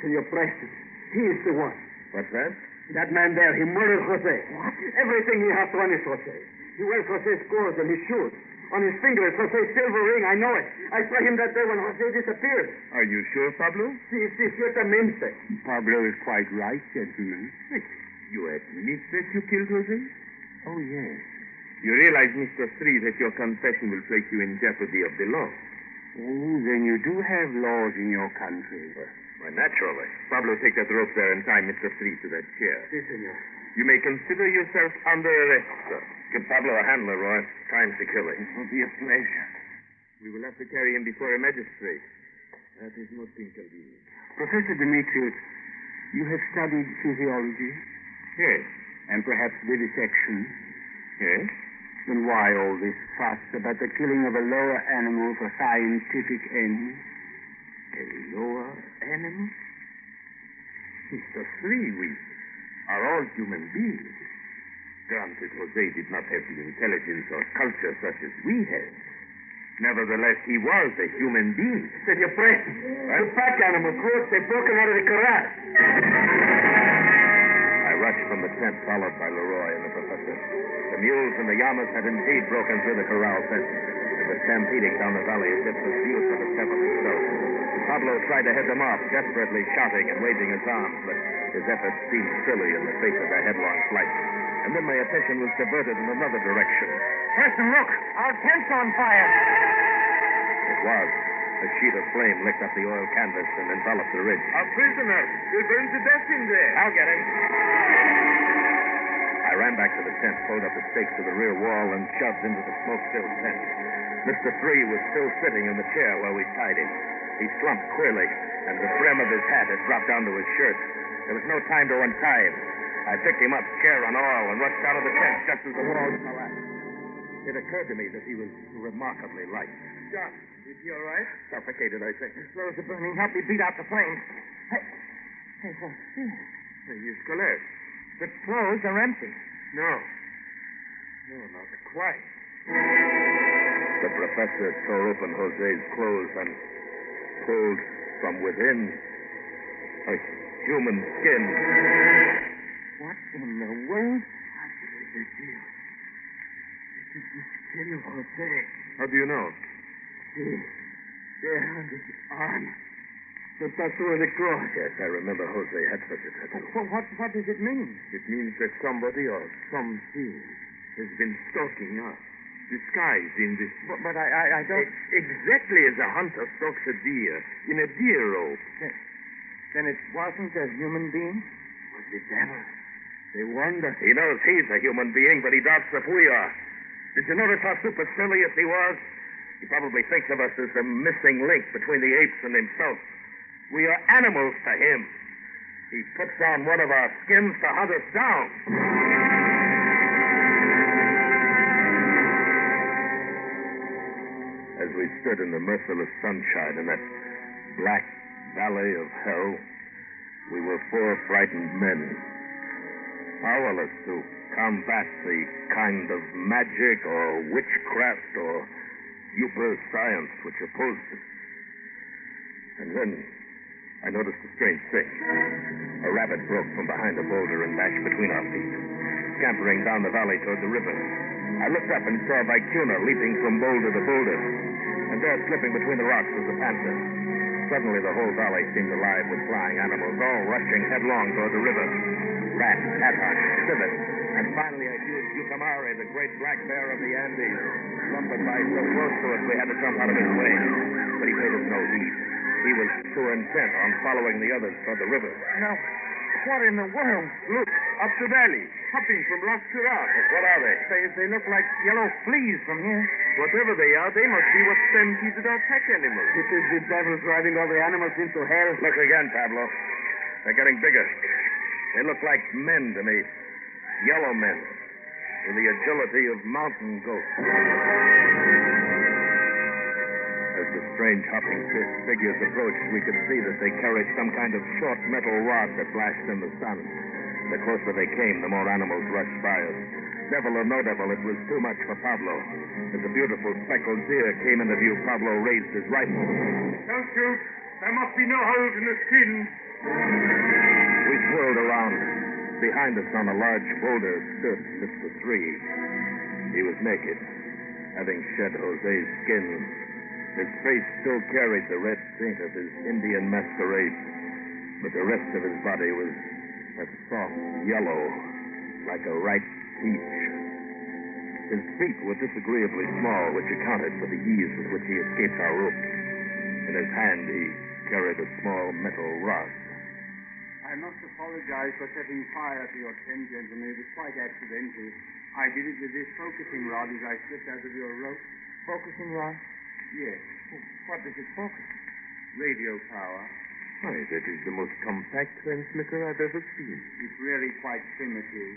Senor Preston, he is the one. What's that? That man there, he murdered Jose. What? Everything he has on is Jose. He wears Jose's clothes and his shoes. On his finger is Jose's silver ring. I know it. I saw him that day when Jose disappeared. Are you sure, Pablo? Sí, ciertamente. Pablo is quite right, gentlemen. You admit that you killed Jose? Oh, yes. You realize, Mr. Street, that your confession will place you in jeopardy of the law. Oh, then you do have laws in your country. Why, naturally. Pablo, take that rope there and tie Mr. Street to that chair. Si, senor. You may consider yourself under arrest, sir. Give Pablo a hand, Leroy. Time to kill him. It will be a pleasure. We will have to carry him before a magistrate. That is not inconvenient. Professor Demetrius, you have studied physiology? Yes. And perhaps vivisection? Yes. Then why all this fuss about the killing of a lower animal for scientific ends? A lower animal? Mr. Three, we are all human beings. Granted, Jose did not have the intelligence or culture such as we have. Nevertheless, he was a human being. Senor Press, the pack animal crows, they've broken out of the corral. I rushed from the tent, followed by Leroy and the professor. The mules and the llamas had indeed broken through the corral fence and were stampeding down the valley as if pursued by the devil himself. Pablo tried to head them off, desperately shouting and waving his arms, but his efforts seemed silly in the face of their headlong flight. And then my attention was diverted in another direction. Preston, look! Our tent's on fire! It was. A sheet of flame licked up the oil canvas and enveloped the ridge. Our prisoner! We're burned to death in there! I'll get him. I ran back to the tent, pulled up the stakes to the rear wall, and shoved into the smoke-filled tent. Mr. Three was still sitting in the chair where we tied him. He slumped queerly, and the brim of his hat had dropped down to his shirt. There was no time to untie him. I picked him up, chair and all, and rushed out of the tent just as the walls collapsed. It occurred to me that he was remarkably light. John, is he all right? Suffocated, I think. As slow as the burning. Help me beat out the flames. Hey, what's this? He's collapsed. The clothes are empty. No, not quite. The professor tore open Jose's clothes and pulled from within a human skin. What in the world? I believe this deal. It is the skin of Jose. How do you know? See, there on his arm. The tattoo of the cross. Yes, I remember Jose had such a tattoo. What does it mean? It means that somebody or something has been stalking us, disguised in this... But I don't... Exactly as a hunter stalks a deer in a deer robe. Then it wasn't a human being? It was the devil. They wonder. He knows he's a human being, but he doubts if we are. Did you notice how supercilious he was? He probably thinks of us as the missing link between the apes and himself. We are animals to him. He puts on one of our skins to hunt us down. As we stood in the merciless sunshine in that black valley of hell, we were four frightened men, powerless to combat the kind of magic or witchcraft or super science which opposed it. And then I noticed a strange thing. A rabbit broke from behind a boulder and dashed between our feet, scampering down the valley toward the river. I looked up and saw Vicuna leaping from boulder to boulder, and there slipping between the rocks was a panther. Suddenly the whole valley seemed alive with flying animals, all rushing headlong toward the river. Rats, hadhunts, civets, and finally a huge Yucamare, the great black bear of the Andes, lumbered by so close to us we had to jump out of his way. But he paid us no heed. He was too intent on following the others toward the river. Now, what in the world? Look, up the valley, hopping from rock to rock. What are they? They look like yellow fleas from here. Whatever they are, they must be what stampeded our pack animals. It is the devil driving all the animals into hell. Look again, Pablo. They're getting bigger. They look like men to me. Yellow men, with the agility of mountain goats. As the strange hopping figures approached, we could see that they carried some kind of short metal rod that flashed in the sun. The closer they came, the more animals rushed by us. Devil or no devil, it was too much for Pablo. As a beautiful speckled deer came into view, Pablo raised his rifle. Don't shoot. There must be no holes in the skin. We swirled around. Behind us on a large boulder stood Mr. Three. He was naked, having shed Jose's skin. His face still carried the red paint of his Indian masquerade, but the rest of his body was a soft yellow, like a ripe peach. His feet were disagreeably small, which accounted for the ease with which he escaped our rope. In his hand, he carried a small metal rod. I'm not so apologize for setting fire to your tent, gentlemen. It was quite accidental. I did it with this focusing rod as I slipped out of your rope. Focusing rod? Yes. What does it focus? Radio power. Why, that is the most compact transmitter I've ever seen. It's really quite primitive.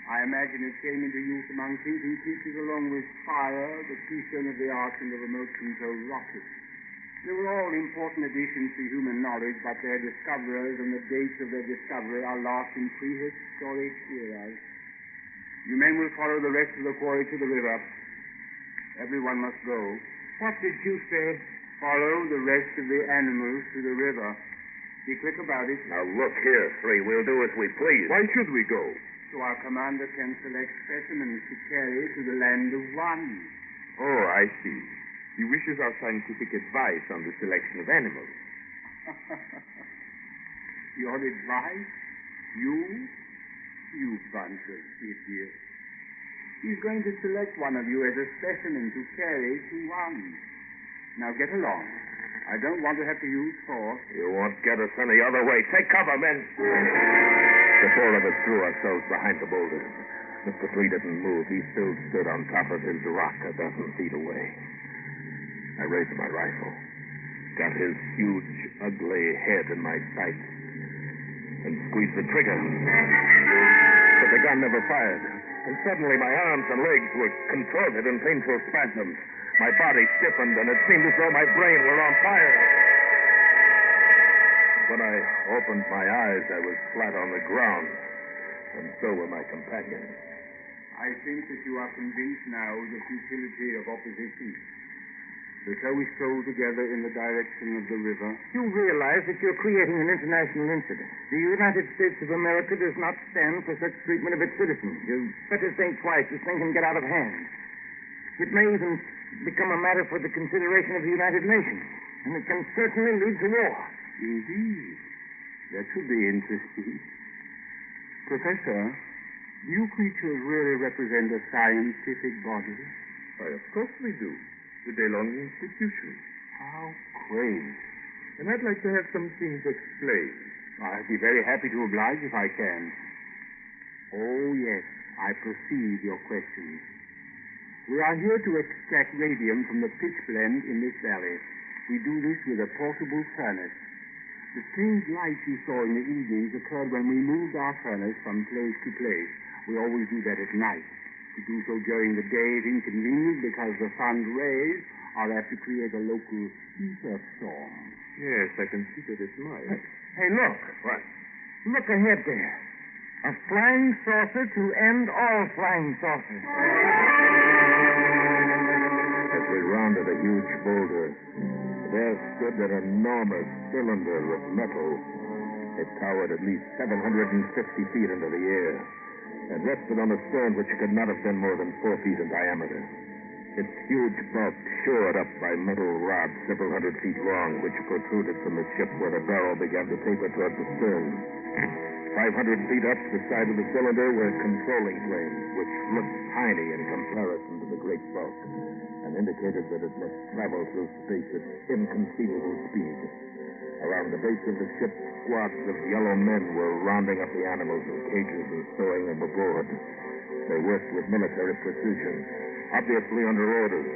I imagine it came into use among thinking creatures along with fire, the keystone of the arts, and the remote-controlled rocket. They were all important additions to human knowledge, but their discoverers and the dates of their discovery are lost in prehistoric eras. You men will follow the rest of the quarry to the river. Everyone must go. What did you say? Follow the rest of the animals to the river. Be quick about it. Now look here, Three. We'll do as we please. Why should we go? So our commander can select specimens to carry to the land of one. Oh, I see. He wishes our scientific advice on the selection of animals. Your advice? You? You bunch of idiots. He's going to select one of you as a specimen to carry to one. Now get along. I don't want to have to use force. You won't get us any other way. Take cover, men. The four of us threw ourselves behind the boulders. Mr. Three didn't move. He still stood on top of his rock a dozen feet away. I raised my rifle, got his huge, ugly head in my sights, and squeezed the trigger. But the gun never fired, and suddenly my arms and legs were contorted in painful spasms. My body stiffened, and it seemed as though my brain were on fire. When I opened my eyes, I was flat on the ground, and so were my companions. I think that you are convinced now of the futility of opposition. So we strolled together in the direction of the river. You realize that you're creating an international incident. The United States of America does not stand for such treatment of its citizens. You better think twice. This thing can get out of hand. It may even become a matter for the consideration of the United Nations, and it can certainly lead to war. Indeed. That should be interesting. Professor, you creatures really represent a scientific body? Why, of course we do. The DeLong Institution. How quaint. And I'd like to have some things explained. I'd be very happy to oblige if I can. Oh, yes, I perceive your questions. We are here to extract radium from the pitch blende in this valley. We do this with a portable furnace. The strange lights you saw in the evenings occurred when we moved our furnace from place to place. We always do that at night. To do so during the day is inconvenient because the sun's rays are apt to create a local ether storm. Yes, I can see that it might. Hey, look. What? Look ahead there. A flying saucer to end all flying saucers. As we rounded a huge boulder, there stood an enormous cylinder of metal. It towered at least 750 feet into the air and rested on a stone which could not have been more than 4 feet in diameter. Its huge bulk shored up by metal rods several hundred feet long, which protruded from the ship where the barrel began to taper toward the stern. 500 feet up the side of the cylinder were controlling planes, which looked tiny in comparison to the great bulk, and indicated that it must travel through space at inconceivable speed. Around the base of the ship, squads of yellow men were rounding up the animals in cages and stowing them aboard. They worked with military precision, obviously under orders,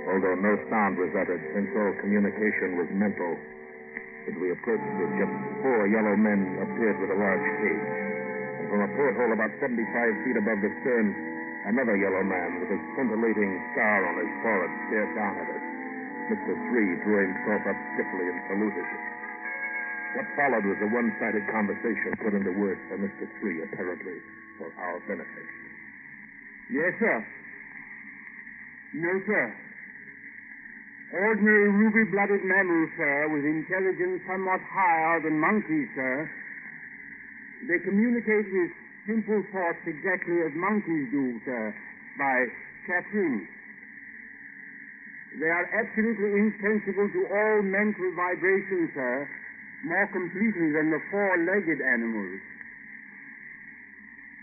although no sound was uttered since all communication was mental. As we approached the ship, 4 yellow men appeared with a large cage. And from a porthole about 75 feet above the stern, another yellow man with a scintillating scar on his forehead stared down at us. Mr. Three drew himself up stiffly and saluted. What followed was a one-sided conversation put into words by Mr. Three, apparently for our benefit. Yes, sir. No, sir. Ordinary ruby-blooded mammals, sir, with intelligence somewhat higher than monkeys, sir. They communicate with simple thoughts exactly as monkeys do, sir, by chattering. They are absolutely insensible to all mental vibrations, sir, more completely than the 4-legged animals.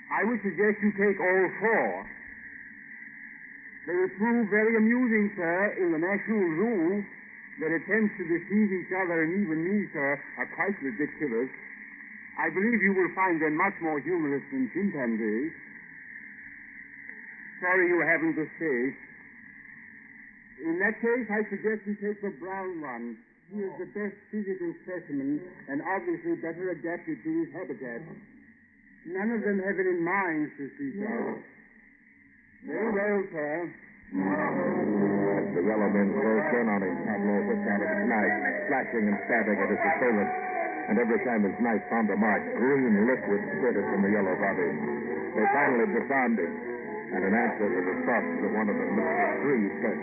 I would suggest you take all 4. They will prove very amusing, sir, in the National Zoo. Their attempts to deceive each other and even me, sir, are quite ridiculous. I believe you will find them much more humorous than chimpanzees. Sorry you haven't the space. In that case, I suggest you take the brown one. He is the best physical specimen and obviously better adapted to his habitat. None of them have any minds to speak of. Very well, sir. As the yellow men closed in on him, Pablo whipped out his knife, slashing and stabbing at his assailant. And every time his knife found a mark, green liquid spurted from the yellow body. They finally disarmed him, and in answer to the thoughts of one of them, Mr. Three said,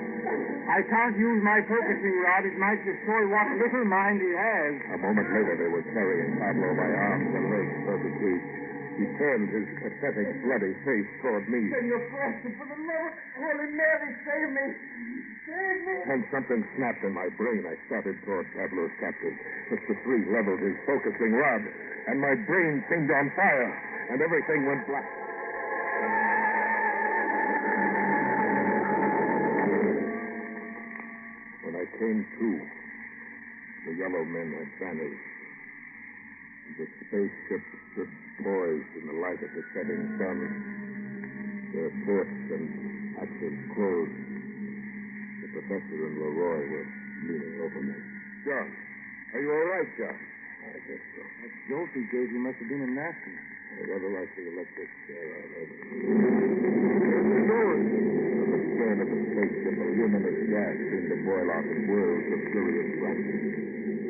I can't use my focusing rod. It might destroy what little mind he has. A moment later, they were carrying Pablo by arms and legs toward the cage. He turned his pathetic, bloody face toward me. Senor Preston, for the love of Holy Mary, save me! Save me! And something snapped in my brain. I started toward Pablo's captive. Mr. Three leveled his focusing rod, and my brain seemed on fire, and everything went black. When I came to, the yellow men had vanished. The spaceship stood poised in the light of the setting sun. Their ports and hatches closed. The professor and Leroy were leaning over me. John, are you all right, John? I guess so. That jolt he gave you must have been a nasty. I rather like the electric chair I had. From the stern of the spaceship, a luminous gas seemed to boil out in whirls of furious blackness.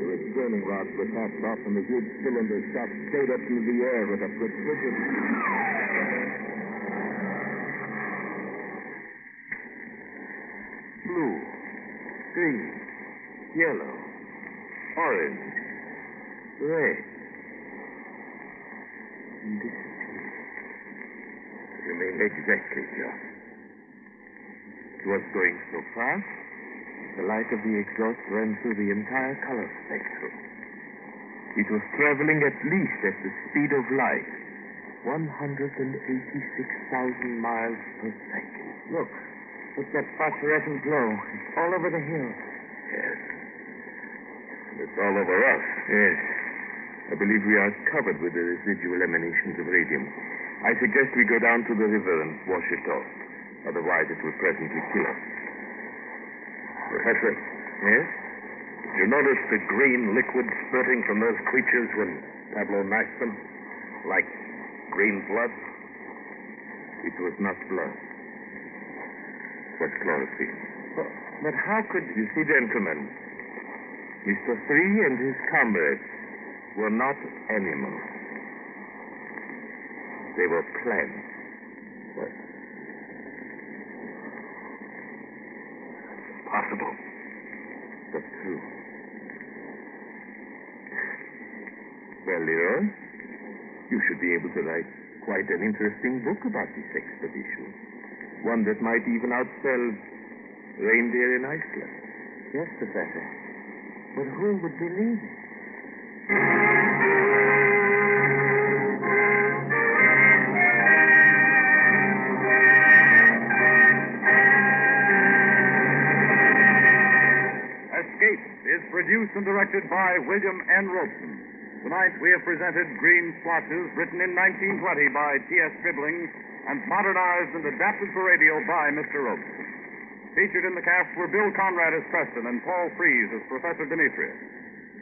The restraining rods were tapped off, and the huge cylinder shot straight up into the air at a precision. Blue, green, yellow, orange, red. You mean exactly, John. It was going so fast, the light of the exhaust ran through the entire color spectrum. It was traveling at least at the speed of light, 186,000 miles per second. Look that phosphorescent glow. It's all over the hill. Yes. It's all over us. Yes. I believe we are covered with the residual emanations of radium. I suggest we go down to the river and wash it off. Otherwise, it will presently kill us. Professor? Yes? Did you notice the green liquid spurting from those creatures when Pablo knifed them? Like green blood? It was not blood. It was chlorophyll. But how could... You see, gentlemen, Mr. Three and his comrades were not animals. They were plants. What? Possible, but true. Well, Leroy, you should be able to write quite an interesting book about this expedition. One that might even outsell Reindeer in Iceland. Yes, Professor. But who would believe it? Escape is produced and directed by William N. Robeson. Tonight we have presented Green Splotches, written in 1920 by T.S. Kipling and modernized and adapted for radio by Mr. Robeson. Featured in the cast were Bill Conrad as Preston and Paul Frees as Professor Demetrius.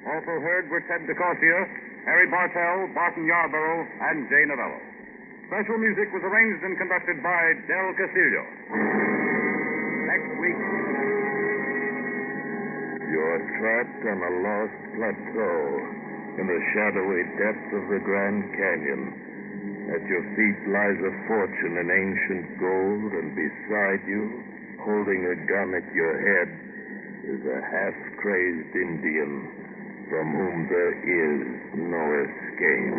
Also heard were Ted DeCorsia, Harry Bartell, Barton Yarborough, and Jay Novello. Special music was arranged and conducted by Del Castillo. Next week... You're trapped on a lost plateau in the shadowy depths of the Grand Canyon. At your feet lies a fortune in ancient gold, and beside you, holding a gun at your head, is a half-crazed Indian from whom there is no escape.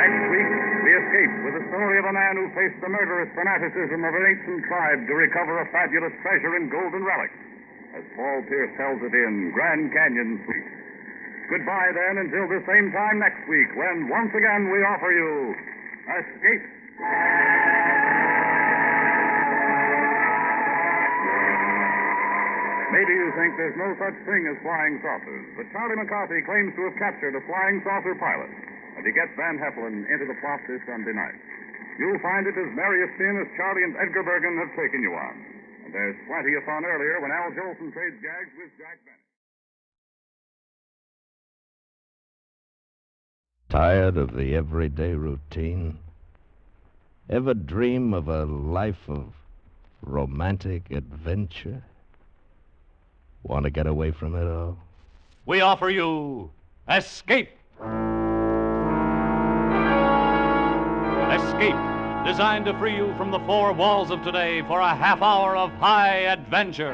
Next week, we escape with the story of a man who faced the murderous fanaticism of an ancient tribe to recover a fabulous treasure in golden relics, as Paul Pierce tells it in Grand Canyon Suite. Goodbye, then, until the same time next week, when once again we offer you Escape. Maybe you think there's no such thing as flying saucers, but Charlie McCarthy claims to have captured a flying saucer pilot, and he gets Van Heflin into the plot this Sunday night. You'll find it as merry a spin as Charlie and Edgar Bergen have taken you on. And there's plenty of fun earlier when Al Jolson trades gags with Jack Benny. Tired of the everyday routine? Ever dream of a life of romantic adventure? Want to get away from it all? We offer you Escape. Escape, designed to free you from the four walls of today for a half hour of high adventure.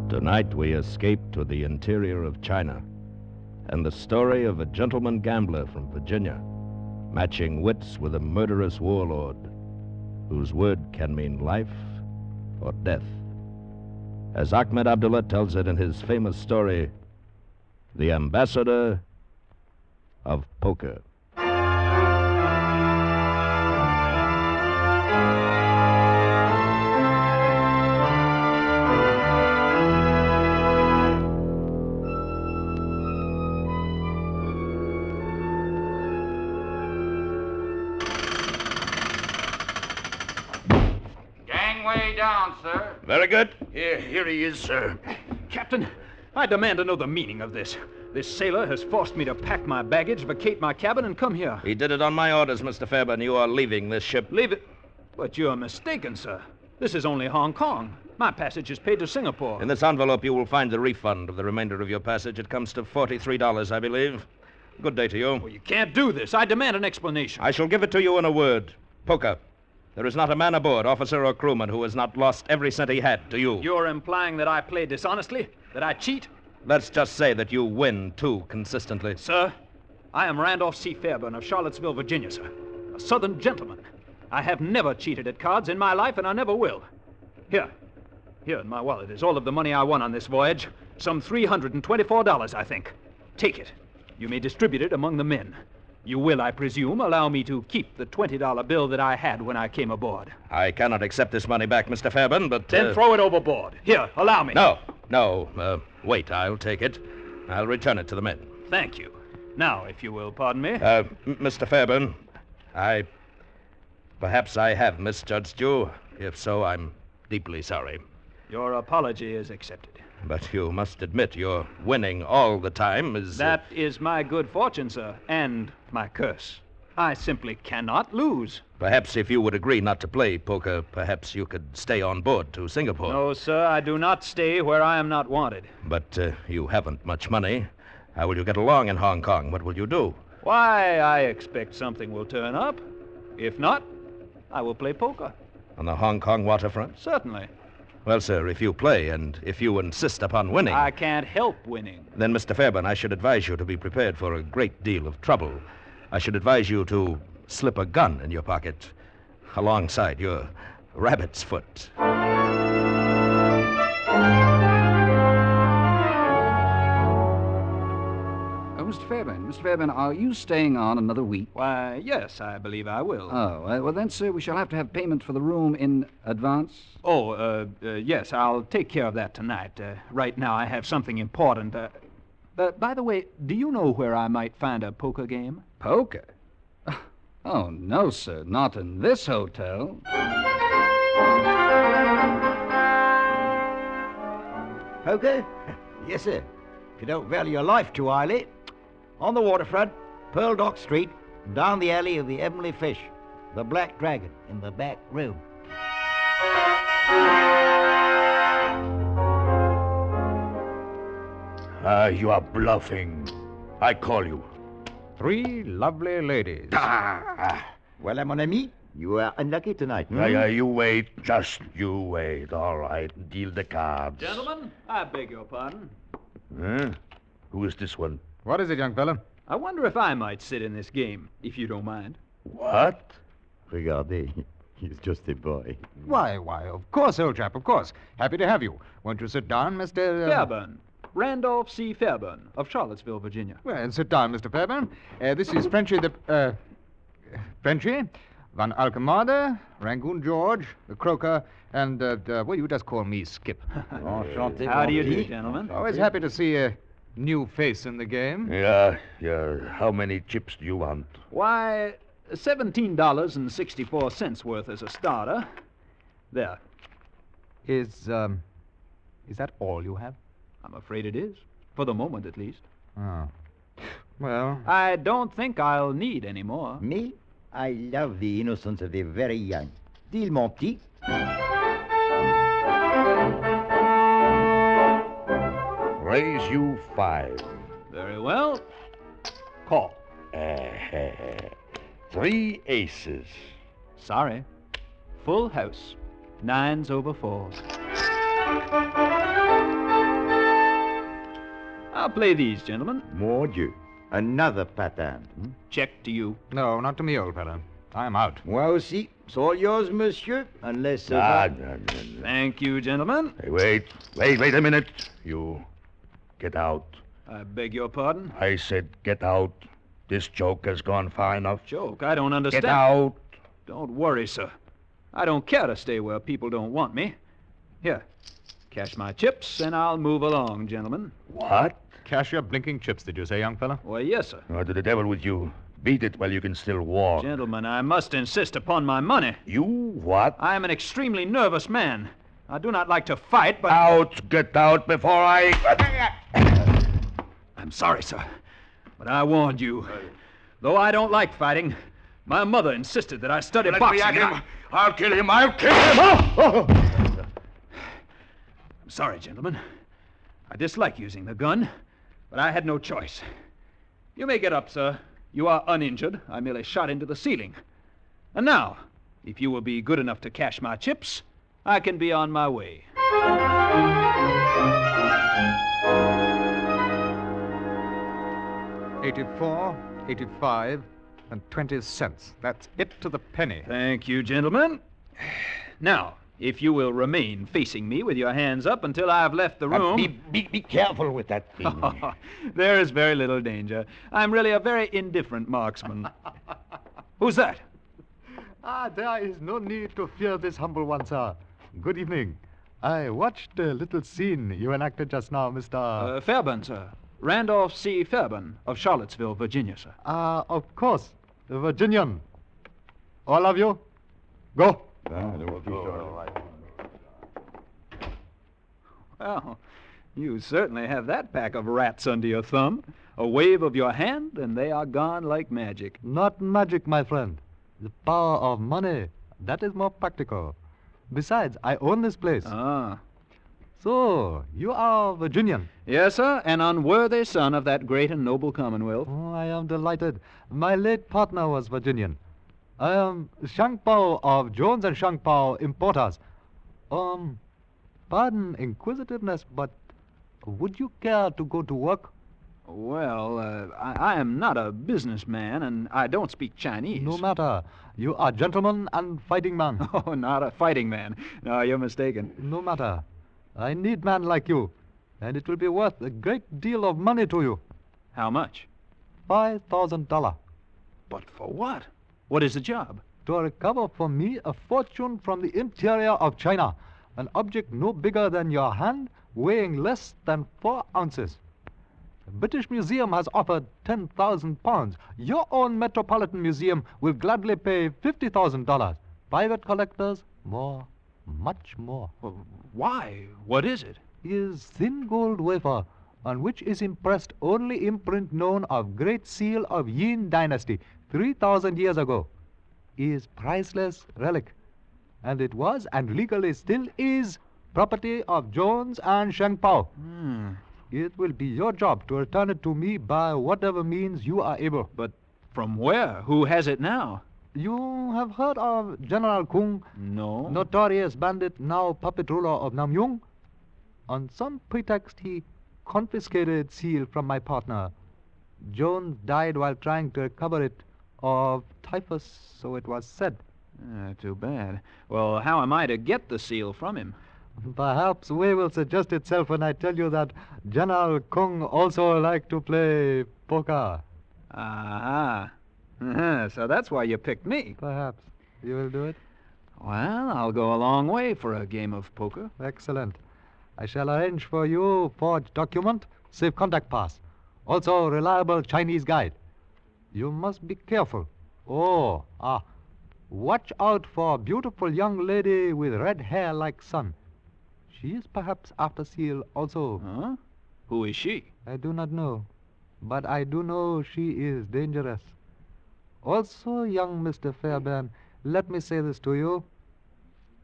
Tonight we escape to the interior of China and the story of a gentleman gambler from Virginia, matching wits with a murderous warlord whose word can mean life or death. As Ahmed Abdullah tells it in his famous story, The Ambassador of Poker. Gangway down, sir. Very good. Here he is, sir. Captain, I demand to know the meaning of this. This sailor has forced me to pack my baggage, vacate my cabin, and come here. He did it on my orders, Mr. Fairbairn. You are leaving this ship. Leave it? But you're mistaken, sir. This is only Hong Kong. My passage is paid to Singapore. In this envelope, you will find the refund of the remainder of your passage. It comes to $43, I believe. Good day to you. Well, you can't do this. I demand an explanation. I shall give it to you in a word. Poker. There is not a man aboard, officer or crewman, who has not lost every cent he had to you. You're implying that I play dishonestly? That I cheat? Let's just say that you win, too, consistently. Sir, I am Randolph C. Fairbairn of Charlottesville, Virginia, sir. A Southern gentleman. I have never cheated at cards in my life, and I never will. Here in my wallet is all of the money I won on this voyage. Some $324, I think. Take it. You may distribute it among the men. You will, I presume, allow me to keep the $20 bill that I had when I came aboard. I cannot accept this money back, Mr. Fairbairn, but... Then throw it overboard. Here, allow me. No. Wait, I'll take it. I'll return it to the men. Thank you. Now, if you will pardon me. Mr. Fairbairn, perhaps I have misjudged you. If so, I'm deeply sorry. Your apology is accepted. But you must admit your winning all the time is... That is my good fortune, sir, and my curse. I simply cannot lose. Perhaps if you would agree not to play poker, perhaps you could stay on board to Singapore. No, sir, I do not stay where I am not wanted. But you haven't much money. How will you get along in Hong Kong? What will you do? Why, I expect something will turn up. If not, I will play poker. On the Hong Kong waterfront? Certainly. Well, sir, if you play and if you insist upon winning... I can't help winning. Then, Mr. Fairbairn, I should advise you to be prepared for a great deal of trouble. I should advise you to slip a gun in your pocket alongside your rabbit's foot. Mr. Fairbairn, are you staying on another week? Why, yes, I believe I will. Oh, well then, sir, we shall have to have payment for the room in advance. Yes, I'll take care of that tonight. Right now I have something important. By the way, do you know where I might find a poker game? Poker? Oh, no, sir, not in this hotel. Poker? Yes, sir. If you don't value your life too highly. On the waterfront, Pearl Dock Street, down the alley of the Heavenly Fish. The Black Dragon in the back room. You are bluffing. I call you. 3 lovely ladies. Well, mon ami, you are unlucky tonight. You wait. Just you wait. All right. Deal the cards. Gentlemen, I beg your pardon. Who is this one? What is it, young fella? I wonder if I might sit in this game, if you don't mind. What? Regardez, he's just a boy. Why, of course, old chap, of course. Happy to have you. Won't you sit down, Mr. Fairbairn. Randolph C. Fairbairn of Charlottesville, Virginia. Well, sit down, Mr. Fairbairn. This is Frenchy Van Alkemade, Rangoon George, the Croaker, and, well, you just call me Skip. Enchanté. How do you do, gentlemen? Always happy to see a new face in the game. Yeah. How many chips do you want? Why, $17.64 worth as a starter. There. Is that all you have? I'm afraid it is. For the moment, at least. Oh. Well... I don't think I'll need any more. Me? I love the innocence of the very young. Deal, mon petit. Raise you 5. Very well. Call. 3 aces. Sorry. Full house. 9s over 4s. I'll play these, gentlemen. Mon Dieu. Another pattern. Check to you. No, not to me, old fellow. I'm out. Moi aussi. It's all yours, monsieur. Unless... No. Thank you, gentlemen. Hey, wait a minute. You get out. I beg your pardon? I said get out. This joke has gone far enough. Joke? I don't understand. Get out. Don't worry, sir. I don't care to stay where people don't want me. Here, cash my chips, and I'll move along, gentlemen. What? Cash your blinking chips, did you say, young fella? Why, yes, sir. To the devil with you. Beat it while you can still walk. Gentlemen, I must insist upon my money. You what? I am an extremely nervous man. I do not like to fight, but... Out! Get out before I... I'm sorry, sir, but I warned you. Though I don't like fighting, my mother insisted that I study boxing. Let me at him. I'll kill him. I'll kill him. I'm sorry, gentlemen. I dislike using the gun, but I had no choice. You may get up, sir. You are uninjured. I merely shot into the ceiling. And now, if you will be good enough to cash my chips, I can be on my way. $84, $85, and 20 cents. That's it to the penny. Thank you, gentlemen. Now, if you will remain facing me with your hands up until I've left the room... Be careful with that thing. There is very little danger. I'm really a very indifferent marksman. Who's that? There is no need to fear this humble one, sir. Good evening. I watched a little scene you enacted just now, Mr. Fairburn, sir. Randolph C. Fairburn of Charlottesville, Virginia, sir. Of course. The Virginian. All of you, go. Well, you certainly have that pack of rats under your thumb. A wave of your hand, and they are gone like magic. Not magic, my friend. The power of money. That is more practical. Besides, I own this place. Ah. So, you are Virginian? Yes, sir, an unworthy son of that great and noble Commonwealth. Oh, I am delighted. My late partner was Virginian. I am Shangpao of Jones and Shangpao Importers. Pardon inquisitiveness, but would you care to go to work? Well, I am not a businessman, and I don't speak Chinese. No matter. You are gentleman and fighting man. Oh, not a fighting man. No, you're mistaken. No matter. I need man like you, and it will be worth a great deal of money to you. How much? $5,000. But for what? What is the job? To recover for me a fortune from the interior of China, an object no bigger than your hand, weighing less than 4 ounces. The British Museum has offered £10,000. Your own Metropolitan Museum will gladly pay $50,000. Private collectors, more, much more. Well, why? What is it? Is thin gold wafer, on which is impressed only imprint known of Great Seal of Yin Dynasty, 3,000 years ago, is priceless relic. And it was, and legally still is, property of Jones and Shangpao. It will be your job to return it to me by whatever means you are able. But from where? Who has it now? You have heard of General Kung? No. Notorious bandit, now puppet ruler of Namyung? On some pretext, he confiscated seal from my partner. Jones died while trying to recover it of typhus, so it was said. Too bad. Well, how am I to get the seal from him? Perhaps way will suggest itself when I tell you that General Kung also liked to play poker. Aha. So that's why you picked me. Perhaps. You will do it? Well, I'll go a long way for a game of poker. Excellent. I shall arrange for you forged document, safe contact pass. Also, reliable Chinese guide. You must be careful. Watch out for beautiful young lady with red hair like sun. She is perhaps after seal also. Huh? Who is she? I do not know, but I do know she is dangerous. Also, young Mr. Fairbairn, let me say this to you.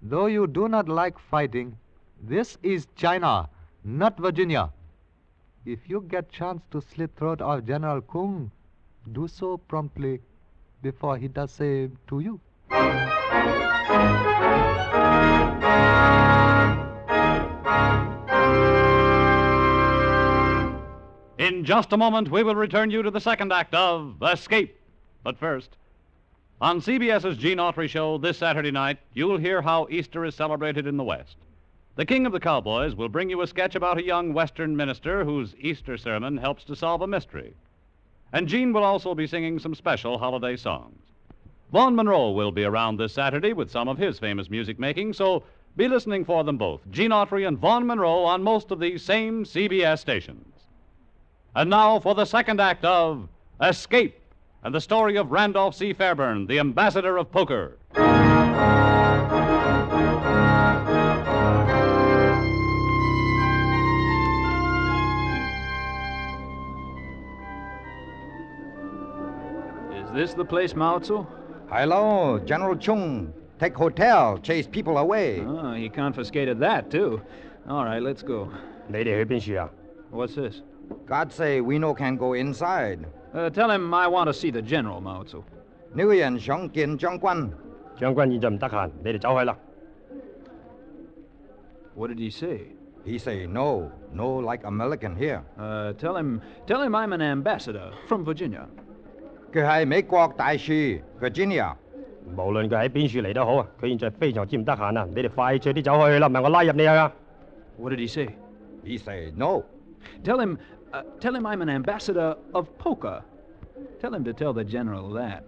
Though you do not like fighting, this is China, not Virginia. If you get chance to slit throat of General Kung, do so promptly before he does same to you. In just a moment, we will return you to the second act of Escape. But first, on CBS's Gene Autry Show this Saturday night, you'll hear how Easter is celebrated in the West. The King of the Cowboys will bring you a sketch about a young Western minister whose Easter sermon helps to solve a mystery. And Gene will also be singing some special holiday songs. Vaughn Monroe will be around this Saturday with some of his famous music making, so be listening for them both, Gene Autry and Vaughn Monroe, on most of these same CBS stations. And now for the second act of Escape, and the story of Randolph C. Fairbairn, the ambassador of poker. Is this the place, Mao Tzu? Hello, General Chung. Take hotel, chase people away. Oh, he confiscated that, too. All right, let's go. What's this? God say we no can go inside. Tell him I want to see the general, Mao Tzu. 呢個人想見將軍。將軍現在唔得閒，你哋走開啦。What did he say? He say no like American here. Tell him I'm an ambassador from Virginia. 佢係美國大使 Virginia。無論佢喺邊處嚟都好啊，佢現在非常之唔得閒啊！你哋快脆啲走開去啦，唔係我拉入你啊！ What did he say? He say no. Tell him I'm an ambassador of poker. Tell him to tell the general that.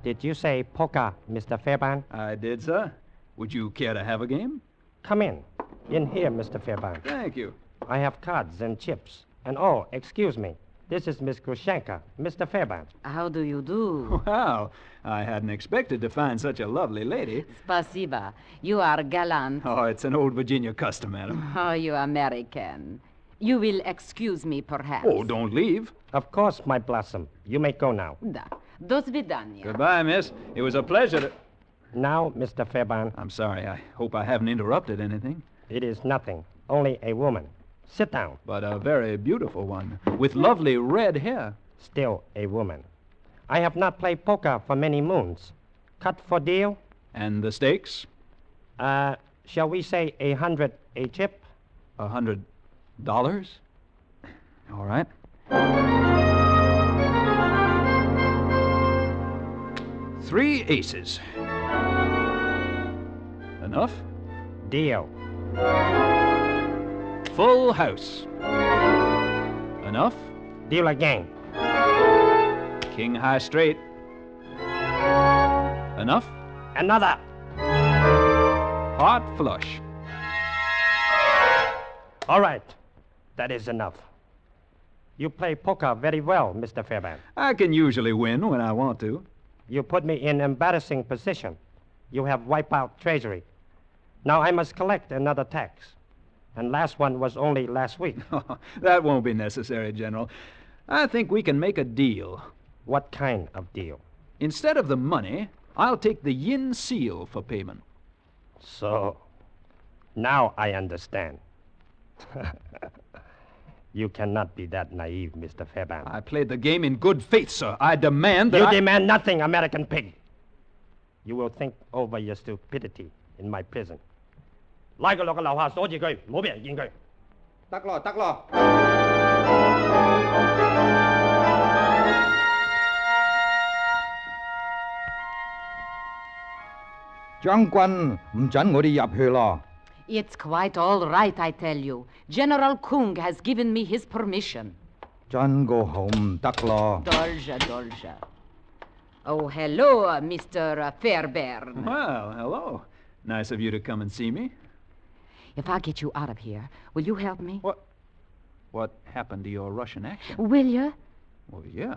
Did you say poker, Mr. Fairbairn? I did, sir. Would you care to have a game? Come in. In here, Mr. Fairbairn. Thank you. I have cards and chips. And oh, excuse me. This is Miss Grushenka, Mr. Fairbairn. How do you do? Wow. I hadn't expected to find such a lovely lady. Spasiba. You are gallant. Oh, it's an old Virginia custom, madam. Oh, you American. You will excuse me, perhaps. Oh, don't leave. Of course, my blossom. You may go now. Da. Do svidaniya. Goodbye, miss. It was a pleasure to... Now, Mr. Fairbairn. I'm sorry. I hope I haven't interrupted anything. It is nothing. Only a woman. Sit down. But a very beautiful one, with lovely red hair. Still a woman. I have not played poker for many moons. Cut for deal? And the stakes? Shall we say 100 a chip? $100? All right. Three aces. Enough? Deal. Full house. Enough? Deal again. King high straight. Enough? Another. Heart flush. All right. That is enough. You play poker very well, Mr. Fairbairn. I can usually win when I want to. You put me in embarrassing position. You have wiped out Treasury. Now I must collect another tax. And last one was only last week. That won't be necessary, General. I think we can make a deal. What kind of deal? Instead of the money, I'll take the yin seal for payment. So, now I understand. You cannot be that naive, Mr. Fairbairn. I played the game in good faith, sir. I demand that You demand nothing, American pig. You will think over your stupidity in my prison. 拉佢落個樓下鎖住佢，唔好俾人見佢。得咯，得咯。將軍唔準我哋入去咯。It's quite all right, I tell you. General Kung has given me his permission. John, go home. Ducklaw. Dolja. Oh, hello, Mr. Fairbairn. Well, hello. Nice of you to come and see me. If I get you out of here, will you help me? What happened to your Russian accent? Will you? Well, yeah.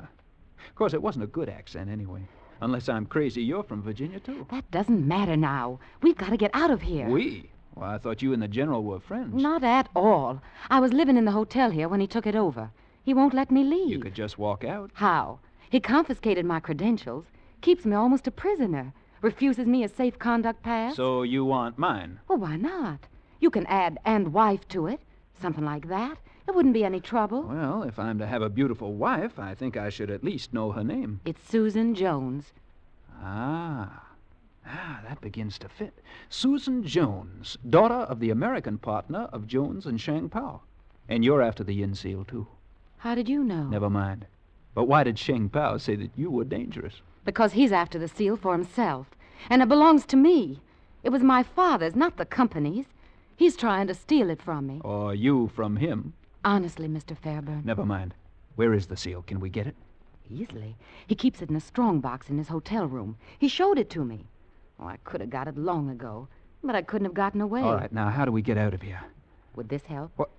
Of course, it wasn't a good accent anyway. Unless I'm crazy, you're from Virginia, too. That doesn't matter now. We've got to get out of here. We? Well, I thought you and the General were friends. Not at all. I was living in the hotel here when he took it over. He won't let me leave. You could just walk out. How? He confiscated my credentials, keeps me almost a prisoner, refuses me a safe conduct pass. So you want mine? Well, why not? You can add "and wife" to it. Something like that. It wouldn't be any trouble. Well, if I'm to have a beautiful wife, I think I should at least know her name. It's Susan Jones. That begins to fit. Susan Jones, daughter of the American partner of Jones and Shang Pao. And you're after the Yin Seal, too. How did you know? Never mind. But why did Shang Pao say that you were dangerous? Because he's after the seal for himself. And it belongs to me. It was my father's, not the company's. He's trying to steal it from me. Or you from him. Honestly, Mr. Fairbairn. Never mind. Where is the seal? Can we get it? Easily. He keeps it in a strong box in his hotel room. He showed it to me. Oh, I could have got it long ago, but I couldn't have gotten away. All right, now how do we get out of here? Would this help? What?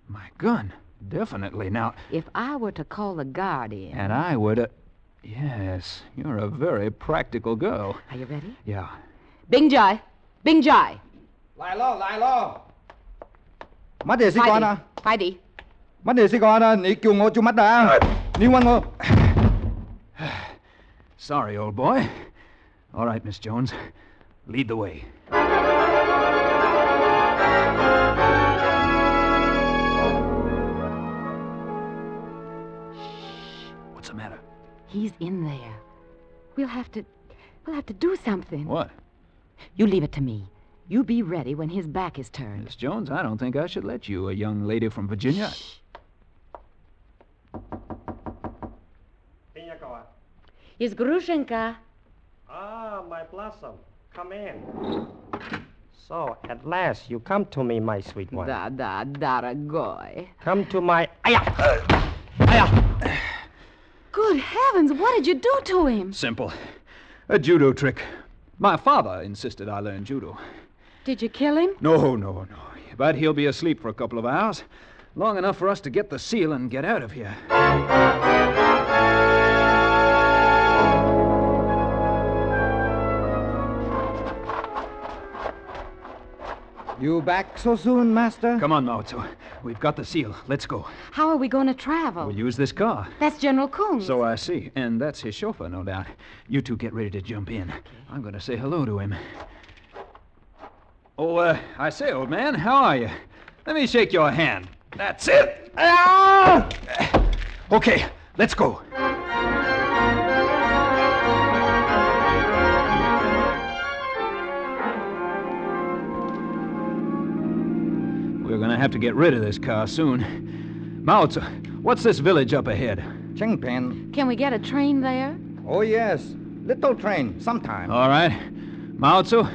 My gun. Definitely. Now... If I were to call the guard in... And I were to... Yes, you're a very practical girl. Are you ready? Yeah. Bing Jai! Bing Jai! Lại lo. Mất gì con à? Phải đi. Mất gì con à? Nị kêu ngô chú mất đã. Nị ngoan ngô. Sorry, old boy. All right, Miss Jones. Lead the way. What's the matter? He's in there. We'll have to do something. What? You leave it to me. You be ready when his back is turned. Miss Jones, I don't think I should let you, a young lady from Virginia. Shh. Is Grushenka? Ah, my blossom. Come in. So, at last, you come to me, my sweet one. Da, daragoy. Come to my... Good heavens, what did you do to him? Simple. A judo trick. My father insisted I learn judo. Did you kill him? No. But he'll be asleep for a couple of hours. Long enough for us to get the seal and get out of here. You back so soon, Master? Come on, Mao Tzu. We've got the seal. Let's go. How are we going to travel? We'll use this car. That's General Kung's. So I see. And that's his chauffeur, no doubt. You two get ready to jump in. Okay. I'm going to say hello to him. Oh, I say, old man, how are you? Let me shake your hand. That's it. Ah! Okay, let's go. We're going to have to get rid of this car soon. Mao Tzu, what's this village up ahead? Chengpen. Can we get a train there? Oh, yes. Little train, sometime. All right. Mao Tzu,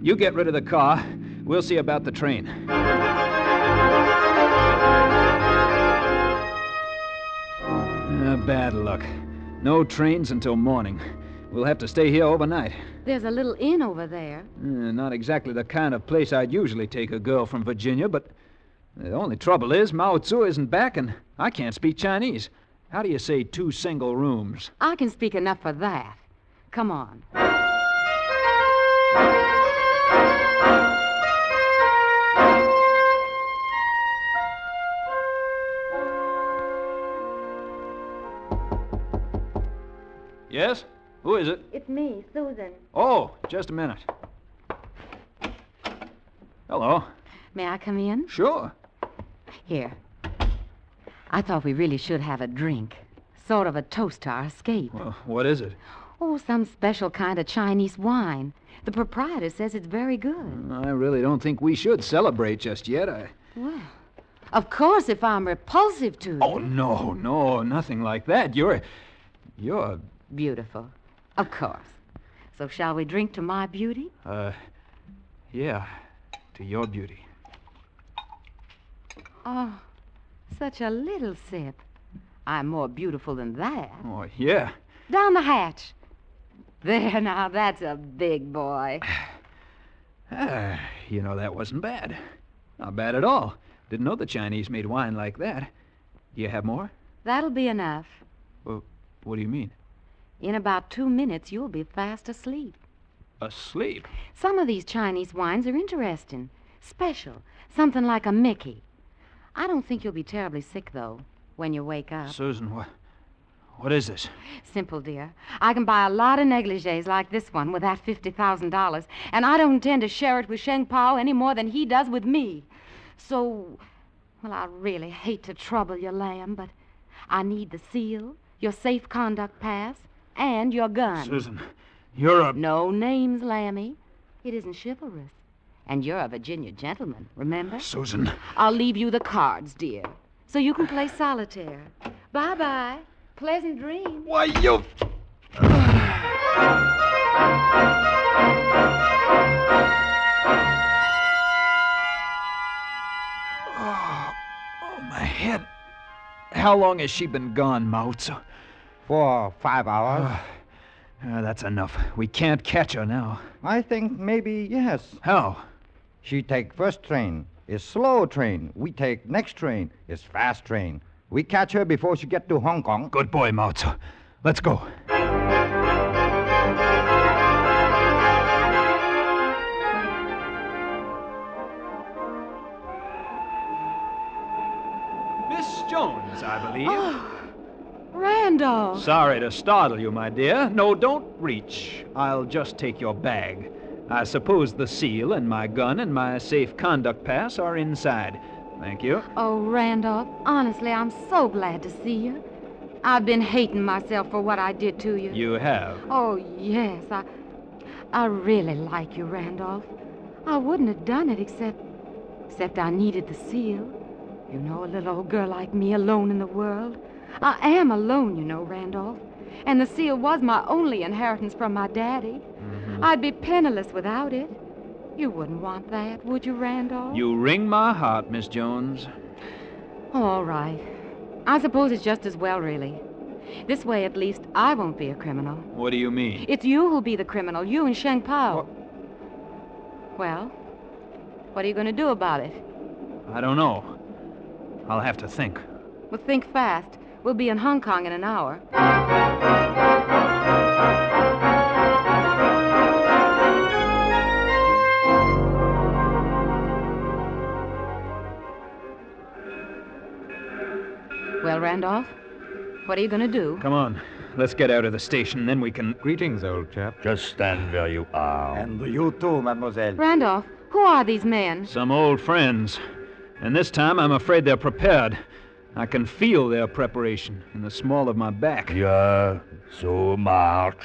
you get rid of the car. We'll see about the train. Bad luck. No trains until morning. We'll have to stay here overnight. There's a little inn over there. Not exactly the kind of place I'd usually take a girl from Virginia, but the only trouble is Mao Tzu isn't back and I can't speak Chinese. How do you say 2 single rooms? I can speak enough for that. Come on. Yes? Who is it? It's me, Susan. Oh, just a minute. Hello. May I come in? Sure. Here. I thought we really should have a drink. Sort of a toast to our escape. Well, what is it? Oh, some special kind of Chinese wine. The proprietor says it's very good. I really don't think we should celebrate just yet. Well, of course, if I'm repulsive to you. Oh, no, nothing like that. You're... Beautiful. Of course. So shall we drink to my beauty? Yeah. to your beauty. Oh, such a little sip. I'm more beautiful than that. Oh, yeah. Down the hatch. There, now, that's a big boy. That wasn't bad. Not bad at all. Didn't know the Chinese made wine like that. Do you have more? That'll be enough. Well, what do you mean? In about 2 minutes, you'll be fast asleep. Asleep? Some of these Chinese wines are interesting. Special. Something like a Mickey. I don't think you'll be terribly sick, though, when you wake up. Susan, what is this? Simple, dear. I can buy a lot of negligees like this one with that $50,000, and I don't intend to share it with Sheng Pao any more than he does with me. So, well, I really hate to trouble you, lamb, but I need the seal, your safe conduct pass, and your gun. Susan, you're a... No names, Lammy. It isn't chivalrous. And you're a Virginia gentleman, remember? Susan. I'll leave you the cards, dear, so you can play solitaire. Bye-bye. Pleasant dreams. Why, you... Oh, my head. How long has she been gone, Mao Tzu? For 5 hours. That's enough. We can't catch her now. I think maybe yes. How? She take first train. Is slow train. We take next train. Is fast train. We catch her before she get to Hong Kong. Good boy, Mao Tzu. Let's go. Miss Jones, I believe. Oh, Randolph. Sorry to startle you, my dear. No, don't reach. I'll just take your bag. I suppose the seal and my gun and my safe conduct pass are inside. Thank you. Oh, Randolph, honestly, I'm so glad to see you. I've been hating myself for what I did to you. You have? Oh, yes. I really like you, Randolph. I wouldn't have done it except I needed the seal. You know, a little old girl like me alone in the world. I am alone, you know, Randolph. And the seal was my only inheritance from my daddy. Mm-hmm. I'd be penniless without it. You wouldn't want that, would you, Randolph? You wring my heart, Miss Jones. All right. I suppose it's just as well, really. This way, at least, I won't be a criminal. What do you mean? It's you who'll be the criminal, you and Sheng Pao. Well, what are you going to do about it? I don't know. I'll have to think. Well, think fast. We'll be in Hong Kong in an hour. Well, Randolph, what are you going to do? Come on. Let's get out of the station, then we can... Greetings, old chap. Just stand where you are. And you too, mademoiselle. Randolph, who are these men? Some old friends. And this time, I'm afraid they're prepared. I can feel their preparation in the small of my back. Yeah, so march.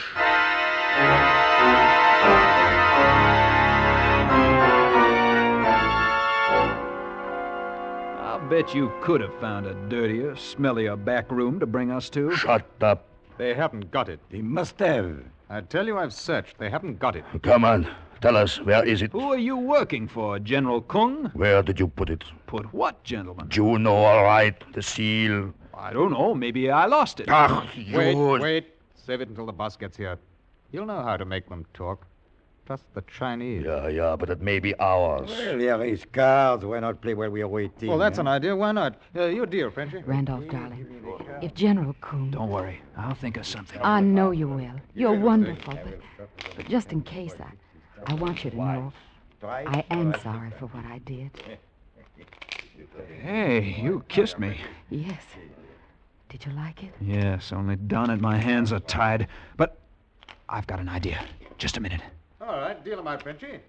I'll bet you could have found a dirtier, smellier back room to bring us to. Shut up. They haven't got it. They must have. I tell you, I've searched. They haven't got it. Come on. Tell us, where is it? Who are you working for, General Kung? Where did you put it? Put what, gentlemen? You know all right. The seal. I don't know. Maybe I lost it. Ah, you... Wait. Save it until the boss gets here. You'll know how to make them talk. Trust the Chinese. Yeah, but it may be ours. Well, there is cards. Why not play while we are waiting? Well, that's an idea. Why not? Your deal, Frenchy. Randolph, darling, if General Kung... Don't worry. I'll think of something. I know you will. You're wonderful, but just in case, I want you to know I am sorry for what I did. Hey, you kissed me. Yes. Did you like it? Yes, only down it my hands are tied. But I've got an idea. Just a minute. All right, deal 'em out, Frenchy.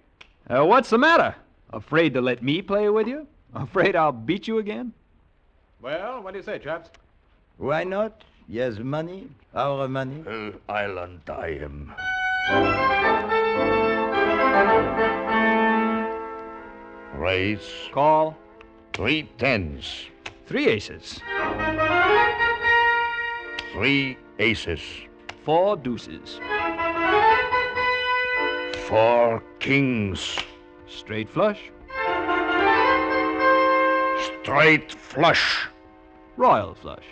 What's the matter? Afraid to let me play with you? Afraid I'll beat you again? Well, what do you say, chaps? Why not? Yes, money. Our money. I'll untie him. Raise. Call. 3 tens. 3 aces. 3 aces. 4 deuces. 4 kings. Straight flush. straight flush. Royal flush.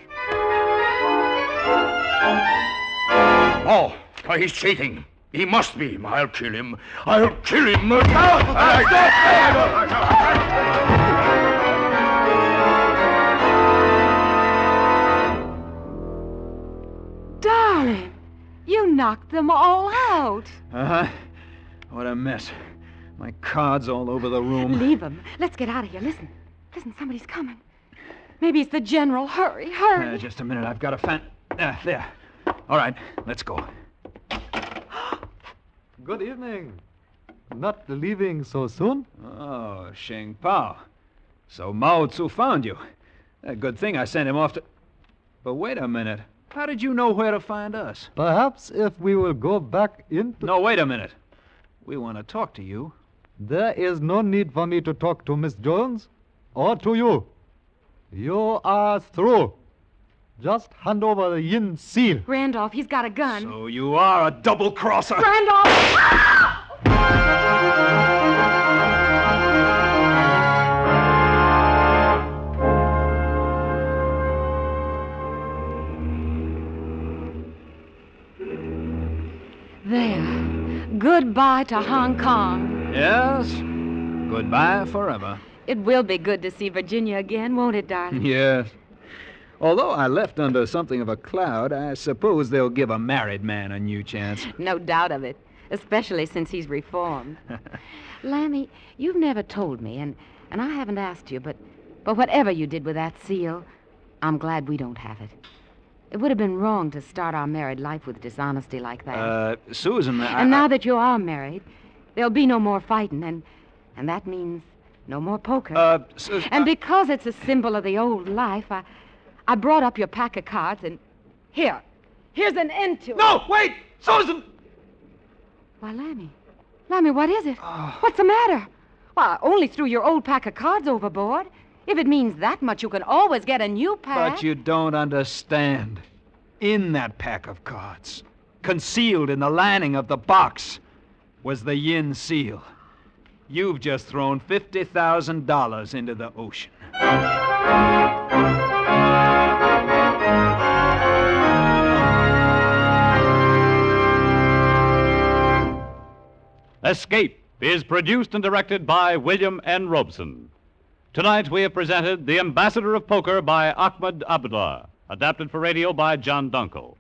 Oh, he's cheating. He must be. I'll kill him. I'll kill him. Darling, you knocked them all out. Uh-huh. What a mess. My cards all over the room. Leave them. Let's get out of here. Listen, somebody's coming. Maybe it's the general. Hurry. Just a minute. I've got a fan. There. All right, let's go. Good evening. Not leaving so soon? Oh, Sheng Pao. So Mao Tzu found you. A good thing I sent him off to... But wait a minute. How did you know where to find us? Perhaps if we will go back into... No, wait a minute. We want to talk to you. There is no need for me to talk to Miss Jones or to you. You are through. Just hand over the yin seal. Randolph, he's got a gun. So you are a double-crosser. Randolph! There. Goodbye to Hong Kong. Yes. Goodbye forever. It will be good to see Virginia again, won't it, darling? Yes. Although I left under something of a cloud, I suppose they'll give a married man a new chance. No doubt of it, especially since he's reformed. Lammy, you've never told me, and I haven't asked you, but whatever you did with that seal, I'm glad we don't have it. It would have been wrong to start our married life with dishonesty like that. Susan, And now that you are married, there'll be no more fighting, and that means no more poker. Susan... And because it's a symbol of the old life, I brought up your pack of cards, and here's an end to it. No, wait! Susan! Why, Lammy, what is it? What's the matter? Well, I only threw your old pack of cards overboard. If it means that much, you can always get a new pack. But you don't understand. In that pack of cards, concealed in the lining of the box, was the yin seal. You've just thrown $50,000 into the ocean. Escape is produced and directed by William N. Robeson. Tonight we have presented The Ambassador of Poker by Ahmed Abdullah, adapted for radio by John Dunkel.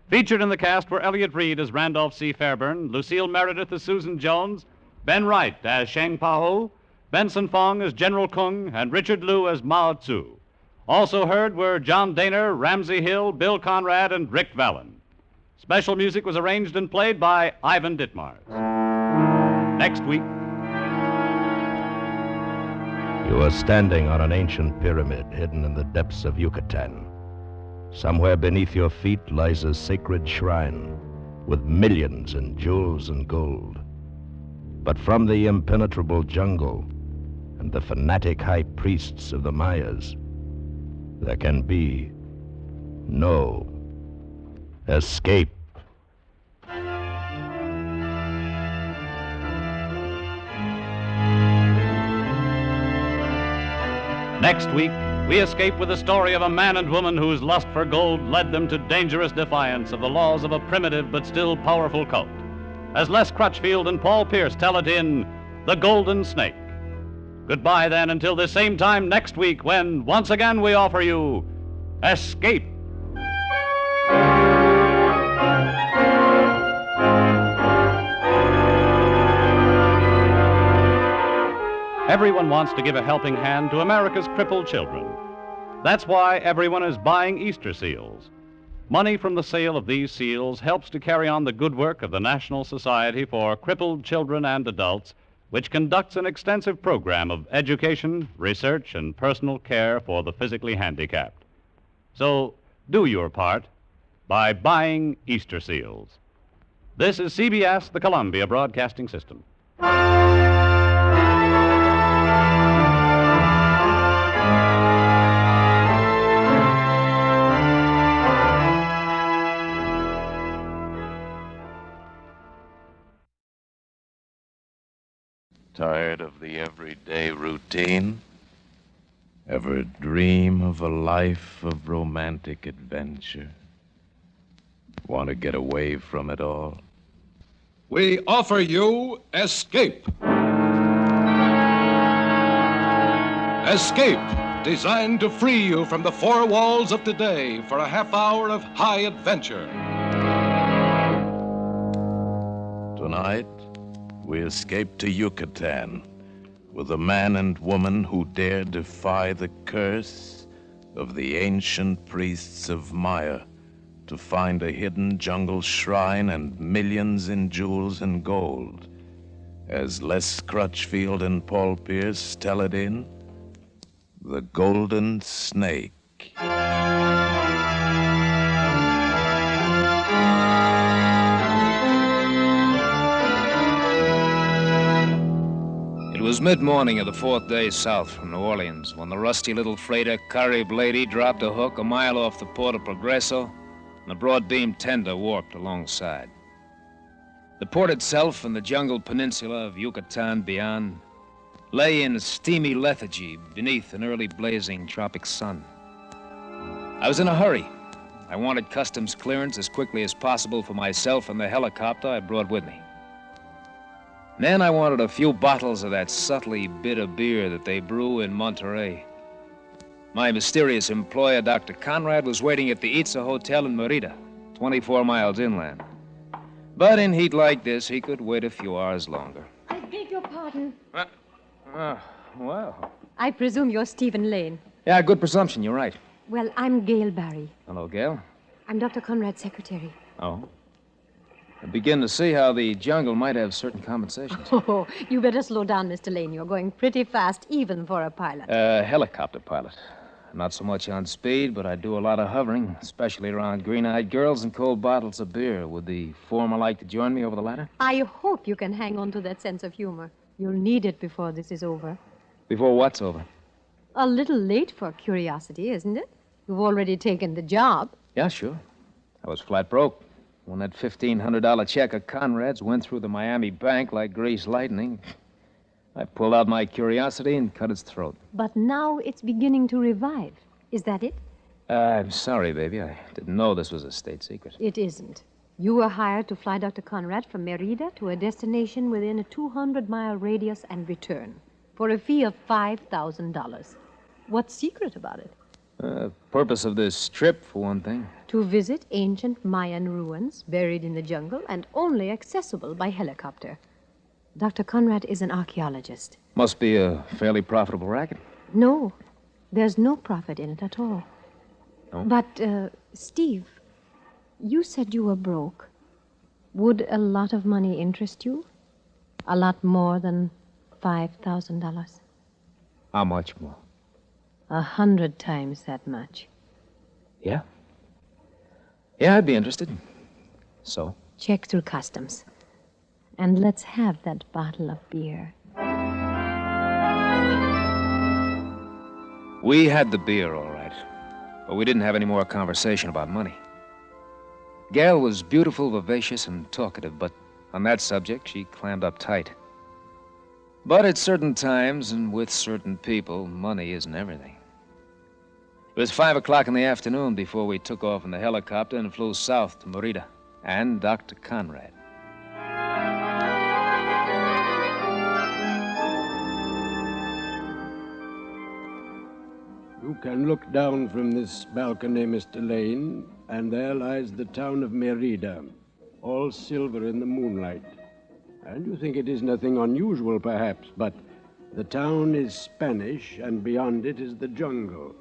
Featured in the cast were Elliott Reed as Randolph C. Fairburn, Lucille Meredith as Susan Jones, Ben Wright as Sheng Pao, Benson Fong as General Kung, and Richard Liu as Mao Tzu. Also heard were John Daner, Ramsey Hill, Bill Conrad, and Rick Vallon. Special music was arranged and played by Ivan Ditmars. Next week... You are standing on an ancient pyramid hidden in the depths of Yucatan. Somewhere beneath your feet lies a sacred shrine with millions in jewels and gold. But from the impenetrable jungle and the fanatic high priests of the Mayas, there can be no escape. Next week, we escape with the story of a man and woman whose lust for gold led them to dangerous defiance of the laws of a primitive but still powerful cult, as Les Crutchfield and Paul Pierce tell it in The Golden Snake. Goodbye, then, until this same time next week when, once again, we offer you Escape. Everyone wants to give a helping hand to America's crippled children. That's why everyone is buying Easter seals. Money from the sale of these seals helps to carry on the good work of the National Society for Crippled Children and Adults, which conducts an extensive program of education, research, and personal care for the physically handicapped. So do your part by buying Easter seals. This is CBS, the Columbia Broadcasting System. Tired of the everyday routine? Ever dream of a life of romantic adventure? Want to get away from it all? We offer you Escape. Escape, designed to free you from the four walls of today for a half hour of high adventure. Tonight, we escape to Yucatan with a man and woman who dare defy the curse of the ancient priests of Maya to find a hidden jungle shrine and millions in jewels and gold. As Les Crutchfield and Paul Pierce tell it in The Golden Snake. It was mid-morning of the fourth day south from New Orleans when the rusty little freighter Caribe Lady dropped a hook a mile off the port of Progreso and the broad-beam tender warped alongside. The port itself and the jungle peninsula of Yucatan beyond lay in steamy lethargy beneath an early blazing tropic sun. I was in a hurry. I wanted customs clearance as quickly as possible for myself and the helicopter I brought with me. Then I wanted a few bottles of that subtly bitter beer that they brew in Monterey. My mysterious employer, Dr. Conrad, was waiting at the Itza Hotel in Merida, 24 miles inland. But in heat like this, he could wait a few hours longer. I beg your pardon. Well. I presume you're Stephen Lane. Yeah, good presumption, you're right. Well, I'm Gail Barry. Hello, Gail. I'm Dr. Conrad's secretary. Oh. I begin to see how the jungle might have certain compensations. Oh, you better slow down, Mr. Lane. You're going pretty fast, even for a pilot. Helicopter pilot. Not so much on speed, but I do a lot of hovering, especially around green-eyed girls and cold bottles of beer. Would the former like to join me over the ladder? I hope you can hang on to that sense of humor. You'll need it before this is over. Before what's over? A little late for curiosity, isn't it? You've already taken the job. Yeah, sure. I was flat broke. When that $1,500 check of Conrad's went through the Miami bank like greased lightning, I pulled out my curiosity and cut its throat. But now it's beginning to revive. Is that it? I'm sorry, baby. I didn't know this was a state secret. It isn't. You were hired to fly Dr. Conrad from Merida to a destination within a 200-mile radius and return for a fee of $5,000. What's secret about it? Purpose of this trip, for one thing. To visit ancient Mayan ruins buried in the jungle and only accessible by helicopter. Dr. Conrad is an archaeologist. Must be a fairly profitable racket. No, there's no profit in it at all. No? But, Steve, you said you were broke. Would a lot of money interest you? A lot more than $5,000? How much more? 100 times that much. Yeah? Yeah, I'd be interested. So? Check through customs. And let's have that bottle of beer. We had the beer, all right. But we didn't have any more conversation about money. Gail was beautiful, vivacious, and talkative, but on that subject, she clammed up tight. But at certain times and with certain people, money isn't everything. It was 5 o'clock in the afternoon before we took off in the helicopter and flew south to Merida and Dr. Conrad. You can look down from this balcony, Mr. Lane, and there lies the town of Merida, all silver in the moonlight. And you think it is nothing unusual, perhaps, but the town is Spanish, and beyond it is the jungle.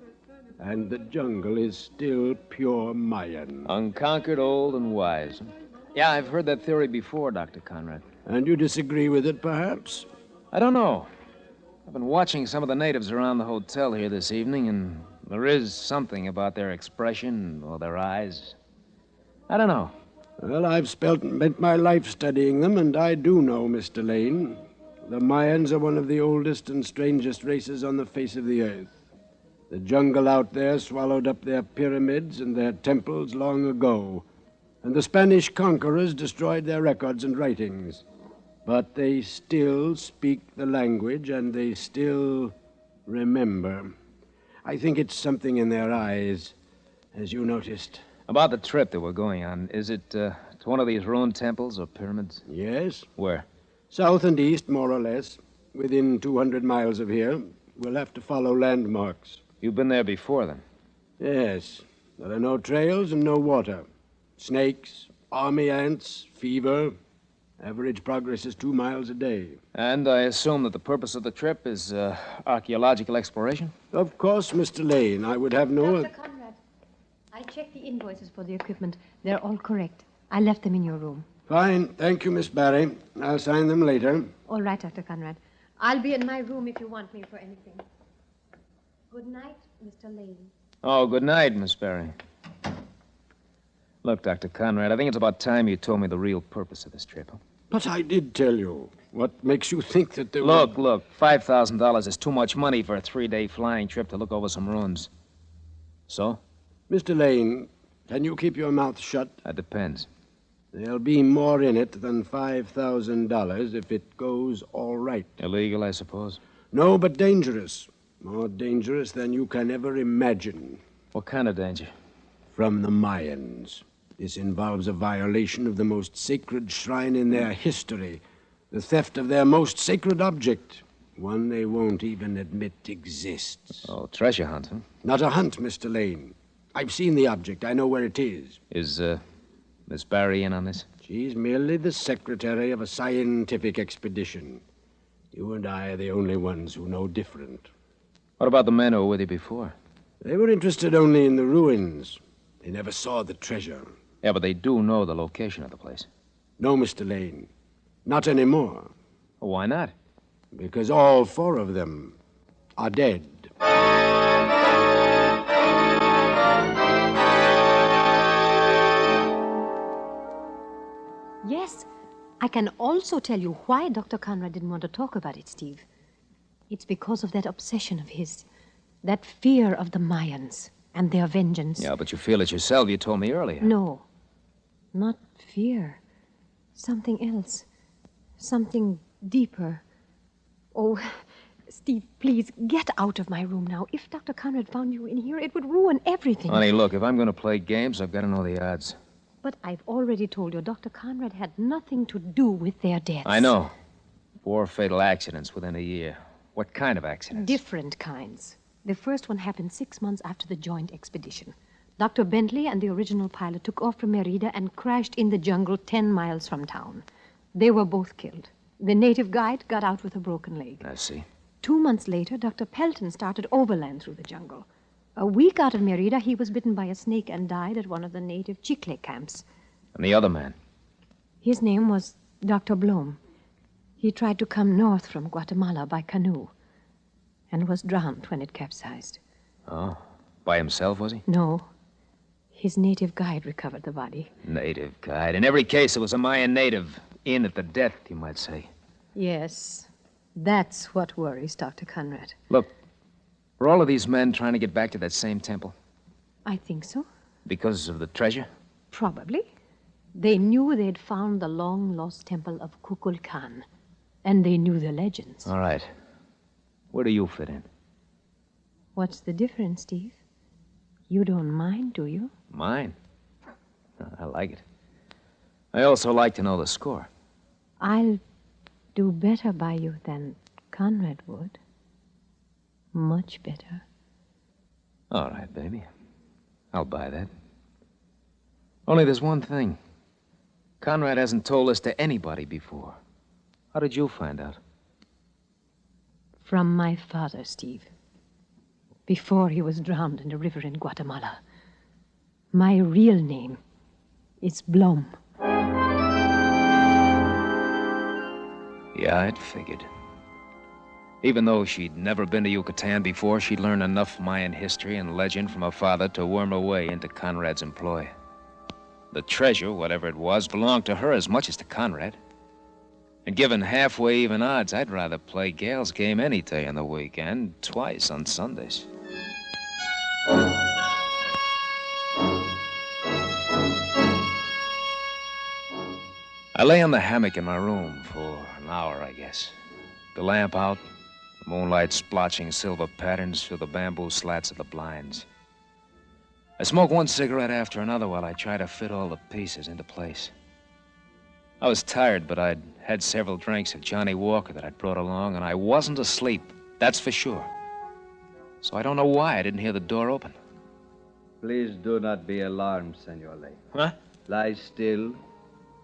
And the jungle is still pure Mayan. Unconquered, old, and wise. Yeah, I've heard that theory before, Dr. Conrad. And you disagree with it, perhaps? I don't know. I've been watching some of the natives around the hotel here this evening, and there is something about their expression or their eyes. I don't know. Well, I've spent my life studying them, and I do know, Mr. Lane. The Mayans are one of the oldest and strangest races on the face of the earth. The jungle out there swallowed up their pyramids and their temples long ago, and the Spanish conquerors destroyed their records and writings. But they still speak the language, and they still remember. I think it's something in their eyes, as you noticed. About the trip that we're going on, is it to one of these ruined temples or pyramids? Yes. Where? South and east, more or less. Within 200 miles of here. We'll have to follow landmarks. You've been there before, then? Yes. There are no trails and no water. Snakes, army ants, fever. Average progress is 2 miles a day. And I assume that the purpose of the trip is archaeological exploration? Of course, Mr. Lane. I would have no... Dr. Conrad, I checked the invoices for the equipment. They're all correct. I left them in your room. Fine. Thank you, Miss Barry. I'll sign them later. All right, Dr. Conrad. I'll be in my room if you want me for anything. Good night, Mr. Lane. Oh, good night, Miss Barry. Look, Dr. Conrad, I think it's about time you told me the real purpose of this trip. But I did tell you. What makes you think that there Look, $5,000 is too much money for a 3-day flying trip to look over some ruins. So? Mr. Lane, can you keep your mouth shut? That depends. There'll be more in it than $5,000 if it goes all right. Illegal, I suppose? No, but dangerous. More dangerous than you can ever imagine. What kind of danger? From the Mayans. This involves a violation of the most sacred shrine in their history, the theft of their most sacred object, one they won't even admit exists. Oh, treasure hunt, huh? Not a hunt, Mr. Lane. I've seen the object. I know where it is. Is, Miss Barry in on this? She's merely the secretary of a scientific expedition. You and I are the only ones who know different. What about the men who were with you before? They were interested only in the ruins. They never saw the treasure. Yeah, but they do know the location of the place. No, Mr. Lane. Not anymore. Well, why not? Because all 4 of them are dead. Yes, I can also tell you why Dr. Conrad didn't want to talk about it, Steve. It's because of that obsession of his, that fear of the Mayans and their vengeance. Yeah, but you feel it yourself. You told me earlier. No, not fear. Something else. Something deeper. Oh, Steve, please, get out of my room now. If Dr. Conrad found you in here, it would ruin everything. Honey, look, if I'm going to play games, I've got to know the odds. But I've already told you Dr. Conrad had nothing to do with their deaths. I know. 4 fatal accidents within a year. What kind of accidents? Different kinds. The first one happened 6 months after the joint expedition. Dr. Bentley and the original pilot took off from Merida and crashed in the jungle 10 miles from town. They were both killed. The native guide got out with a broken leg. I see. 2 months later, Dr. Pelton started overland through the jungle. A week out of Merida, he was bitten by a snake and died at one of the native Chicle camps. And the other man? His name was Dr. Blom. He tried to come north from Guatemala by canoe and was drowned when it capsized. Oh, by himself, was he? No. His native guide recovered the body. Native guide. In every case, it was a Mayan native. In at the death, you might say. Yes. That's what worries Dr. Conrad. Look, were all of these men trying to get back to that same temple? I think so. Because of the treasure? Probably. They knew they'd found the long-lost temple of Kukulkan, and they knew the legends. All right. Where do you fit in? What's the difference, Steve? You don't mind, do you? Mine? I like it. I also like to know the score. I'll do better by you than Conrad would. Much better. All right, baby. I'll buy that. Only there's one thing. Conrad hasn't told this to anybody before. How did you find out? From my father, Steve. Before he was drowned in a river in Guatemala. My real name is Blom. Yeah, I'd figured. Even though she'd never been to Yucatan before, she'd learned enough Mayan history and legend from her father to worm her way into Conrad's employ. The treasure, whatever it was, belonged to her as much as to Conrad. And given halfway even odds, I'd rather play Gail's game any day in the week, and twice on Sundays. I lay on the hammock in my room for an hour, I guess. The lamp out, The moonlight splotching silver patterns through the bamboo slats of the blinds. I smoked one cigarette after another while I tried to fit all the pieces into place. I was tired, but I'd had several drinks of Johnny Walker that I'd brought along, and I wasn't asleep, that's for sure. So I don't know why I didn't hear the door open. Please do not be alarmed, Senor Lane. What? Lie still,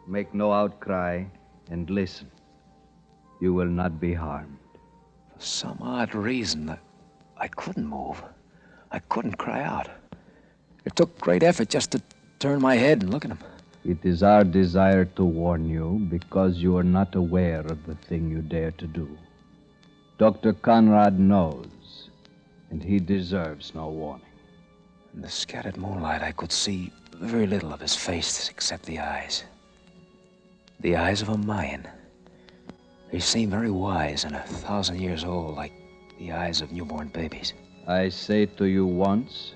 make no outcry, and listen. You will not be harmed. For some odd reason, I couldn't move. I couldn't cry out. It took great effort just to turn my head and look at him. It is our desire to warn you because you are not aware of the thing you dare to do. Dr. Conrad knows, and he deserves no warning. In the scattered moonlight, I could see very little of his face except the eyes. The eyes of a Mayan. They seemed very wise and 1,000 years old, like the eyes of newborn babies. I say to you once,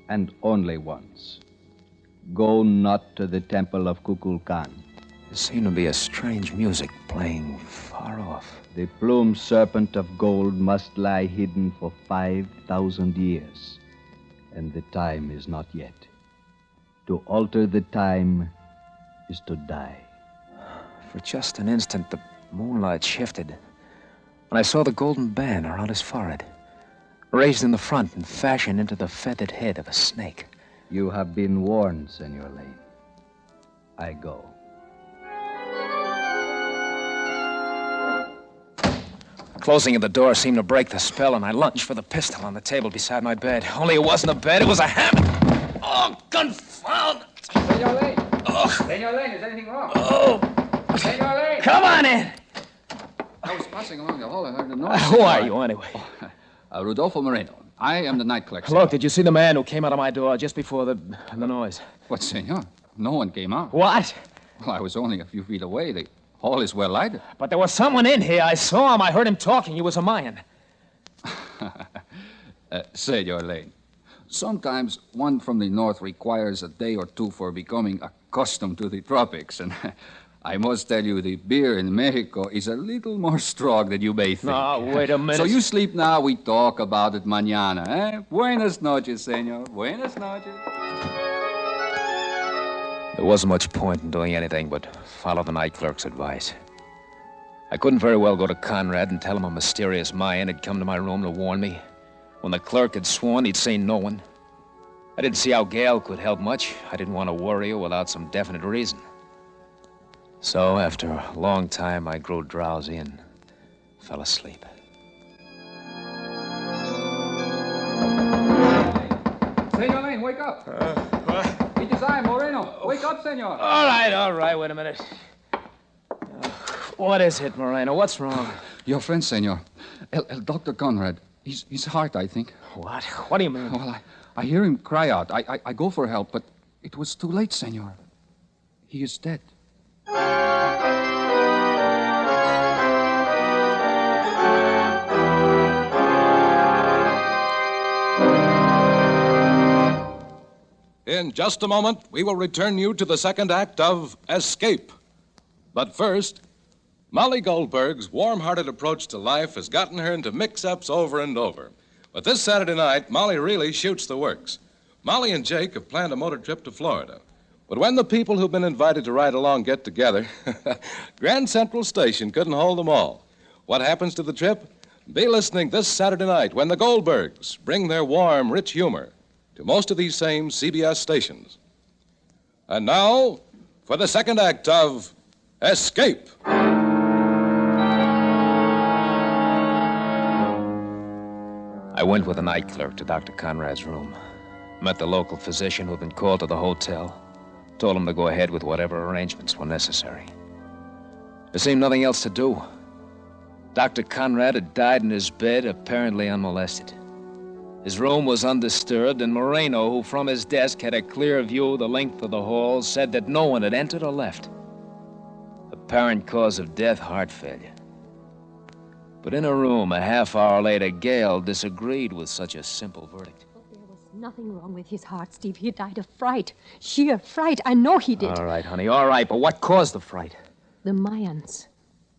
and only once, go not to the temple of Kukulkan. There seemed to be a strange music playing far off. The plumed serpent of gold must lie hidden for 5,000 years, and the time is not yet. To alter the time is to die. For just an instant, the moonlight shifted, and I saw the golden band around his forehead, raised in the front and fashioned into the feathered head of a snake. You have been warned, Senor Lane. I go. The closing of the door seemed to break the spell, and I lunged for the pistol on the table beside my bed. Only it wasn't a bed, it was a hammer. Oh, confound it! Senor Lane! Oh. Senor Lane, is anything wrong? Oh! Senor Lane! Come on in! I was passing along the hall. I heard a noise. Who are you, anyway? Rodolfo Moreno. I am the night clerk. Look, did you see the man who came out of my door just before the noise? What, senor? No one came out. What? Well, I was only a few feet away. The hall is well lighted. But there was someone in here. I saw him. I heard him talking. He was a Mayan. Senor Lane, sometimes one from the north requires a day or two for becoming accustomed to the tropics. And I must tell you, the beer in Mexico is a little more strong than you may think. No, wait a minute. So you sleep now, we talk about it mañana, eh? Buenas noches, senor. Buenas noches. There wasn't much point in doing anything but follow the night clerk's advice. I couldn't very well go to Conrad and tell him a mysterious Mayan had come to my room to warn me, when the clerk had sworn he'd seen no one. I didn't see how Gail could help much. I didn't want to worry her without some definite reason. So, after a long time, I grew drowsy and fell asleep. Senor Lane, wake up. What? It is I, Moreno. Wake up, senor. All right. Wait a minute. What is it, Moreno? What's wrong? Your friend, senor. El Dr. Conrad. His heart, I think. What? What do you mean? Well, I hear him cry out. I go for help, but it was too late, senor. He is dead. In just a moment, we will return you to the second act of Escape. But first, Molly Goldberg's warm-hearted approach to life has gotten her into mix-ups over and over. But this Saturday night, Molly really shoots the works. Molly and Jake have planned a motor trip to Florida. But when the people who've been invited to ride along get together, Grand Central Station couldn't hold them all. What happens to the trip? Be listening this Saturday night when the Goldbergs bring their warm, rich humor to most of these same CBS stations. And now, for the second act of Escape. I went with the night clerk to Dr. Conrad's room. Met the local physician who had been called to the hotel. Told him to go ahead with whatever arrangements were necessary. There seemed nothing else to do. Dr. Conrad had died in his bed, apparently unmolested. His room was undisturbed, and Moreno, who from his desk had a clear view the length of the hall, said that no one had entered or left. Apparent cause of death, heart failure. But in a room a half hour later, Gail disagreed with such a simple verdict. There was nothing wrong with his heart, Steve. He died of fright. Sheer fright. I know he did. All right, honey, all right. But what caused the fright? The Mayans.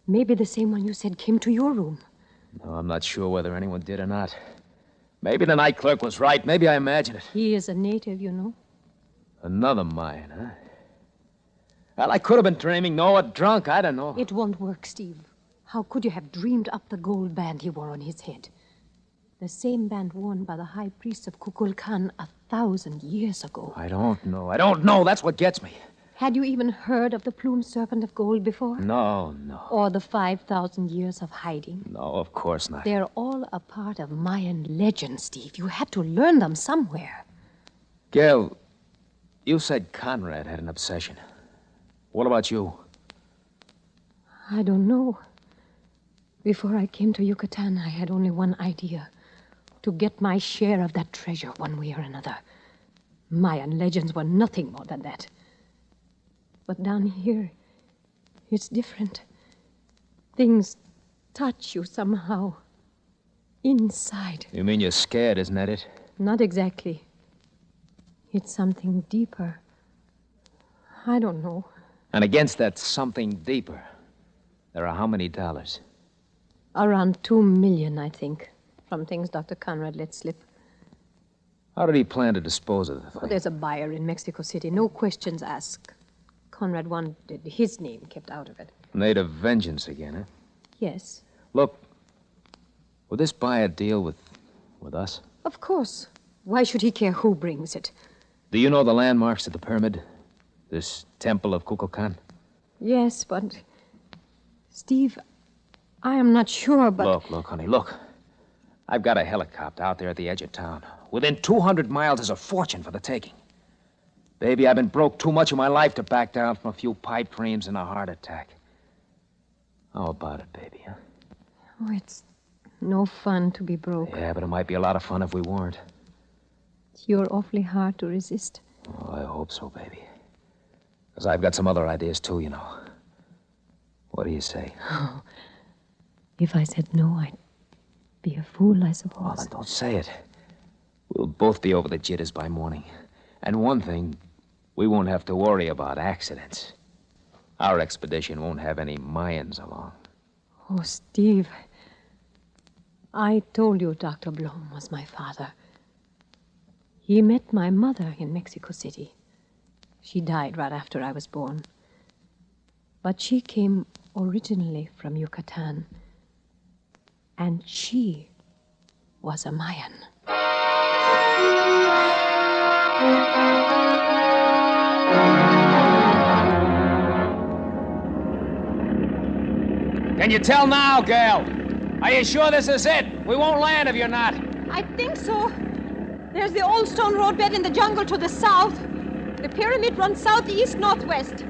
Maybe the same one you said came to your room. No, I'm not sure whether anyone did or not. Maybe the night clerk was right. Maybe I imagined it. He is a native, you know. Another Mayan, huh? Well, I could have been dreaming. No, or drunk. I don't know. It won't work, Steve. How could you have dreamed up the gold band he wore on his head? The same band worn by the high priest of Kukulkan 1,000 years ago. I don't know. That's what gets me. Had you even heard of the plumed serpent of gold before? No. Or the 5,000 years of hiding? No, of course not. They're all a part of Mayan legend, Steve. You had to learn them somewhere. Gail, you said Conrad had an obsession. What about you? I don't know. Before I came to Yucatan, I had only one idea. To get my share of that treasure one way or another. Mayan legends were nothing more than that. But down here, it's different. Things touch you somehow. Inside. You mean you're scared, isn't that it? Not exactly. It's something deeper. I don't know. And against that something deeper, there are how many dollars? Around 2 million, I think, from things Dr. Conrad let slip. How did he plan to dispose of the thing? There's a buyer in Mexico City. No questions asked. Conrad wanted his name kept out of it. Native vengeance again, huh? Yes. Look, will this buyer deal with us? Of course. Why should he care who brings it? Do you know the landmarks of the pyramid? This temple of Kukulkan? Yes, but... Steve, I am not sure, but... Look, honey, look. I've got a helicopter out there at the edge of town. Within 200 miles is a fortune for the taking. Baby, I've been broke too much of my life to back down from a few pipe dreams and a heart attack. How about it, baby, huh? Oh, it's no fun to be broke. Yeah, but it might be a lot of fun if we weren't. You're awfully hard to resist. Oh, I hope so, baby. Because I've got some other ideas, too, you know. What do you say? Oh, if I said no, I'd be a fool, I suppose. Oh, then don't say it. We'll both be over the jitters by morning. And one thing, we won't have to worry about accidents. Our expedition won't have any Mayans along. Oh, Steve. I told you Dr. Blom was my father. He met my mother in Mexico City. She died right after I was born. But she came originally from Yucatan. And she was a Mayan. Can you tell now, Gail? Are you sure this is it? We won't land if you're not. I think so. There's the old stone roadbed in the jungle to the south. The pyramid runs southeast-northwest.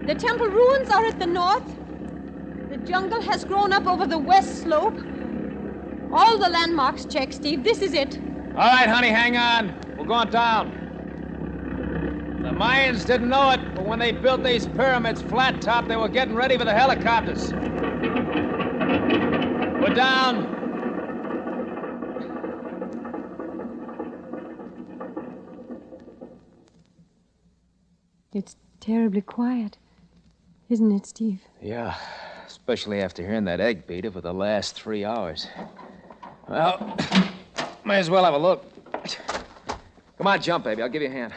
The temple ruins are at the north. The jungle has grown up over the west slope. All the landmarks check, Steve. This is it. All right, honey, hang on. We're going down. The Mayans didn't know it, but when they built these pyramids flat top, they were getting ready for the helicopters. We're down. It's terribly quiet, isn't it, Steve? Yeah, especially after hearing that egg beater for the last 3 hours. Well, may as well have a look. Come on, jump, baby. I'll give you a hand.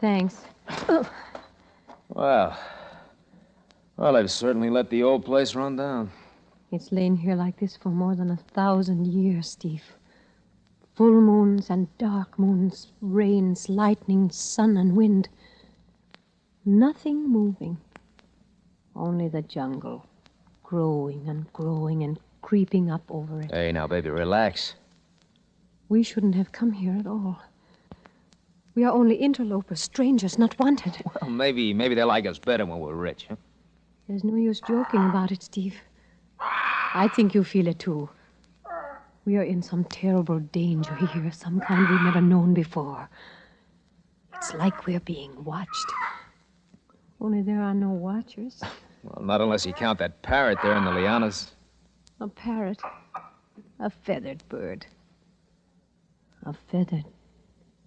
Thanks. Well, they've certainly let the old place run down. It's lain here like this for more than 1,000 years, Steve. Full moons and dark moons, rains, lightning, sun and wind. Nothing moving. Only the jungle, growing and creeping up over it. Hey, now, baby, relax. We shouldn't have come here at all. We are only interlopers, strangers, not wanted. Well, maybe they like us better when we're rich, huh? There's no use joking about it, Steve. I think you feel it, too. We are in some terrible danger here, some kind we've never known before. It's like we're being watched. Only there are no watchers. Well, not unless you count that parrot there in the lianas. A parrot. A feathered bird. A feathered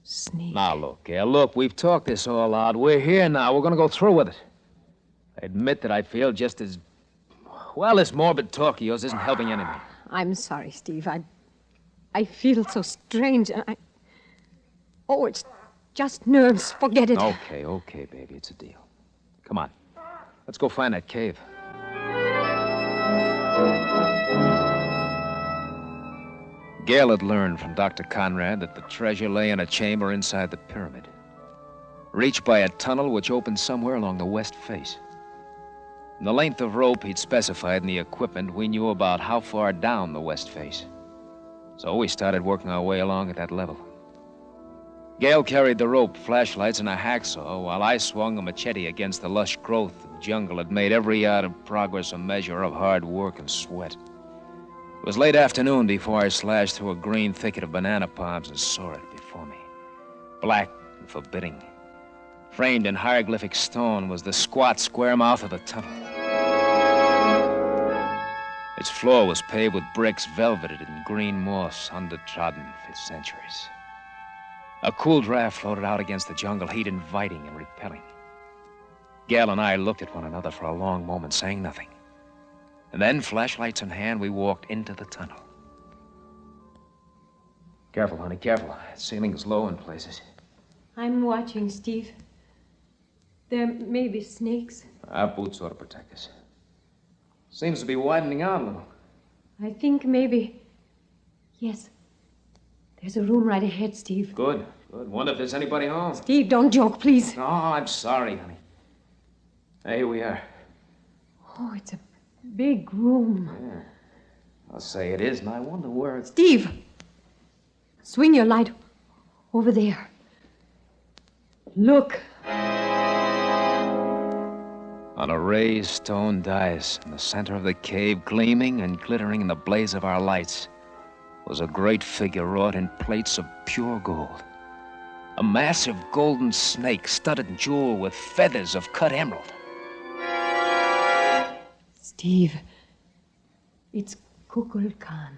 snake. Now, look, Gail, look, we've talked this all out. We're here now. We're going to go through with it. I admit that I feel just as... Well, this morbid talk of yours isn't helping anything. I'm sorry, Steve. I feel so strange. Oh, it's just nerves. Forget it. Okay, baby. It's a deal. Come on. Let's go find that cave. Gail had learned from Dr. Conrad that the treasure lay in a chamber inside the pyramid, reached by a tunnel which opened somewhere along the west face. And the length of rope he'd specified in the equipment, we knew about how far down the west face. So we started working our way along at that level. Gail carried the rope, flashlights, and a hacksaw, while I swung a machete against the lush growth of jungle that made every yard of progress a measure of hard work and sweat. It was late afternoon before I slashed through a green thicket of banana palms and saw it before me. Black and forbidding. Framed in hieroglyphic stone was the squat, square mouth of the tunnel. Its floor was paved with bricks velveted in green moss, undertrodden for centuries. A cool draft floated out against the jungle heat, inviting and repelling. Gail and I looked at one another for a long moment, saying nothing. And then, flashlights in hand, we walked into the tunnel. Careful, honey, careful. The ceiling's low in places. I'm watching, Steve. There may be snakes. Our boots ought to protect us. Seems to be widening out a little. I think maybe... Yes. There's a room right ahead, Steve. Good. Wonder if there's anybody home. Steve, don't joke, please. No, I'm sorry, honey. Hey, here we are. Oh, it's a big room. Yeah. I'll say it is, and I wonder where it's... Steve! Swing your light over there. Look. On a raised stone dais in the center of the cave, gleaming and glittering in the blaze of our lights, was a great figure wrought in plates of pure gold. A massive golden snake studded and jeweled with feathers of cut emerald. Steve, it's Kukulkan,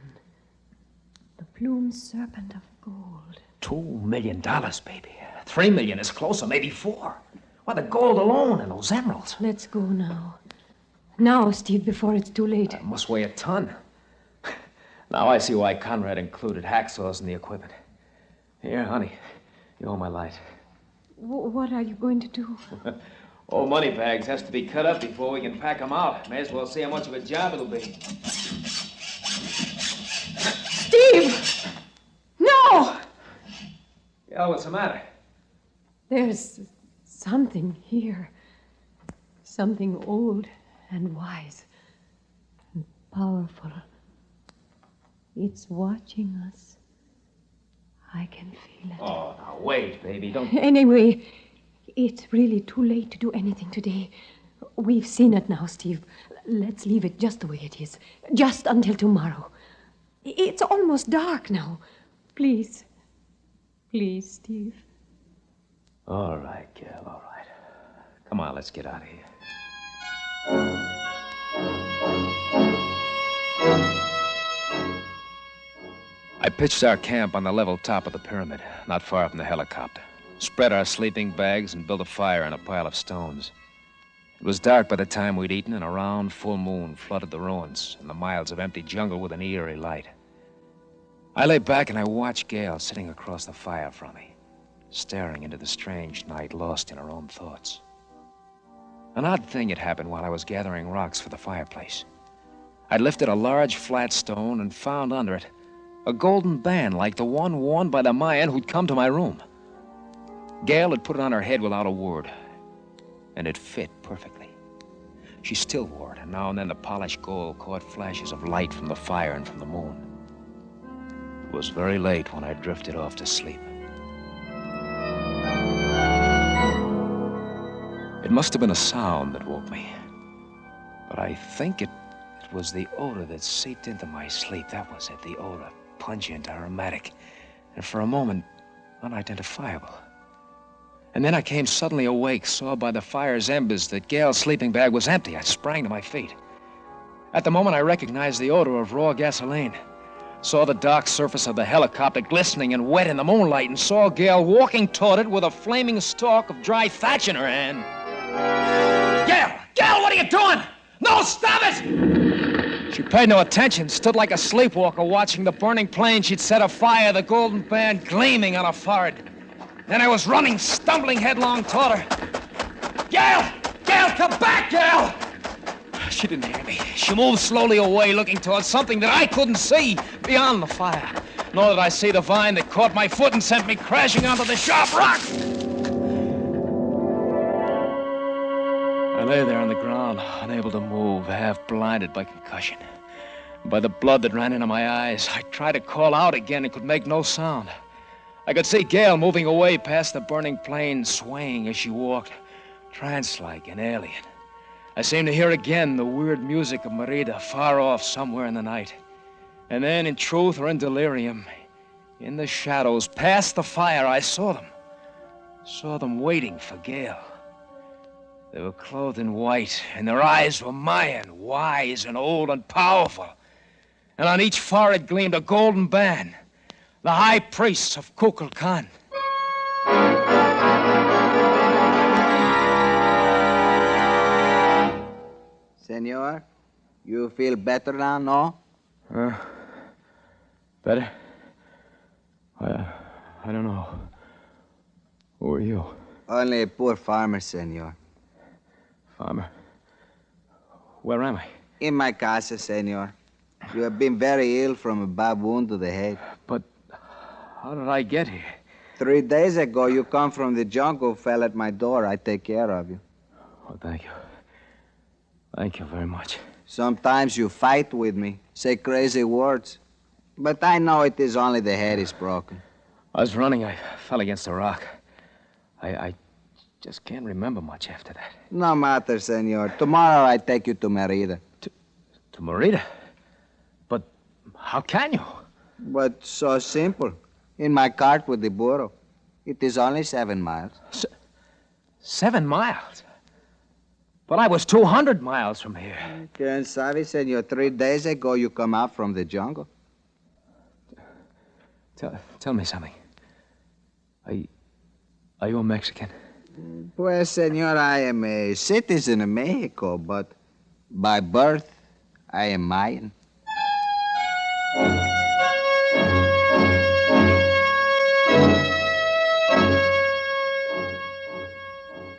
the plumed serpent of gold. $2 million, baby. 3 million is closer, maybe 4. Why, the gold alone and those emeralds. Let's go now. Now, Steve, before it's too late. It must weigh a ton. Now I see why Conrad included hacksaws in the equipment. Here, honey, you owe my light. What are you going to do? Old money bags has to be cut up before we can pack them out. May as well see how much of a job it'll be. Steve! No! Yeah, what's the matter? There's something here. Something old and wise and powerful. It's watching us. I can feel it. Oh, now wait, baby. Don't... Anyway, it's really too late to do anything today. We've seen it now, Steve. Let's leave it just the way it is. Just until tomorrow. It's almost dark now. Please. Please, Steve. All right, Gail, all right. Come on, let's get out of here. I pitched our camp on the level top of the pyramid, not far from the helicopter. Spread our sleeping bags and built a fire in a pile of stones. It was dark by the time we'd eaten, and a round full moon flooded the ruins and the miles of empty jungle with an eerie light. I lay back and I watched Gail sitting across the fire from me, staring into the strange night, lost in her own thoughts. An odd thing had happened while I was gathering rocks for the fireplace. I'd lifted a large flat stone and found under it a golden band like the one worn by the Mayan who'd come to my room. Gail had put it on her head without a word, and it fit perfectly. She still wore it, and now and then the polished gold caught flashes of light from the fire and from the moon. It was very late when I drifted off to sleep. It must have been a sound that woke me, but I think it was the odor that seeped into my sleep. That was it, the odor. Pungent, aromatic, and for a moment, unidentifiable. And then I came suddenly awake, saw by the fire's embers that Gail's sleeping bag was empty. I sprang to my feet. At the moment, I recognized the odor of raw gasoline. Saw the dark surface of the helicopter glistening and wet in the moonlight, and saw Gail walking toward it with a flaming stalk of dry thatch in her hand. Gail! Gail, what are you doing? No, stop it! She paid no attention, stood like a sleepwalker watching the burning plane she'd set afire, the golden band gleaming on her forehead. Then I was running, stumbling headlong toward her. Gail! Gail, come back, Gail! She didn't hear me. She moved slowly away, looking towards something that I couldn't see beyond the fire. Nor did I see the vine that caught my foot and sent me crashing onto the sharp rock. I lay there on the ground, unable to move, half blinded by concussion. By the blood that ran into my eyes, I tried to call out again and could make no sound. I could see Gail moving away past the burning plane, swaying as she walked, trance-like and alien. I seemed to hear again the weird music of Merida far off somewhere in the night. And then, in truth or in delirium, in the shadows, past the fire, I saw them. Saw them waiting for Gail. They were clothed in white, and their eyes were Mayan, wise and old and powerful. And on each forehead gleamed a golden band, the high priests of Kukulkan. Senor, you feel better now, no? Better? I don't know. Who are you? Only a poor farmer, senor. Farmer? Where am I? In my casa, senor. You have been very ill from a bad wound to the head. But how did I get here? 3 days ago, you come from the jungle, fell at my door. I take care of you. Oh, thank you. Thank you very much. Sometimes you fight with me, say crazy words. But I know it is only the head is broken. I was running. I fell against a rock. I just can't remember much after that. No matter, senor. Tomorrow I take you to Merida. To Merida? But how can you? But so simple. In my cart with the burro. It is only 7 miles. 7 miles? But I was 200 miles from here. Quien sabe, senor. 3 days ago you come out from the jungle. Tell me something. Are you a Mexican? Pues, senor, I am a citizen of Mexico, but by birth, I am Mayan.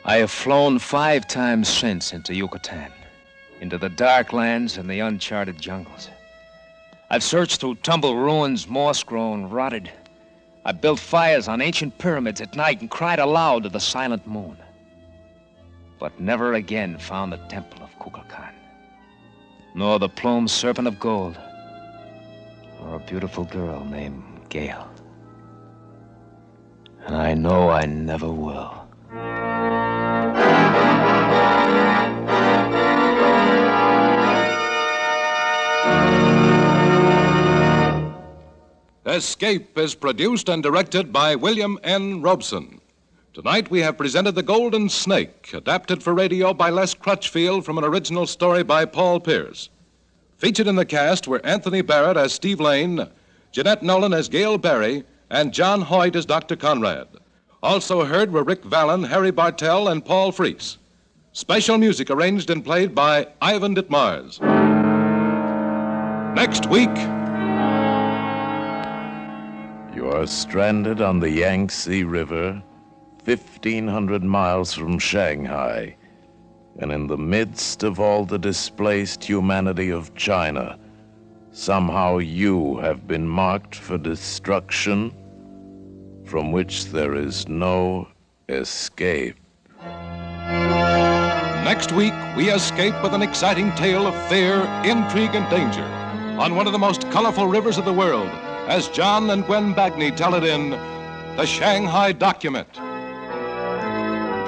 I have flown 5 times since into Yucatan, into the dark lands and the uncharted jungles. I've searched through tumbled ruins, moss-grown, rotted. I built fires on ancient pyramids at night and cried aloud to the silent moon. But never again found the temple of Kukulkan, nor the plumed serpent of gold, nor a beautiful girl named Gail. And I know I never will. Escape is produced and directed by William N. Robeson. Tonight we have presented The Golden Snake, adapted for radio by Les Crutchfield from an original story by Paul Pierce. Featured in the cast were Anthony Barrett as Steve Lane, Jeanette Nolan as Gail Barry, and John Hoyt as Dr. Conrad. Also heard were Rick Vallon, Harry Bartell, and Paul Freese. Special music arranged and played by Ivan Ditmars. Next week... You are stranded on the Yangtze River, 1,500 miles from Shanghai, and in the midst of all the displaced humanity of China, somehow you have been marked for destruction from which there is no escape. Next week, we escape with an exciting tale of fear, intrigue, and danger on one of the most colorful rivers of the world, as John and Gwen Bagney tell it in The Shanghai Document.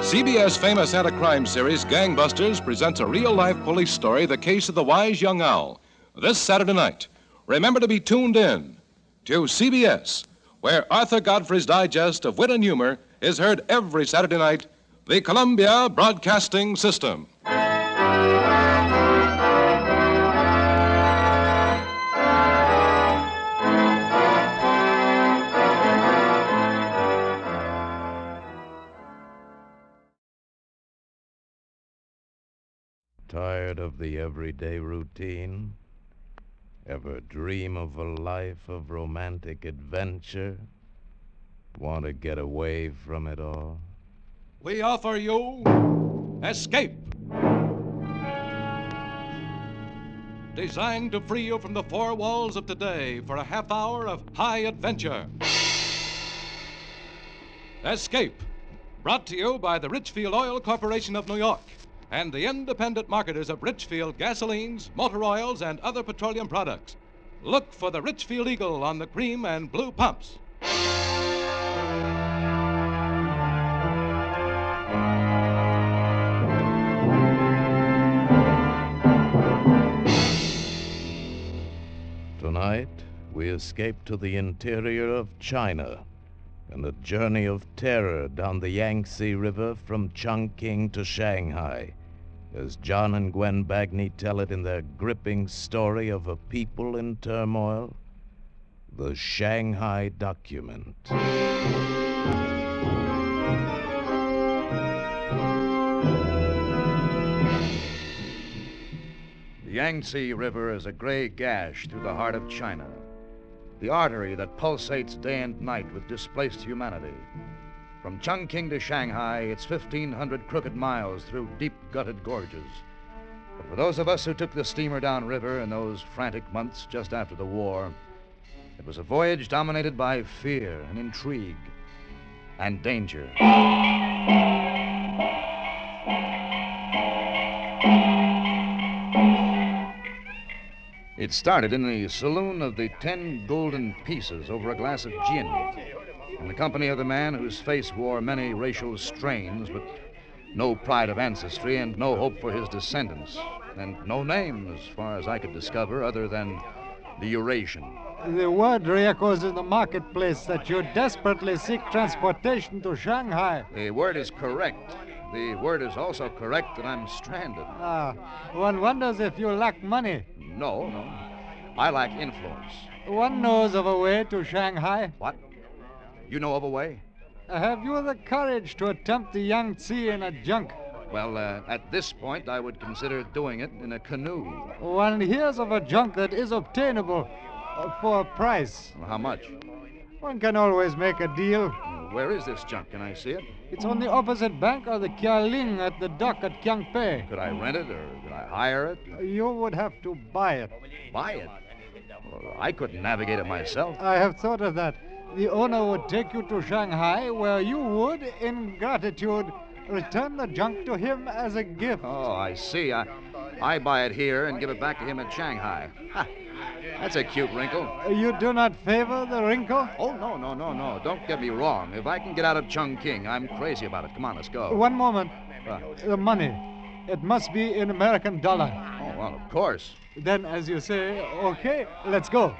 CBS famous anti-crime series Gangbusters presents a real-life police story, The Case of the Wise Young Owl, this Saturday night. Remember to be tuned in to CBS, where Arthur Godfrey's digest of wit and humor is heard every Saturday night, the Columbia Broadcasting System. Tired of the everyday routine? Ever dream of a life of romantic adventure? Want to get away from it all? We offer you Escape. Designed to free you from the four walls of today for a half hour of high adventure. Escape, brought to you by the Richfield Oil Corporation of New York and the independent marketers of Richfield gasolines, motor oils, and other petroleum products. Look for the Richfield Eagle on the cream and blue pumps. Tonight, we escape to the interior of China and a journey of terror down the Yangtze River from Chongqing to Shanghai, as John and Gwen Bagni tell it in their gripping story of a people in turmoil, The Shanghai Document. The Yangtze River is a gray gash through the heart of China, the artery that pulsates day and night with displaced humanity. From Chongqing to Shanghai, it's 1,500 crooked miles through deep-gutted gorges. But for those of us who took the steamer downriver in those frantic months just after the war, it was a voyage dominated by fear and intrigue and danger. It started in the saloon of the 10 Golden Pieces over a glass of gin, in the company of the man whose face wore many racial strains, but no pride of ancestry and no hope for his descendants, and no name, as far as I could discover, other than the Eurasian. The word re-echoes in the marketplace that you desperately seek transportation to Shanghai. The word is correct. The word is also correct that I'm stranded. One wonders if you lack money. No. I lack influence. One knows of a way to Shanghai. What? You know of a way? Have you the courage to attempt the Yangtze in a junk? Well, at this point, I would consider doing it in a canoe. One hears of a junk that is obtainable for a price. Well, how much? One can always make a deal. Where is this junk? Can I see it? It's on the opposite bank of the Kialing at the dock at Kiangpei. Could I rent it or could I hire it? You would have to buy it. Buy it? Well, I couldn't navigate it myself. I have thought of that. The owner would take you to Shanghai, where you would, in gratitude, return the junk to him as a gift. Oh, I see. I buy it here and give it back to him in Shanghai. Ha! That's a cute wrinkle. You do not favor the wrinkle? Oh, no. Don't get me wrong. If I can get out of Chongqing, I'm crazy about it. Come on, let's go. One moment. The money. It must be in American dollar. Oh, well, of course. Then, as you say, okay, let's go.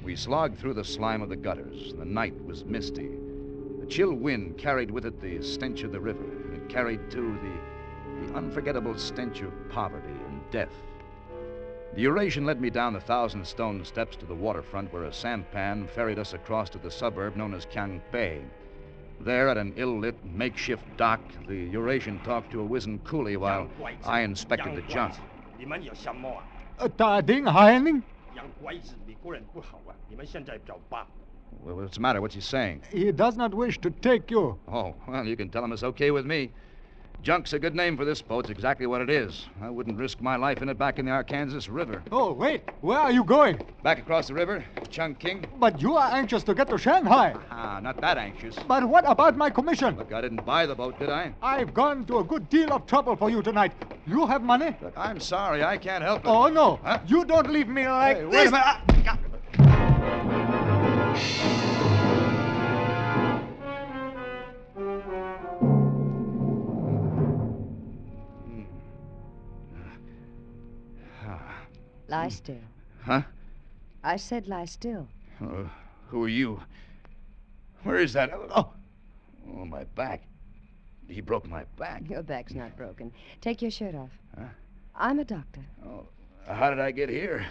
We slogged through the slime of the gutters. The night was misty. The chill wind carried with it the stench of the river. It carried, too, the unforgettable stench of poverty and death. The Eurasian led me down the 1,000-stone steps to the waterfront, where a sampan ferried us across to the suburb known as Kiangpei. There, at an ill-lit makeshift dock, the Eurasian talked to a wizened coolie while I inspected the junk. Well, what's the matter? What's he saying? He does not wish to take you. Oh, well, you can tell him it's okay with me. Junk's a good name for this boat. It's exactly what it is. I wouldn't risk my life in it back in the Arkansas River. Oh, wait. Where are you going? Back across the river, Chongqing. But you are anxious to get to Shanghai. Not that anxious. But what about my commission? Look, I didn't buy the boat, did I? I've gone to a good deal of trouble for you tonight. You have money? Look, I'm sorry. I can't help it. Oh, no. Huh? You don't leave me like this. Wait a minute. Lie still. Huh? I said lie still. Who are you? Where is that? Oh, my back. He broke my back. Your back's not broken. Take your shirt off. Huh? I'm a doctor. Oh, how did I get here?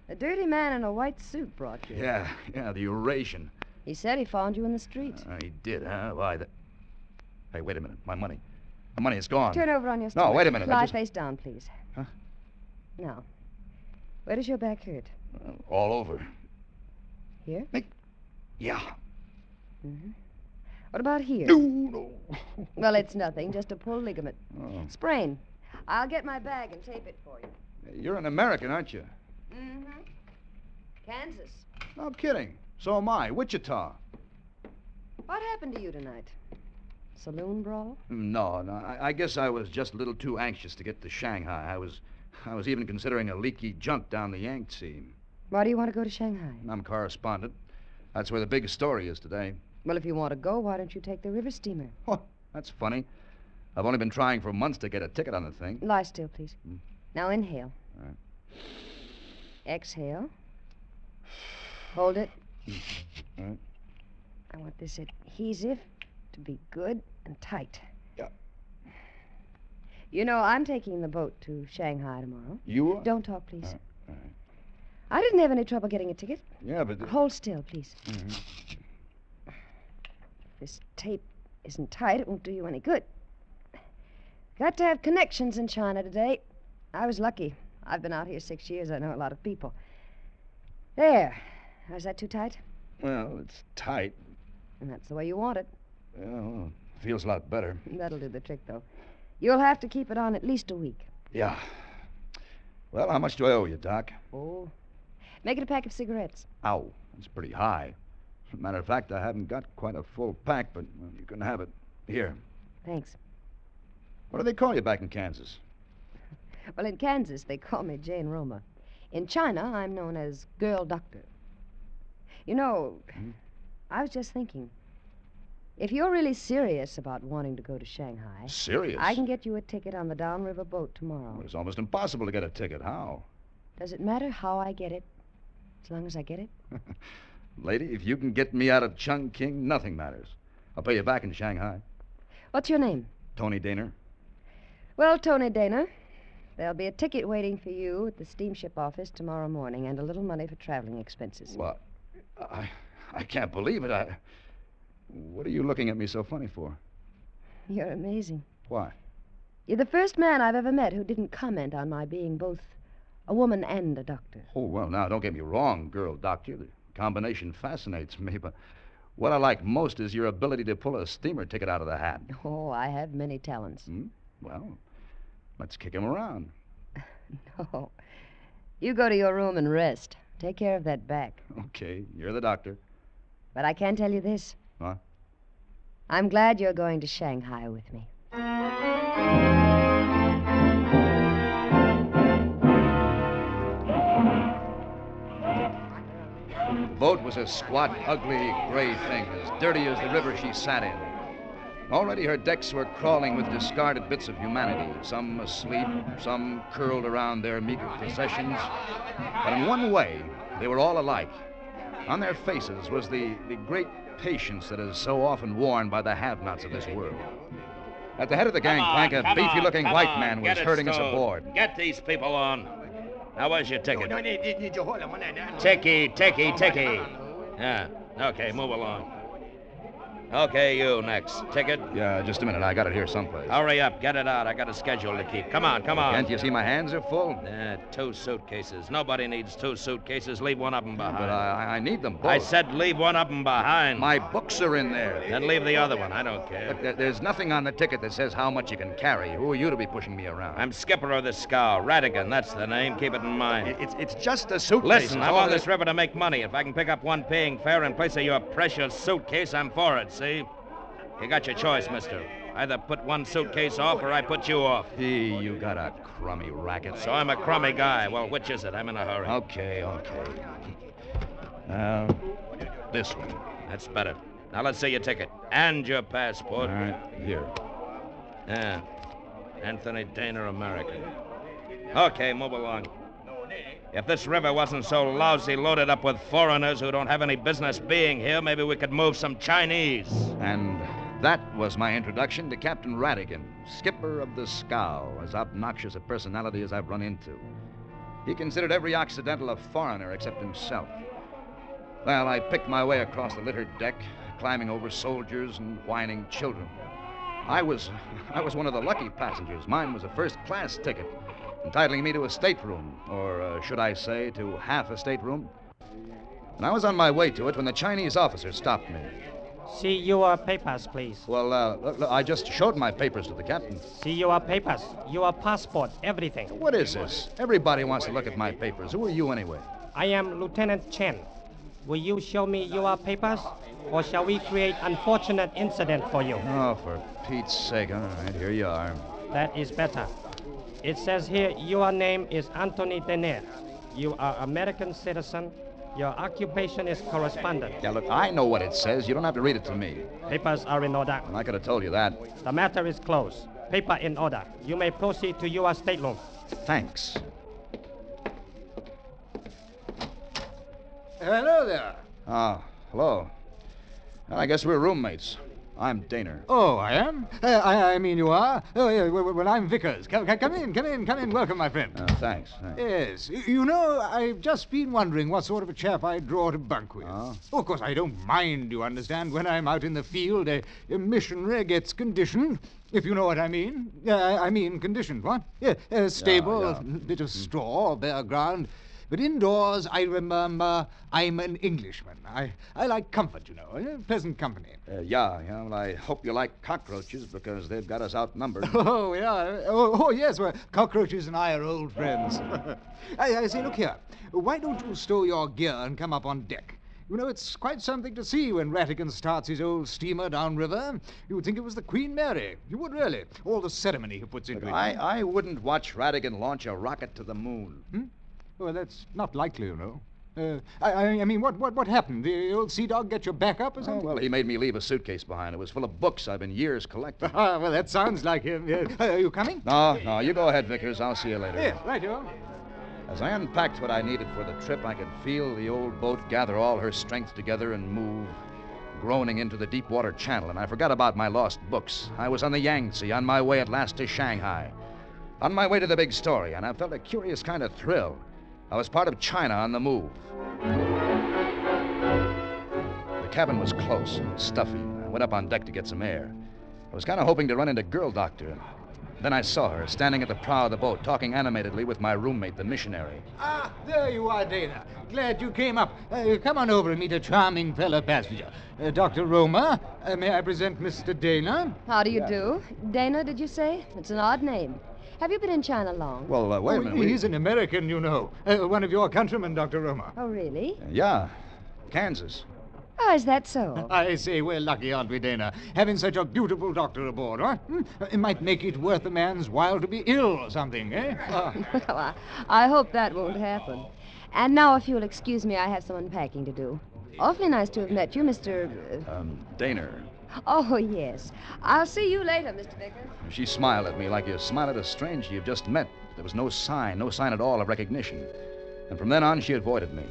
A dirty man in a white suit brought you. Yeah, the Eurasian. He said he found you in the street. He did, huh? Why, Hey, wait a minute. My money. The money is gone. Turn over on your stomach. No, wait a minute. Lie face down, please. Huh? Now, where does your back hurt? All over. Here? Yeah. Mm-hmm. What about here? No. Well, it's nothing, just a pulled ligament. Oh. Sprain. I'll get my bag and tape it for you. You're an American, aren't you? Mm-hmm. Kansas. No kidding. So am I. Wichita. What happened to you tonight? Saloon brawl? No. I guess I was just a little too anxious to get to Shanghai. I was even considering a leaky junk down the Yangtze. Why do you want to go to Shanghai? I'm correspondent. That's where the big story is today. Well, if you want to go, why don't you take the river steamer? Oh, that's funny. I've only been trying for months to get a ticket on the thing. Lie still, please. Now inhale. All right. Exhale. Hold it. All right. I want this adhesive to be good and tight. Yeah. You know, I'm taking the boat to Shanghai tomorrow. You are? Don't talk, please. All right. I didn't have any trouble getting a ticket. Yeah, but... Hold still, please. Mm-hmm. If this tape isn't tight, it won't do you any good. Got to have connections in China today. I was lucky. I've been out here 6 years. I know a lot of people. There. Is that too tight? Well, it's tight. And that's the way you want it. Yeah, well, feels a lot better. That'll do the trick, though. You'll have to keep it on at least a week. Yeah. Well, how much do I owe you, Doc? Oh. Make it a pack of cigarettes. Ow, that's pretty high. Matter of fact, I haven't got quite a full pack, but well, you can have it. Here. Thanks. What do they call you back in Kansas? Well, in Kansas, they call me Jane Roma. In China, I'm known as Girl Doctor. You know, I was just thinking, if you're really serious about wanting to go to Shanghai... Serious? I can get you a ticket on the downriver boat tomorrow. Well, it's almost impossible to get a ticket. How? Does it matter how I get it, as long as I get it? Lady, if you can get me out of Chungking, nothing matters. I'll pay you back in Shanghai. What's your name? Tony Daner. Well, Tony Dana, there'll be a ticket waiting for you at the steamship office tomorrow morning and a little money for traveling expenses. What? I can't believe it. What are you looking at me so funny for? You're amazing. Why? You're the first man I've ever met who didn't comment on my being both a woman and a doctor. Oh, well, now, don't get me wrong, girl doctor. The combination fascinates me, but what I like most is your ability to pull a steamer ticket out of the hat. Oh, I have many talents. Well, let's kick him around. No. You go to your room and rest. Take care of that back. Okay, you're the doctor. But I can tell you this. What? I'm glad you're going to Shanghai with me. The boat was a squat, ugly, gray thing, as dirty as the river she sat in. Already her decks were crawling with discarded bits of humanity, some asleep, some curled around their meager possessions. But in one way, they were all alike. On their faces was the great patience that is so often worn by the have-nots of this world. At the head of the gangplank, a beefy-looking white man was herding us aboard. Get these people on. Now, where's your ticket? Ticky. Yeah, okay, move along. Okay, you next. Ticket? Yeah, just a minute. I got it here someplace. Hurry up, get it out. I got a schedule to keep. Come on. Can't you see my hands are full? 2 suitcases. Nobody needs 2 suitcases. Leave one of them behind. But I need them both. I said leave one of them behind. My books are in there. Then leave the other one. I don't care. Look, there's nothing on the ticket that says how much you can carry. Who are you to be pushing me around? I'm skipper of the scow. Radigan, that's the name. Keep it in mind. It's just a suitcase. Listen, I'm on this river to make money. If I can pick up one paying fare in place of your precious suitcase, I'm for it, see? You got your choice, mister. Either put one suitcase off or I put you off. Gee, you got a crummy racket. So I'm a crummy guy. Well, which is it? I'm in a hurry. Okay. Now, this one. That's better. Now let's see your ticket. And your passport. All right, here. Yeah. Anthony Dana, American. Okay, move along. If this river wasn't so lousy loaded up with foreigners who don't have any business being here, maybe we could move some Chinese. And that was my introduction to Captain Radigan, skipper of the scow, as obnoxious a personality as I've run into. He considered every Occidental a foreigner except himself. Well, I picked my way across the littered deck, climbing over soldiers and whining children. I was one of the lucky passengers. Mine was a first-class ticket, entitling me to a stateroom, or should I say, to half a stateroom. And I was on my way to it when the Chinese officer stopped me. See your papers, please. Well, look, I just showed my papers to the captain. See your papers, your passport, everything. What is this? Everybody wants to look at my papers. Who are you, anyway? I am Lieutenant Chen. Will you show me your papers, or shall we create unfortunate incident for you? Oh, for Pete's sake. All right, here you are. That is better. It says here your name is Anthony Dene. You are American citizen. Your occupation is correspondent. Yeah, look, I know what it says. You don't have to read it to me. Papers are in order. Well, I could have told you that. The matter is closed. Paper in order. You may proceed to your stateroom. Thanks. Hello there. Ah, hello. Well, I guess we're roommates. I'm Daner. Oh, I am? I mean, you are? Oh, yeah, well, I'm Vickers. Come in. Welcome, my friend. Thanks. Yes. You know, I've just been wondering what sort of a chap I'd draw to bunk with. Oh, of course, I don't mind, you understand, when I'm out in the field, a missionary gets conditioned, if you know what I mean. I mean conditioned, what? Yeah, stable, a bit of straw, bare ground. But indoors, I remember, I'm an Englishman. I like comfort, you know, pleasant company. Well, I hope you like cockroaches, because they've got us outnumbered. Oh, yeah. Oh, yes, well, cockroaches and I are old friends. I say, look here. Why don't you stow your gear and come up on deck? You know, it's quite something to see when Rattigan starts his old steamer downriver. You would think it was the Queen Mary. You would really. All the ceremony he puts into it. I wouldn't watch Rattigan launch a rocket to the moon. Well, that's not likely, you know. I mean, what happened? The old sea dog get your back up or something? Well, he made me leave a suitcase behind. It was full of books I've been years collecting. Well, that sounds like him. Are you coming? No, you go ahead, Vickers. I'll see you later. Yes, right you are. As I unpacked what I needed for the trip, I could feel the old boat gather all her strength together and move, groaning into the deep water channel, and I forgot about my lost books. I was on the Yangtze, on my way at last to Shanghai, on my way to the big story, and I felt a curious kind of thrill. I was part of China on the move. The cabin was close and stuffy. I went up on deck to get some air. I was kind of hoping to run into Girl Doctor. Then I saw her, standing at the prow of the boat, talking animatedly with my roommate, the missionary. Ah, there you are, Dana. Glad you came up. Come on over and meet a charming fellow passenger. Dr. Roma, may I present Mr. Dana? How do you do? Dana, did you say? It's an odd name. Have you been in China long? Well, wait a minute. He's an American, you know. One of your countrymen, Dr. Roma. Oh, really? Yeah. Kansas. Oh, is that so? I say, we're lucky, aren't we, Dana? Having such a beautiful doctor aboard, huh? It might make it worth a man's while to be ill or something, eh? Well, I hope that won't happen. And now, if you'll excuse me, I have some unpacking to do. Awfully nice to have met you, Mr. Daner. Oh, yes. I'll see you later, Mr. Vickers. She smiled at me like you smile at a stranger you've just met. There was no sign at all of recognition. And from then on, she avoided me.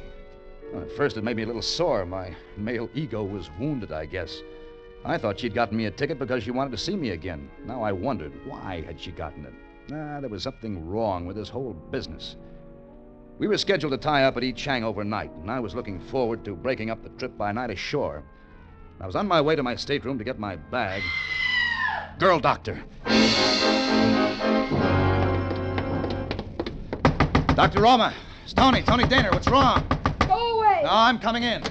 Well, at first, it made me a little sore. My male ego was wounded, I guess. I thought she'd gotten me a ticket because she wanted to see me again. Now I wondered, why had she gotten it? There was something wrong with this whole business. We were scheduled to tie up at Yichang overnight, and I was looking forward to breaking up the trip by night ashore. I was on my way to my stateroom to get my bag. Girl Doctor. Dr. Roma. It's Tony Daner. What's wrong? Go away. No, I'm coming in.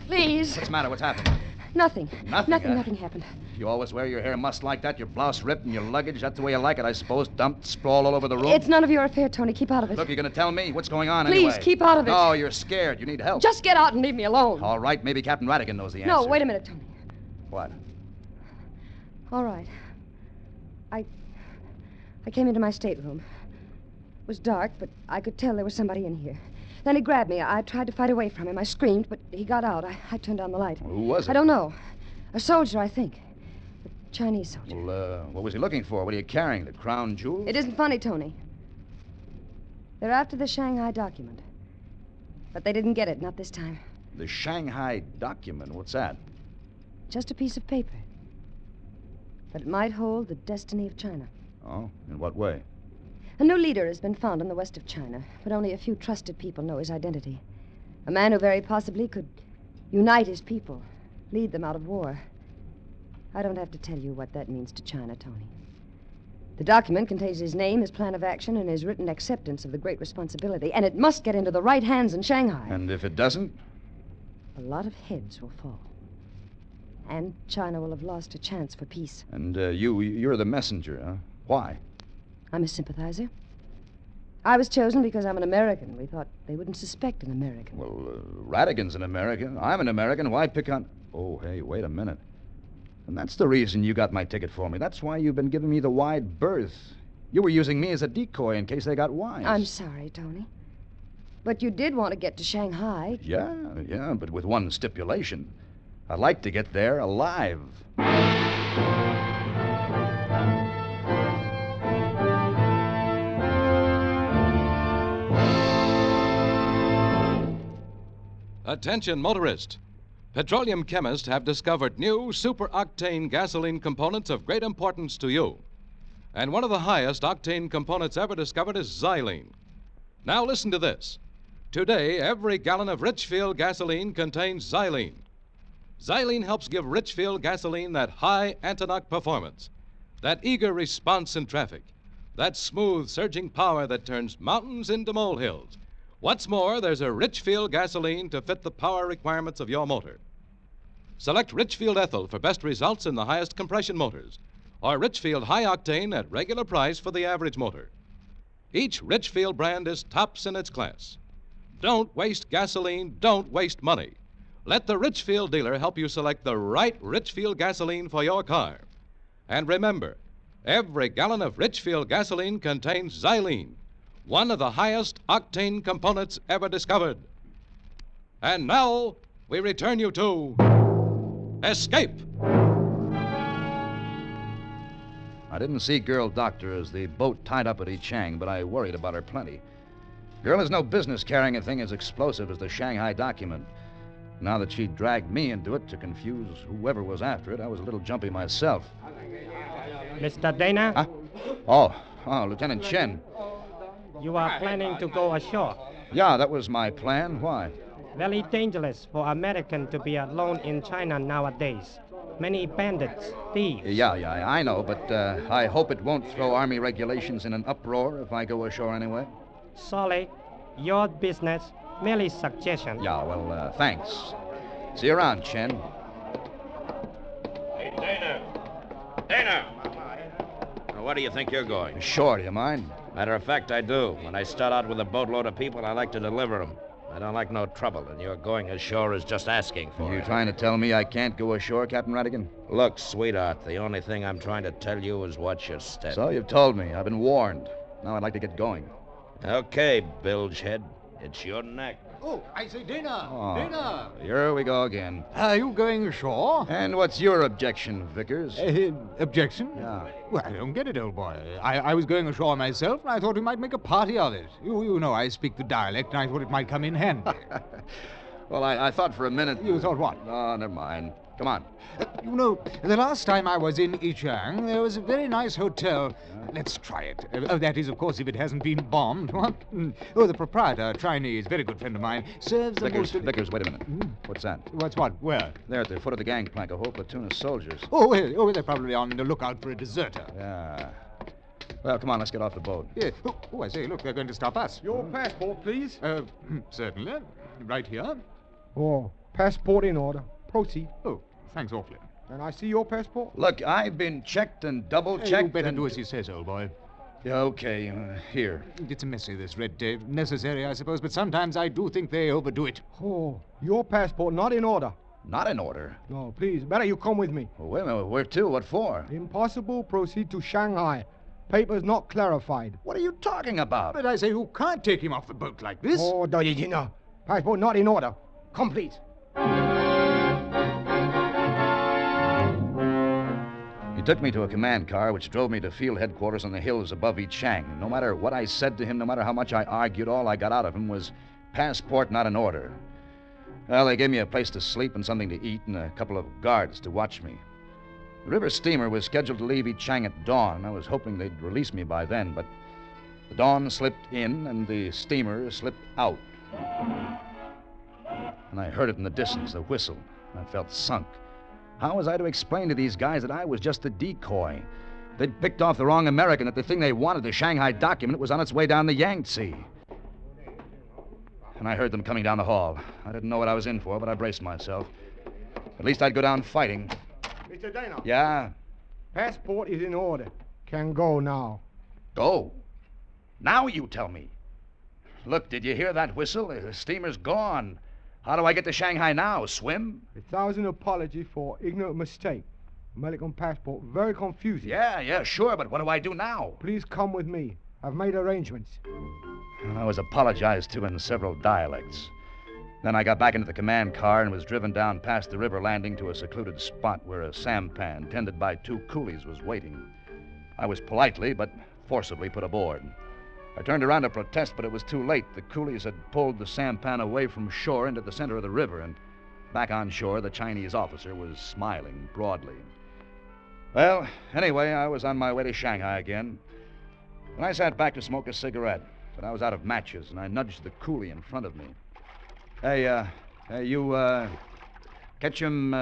Please. What's the matter? What's happened? Nothing. Nothing happened. You always wear your hair mussed like that, your blouse ripped, and your luggage. That's the way you like it, I suppose. Dumped, sprawled all over the room. It's none of your affair, Tony. Keep out of it. Look, you're going to tell me what's going on Please, anyway. keep out of it. No, you're scared. You need help. Just get out and leave me alone. All right, maybe Captain Rattigan knows the answer. No, wait a minute, Tony. What? All right. I came into my stateroom. It was dark, but I could tell there was somebody in here. Then he grabbed me. I tried to fight away from him. I screamed, but he got out. I turned on the light. Who was it? I don't know. A soldier, I think. A Chinese soldier. Well, what was he looking for? What are you carrying? The crown jewels? It isn't funny, Tony. They're after the Shanghai document. But they didn't get it, not this time. The Shanghai document? What's that? Just a piece of paper. But it might hold the destiny of China. Oh, in what way? A new leader has been found in the west of China, but only a few trusted people know his identity. A man who very possibly could unite his people, lead them out of war. I don't have to tell you what that means to China, Tony. The document contains his name, his plan of action, and his written acceptance of the great responsibility, and it must get into the right hands in Shanghai. And if it doesn't? A lot of heads will fall. And China will have lost a chance for peace. And you're the messenger, huh? Why? I'm a sympathizer. I was chosen because I'm an American. We thought they wouldn't suspect an American. Well, Radigan's an American. I'm an American. Why pick on... Oh, hey, wait a minute. And that's the reason you got my ticket for me. That's why you've been giving me the wide berth. You were using me as a decoy in case they got wise. I'm sorry, Tony. But you did want to get to Shanghai. Yeah, but with one stipulation. I'd like to get there alive. Attention, motorist. Petroleum chemists have discovered new superoctane gasoline components of great importance to you. And one of the highest octane components ever discovered is xylene. Now listen to this. Today, every gallon of Richfield gasoline contains xylene. Xylene helps give Richfield gasoline that high anti-knock performance, that eager response in traffic, that smooth, surging power that turns mountains into molehills. What's more, there's a Richfield gasoline to fit the power requirements of your motor. Select Richfield Ethyl for best results in the highest compression motors, or Richfield High Octane at regular price for the average motor. Each Richfield brand is tops in its class. Don't waste gasoline, don't waste money. Let the Richfield dealer help you select the right Richfield gasoline for your car. And remember, every gallon of Richfield gasoline contains xylene, one of the highest octane components ever discovered. And now, we return you to Escape. I didn't see Girl Doctor as the boat tied up at Yichang, but I worried about her plenty. Girl has no business carrying a thing as explosive as the Shanghai document. Now that she dragged me into it to confuse whoever was after it, I was a little jumpy myself. Mr. Dana? Huh? Oh, Lieutenant Chen. You are planning to go ashore? Yeah, that was my plan. Why? Very dangerous for American to be alone in China nowadays. Many bandits, thieves. Yeah, I know, but I hope it won't throw Army regulations in an uproar if I go ashore anyway. Sorry, your business. Merely suggestion. Yeah, well, thanks. See you around, Chen. Hey, Dana! Now, where do you think you're going? Ashore, do you mind? Matter of fact, I do. When I start out with a boatload of people, I like to deliver them. I don't like no trouble, and your going ashore is just asking for it. You trying to tell me I can't go ashore, Captain Radigan? Look, sweetheart, the only thing I'm trying to tell you is watch your step. So you've told me. I've been warned. Now I'd like to get going. Okay, bilgehead. It's your neck. Oh, I say, Dana! Oh, Dana! Here we go again. Are you going ashore? And what's your objection, Vickers? Objection? Yeah. Well, I don't get it, old boy. I was going ashore myself, and I thought we might make a party of it. You know I speak the dialect, and I thought it might come in handy. Well, I thought for a minute... You thought what? Oh, never mind. Come on. You know, the last time I was in Yichang, there was a very nice hotel. Let's try it. That is, of course, if it hasn't been bombed. What? Oh, the proprietor, Chinese, very good friend of mine, serves the Vickers, wait a minute. What's that? What's what? Where? There at the foot of the gangplank, a whole platoon of soldiers. Oh, they're probably on the lookout for a deserter. Yeah. Well, come on, let's get off the boat. Yeah. Oh, I say, look, they're going to stop us. Your passport, please. Certainly. Right here. Oh, passport in order. Proceed. Oh, thanks awfully. And I see your passport? Look, I've been checked and double-checked. You better do as he says, old boy. Yeah, okay. Here. It's messy, this red tape. Necessary, I suppose, but sometimes I do think they overdo it. Oh, your passport not in order. Not in order? No, please, better you come with me. Well, wait a minute. Where to? What for? Impossible. Proceed to Shanghai. Papers not clarified. What are you talking about? But I say, you can't take him off the boat like this. Oh, you know. Passport not in order. Complete. He took me to a command car, which drove me to field headquarters on the hills above Yichang. No matter what I said to him, no matter how much I argued, all I got out of him was passport not in order. Well, they gave me a place to sleep and something to eat and a couple of guards to watch me. The river steamer was scheduled to leave Yichang at dawn. I was hoping they'd release me by then, but the dawn slipped in and the steamer slipped out. And I heard it in the distance, the whistle. I felt sunk. How was I to explain to these guys that I was just a decoy? They'd picked off the wrong American, that the thing they wanted, the Shanghai document, was on its way down the Yangtze. And I heard them coming down the hall. I didn't know what I was in for, but I braced myself. At least I'd go down fighting. Mr. Dana. Yeah? Passport is in order. Can go now. Go? Now you tell me. Look, did you hear that whistle? The steamer's gone. How do I get to Shanghai now? Swim? 1,000 apologies for ignorant mistake. American passport, very confusing. Yeah, sure, but what do I do now? Please come with me. I've made arrangements. I was apologized to in several dialects. Then I got back into the command car and was driven down past the river landing to a secluded spot where a sampan tended by 2 coolies was waiting. I was politely but forcibly put aboard. I turned around to protest, but it was too late. The coolies had pulled the sampan away from shore into the center of the river, and back on shore, the Chinese officer was smiling broadly. Well, anyway, I was on my way to Shanghai again. And I sat back to smoke a cigarette, but I was out of matches, and I nudged the coolie in front of me. Hey, you, catch him,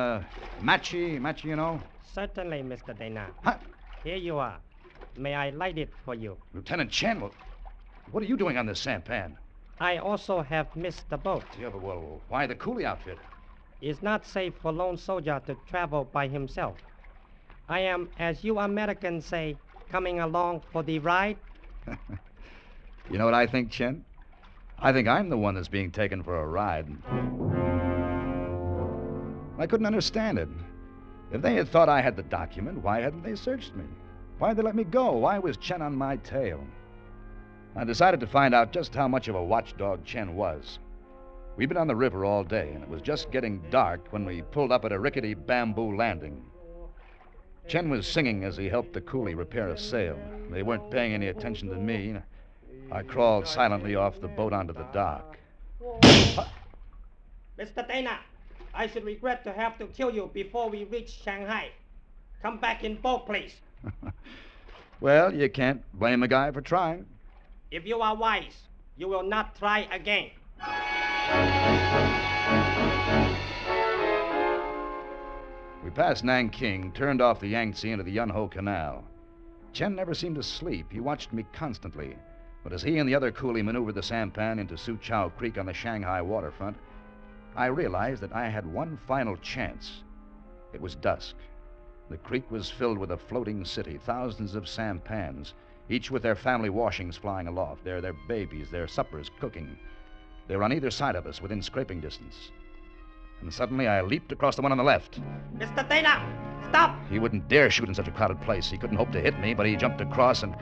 matchy, you know? Certainly, Mr. Dana. Huh? Here you are. May I light it for you? Lieutenant Chen, what are you doing on this sampan? I also have missed the boat. Yeah, but well, why the coolie outfit? It's not safe for lone soldier to travel by himself. I am, as you Americans say, coming along for the ride. You know what I think, Chen? I think I'm the one that's being taken for a ride. I couldn't understand it. If they had thought I had the document, why hadn't they searched me? Why'd they let me go? Why was Chen on my tail? I decided to find out just how much of a watchdog Chen was. We'd been on the river all day, and it was just getting dark when we pulled up at a rickety bamboo landing. Chen was singing as he helped the coolie repair a sail. They weren't paying any attention to me. I crawled silently off the boat onto the dock. Mr. Dana, I should regret to have to kill you before we reach Shanghai. Come back in boat, please. Well, you can't blame a guy for trying. If you are wise, you will not try again. We passed Nanking, turned off the Yangtze into the Yunho Canal. Chen never seemed to sleep. He watched me constantly. But as he and the other coolie maneuvered the sampan into Suchow Creek on the Shanghai waterfront, I realized that I had one final chance. It was dusk. The creek was filled with a floating city, thousands of sampans, each with their family washings flying aloft, their babies, their suppers cooking. They were on either side of us, within scraping distance. And suddenly I leaped across the one on the left. Mr. Dana, stop! He wouldn't dare shoot in such a crowded place. He couldn't hope to hit me, but he jumped across, and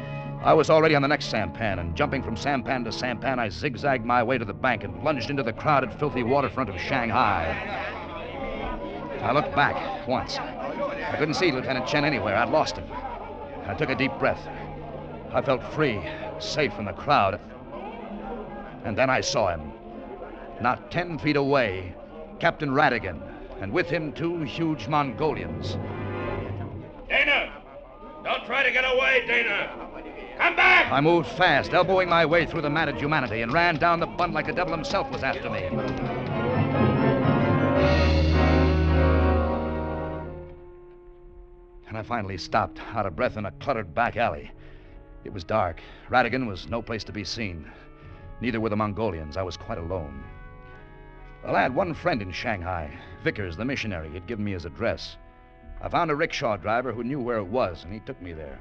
I was already on the next sampan, and jumping from sampan to sampan, I zigzagged my way to the bank and plunged into the crowded, filthy waterfront of Shanghai. I looked back once. I couldn't see Lieutenant Chen anywhere. I'd lost him. I took a deep breath. I felt free, safe from the crowd. And then I saw him. Not 10 feet away, Captain Radigan, and with him 2 huge Mongolians. Dana! Don't try to get away, Dana! Come back! I moved fast, elbowing my way through the matted humanity, and ran down the bund like the devil himself was after me. And I finally stopped, out of breath in a cluttered back alley. It was dark. Radigan was no place to be seen. Neither were the Mongolians. I was quite alone. Well, I had one friend in Shanghai, Vickers, the missionary. He'd given me his address. I found a rickshaw driver who knew where it was, and he took me there.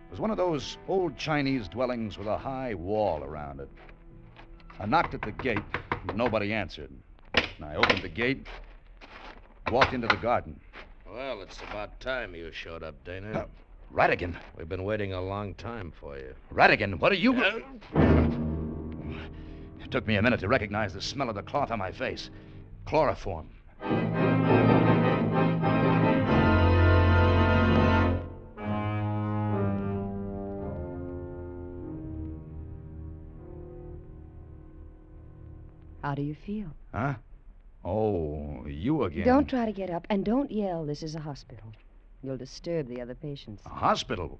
It was one of those old Chinese dwellings with a high wall around it. I knocked at the gate, but nobody answered. And I opened the gate, walked into the garden. Well, it's about time you showed up, Dana. Radigan. We've been waiting a long time for you. Radigan, what are you... It took me a minute to recognize the smell of the cloth on my face. Chloroform. How do you feel? Huh? Oh, you again. Don't try to get up, and don't yell. This is a hospital. You'll disturb the other patients. A hospital?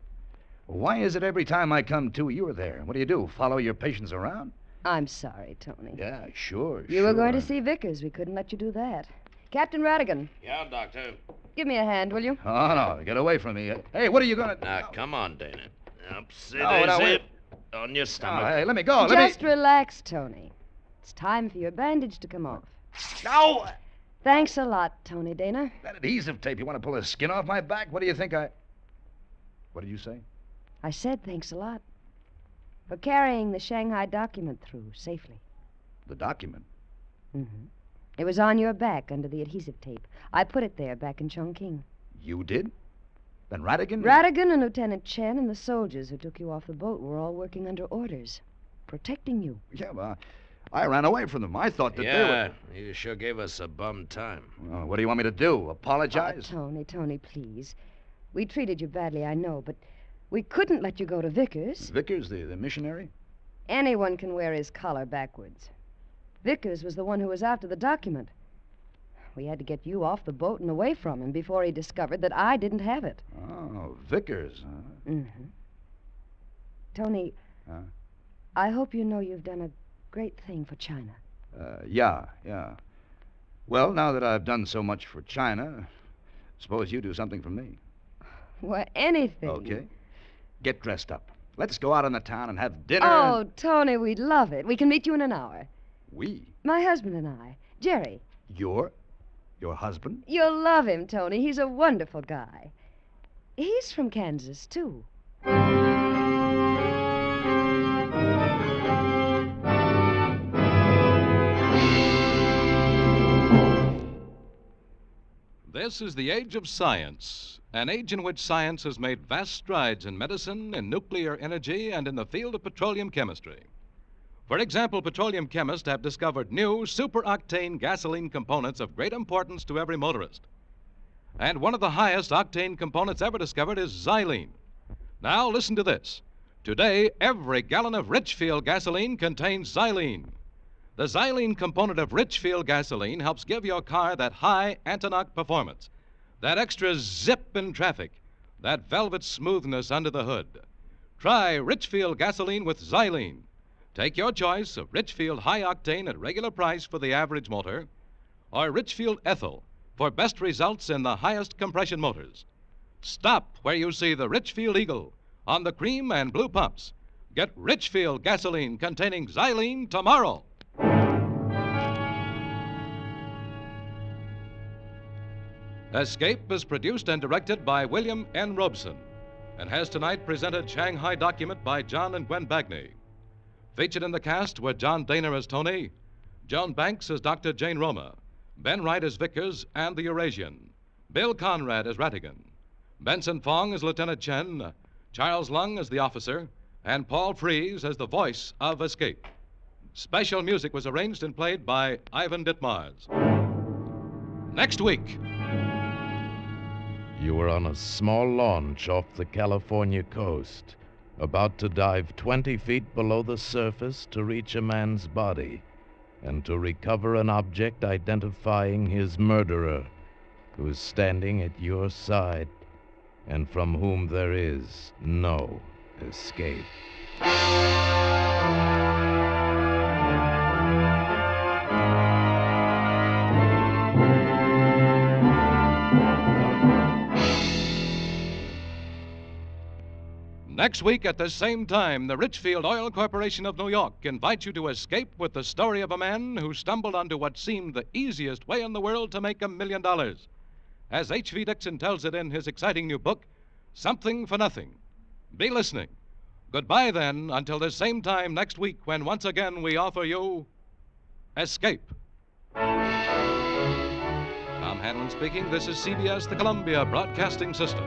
Why is it every time I come to, you're there? What do? Follow your patients around? I'm sorry, Tony. Yeah, sure. You were going to see Vickers. We couldn't let you do that. Captain Radigan, Yeah, Doctor. give me a hand, will you? Oh, no, get away from me. Hey, what are you going to... Now, come on, Dana. Up, sit, No, sit. On your stomach. hey, let me go. Just relax, Tony. It's time for your bandage to come off. No! Thanks a lot, Tony Dana. That adhesive tape, you want to pull the skin off my back? What do you think What did you say? I said thanks a lot for carrying the Shanghai document through safely. The document? Mm-hmm. It was on your back under the adhesive tape. I put it there back in Chongqing. You did? Then Radigan? Radigan and Lieutenant Chen and the soldiers who took you off the boat were all working under orders, protecting you. Yeah, well, I ran away from them. I thought that they were... You sure gave us a bum time. Well, what do you want me to do? Apologize? Oh, Tony, please. We treated you badly, I know, but we couldn't let you go to Vickers. Vickers, the missionary? Anyone can wear his collar backwards. Vickers was the one who was after the document. We had to get you off the boat and away from him before he discovered that I didn't have it. Oh, Vickers, huh? Mm-hmm. Tony, Huh? I hope you know you've done a great thing for China. Yeah. Well, now that I've done so much for China, suppose you do something for me. Well, anything. Okay. Get dressed up. Let's go out in the town and have dinner. Oh, Tony, we'd love it. We can meet you in an hour. We? My husband and I. Jerry. Your husband? You'll love him, Tony. He's a wonderful guy. He's from Kansas, too. This is the age of science, an age in which science has made vast strides in medicine, in nuclear energy, and in the field of petroleum chemistry. For example, petroleum chemists have discovered new superoctane gasoline components of great importance to every motorist. And one of the highest octane components ever discovered is xylene. Now, listen to this. Today, every gallon of Richfield gasoline contains xylene. The xylene component of Richfield gasoline helps give your car that high anti-knock performance, that extra zip in traffic, that velvet smoothness under the hood. Try Richfield gasoline with xylene. Take your choice of Richfield high octane at regular price for the average motor, or Richfield ethyl for best results in the highest compression motors. Stop where you see the Richfield Eagle on the cream and blue pumps. Get Richfield gasoline containing xylene tomorrow. Escape is produced and directed by William N. Robeson and has tonight presented Shanghai Document by John and Gwen Bagney. Featured in the cast were John Dana as Tony, Joan Banks as Dr. Jane Roma, Ben Wright as Vickers and the Eurasian, Bill Conrad as Ratigan, Benson Fong as Lieutenant Chen, Charles Lung as the officer, and Paul Frees as the voice of Escape. Special music was arranged and played by Ivan Ditmars. Next week. You were on a small launch off the California coast, about to dive 20 feet below the surface to reach a man's body and to recover an object identifying his murderer, who is standing at your side and from whom there is no escape. Next week at the same time, the Richfield Oil Corporation of New York invites you to escape with the story of a man who stumbled onto what seemed the easiest way in the world to make $1 million. As H.V. Dixon tells it in his exciting new book, Something for Nothing. Be listening. Goodbye, then, until the same time next week when once again we offer you Escape. Tom Hanlon speaking. This is CBS, the Columbia Broadcasting System.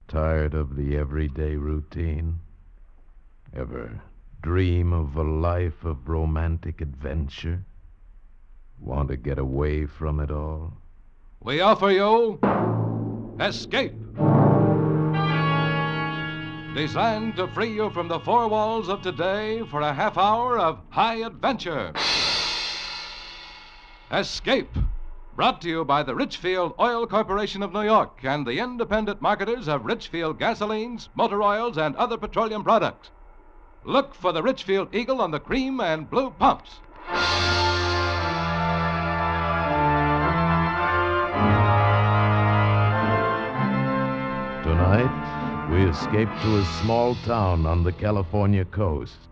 Tired of the everyday routine? Ever dream of a life of romantic adventure? Want to get away from it all? We offer you Escape. Designed to free you from the four walls of today for a half hour of high adventure. Escape, brought to you by the Richfield Oil Corporation of New York and the independent marketers of Richfield gasolines, motor oils, and other petroleum products. Look for the Richfield Eagle on the cream and blue pumps. Tonight, we escape to a small town on the California coast,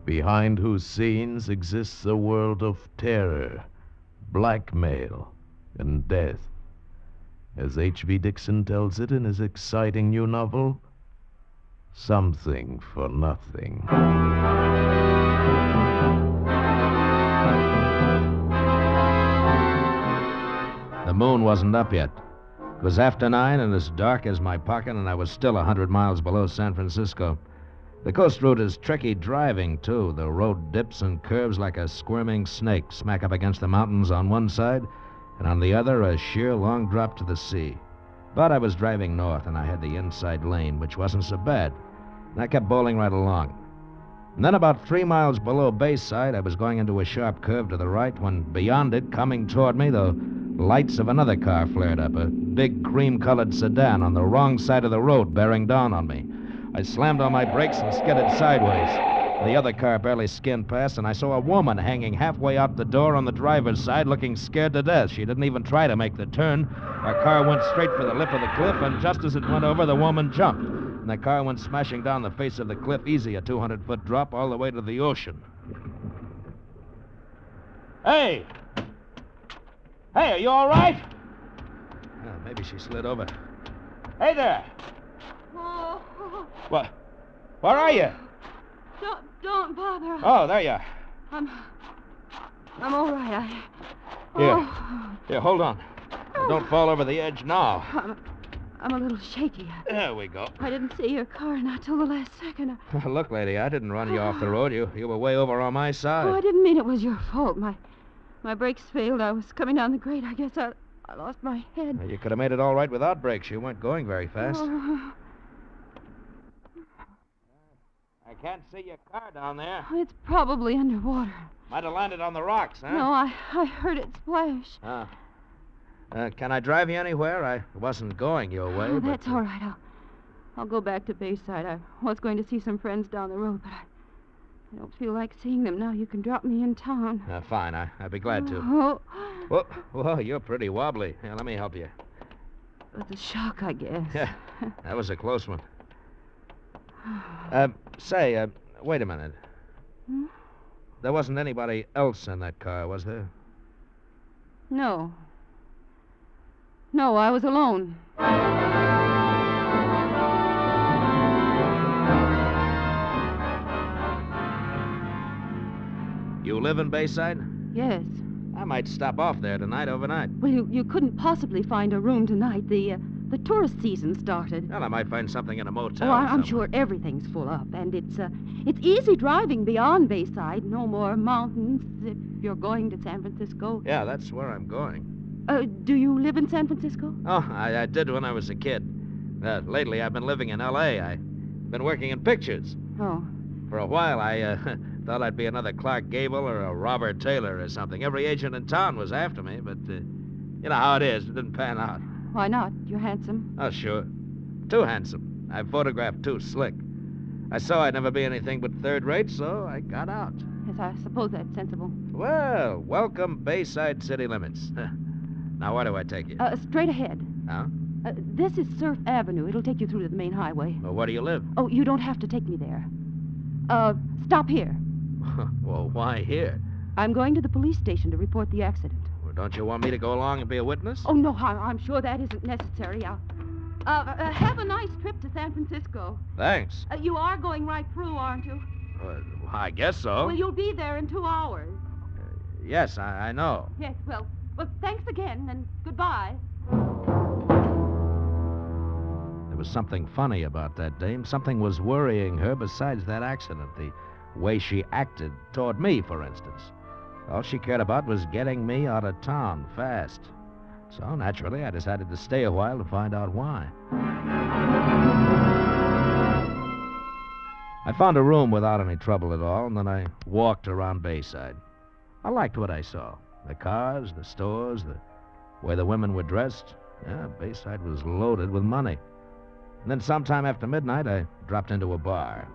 behind whose scenes exists a world of terror, blackmail, and death. As H.V. Dixon tells it in his exciting new novel, Something for Nothing. The moon wasn't up yet. It was after 9 and as dark as my pocket, and I was still 100 miles below San Francisco. The coast route is tricky driving, too. The road dips and curves like a squirming snake, smack up against the mountains on one side, and on the other, a sheer long drop to the sea. But I was driving north, and I had the inside lane, which wasn't so bad. And I kept bowling right along. And then about 3 miles below Bayside, I was going into a sharp curve to the right when beyond it, coming toward me, the lights of another car flared up, a big cream-colored sedan on the wrong side of the road bearing down on me. I slammed on my brakes and skidded sideways. The other car barely skinned past, and I saw a woman hanging halfway out the door on the driver's side looking scared to death. She didn't even try to make the turn. Our car went straight for the lip of the cliff, and just as it went over, the woman jumped. And the car went smashing down the face of the cliff, easy, a 200-foot drop all the way to the ocean. Hey! Hey, are you all right? Maybe she slid over. Hey there! Oh, What? Where are you? don't bother. Oh, there you are. I'm all right. Here. Here, hold on. Don't fall over the edge now. I'm a little shaky. There we go. I didn't see your car not till the last second. Look, lady, I didn't run you off the road. You were way over on my side. Oh, I didn't mean it was your fault. My brakes failed. I was coming down the grade. I guess I lost my head. You could have made it all right without brakes. You weren't going very fast. Oh, I can't see your car down there. it's probably underwater. Might have landed on the rocks, huh? No, I heard it splash. Can I drive you anywhere? I wasn't going your way. Oh, that's all right. I'll go back to Bayside. I was going to see some friends down the road, but I don't feel like seeing them now. You can drop me in town. Fine. I'd be glad to. Oh. Whoa, you're pretty wobbly. Here, let me help you. It's a shock, I guess. Yeah, that was a close one. Wait a minute. Hmm? There wasn't anybody else in that car, was there? No. No, I was alone. You live in Bayside? Yes. I might stop off there tonight, overnight. Well, you couldn't possibly find a room tonight. The tourist season started. Well, I might find something in a motel. Oh, I'm sure everything's full up, and it's easy driving beyond Bayside. No more mountains if you're going to San Francisco. Yeah, that's where I'm going. Do you live in San Francisco? Oh, I did when I was a kid. Lately, I've been living in L.A. I've been working in pictures. Oh. For a while, I thought I'd be another Clark Gable or a Robert Taylor or something. Every agent in town was after me, but you know how it is. It didn't pan out. Why not? You're handsome. Oh, sure. Too handsome. I photographed too slick. I saw I'd never be anything but third rate, so I got out. Yes, I suppose that's sensible. Well, welcome Bayside city limits. Now, where do I take you? Straight ahead. Huh? This is Surf Avenue. It'll take you through to the main highway. Well, where do you live? Oh, you don't have to take me there. Stop here. Well, why here? I'm going to the police station to report the accident. Well, don't you want me to go along and be a witness? Oh, no, I'm sure that isn't necessary. Have a nice trip to San Francisco. Thanks. You are going right through, aren't you? I guess so. Well, you'll be there in 2 hours. Yes, I know. Yes, well, thanks again, and goodbye. There was something funny about that dame. Something was worrying her besides that accident. The way she acted toward me, for instance. All she cared about was getting me out of town fast. So, naturally, I decided to stay a while to find out why. I found a room without any trouble at all, and then I walked around Bayside. I liked what I saw. The cars, the stores, the way the women were dressed. Yeah, Bayside was loaded with money. And then sometime after midnight, I dropped into a bar.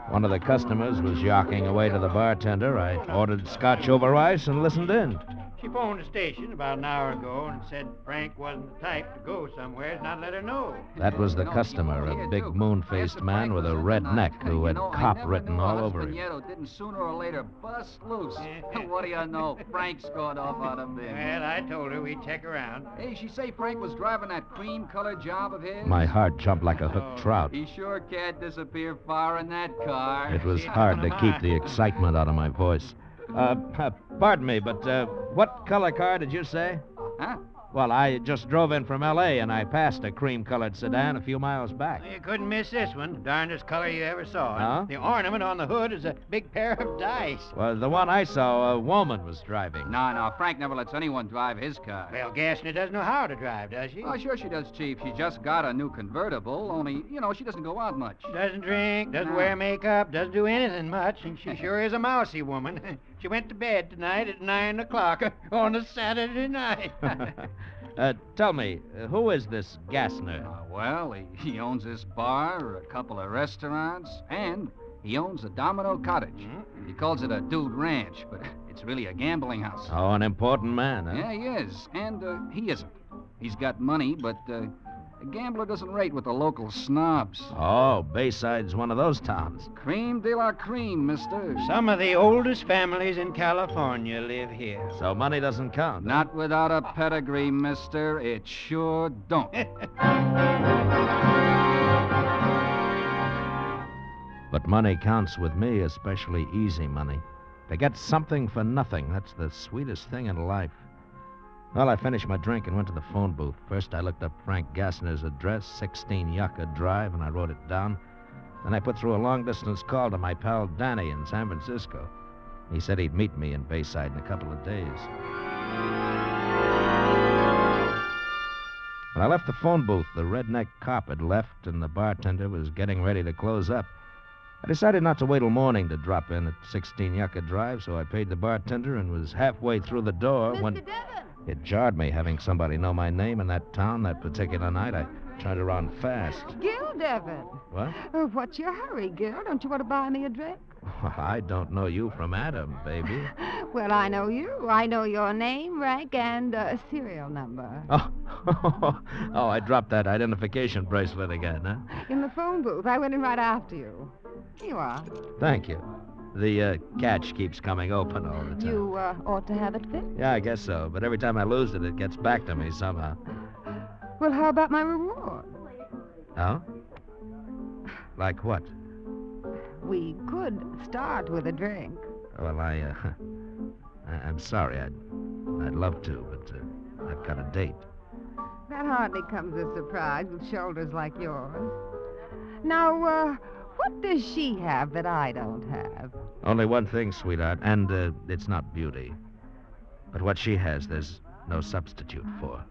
One of the customers was yawking away to the bartender. I ordered scotch over ice and listened in. She phoned the station about an hour ago and said Frank wasn't the type to go somewhere and not let her know. That was the customer, a big moon-faced man with a red neck who had cop written all over him. Didn't sooner or later bust loose. What do you know? Frank's gone off on a bin. Well, I told her we'd check around. Hey, she say Frank was driving that cream-colored job of his? My heart jumped like a hooked trout. He sure can't disappear far in that car. It was hard to keep the excitement out of my voice. Pardon me, but what color car did you say? Huh? Well, I just drove in from L.A. and I passed a cream-colored sedan a few miles back. You couldn't miss this one. The darndest color you ever saw. Huh? The ornament on the hood is a big pair of dice. Well, the one I saw, a woman was driving. No, Frank never lets anyone drive his car. Well, Gassner doesn't know how to drive, does she? Oh, sure she does, Chief. She just got a new convertible, only, she doesn't go out much. Doesn't drink, doesn't wear makeup, doesn't do anything much, and she sure is a mousy woman. She went to bed tonight at 9 o'clock on a Saturday night. Tell me, who is this Gassner? Well, he owns this bar, a couple of restaurants, and he owns a Domino Cottage. He calls it a dude ranch, but it's really a gambling house. Oh, an important man, huh? Yeah, he is. And he isn't. He's got money, but a gambler doesn't rate with the local snobs. Oh, Bayside's one of those towns. Cream de la cream, mister. Some of the oldest families in California live here. So money doesn't count. Not without a pedigree, mister. It sure don't. But money counts with me, especially easy money. To get something for nothing, that's the sweetest thing in life. Well, I finished my drink and went to the phone booth. First, I looked up Frank Gassner's address, 16 Yucca Drive, and I wrote it down. Then I put through a long-distance call to my pal Danny in San Francisco. He said he'd meet me in Bayside in a couple of days. When I left the phone booth, the redneck cop had left, and the bartender was getting ready to close up. I decided not to wait till morning to drop in at 16 Yucca Drive, so I paid the bartender and was halfway through the door when... Mr. Devon! It jarred me having somebody know my name in that town that particular night. I turned around fast. Gil Devon. What? What's your hurry, Gil? Don't you want to buy me a drink? Well, I don't know you from Adam, baby. Well, I know you. I know your name, rank, and serial number. Oh, I dropped that identification bracelet again, huh? In the phone booth. I went in right after you. Here you are. Thank you. The catch keeps coming open all the time. You ought to have it fixed. Yeah, I guess so. But every time I lose it, it gets back to me somehow. Well, how about my reward? Oh? Like what? We could start with a drink. Well, I'm sorry. I'd love to, but I've got a date. That hardly comes as a surprise with shoulders like yours. Now, what does she have that I don't have? Only one thing, sweetheart, and it's not beauty. But what she has, there's no substitute for.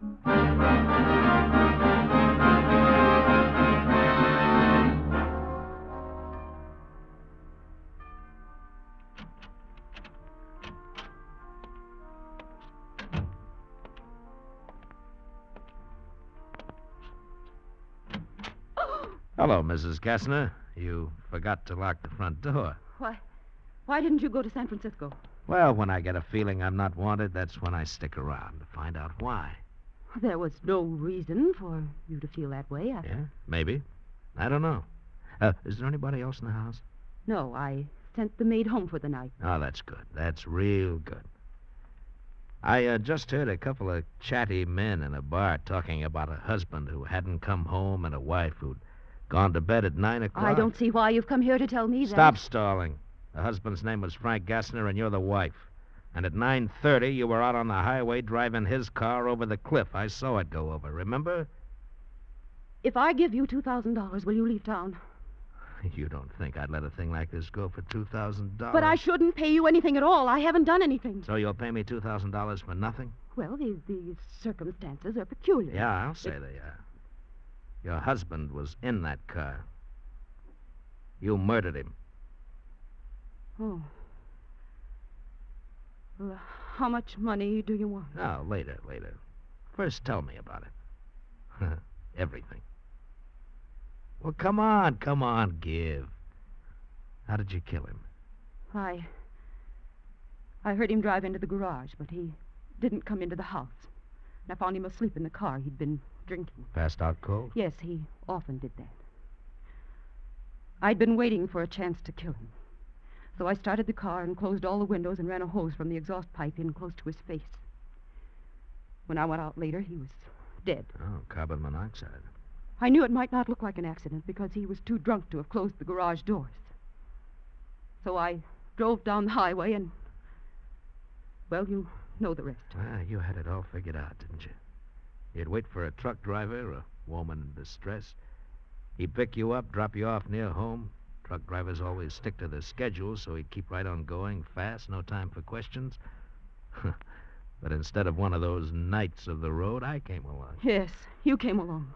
Hello, Mrs. Gassner. You forgot to lock the front door. Why didn't you go to San Francisco? Well, when I get a feeling I'm not wanted, that's when I stick around to find out why. There was no reason for you to feel that way. Yeah, maybe. I don't know. Is there anybody else in the house? No, I sent the maid home for the night. Oh, that's good. That's real good. I just heard a couple of chatty men in a bar talking about a husband who hadn't come home and a wife who'd gone to bed at 9 o'clock. I don't see why you've come here to tell me that. Stop stalling. The husband's name was Frank Gassner, and you're the wife. And at 9:30, you were out on the highway driving his car over the cliff. I saw it go over, remember? If I give you $2,000, will you leave town? You don't think I'd let a thing like this go for $2,000? But I shouldn't pay you anything at all. I haven't done anything. So you'll pay me $2,000 for nothing? Well, the circumstances are peculiar. Yeah, I'll say they are. Your husband was in that car. You murdered him. Oh. Well, How much money do you want? No, later. First, tell me about it. Everything. Well, come on, give. How did you kill him? I heard him drive into the garage, but he didn't come into the house. And I found him asleep in the car. He'd been drinking. Passed out cold? Yes, he often did that. I'd been waiting for a chance to kill him. So I started the car and closed all the windows and ran a hose from the exhaust pipe in close to his face. When I went out later, he was dead. Oh, carbon monoxide. I knew it might not look like an accident because he was too drunk to have closed the garage doors. So I drove down the highway and... Well, you know the rest. You had it all figured out, didn't you? You'd wait for a truck driver, a woman in distress. He'd pick you up, drop you off near home. Truck drivers always stick to their schedule, so he'd keep right on going, fast, no time for questions. But instead of one of those knights of the road, I came along. Yes, you came along.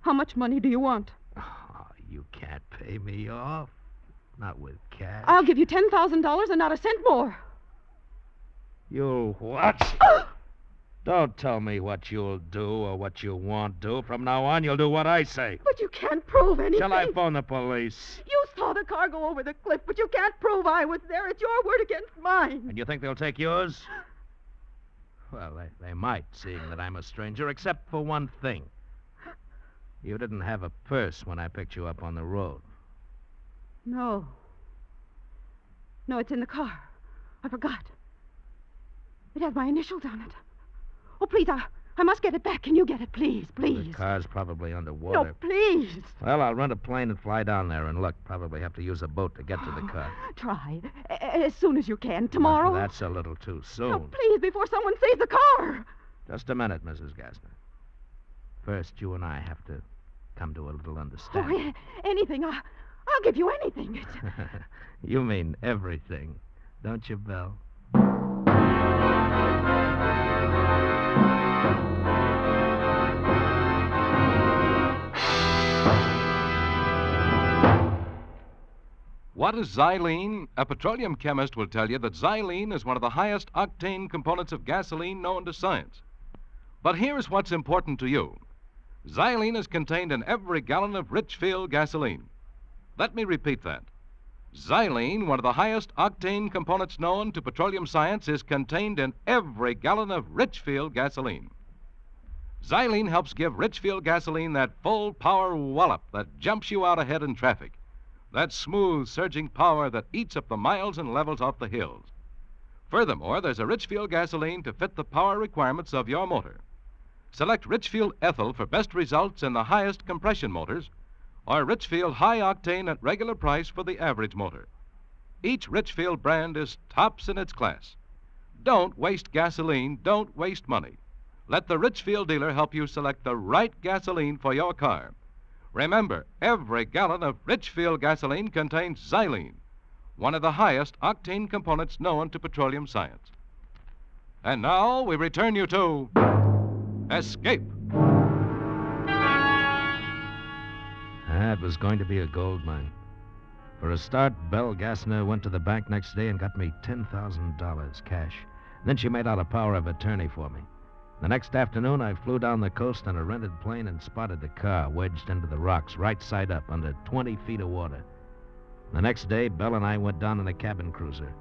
How much money do you want? Oh, you can't pay me off. Not with cash. I'll give you $10,000 and not a cent more. You'll what? Don't tell me what you'll do or what you won't do. From now on, you'll do what I say. But you can't prove anything. Shall I phone the police? You saw the car go over the cliff, but you can't prove I was there. It's your word against mine. And you think they'll take yours? Well, they might, seeing that I'm a stranger, except for one thing. You didn't have a purse when I picked you up on the road. No. No, it's in the car. I forgot. It has my initials on it. Oh, please, I must get it back. Can you get it, please, please? The car's probably underwater. No, please. Well, I'll rent a plane and fly down there and look. Probably have to use a boat to get to the car. Try. As soon as you can. Tomorrow? Well, that's a little too soon. No, please, before someone sees the car. Just a minute, Mrs. Gassner. First, you and I have to come to a little understanding. Oh, anything. I'll give you anything. You mean everything, don't you, Belle? What is xylene? A petroleum chemist will tell you that xylene is one of the highest octane components of gasoline known to science. But here's what's important to you. Xylene is contained in every gallon of Richfield gasoline. Let me repeat that. Xylene, one of the highest octane components known to petroleum science, is contained in every gallon of Richfield gasoline. Xylene helps give Richfield gasoline that full power wallop that jumps you out ahead in traffic. That smooth, surging power that eats up the miles and levels off the hills. Furthermore, there's a Richfield gasoline to fit the power requirements of your motor. Select Richfield Ethyl for best results in the highest compression motors, or Richfield High Octane at regular price for the average motor. Each Richfield brand is tops in its class. Don't waste gasoline, don't waste money. Let the Richfield dealer help you select the right gasoline for your car. Remember, every gallon of Richfield gasoline contains xylene, one of the highest octane components known to petroleum science. And now we return you to Escape. It was going to be a gold mine. For a start, Belle Gassner went to the bank next day and got me $10,000 cash. Then she made out a power of attorney for me. The next afternoon, I flew down the coast on a rented plane and spotted the car wedged into the rocks, right side up, under 20 feet of water. The next day, Belle and I went down in a cabin cruiser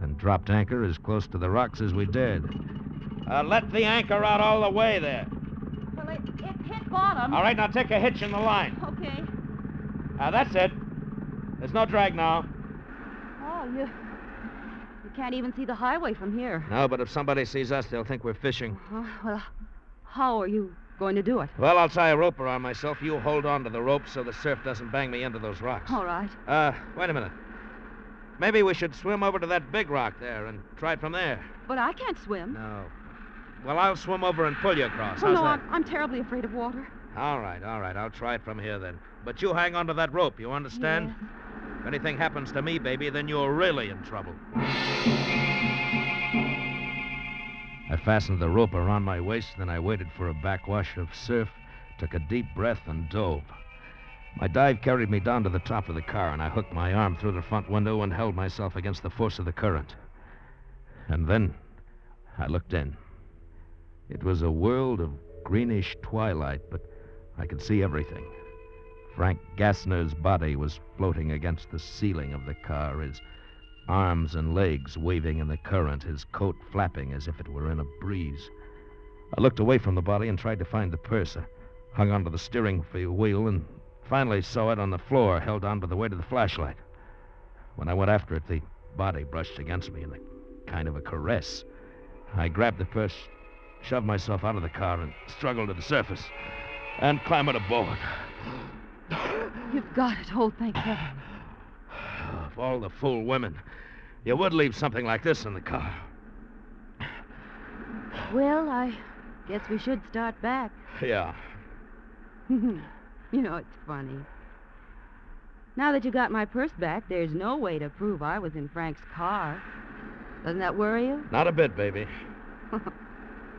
and dropped anchor as close to the rocks as we dared. Let the anchor out all the way there. Well, it hit bottom. All right, now take a hitch in the line. Okay. That's it. There's no drag now. Oh, you can't even see the highway from here. No, but if somebody sees us, they'll think we're fishing. Well, how are you going to do it? Well, I'll tie a rope around myself. You hold on to the rope so the surf doesn't bang me into those rocks. All right. Wait a minute. Maybe we should swim over to that big rock there and try it from there. But I can't swim. No. Well, I'll swim over and pull you across. Oh, How's no, that? I'm terribly afraid of water. All right. I'll try it from here then. But you hang on to that rope, you understand? Yes. If anything happens to me, baby, then you're really in trouble. I fastened the rope around my waist, then I waited for a backwash of surf, took a deep breath, and dove. My dive carried me down to the top of the car, and I hooked my arm through the front window and held myself against the force of the current. And then I looked in. It was a world of greenish twilight, but I could see everything. Frank Gassner's body was floating against the ceiling of the car, his arms and legs waving in the current, his coat flapping as if it were in a breeze. I looked away from the body and tried to find the purse. I hung onto the steering wheel and finally saw it on the floor, held on by the weight of the flashlight. When I went after it, the body brushed against me in a kind of a caress. I grabbed the purse, shoved myself out of the car, and struggled to the surface and clambered aboard. You've got it. Oh, thank heaven. Of all the fool women, you would leave something like this in the car. Well, I guess we should start back. Yeah. You know, it's funny. Now that you got my purse back, there's no way to prove I was in Frank's car. Doesn't that worry you? Not a bit, baby.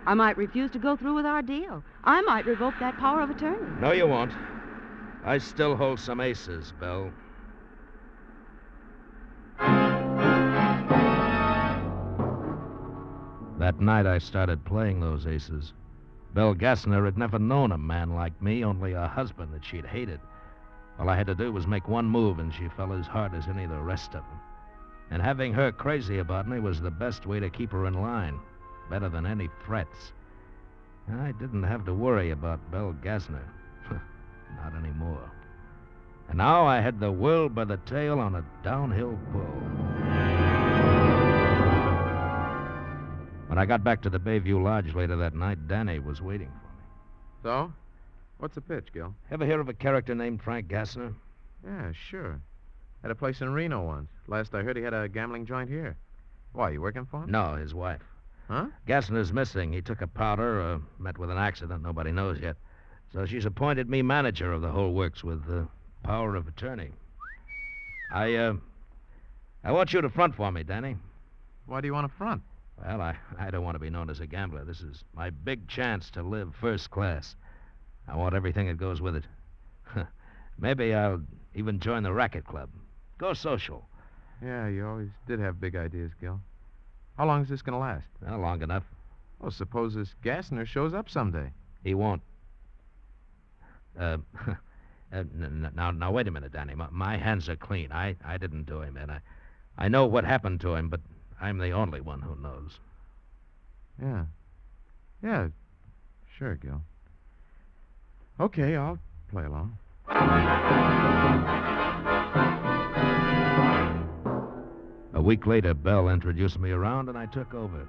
I might refuse to go through with our deal. I might revoke that power of attorney. No, you won't. I still hold some aces, Belle. That night I started playing those aces. Belle Gassner had never known a man like me, only a husband that she'd hated. All I had to do was make one move, and she fell as hard as any of the rest of them. And having her crazy about me was the best way to keep her in line, better than any threats. I didn't have to worry about Belle Gassner. Not anymore. And now I had the world by the tail on a downhill pull. When I got back to the Bayview Lodge later that night, Danny was waiting for me. So? What's the pitch, Gil? Ever hear of a character named Frank Gassner? Yeah, sure. Had a place in Reno once. Last I heard, he had a gambling joint here. Why, you working for him? No, his wife. Huh? Gassner's missing. He took a powder, met with an accident nobody knows yet. So she's appointed me manager of the whole works with power of attorney. I want you to front for me, Danny. Why do you want to front? Well, I don't want to be known as a gambler. This is my big chance to live first class. I want everything that goes with it. Maybe I'll even join the racket club. Go social. Yeah, you always did have big ideas, Gil. How long is this going to last? Well, long enough. Well, suppose this Gassner shows up someday. He won't. Now, wait a minute, Danny. My hands are clean. I didn't do him, and I know what happened to him, but I'm the only one who knows. Yeah. Yeah, sure, Gil. Okay, I'll play along. A week later, Belle introduced me around, and I took over.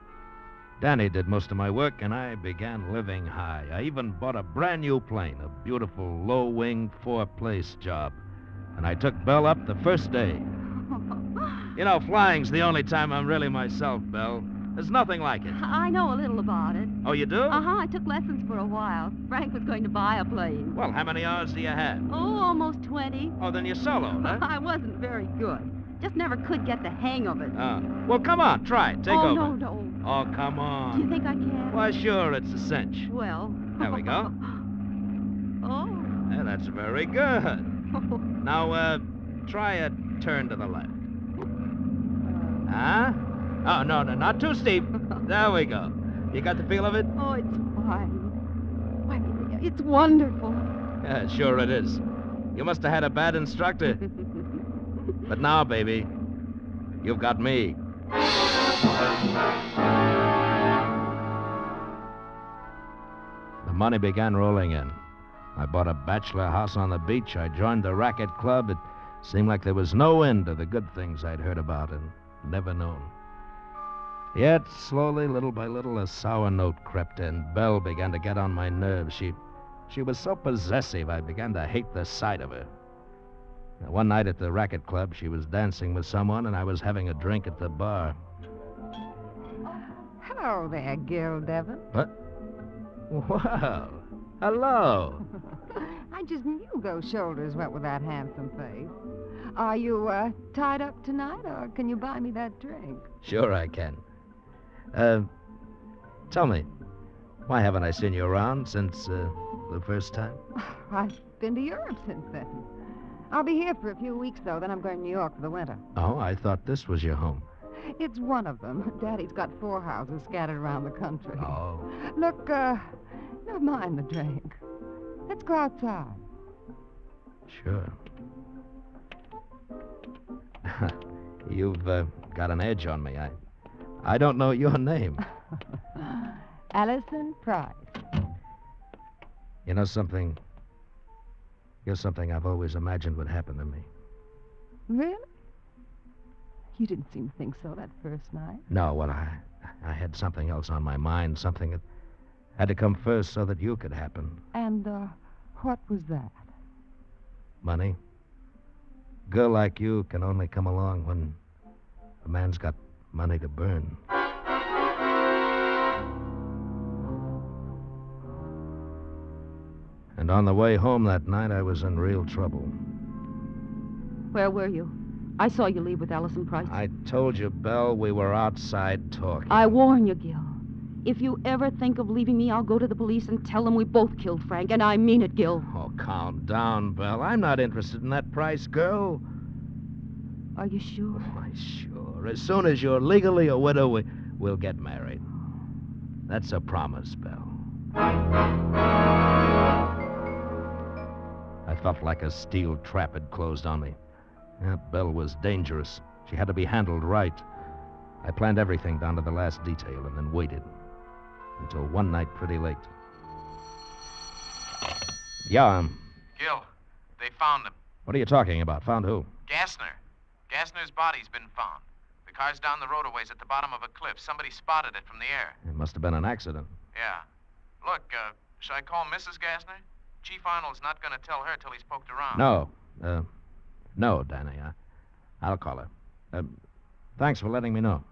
Danny did most of my work, and I began living high. I even bought a brand new plane, a beautiful low-wing four-place job. And I took Belle up the first day. You know, flying's the only time I'm really myself, Belle. There's nothing like it. I know a little about it. Oh, you do? Uh-huh. I took lessons for a while. Frank was going to buy a plane. Well, how many hours do you have? Oh, almost 20. Oh, then you're soloed, huh? I wasn't very good. Just never could get the hang of it. Well, come on, try it. Take over. Oh, no. Oh, come on. Do you think I can? Why, sure, it's a cinch. Well. There we go. Oh. Yeah, that's very good. Now, try a turn to the left. Huh? Oh, no, not too steep. There we go. You got the feel of it? Oh, it's fine. Why, it's wonderful. Yeah, sure it is. You must have had a bad instructor. But now, baby, you've got me. The money began rolling in. I bought a bachelor house on the beach. I joined the racket club. It seemed like there was no end to the good things I'd heard about and never known. Yet, slowly, little by little, a sour note crept in. Belle began to get on my nerves. She was so possessive, I began to hate the sight of her. Now, one night at the racket club, she was dancing with someone, and I was having a drink at the bar. Hello there, Gil Devon. What? Well, hello. I just knew those shoulders went with that handsome face. Are you tied up tonight, or can you buy me that drink? Sure I can. Tell me, why haven't I seen you around since the first time? I've been to Europe since then. I'll be here for a few weeks, though. Then I'm going to New York for the winter. Oh, I thought this was your home. It's one of them. Daddy's got 4 houses scattered around the country. Oh. Look, never mind the drink. Let's go outside. Sure. You've got an edge on me. I don't know your name. Allison Price. You know something? You're something I've always imagined would happen to me. Really? You didn't seem to think so that first night. No, well, I had something else on my mind, something that had to come first so that you could happen. And, what was that? Money. A girl like you can only come along when a man's got money to burn. And on the way home that night, I was in real trouble. Where were you? I saw you leave with Allison Price. I told you, Belle, we were outside talking. I warn you, Gil. If you ever think of leaving me, I'll go to the police and tell them we both killed Frank, and I mean it, Gil. Oh, calm down, Belle. I'm not interested in that Price girl. Are you sure? Why, sure. As soon as you're legally a widow, we'll get married. That's a promise, Belle. I felt like a steel trap had closed on me. That Belle was dangerous. She had to be handled right. I planned everything down to the last detail and then waited until one night pretty late. Yeah, Gil, they found him. What are you talking about? Found who? Gassner. Gassner's body's been found. The car's down the road a ways at the bottom of a cliff. Somebody spotted it from the air. It must have been an accident. Yeah. Look, should I call Mrs. Gassner? Chief Arnold's not going to tell her till he's poked around. No, Danny. I'll call her. Thanks for letting me know.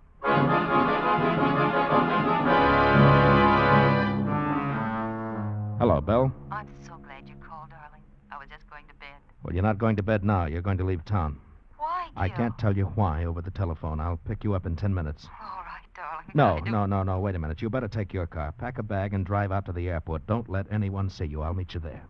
Hello, Belle. I'm so glad you called, darling. I was just going to bed. Well, you're not going to bed now. You're going to leave town. Why, Gil? I can't tell you why over the telephone. I'll pick you up in 10 minutes. All right, darling. No. Wait a minute. You better take your car. Pack a bag and drive out to the airport. Don't let anyone see you. I'll meet you there.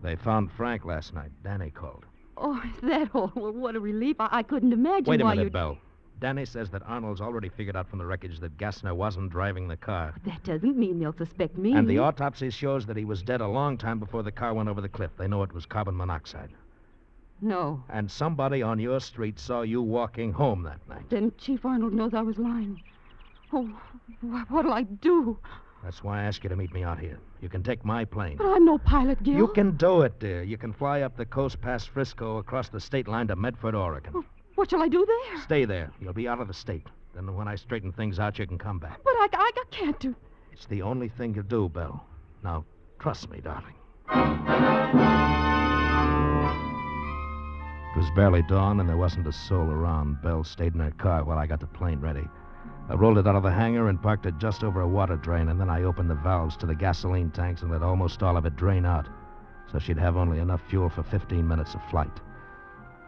They found Frank last night. Danny called. Oh, is that all? Well, what a relief. I couldn't imagine Wait a why minute, Belle. Danny says that Arnold's already figured out from the wreckage that Gassner wasn't driving the car. That doesn't mean they'll suspect me. And the autopsy shows that he was dead a long time before the car went over the cliff. They know it was carbon monoxide. No. And somebody on your street saw you walking home that night. Then Chief Arnold knows I was lying. Oh, what'll I do? That's why I asked you to meet me out here. You can take my plane. But I'm no pilot, Gil. You can do it, dear. You can fly up the coast past Frisco across the state line to Medford, Oregon. Well, what shall I do there? Stay there. You'll be out of the state. Then when I straighten things out, you can come back. But I can't do... It's the only thing you do, Belle. Now, trust me, darling. It was barely dawn, and there wasn't a soul around. Belle stayed in her car while I got the plane ready. I rolled it out of the hangar and parked it just over a water drain, and then I opened the valves to the gasoline tanks and let almost all of it drain out, so she'd have only enough fuel for 15 minutes of flight.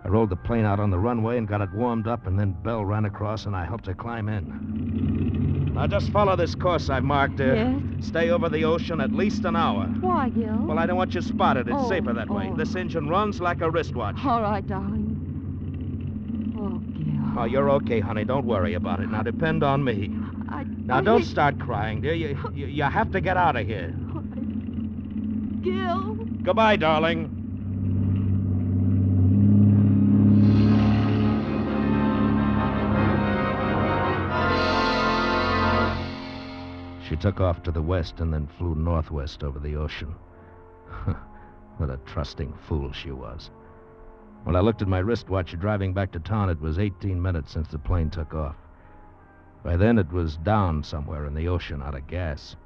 I rolled the plane out on the runway and got it warmed up, and then Belle ran across, and I helped her climb in. Now, just follow this course I've marked, dear. Yes? Stay over the ocean at least an hour. Why, Gil? Well, I don't want you spotted. It's safer that way. This engine runs like a wristwatch. All right, darling. Oh, Gil. Oh, you're okay, honey. Don't worry about it. Now, depend on me. Now, don't start crying, dear. You have to get out of here. Gil? Goodbye, darling. She took off to the west and then flew northwest over the ocean. What a trusting fool she was. When I looked at my wristwatch driving back to town, it was 18 minutes since the plane took off. By then, it was down somewhere in the ocean out of gas.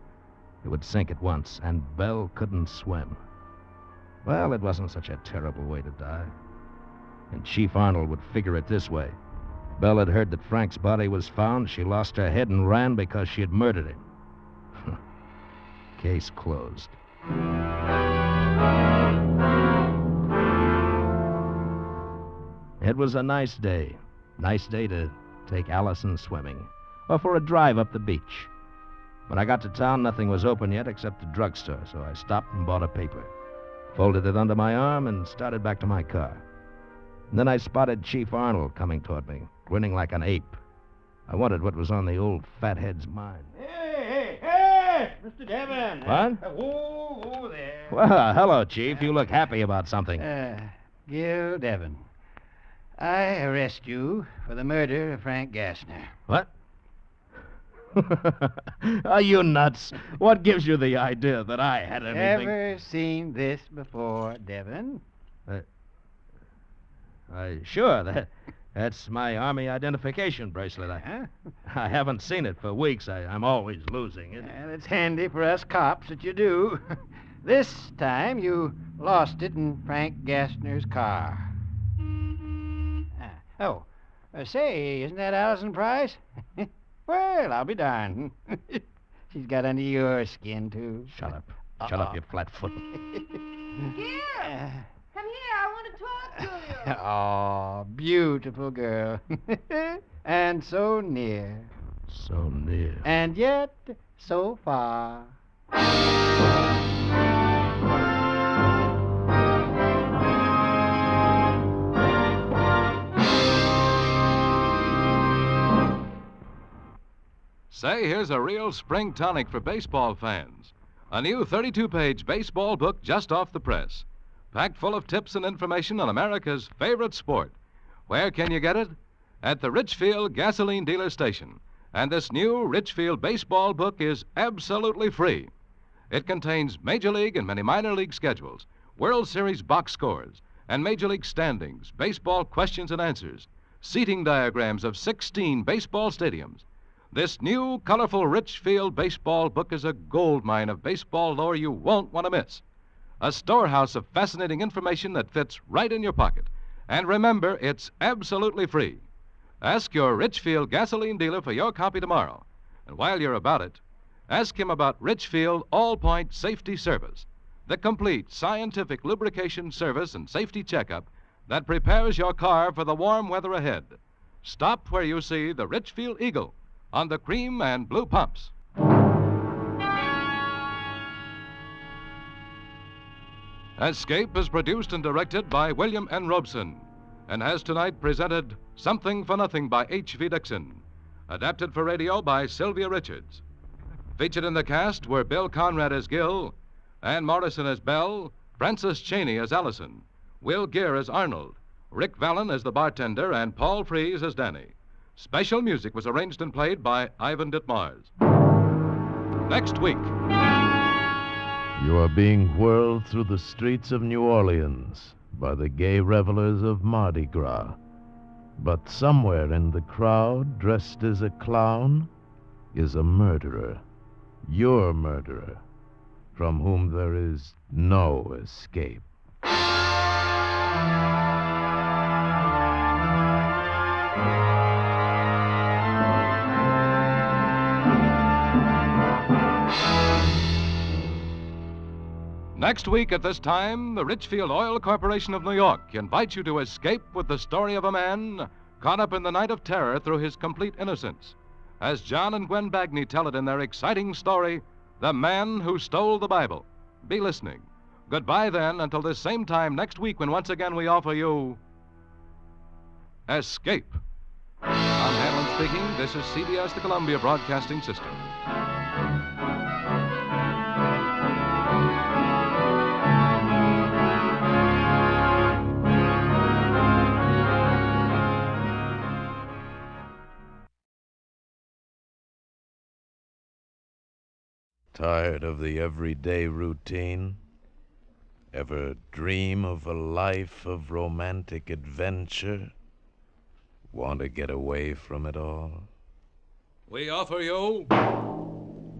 It would sink at once, and Belle couldn't swim. Well, it wasn't such a terrible way to die. And Chief Arnold would figure it this way. Belle had heard that Frank's body was found. She lost her head and ran because she had murdered him. Case closed. It was a nice day. Nice day to take Allison swimming. Or for a drive up the beach. When I got to town, nothing was open yet except the drugstore, so I stopped and bought a paper. folded it under my arm, and started back to my car. And then I spotted Chief Arnold coming toward me, grinning like an ape. I wondered what was on the old fathead's mind. Hey, Mr. Devon. What? Whoa, there. Well, hello, Chief. You look happy about something. Gil Devon. I arrest you for the murder of Frank Gassner. What? Are you nuts? What gives you the idea that I had anything? Ever seen this before, Devon? Sure. That's my Army identification bracelet. I haven't seen it for weeks. I'm always losing it. Well, it's handy for us cops that you do. This time you lost it in Frank Gassner's car. Say, isn't that Allison Price? Well, I'll be darned. She's got under your skin, too. Shut up. Shut up, you flat-foot. Gil! Come here, I want to talk to you. Oh, beautiful girl. And so near. So near. And yet so far. Say, here's a real spring tonic for baseball fans. A new 32-page baseball book just off the press, packed full of tips and information on America's favorite sport. Where can you get it? At the Richfield Gasoline Dealer Station. And this new Richfield baseball book is absolutely free. It contains Major League and many minor league schedules, World Series box scores, and Major League standings, baseball questions and answers, seating diagrams of 16 baseball stadiums. This new, colorful Richfield baseball book is a goldmine of baseball lore you won't want to miss. A storehouse of fascinating information that fits right in your pocket. And remember, it's absolutely free. Ask your Richfield gasoline dealer for your copy tomorrow. And while you're about it, ask him about Richfield All-Point Safety Service, the complete scientific lubrication service and safety checkup that prepares your car for the warm weather ahead. Stop where you see the Richfield Eagle on the cream and blue pumps. Escape is produced and directed by William N. Robeson and has tonight presented Something for Nothing by H.V. Dixon, adapted for radio by Sylvia Richards. Featured in the cast were Bill Conrad as Gil, Ann Morrison as Belle, Frances Cheney as Allison, Will Gear as Arnold, Rick Vallon as the bartender, and Paul Frees as Danny. Special music was arranged and played by Ivan Ditmars. Next week. You are being whirled through the streets of New Orleans by the gay revelers of Mardi Gras. But somewhere in the crowd, dressed as a clown, is a murderer. Your murderer, from whom there is no escape. Next week at this time, the Richfield Oil Corporation of New York invites you to escape with the story of a man caught up in the night of terror through his complete innocence, as John and Gwen Bagney tell it in their exciting story, The Man Who Stole the Bible. Be listening. Goodbye, then, until this same time next week when once again we offer you Escape. I'm Hanlon speaking. This is CBS, the Columbia Broadcasting System. Tired of the everyday routine? Ever dream of a life of romantic adventure? Want to get away from it all? We offer you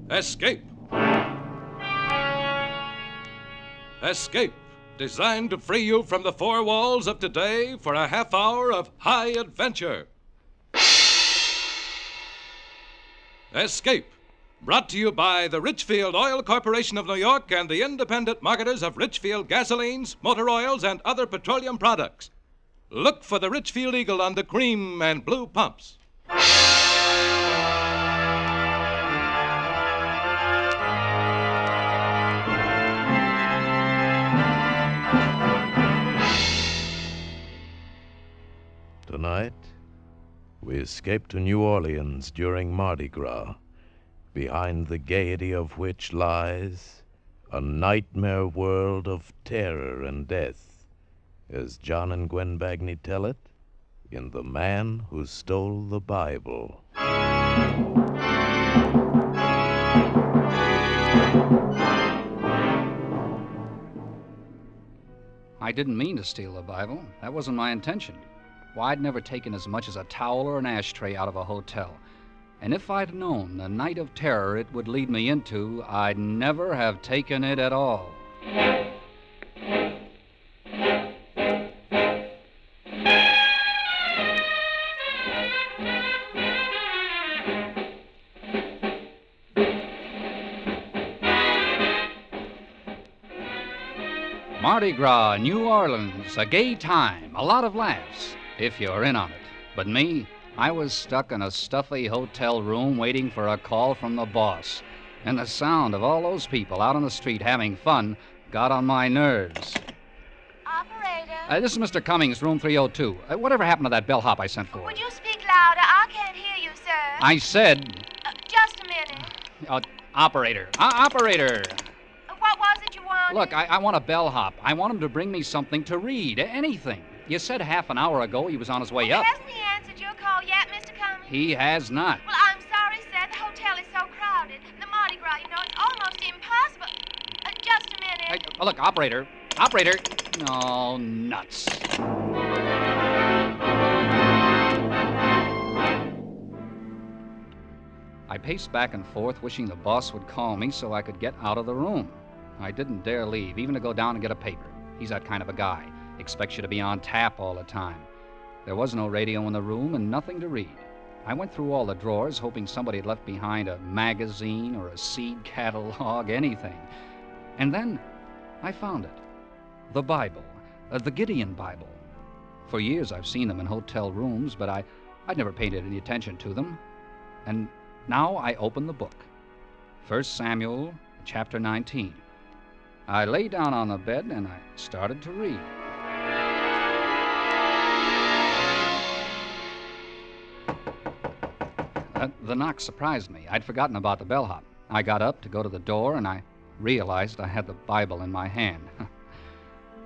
Escape. Escape, designed to free you from the four walls of today for a half hour of high adventure. Escape, brought to you by the Richfield Oil Corporation of New York and the independent marketers of Richfield gasolines, motor oils, and other petroleum products. Look for the Richfield Eagle on the cream and blue pumps. Tonight, we escape to New Orleans during Mardi Gras, behind the gaiety of which lies a nightmare world of terror and death, as John and Gwen Bagney tell it in The Man Who Stole the Bible. I didn't mean to steal the Bible. That wasn't my intention. Why, I'd never taken as much as a towel or an ashtray out of a hotel. And if I'd known the night of terror it would lead me into, I'd never have taken it at all. Mardi Gras, New Orleans, a gay time, a lot of laughs, if you're in on it. But me, I was stuck in a stuffy hotel room waiting for a call from the boss. And the sound of all those people out on the street having fun got on my nerves. Operator. This is Mr. Cummings, room 302. Whatever happened to that bellhop I sent for? Would you speak louder? I can't hear you, sir. I said... Just a minute. Operator. Operator! What was it you wanted? Look, I want a bellhop. I want him to bring me something to read, anything. You said half an hour ago he was on his way up. Hasn't he answered your call yet, Mr. Cummings? He has not. Well, I'm sorry, sir. The hotel is so crowded. The Mardi Gras, you know, it's almost impossible. Just a minute. Look, operator. Operator. Oh, nuts. I paced back and forth, wishing the boss would call me so I could get out of the room. I didn't dare leave, even to go down and get a paper. He's that kind of a guy. Expects you to be on tap all the time. There was no radio in the room and nothing to read. I went through all the drawers, hoping somebody had left behind a magazine or a seed catalog, anything. And then I found it. The Bible. The Gideon Bible. For years I've seen them in hotel rooms, but I'd never paid any attention to them. And now I opened the book. 1 Samuel, chapter 19. I lay down on the bed and I started to read. The knock surprised me. I'd forgotten about the bellhop. I got up to go to the door and I realized I had the Bible in my hand.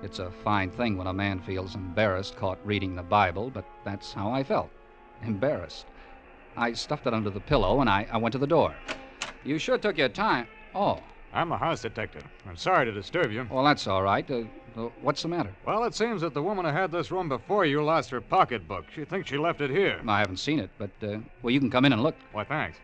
It's a fine thing when a man feels embarrassed caught reading the Bible, but that's how I felt. Embarrassed. I stuffed it under the pillow and I went to the door. You sure took your time. Oh. I'm the house detective. I'm sorry to disturb you. Well, that's all right. What's the matter? Well, it seems that the woman who had this room before you lost her pocketbook. She thinks she left it here. I haven't seen it, but, well, you can come in and look. Why, thanks.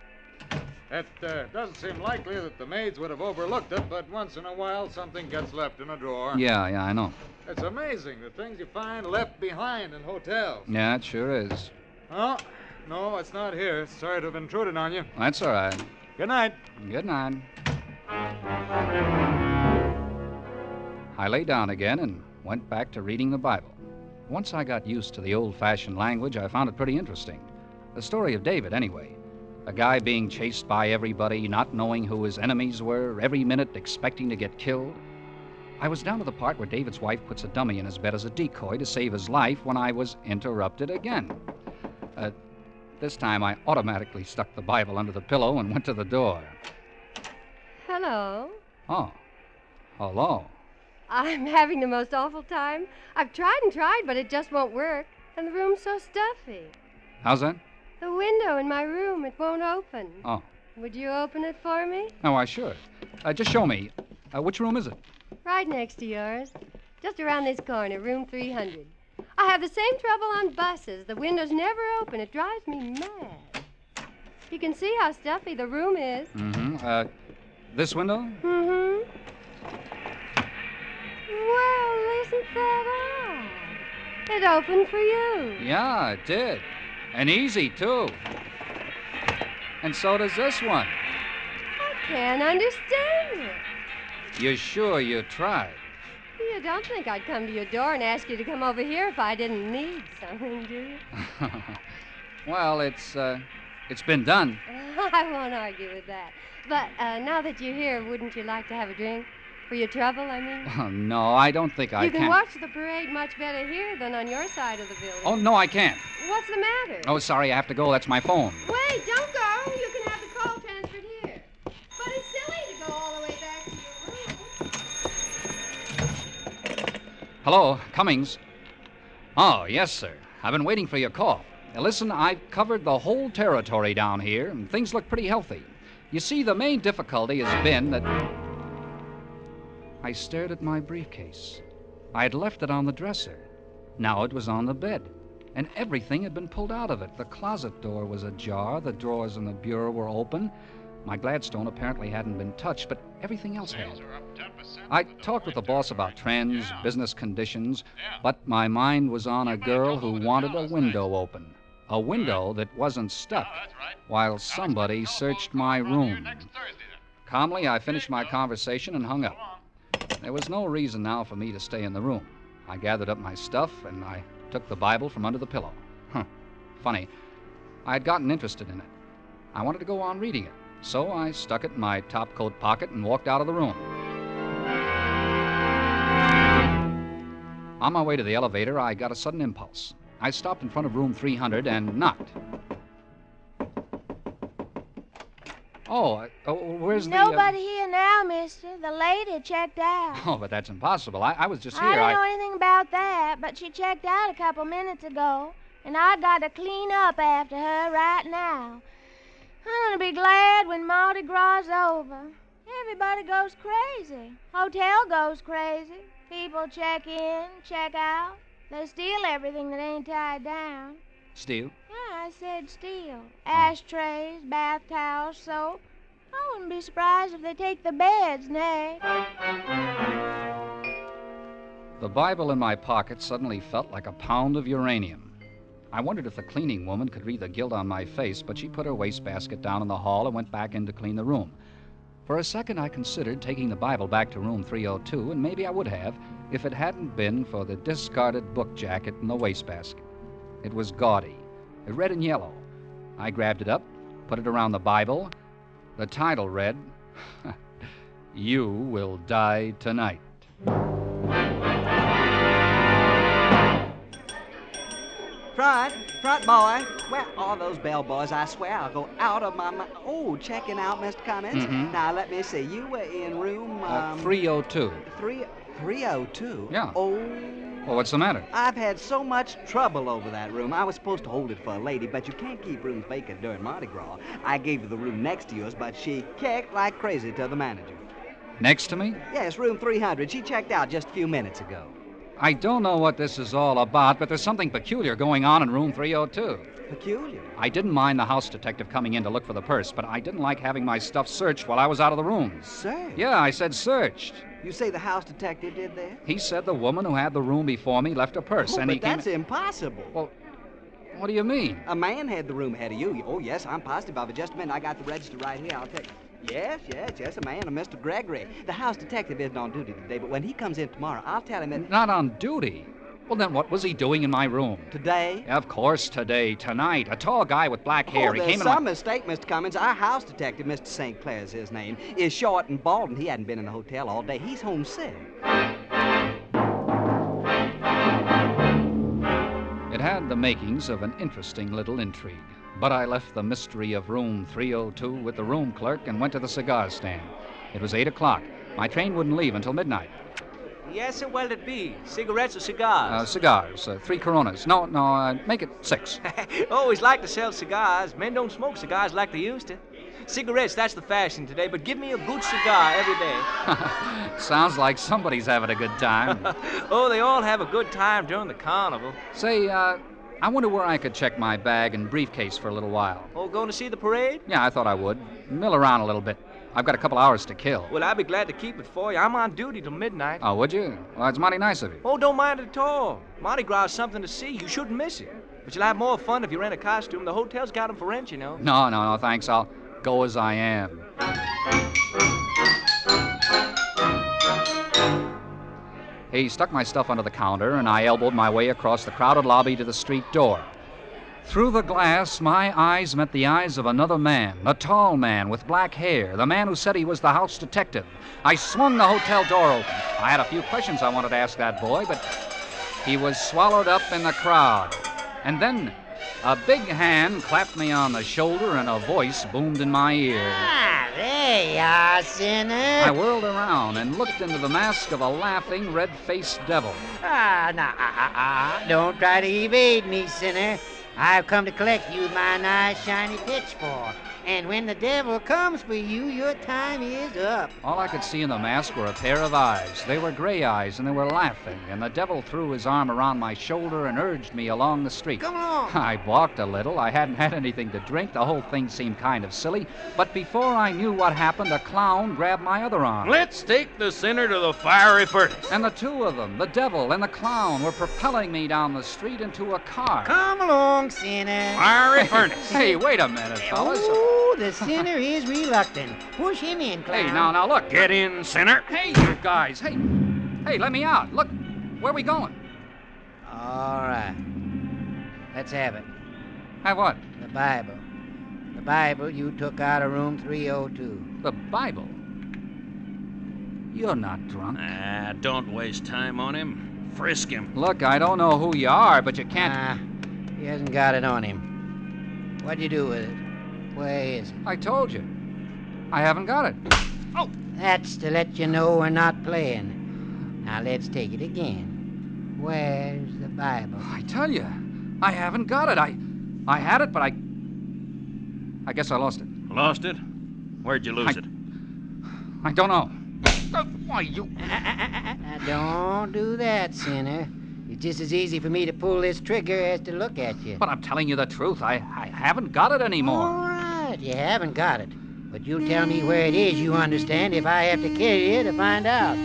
It doesn't seem likely that the maids would have overlooked it, but once in a while something gets left in a drawer. Yeah, I know. It's amazing the things you find left behind in hotels. Yeah, it sure is. Oh, no, it's not here. Sorry to have intruded on you. That's all right. Good night. Good night. I lay down again and went back to reading the Bible. Once I got used to the old-fashioned language, I found it pretty interesting. The story of David, anyway. A guy being chased by everybody, not knowing who his enemies were, every minute expecting to get killed. I was down to the part where David's wife puts a dummy in his bed as a decoy to save his life when I was interrupted again. This time I automatically stuck the Bible under the pillow and went to the door. Hello. Oh. Hello. I'm having the most awful time. I've tried and tried, but it just won't work. And the room's so stuffy. How's that? The window in my room, it won't open. Oh. Would you open it for me? Oh, I should. Just show me. Which room is it? Right next to yours. Just around this corner, room 300. I have the same trouble on buses. The windows never open. It drives me mad. You can see how stuffy the room is. Mm-hmm. This window? Mm-hmm. Well, isn't that odd? It opened for you. Yeah, it did. And easy, too. And so does this one. I can't understand it. You sure you tried? You don't think I'd come to your door and ask you to come over here if I didn't need something, do you? Well, it's been done. I won't argue with that. But now that you're here, wouldn't you like to have a drink? For your trouble, I mean? Oh, no, I don't think I You can. can watch the parade much better here than on your side of the building. Oh, no, I can't. What's the matter? Oh, sorry, I have to go. That's my phone. Wait, don't go. You can have the call transferred here. But it's silly to go all the way back to your room. Hello, Cummings. Oh, yes, sir. I've been waiting for your call. Now, listen, I've covered the whole territory down here, and things look pretty healthy. You see, the main difficulty has been that... I stared at my briefcase. I had left it on the dresser. Now it was on the bed, and everything had been pulled out of it. The closet door was ajar, the drawers in the bureau were open. My Gladstone apparently hadn't been touched, but everything else had. I talked with the boss about trends, business conditions, but my mind was on a girl who wanted a window open. A window that wasn't stuck, while somebody searched my room. Calmly, I finished my conversation and hung up. There was no reason now for me to stay in the room. I gathered up my stuff, and I took the Bible from under the pillow. Funny. I had gotten interested in it. I wanted to go on reading it, so I stuck it in my top coat pocket and walked out of the room. On my way to the elevator, I got a sudden impulse. I stopped in front of room 300 and knocked. Where's Nobody here now, mister. The lady checked out. Oh, but that's impossible. I was just here. I don't know anything about that, but she checked out a couple minutes ago, and I got to clean up after her right now. I'm going to be glad when Mardi Gras is over. Everybody goes crazy. Hotel goes crazy. People check in, check out. They steal everything that ain't tied down. Steal? Yeah, I said steal. Ashtrays, bath towels, soap. I wouldn't be surprised if they take the beds, nay. The Bible in my pocket suddenly felt like a pound of uranium. I wondered if the cleaning woman could read the guilt on my face, but she put her wastebasket down in the hall and went back in to clean the room. For a second, I considered taking the Bible back to room 302, and maybe I would have if it hadn't been for the discarded book jacket in the wastebasket. It was gaudy, red and yellow. I grabbed it up, put it around the Bible. The title read, You Will Die Tonight. Front boy. Where are those bellboys? I swear I'll go out of my mind. Oh, checking out, Mr. Cummings. Mm-hmm. Now, let me see. You were in room... 302. 302? Yeah. Oh. Well, what's the matter? I've had so much trouble over that room. I was supposed to hold it for a lady, but you can't keep rooms vacant during Mardi Gras. I gave her the room next to yours, but she kicked like crazy to the manager. Next to me? Yes, room 300. She checked out just a few minutes ago. I don't know what this is all about, but there's something peculiar going on in room 302. Peculiar? I didn't mind the house detective coming in to look for the purse, but I didn't like having my stuff searched while I was out of the room. Searched? Yeah, I said searched. You say the house detective did that? He said the woman who had the room before me left a purse, and he came... That's impossible. Well, what do you mean? A man had the room ahead of you. Oh, yes, I'm positive of it. Just a minute, I got the register right here. I'll take it. Yes, a man, a Mr. Gregory. The house detective isn't on duty today, but when he comes in tomorrow, I'll tell him that... Not on duty? Well, then what was he doing in my room? Today? Of course, today, tonight. A tall guy with black hair. He came in some mistake, Mr. Cummings. Our house detective, Mr. St. Clair's his name, is short and bald, and he hadn't been in the hotel all day. He's homesick. It had the makings of an interesting little intrigue. But I left the mystery of room 302 with the room clerk and went to the cigar stand. It was 8 o'clock. My train wouldn't leave until midnight. Yes, sir, what'll it be? Cigarettes or cigars? Cigars. 3 Coronas. No, make it 6. Always like to sell cigars. Men don't smoke cigars like they used to. Cigarettes, that's the fashion today, but give me a good cigar every day. Sounds like somebody's having a good time. Oh, they all have a good time during the carnival. Say, I wonder where I could check my bag and briefcase for a little while. Oh, going to see the parade? Yeah, I thought I would. Mill around a little bit. I've got a couple hours to kill. Well, I'd be glad to keep it for you. I'm on duty till midnight. Oh, would you? Well, that's mighty nice of you. Oh, don't mind it at all. Mardi Gras is something to see. You shouldn't miss it. But you'll have more fun if you rent a costume. The hotel's got them for rent, you know. No, thanks. I'll go as I am. He stuck my stuff under the counter, and I elbowed my way across the crowded lobby to the street door. Through the glass, my eyes met the eyes of another man, a tall man with black hair, the man who said he was the house detective. I swung the hotel door open. I had a few questions I wanted to ask that boy, but he was swallowed up in the crowd. And then a big hand clapped me on the shoulder and a voice boomed in my ear. Ah, there you are, sinner. I whirled around and looked into the mask of a laughing, red-faced devil. Don't try to evade me, sinner. I've come to collect you with my nice, shiny pitchfork. And when the devil comes for you, your time is up. All I could see in the mask were a pair of eyes. They were gray eyes, and they were laughing. And the devil threw his arm around my shoulder and urged me along the street. Come along. I balked a little. I hadn't had anything to drink. The whole thing seemed kind of silly. But before I knew what happened, a clown grabbed my other arm. Let's take the sinner to the fiery furnace. And the two of them, the devil and the clown, were propelling me down the street into a car. Come along, sinner. Fiery furnace. Hey, wait a minute, fellas. Oh, the sinner is reluctant. Push him in, clown. Hey, now, look. Get in, sinner. Hey, you guys. Hey, let me out. Look, where are we going? All right. Let's have it. Have what? The Bible. The Bible you took out of room 302. The Bible? You're not drunk. Don't waste time on him. Frisk him. Look, I don't know who you are, but you can't... He hasn't got it on him. What'd you do with it? Where is it? I told you. I haven't got it. Oh! That's to let you know we're not playing. Now let's take it again. Where's the Bible? I tell you, I haven't got it. I had it, but I guess I lost it. Lost it? Where'd you lose it? I don't know. Why, you... Don't do that, sinner. It's just as easy for me to pull this trigger as to look at you. But I'm telling you the truth. I haven't got it anymore. All right, you haven't got it. But you'll tell me where it is, you understand, if I have to carry you to find out.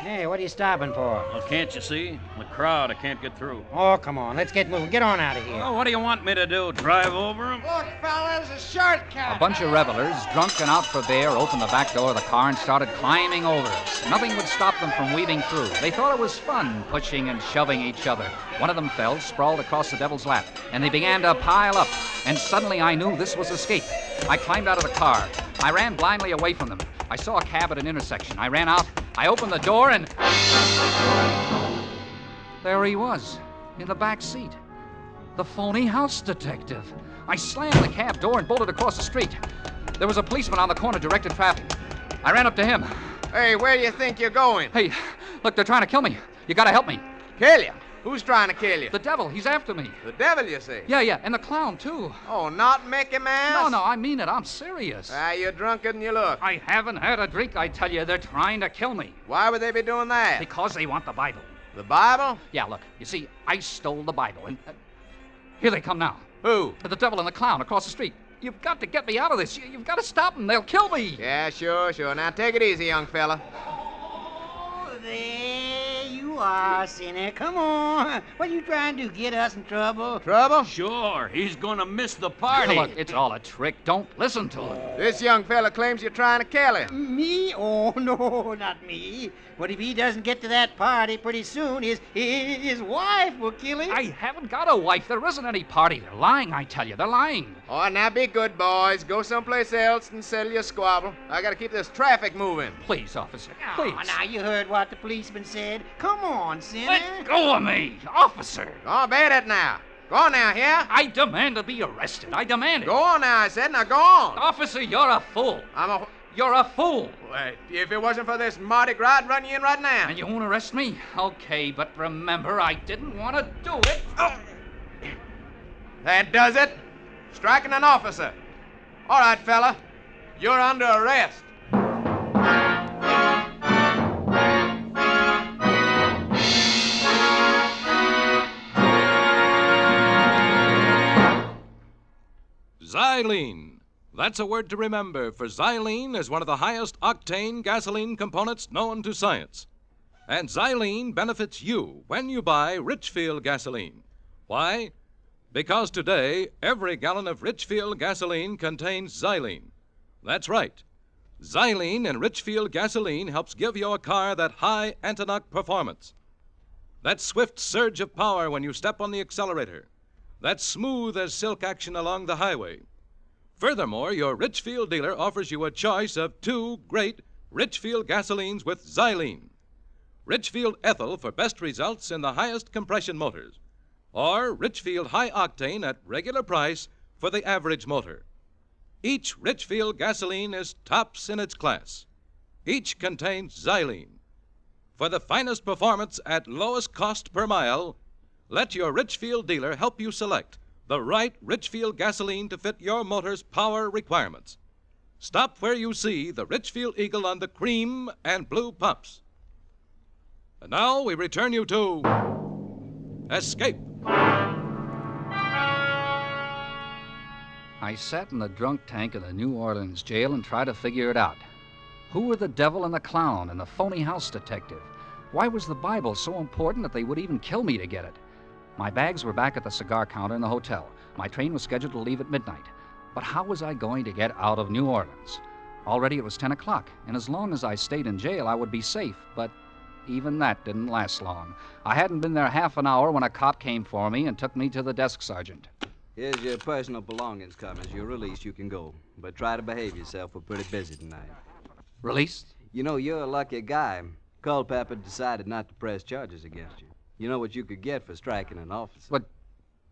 Hey, what are you stopping for? Well, can't you see? The crowd, I can't get through. Oh, come on. Let's get moving. Get on out of here. Oh, what do you want me to do? Drive over them? Look, fellas, a shortcut. A bunch of revelers, drunk and out for beer, opened the back door of the car and started climbing over us. Nothing would stop them from weaving through. They thought it was fun, pushing and shoving each other. One of them fell, sprawled across the devil's lap, and they began to pile up. And suddenly I knew this was escape. I climbed out of the car. I ran blindly away from them. I saw a cab at an intersection. I ran out. I opened the door and... There he was, in the back seat. The phony house detective. I slammed the cab door and bolted across the street. There was a policeman on the corner directing traffic. I ran up to him. Hey, where do you think you're going? Hey, look, they're trying to kill me. You gotta help me. Kill you? Who's trying to kill you? The devil. He's after me. The devil, you say? Yeah, and the clown, too. Oh, not Mickey Mouse? No, I mean it. I'm serious. You're drunker than you look. I haven't had a drink, I tell you. They're trying to kill me. Why would they be doing that? Because they want the Bible. The Bible? Yeah, look, you see, I stole the Bible, and here they come now. Who? The devil and the clown across the street. You've got to get me out of this. You've got to stop them. They'll kill me. Yeah, sure. Now take it easy, young fella. Oh, there you are, sinner. Come on. What are you trying to do? Get us in trouble? Trouble? Sure. He's gonna miss the party. Look, it's all a trick. Don't listen to him. This young fella claims you're trying to kill him. Me? Oh, no, not me. But if he doesn't get to that party pretty soon, his wife will kill him. I haven't got a wife. There isn't any party. They're lying, I tell you. They're lying. Oh, now be good, boys. Go someplace else and settle your squabble. I gotta keep this traffic moving. Please, officer. Oh, Please. now you heard what the policeman said. Come on, sinner. Let go of me, officer. Oh, bet it now. Go on now, yeah? I demand to be arrested. I demand it. Go on now, I said. Now go on. Officer, you're a fool. You're a fool. Wait, if it wasn't for this Mardi Gras, I'd run you in right now. And you won't arrest me? Okay, but remember, I didn't want to do it. Oh. That does it. Striking an officer. All right, fella. You're under arrest. Xylene. That's a word to remember, for xylene is one of the highest octane gasoline components known to science. And xylene benefits you when you buy Richfield gasoline. Why? Because today, every gallon of Richfield gasoline contains xylene. That's right. Xylene in Richfield gasoline helps give your car that high anti-knock performance. That swift surge of power when you step on the accelerator. That's smooth as silk action along the highway. Furthermore, your Richfield dealer offers you a choice of 2 great Richfield gasolines with xylene. Richfield Ethyl for best results in the highest compression motors, or Richfield High Octane at regular price for the average motor. Each Richfield gasoline is tops in its class. Each contains xylene. For the finest performance at lowest cost per mile, let your Richfield dealer help you select the right Richfield gasoline to fit your motor's power requirements. Stop where you see the Richfield Eagle on the cream and blue pumps. And now we return you to Escape. I sat in the drunk tank of the New Orleans jail and tried to figure it out. Who were the devil and the clown and the phony house detective? Why was the Bible so important that they would even kill me to get it? My bags were back at the cigar counter in the hotel. My train was scheduled to leave at midnight. But how was I going to get out of New Orleans? Already it was 10 o'clock, and as long as I stayed in jail, I would be safe. But even that didn't last long. I hadn't been there half an hour when a cop came for me and took me to the desk sergeant. Here's your personal belongings, Cummins. You're released. You can go. But try to behave yourself. We're pretty busy tonight. Released? You know, you're a lucky guy. Culpepper decided not to press charges against you. You know what you could get for striking an officer. But,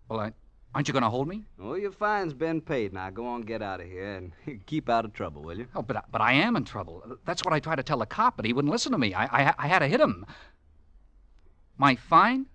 well, aren't you going to hold me? Oh, your fine's been paid. Now go on, get out of here, and keep out of trouble, will you? Oh, but I am in trouble. That's what I tried to tell the cop, but he wouldn't listen to me. I had to hit him. My fine?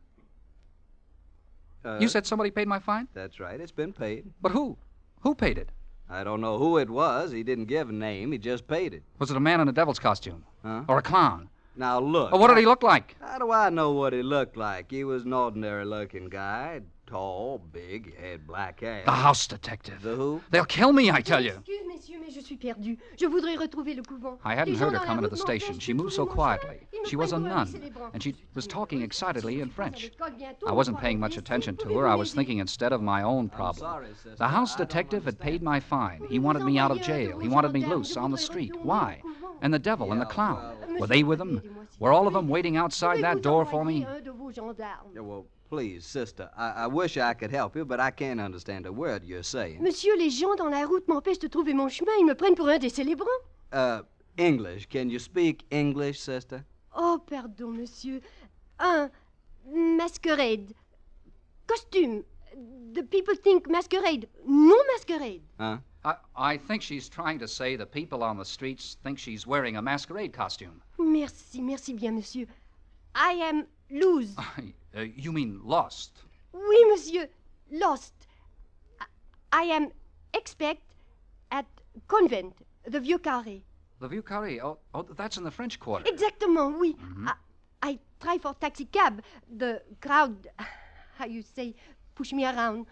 You said somebody paid my fine? That's right. It's been paid. But who? Who paid it? I don't know who it was. He didn't give a name. He just paid it. Was it a man in a devil's costume? Huh? Or a clown? Now, look. Oh, what did he look like? How do I know what he looked like? He was an ordinary-looking guy. Tall, big, he had black hair. The house detective. The who? They'll kill me, I tell you. Excuse, messieurs, mais je suis perdue. Je voudrais retrouver le couvent. I hadn't heard her come into the station. She moved so quietly. She was a nun, and she was talking excitedly in French. I wasn't paying much attention to her. I was thinking instead of my own problem. The house detective had paid my fine. He wanted me out of jail. He wanted me loose on the street. Why? And the devil and the clown. Were they with him? Were all of them waiting outside that door for me? Yeah, well, please, sister, I wish I could help you, but I can't understand a word you're saying. Monsieur, les gens dans la route m'empêchent de trouver mon chemin. Ils me prennent pour un des célébrants. English. Can you speak English, sister? Oh, pardon, monsieur. Masquerade. Costume. The people think masquerade. Non masquerade. Huh? I think she's trying to say the people on the streets think she's wearing a masquerade costume. Merci bien, monsieur. I am loose. You mean lost? Oui, monsieur. Lost. I am expect at convent, the Vieux Carré. The Vieux Carré? Oh, that's in the French Quarter. Exactement, oui. Mm-hmm. I try for taxi cab. The crowd, how you say, push me around.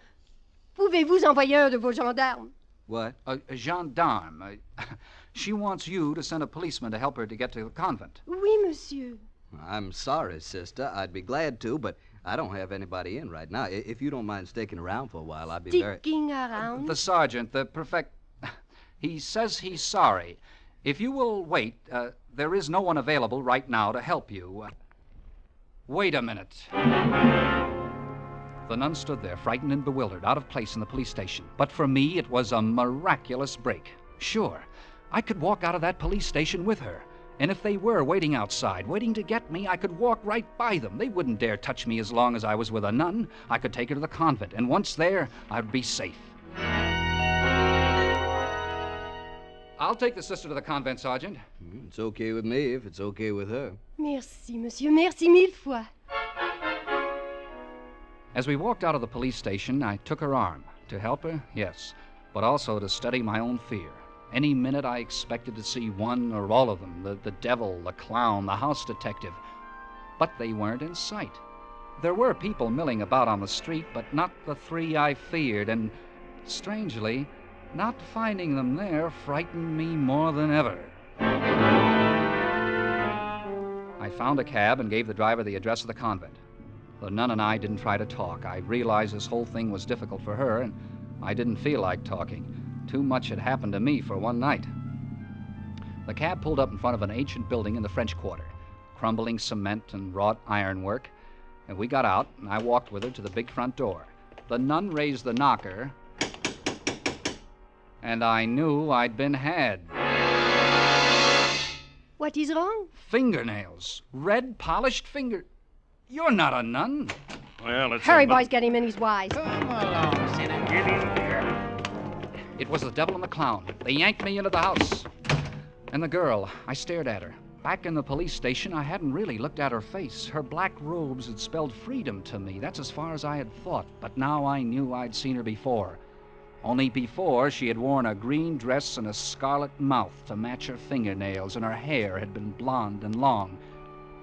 Pouvez-vous envoyer un de vos gendarmes? What? A gendarme. She wants you to send a policeman to help her to get to the convent. Oui, monsieur. I'm sorry, sister. I'd be glad to, but I don't have anybody in right now. If you don't mind sticking around for a while, I'd be Sticking around? The sergeant, the prefect, he says he's sorry. If you will wait, there is no one available right now to help you. Wait a minute. The nun stood there, frightened and bewildered, out of place in the police station. But for me, it was a miraculous break. Sure, I could walk out of that police station with her. And if they were waiting outside, waiting to get me, I could walk right by them. They wouldn't dare touch me as long as I was with a nun. I could take her to the convent, and once there, I'd be safe. I'll take the sister to the convent, Sergeant. It's okay with me if it's okay with her. Merci, monsieur. Merci mille fois. As we walked out of the police station, I took her arm. To help her, yes, but also to study my own fear. Any minute I expected to see one or all of them, the devil, the clown, the house detective. But they weren't in sight. There were people milling about on the street, but not the three I feared, and strangely, not finding them there frightened me more than ever. I found a cab and gave the driver the address of the convent. The nun and I didn't try to talk. I realized this whole thing was difficult for her, and I didn't feel like talking. Too much had happened to me for one night. The cab pulled up in front of an ancient building in the French Quarter, crumbling cement and wrought ironwork, and we got out, and I walked with her to the big front door. the nun raised the knocker, and I knew I'd been had. What is wrong? Fingernails. Red, polished finger... You're not a nun. Well, it's Hurry, boys, get him in. He's wise. Come along, sinner. Get in here. It was the devil and the clown. They yanked me into the house. And the girl, I stared at her. Back in the police station, I hadn't really looked at her face. Her black robes had spelled freedom to me. That's as far as I had thought. But now I knew I'd seen her before. Only before, she had worn a green dress and a scarlet mouth to match her fingernails, and her hair had been blonde and long.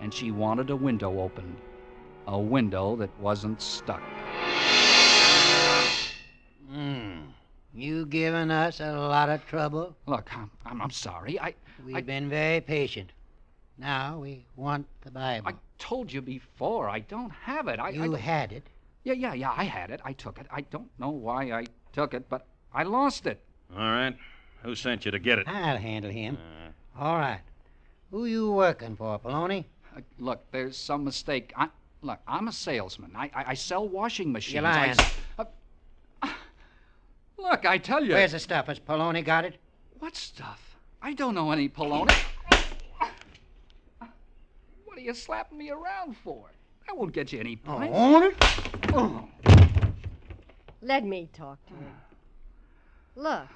And she wanted a window opened. A window that wasn't stuck. You giving us a lot of trouble. Look, I'm sorry. We've been very patient. Now we want the Bible. I told you before, I don't have it. You had it? Yeah, I had it. I took it. I don't know why I took it, but I lost it. All right. Who sent you to get it? I'll handle him. All right. Who you working for, Poloni? Look, there's some mistake. I'm a salesman. I sell washing machines. You're lying. Look, I tell you. Where's the stuff? Has Poloni got it? What stuff? I don't know any Poloni. What are you slapping me around for? That won't get you any points. Own it? Oh. Let me talk to him. Look,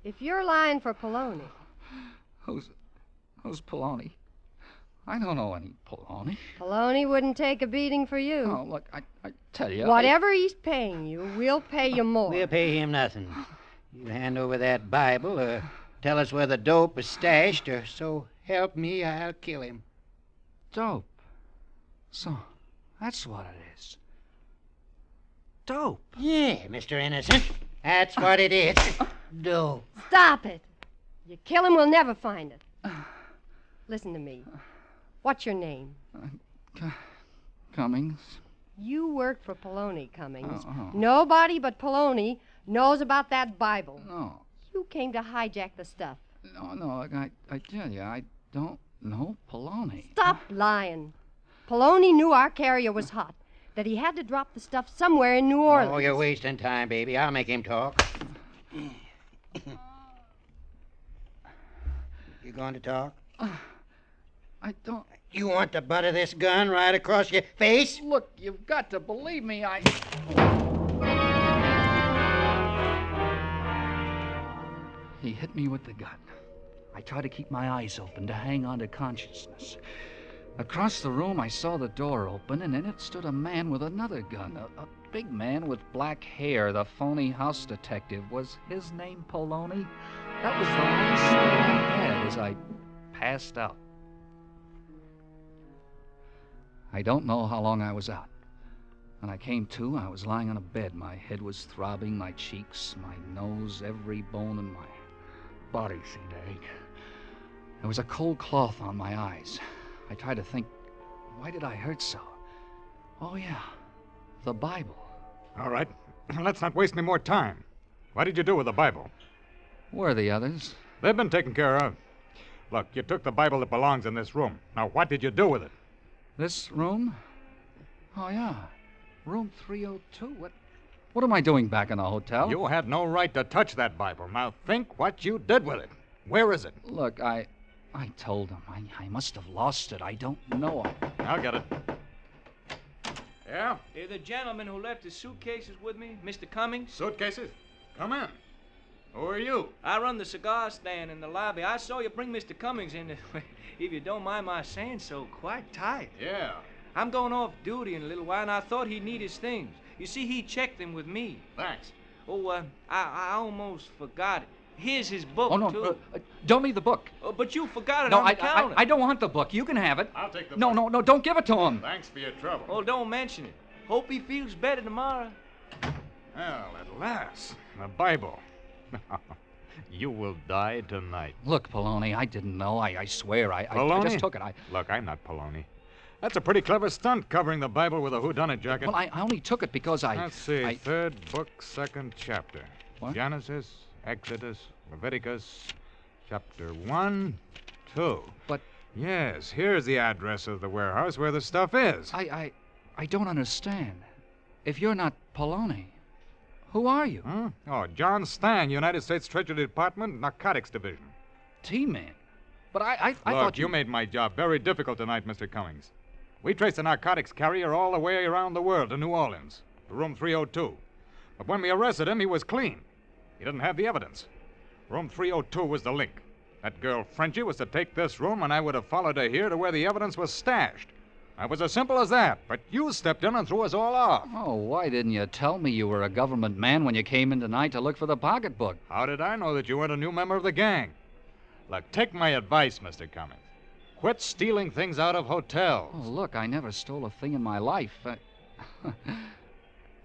if you're lying for Poloni... Who's Poloni? I don't know any Poloni. Poloni wouldn't take a beating for you. Oh, look, I tell you... Whatever he's paying you, we'll pay you more. We'll pay him nothing. You hand over that Bible, or tell us where the dope is stashed, or so help me, I'll kill him. Dope? So, that's what it is. Dope? Yeah, Mr. Innocent. That's what it is. Dope. Stop it. You kill him, we'll never find it. Listen to me. What's your name? Cummings. You work for Poloni, Cummings. Oh. Nobody but Poloni knows about that Bible. No. You came to hijack the stuff. No, I tell you, I don't know Poloni. Stop lying. Poloni knew our carrier was hot, that he had to drop the stuff somewhere in New Orleans. Oh, you're wasting time, baby. I'll make him talk. You going to talk? I don't... You want to butter this gun right across your face? Look, you've got to believe me, He hit me with the gun. I tried to keep my eyes open, to hang on to consciousness. Across the room, I saw the door open, and in it stood a man with another gun. A big man with black hair, the phony house detective. Was his name Poloni? That was the last thing I had as I passed out. I don't know how long I was out. When I came to, I was lying on a bed. My head was throbbing, my cheeks, my nose, every bone in my body seemed to ache. There was a cold cloth on my eyes. I tried to think, why did I hurt so? Oh, yeah, the Bible. All right, let's not waste any more time. What did you do with the Bible? Where are the others? They've been taken care of. Look, you took the Bible that belongs in this room. Now, what did you do with it? This room? Oh, yeah. Room 302. What am I doing back in the hotel? You had no right to touch that Bible. Now, think what you did with it. Where is it? Look, I told him. I must have lost it. I don't know. I'll get it. Yeah? They're the gentleman who left his suitcases with me, Mr. Cummings. Suitcases? Come in. Who are you? I run the cigar stand in the lobby. I saw you bring Mr. Cummings in. If you don't mind my saying so, quite tight. Yeah. I'm going off duty in a little while, and I thought he'd need his things. You see, he checked them with me. Thanks. Oh, I almost forgot it. Here's his book, too. Don't leave the book. Oh, but you forgot it No, on the counter. I don't want the book. You can have it. I'll take the book. No, don't give it to him. Thanks for your trouble. Oh, don't mention it. Hope he feels better tomorrow. Well, at last, the Bible. You will die tonight. Look, Poloni, I didn't know. I swear, I just took it. Look, I'm not Poloni. That's a pretty clever stunt, covering the Bible with a whodunit jacket. Well, I only took it because Let's see, third book, second chapter. What? Genesis, Exodus, Leviticus, chapter 1, 2. But... Yes, here's the address of the warehouse where the stuff is. I don't understand. if you're not Poloni, who are you? Hmm? Oh, John Stang, United States Treasury Department, Narcotics Division. T-Man? But I Look, thought you made my job very difficult tonight, Mr. Cummings. We traced the narcotics carrier all the way around the world to New Orleans, to room 302. But when we arrested him, he was clean. He didn't have the evidence. Room 302 was the link. That girl, Frenchie, was to take this room, and I would have followed her here to where the evidence was stashed. It was as simple as that, but you stepped in and threw us all off. Oh, why didn't you tell me you were a government man when you came in tonight to look for the pocketbook? How did I know that you weren't a new member of the gang? Look, take my advice, Mr. Cummings. Quit stealing things out of hotels. Oh, look, I never stole a thing in my life.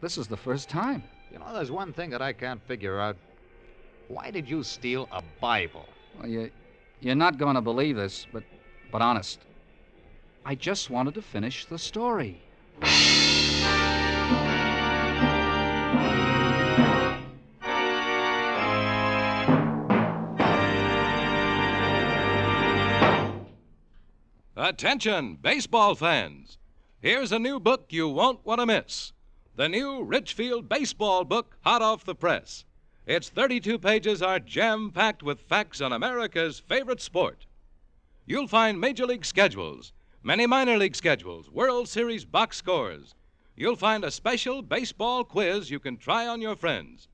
This is the first time. You know, there's one thing that I can't figure out. Why did you steal a Bible? Well, you're not going to believe this, but honest, I just wanted to finish the story. Attention, baseball fans. Here's a new book you won't want to miss. The new Richfield Baseball book, hot off the press. Its 32 pages are jam-packed with facts on America's favorite sport. You'll find Major League schedules, many minor league schedules, World Series box scores. You'll find a special baseball quiz you can try on your friends.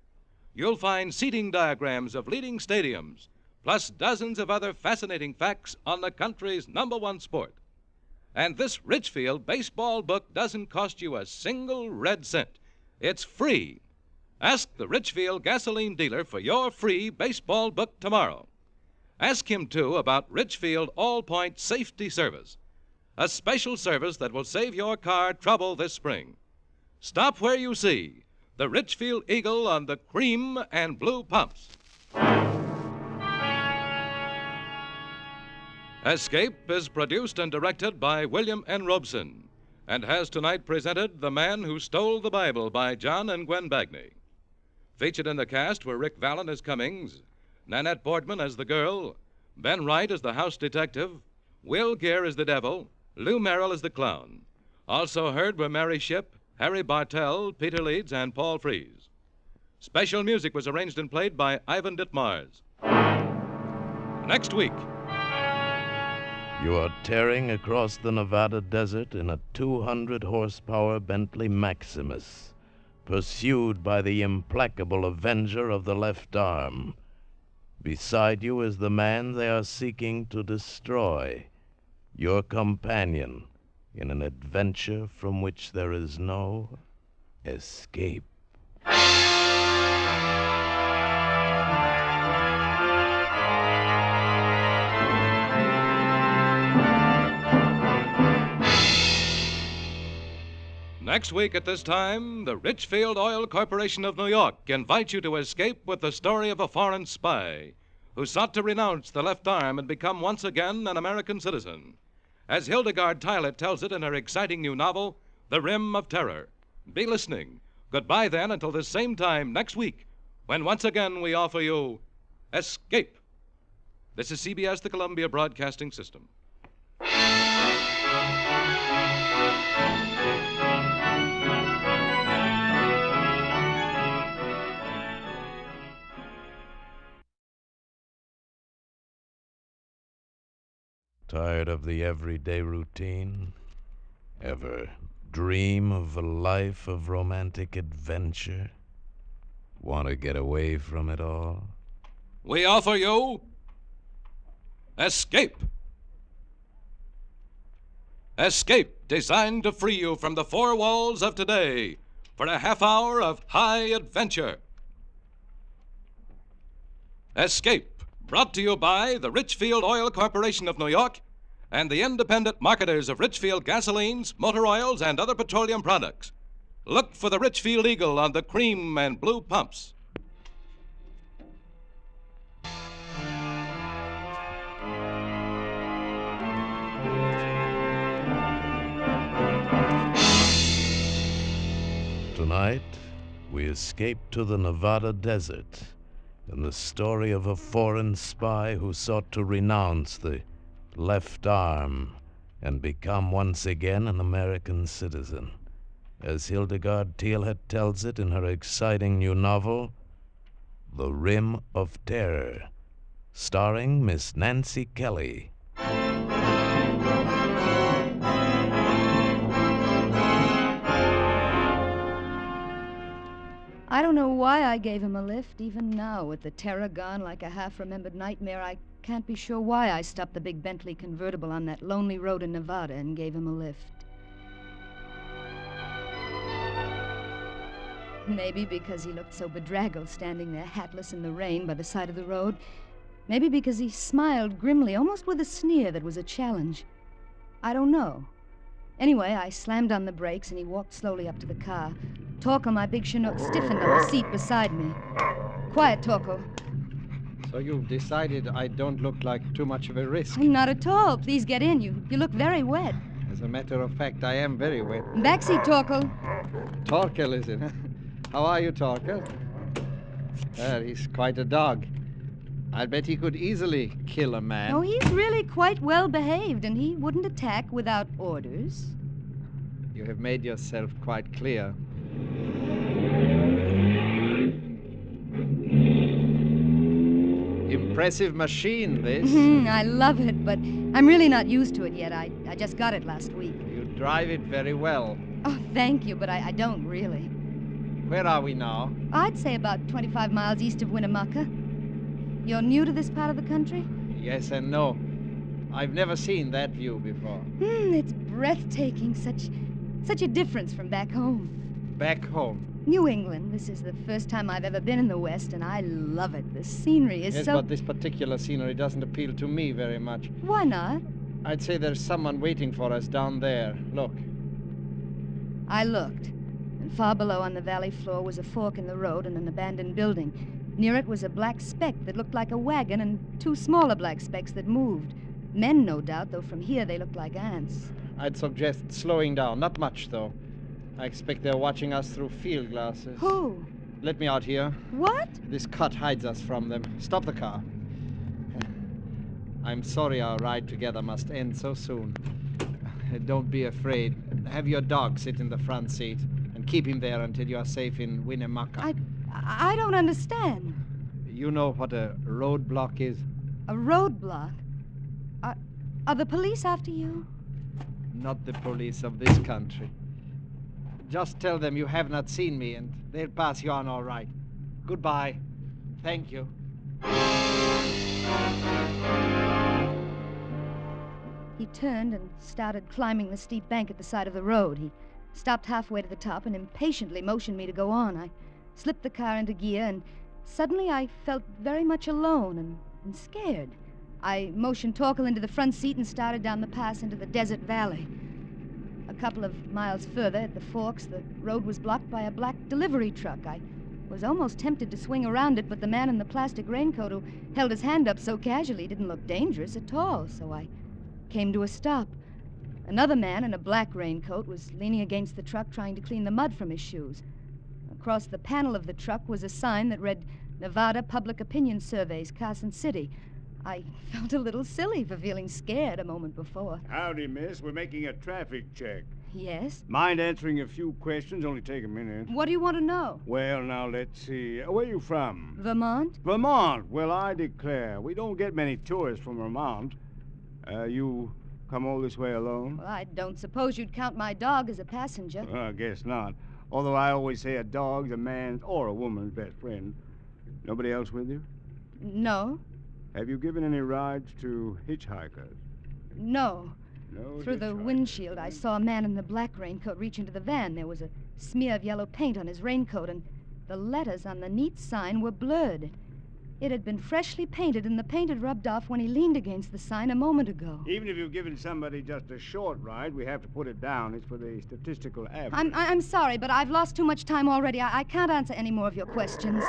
You'll find seating diagrams of leading stadiums, plus dozens of other fascinating facts on the country's #1 sport. And this Richfield baseball book doesn't cost you a single red cent. It's free. Ask the Richfield gasoline dealer for your free baseball book tomorrow. Ask him, too, about Richfield All-Point Safety Service, a special service that will save your car trouble this spring. Stop where you see the Richfield Eagle on the cream and blue pumps. Escape is produced and directed by William N. Robeson and has tonight presented The Man Who Stole the Bible by John and Gwen Bagney. Featured in the cast were Rick Vallen as Cummings, Nanette Boardman as the girl, Ben Wright as the house detective, Will Gere as the devil, Lou Merrill as the clown. Also heard were Mary Shipp, Harry Bartell, Peter Leeds, and Paul Frees. Special music was arranged and played by Ivan Ditmars. Next week. You are tearing across the Nevada desert in a 200-horsepower Bentley Maximus, pursued by the implacable avenger of the left arm. Beside you is the man they are seeking to destroy, your companion in an adventure from which there is no escape. Next week at this time, the Richfield Oil Corporation of New York invites you to escape with the story of a foreign spy who sought to renounce the left arm and become once again an American citizen. As Hildegard Tylett tells it in her exciting new novel, The Rim of Terror. Be listening. Goodbye then until this same time next week, when once again we offer you Escape. This is CBS, the Columbia Broadcasting System. Tired of the everyday routine? Ever dream of a life of romantic adventure? Want to get away from it all? We offer you Escape. Escape, designed to free you from the four walls of today for a half hour of high adventure. Escape, brought to you by the Richfield Oil Corporation of New York and the independent marketers of Richfield gasolines, motor oils, and other petroleum products. Look for the Richfield Eagle on the cream and blue pumps. Tonight, we escape to the Nevada desert in the story of a foreign spy who sought to renounce the left arm and become once again an American citizen. as Hildegard Thielhet tells it in her exciting new novel, The Rim of Terror, starring Miss Nancy Kelly. I don't know why I gave him a lift. Even now, with the terror gone like a half-remembered nightmare, I can't be sure why I stopped the big Bentley convertible on that lonely road in Nevada and gave him a lift. Maybe because he looked so bedraggled standing there hatless in the rain by the side of the road. Maybe because he smiled grimly, almost with a sneer that was a challenge. I don't know. Anyway, I slammed on the brakes and he walked slowly up to the car. Torkel, my big Chinook, stiffened on the seat beside me. Quiet, Torkel. So you've decided I don't look like too much of a risk? Not at all. Please get in. You look very wet. As a matter of fact, I am very wet. Backseat, Torkel. Torkel, is it? How are you, Torkel? He's quite a dog. I'll bet he could easily kill a man. Oh, he's really quite well behaved, and he wouldn't attack without orders. You have made yourself quite clear. Impressive machine, this. I love it, but I'm really not used to it yet. I just got it last week. You drive it very well. Oh, thank you, but I don't really. Where are we now? I'd say about 25 miles east of Winnemucca. You're new to this part of the country? Yes and no. I've never seen that view before. It's breathtaking. Such a difference from back home. Back home? New England. This is the first time I've ever been in the West, and I love it. The scenery is yes, so... but this particular scenery doesn't appeal to me very much. Why not? I'd say there's someone waiting for us down there. Look. I looked, and far below on the valley floor was a fork in the road and an abandoned building. Near it was a black speck that looked like a wagon and two smaller black specks that moved. Men, no doubt, though from here they looked like ants. I'd suggest slowing down. Not much, though. I expect they're watching us through field glasses. Who? Let me out here. What? This cut hides us from them. Stop the car. I'm sorry our ride together must end so soon. Don't be afraid. Have your dog sit in the front seat and keep him there until you are safe in Winnemucca. I don't understand. You know what a roadblock is? A roadblock? Are the police after you? Not the police of this country. Just tell them you have not seen me, and they'll pass you on all right. Goodbye. Thank you. He turned and started climbing the steep bank at the side of the road. He stopped halfway to the top and impatiently motioned me to go on. I slipped the car into gear, and suddenly I felt very much alone and scared. I motioned Torkel into the front seat and started down the pass into the desert valley. A couple of miles further, at the forks, the road was blocked by a black delivery truck. I was almost tempted to swing around it, but the man in the plastic raincoat who held his hand up so casually didn't look dangerous at all, so I came to a stop. Another man in a black raincoat was leaning against the truck trying to clean the mud from his shoes. Across the panel of the truck was a sign that read, Nevada Public Opinion Surveys, Carson City. I felt a little silly for feeling scared a moment before. Howdy, miss. We're making a traffic check. Yes? Mind answering a few questions? Only take a minute. What do you want to know? Well, now, let's see. Where are you from? Vermont? Vermont? Well, I declare. We don't get many tourists from Vermont. You come all this way alone? Well, I don't suppose you'd count my dog as a passenger. I guess not. Although I always say a dog's a man's or a woman's best friend. Nobody else with you? No. Have you given any rides to hitchhikers? No. No. Through the windshield, I saw a man in the black raincoat reach into the van. There was a smear of yellow paint on his raincoat, and the letters on the neat sign were blurred. It had been freshly painted, and the paint had rubbed off when he leaned against the sign a moment ago. Even if you've given somebody just a short ride, we have to put it down. It's for the statistical average. I'm sorry, but I've lost too much time already. I can't answer any more of your questions.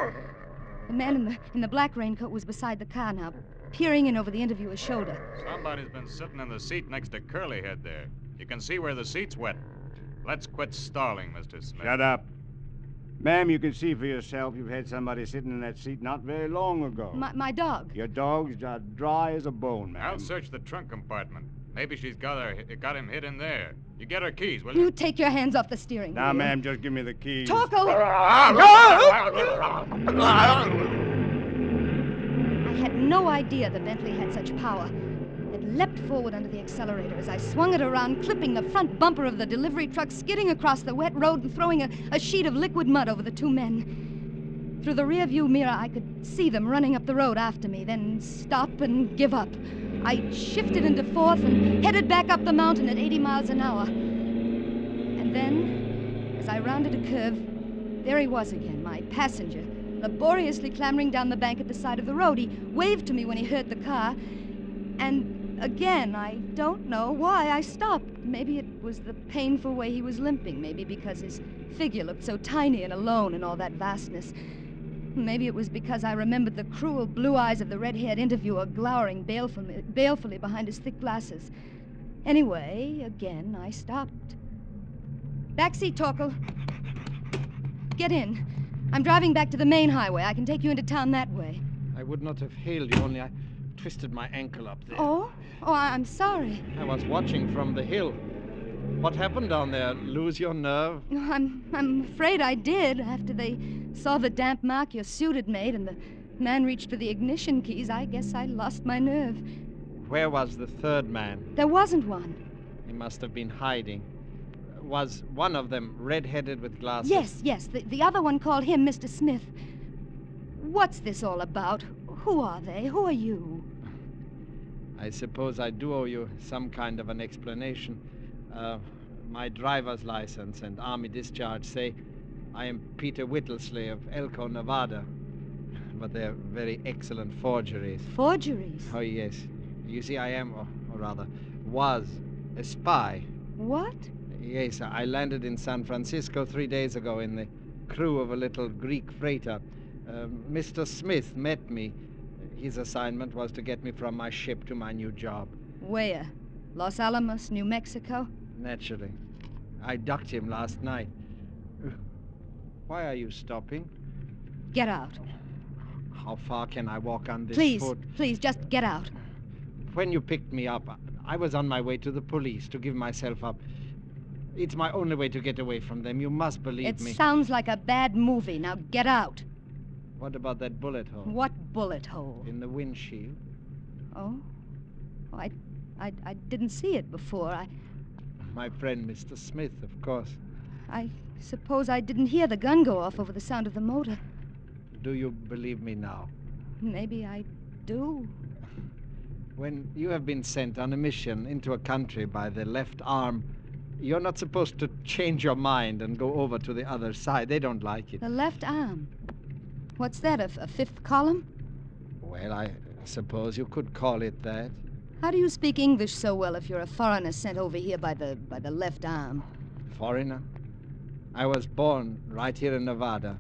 The man in the black raincoat was beside the car now, peering in over the interviewer's shoulder. Somebody's been sitting in the seat next to Curlyhead there. You can see where the seat's wet. Let's quit stalling, Mr. Smith. Shut up. Ma'am, you can see for yourself you've had somebody sitting in that seat not very long ago. My dog. Your dog's dry as a bone, ma'am. I'll search the trunk compartment. Maybe she's got him hid in there. You get her keys, will you? You take your hands off the steering wheel. Now, ma'am, just give me the keys. Torkel! I had no idea the Bentley had such power. It leapt forward under the accelerator as I swung it around, clipping the front bumper of the delivery truck, skidding across the wet road and throwing a sheet of liquid mud over the two men. Through the rear-view mirror, I could see them running up the road after me, then stop and give up. I shifted into fourth and headed back up the mountain at 80 miles an hour. And then, as I rounded a curve, there he was again, my passenger, laboriously clambering down the bank at the side of the road. He waved to me when he heard the car. And again, I don't know why I stopped. Maybe it was the painful way he was limping. Maybe because his figure looked so tiny and alone in all that vastness. Maybe it was because I remembered the cruel blue eyes of the red-haired interviewer glowering balefully behind his thick glasses. Anyway, again, I stopped. Backseat, Torkel. Get in. I'm driving back to the main highway. I can take you into town that way. I would not have hailed you, only I twisted my ankle up there. Oh? Oh, I'm sorry. I was watching from the hill. What happened down there? Lose your nerve? I'm afraid I did. After they saw the damp mark your suit had made and the man reached for the ignition keys, I guess I lost my nerve. Where was the third man? There wasn't one. He must have been hiding. Was one of them red-headed with glasses? Yes. The other one called him Mr. Smith. What's this all about? Who are they? Who are you? I suppose I do owe you some kind of an explanation. My driver's license and army discharge say I am Peter Whittlesey of Elko, Nevada. But they're very excellent forgeries. Forgeries? Oh, yes. You see, I am, or rather, was a spy. What? Yes, I landed in San Francisco 3 days ago in the crew of a little Greek freighter. Mr. Smith met me. His assignment was to get me from my ship to my new job. Where? Los Alamos, New Mexico? Naturally. I ducked him last night. Why are you stopping? Get out. How far can I walk on this foot? Please, just get out. When you picked me up, I was on my way to the police to give myself up. It's my only way to get away from them. You must believe me. It sounds like a bad movie. Now get out. What about that bullet hole? What bullet hole? In the windshield. Oh? I didn't see it before. My friend, Mr. Smith, of course. I suppose I didn't hear the gun go off over the sound of the motor. Do you believe me now? Maybe I do. When you have been sent on a mission into a country by the left arm, you're not supposed to change your mind and go over to the other side. They don't like it. The left arm? What's that, a fifth column? Well, I suppose you could call it that. How do you speak English so well if you're a foreigner sent over here by the left arm? Foreigner? I was born right here in Nevada.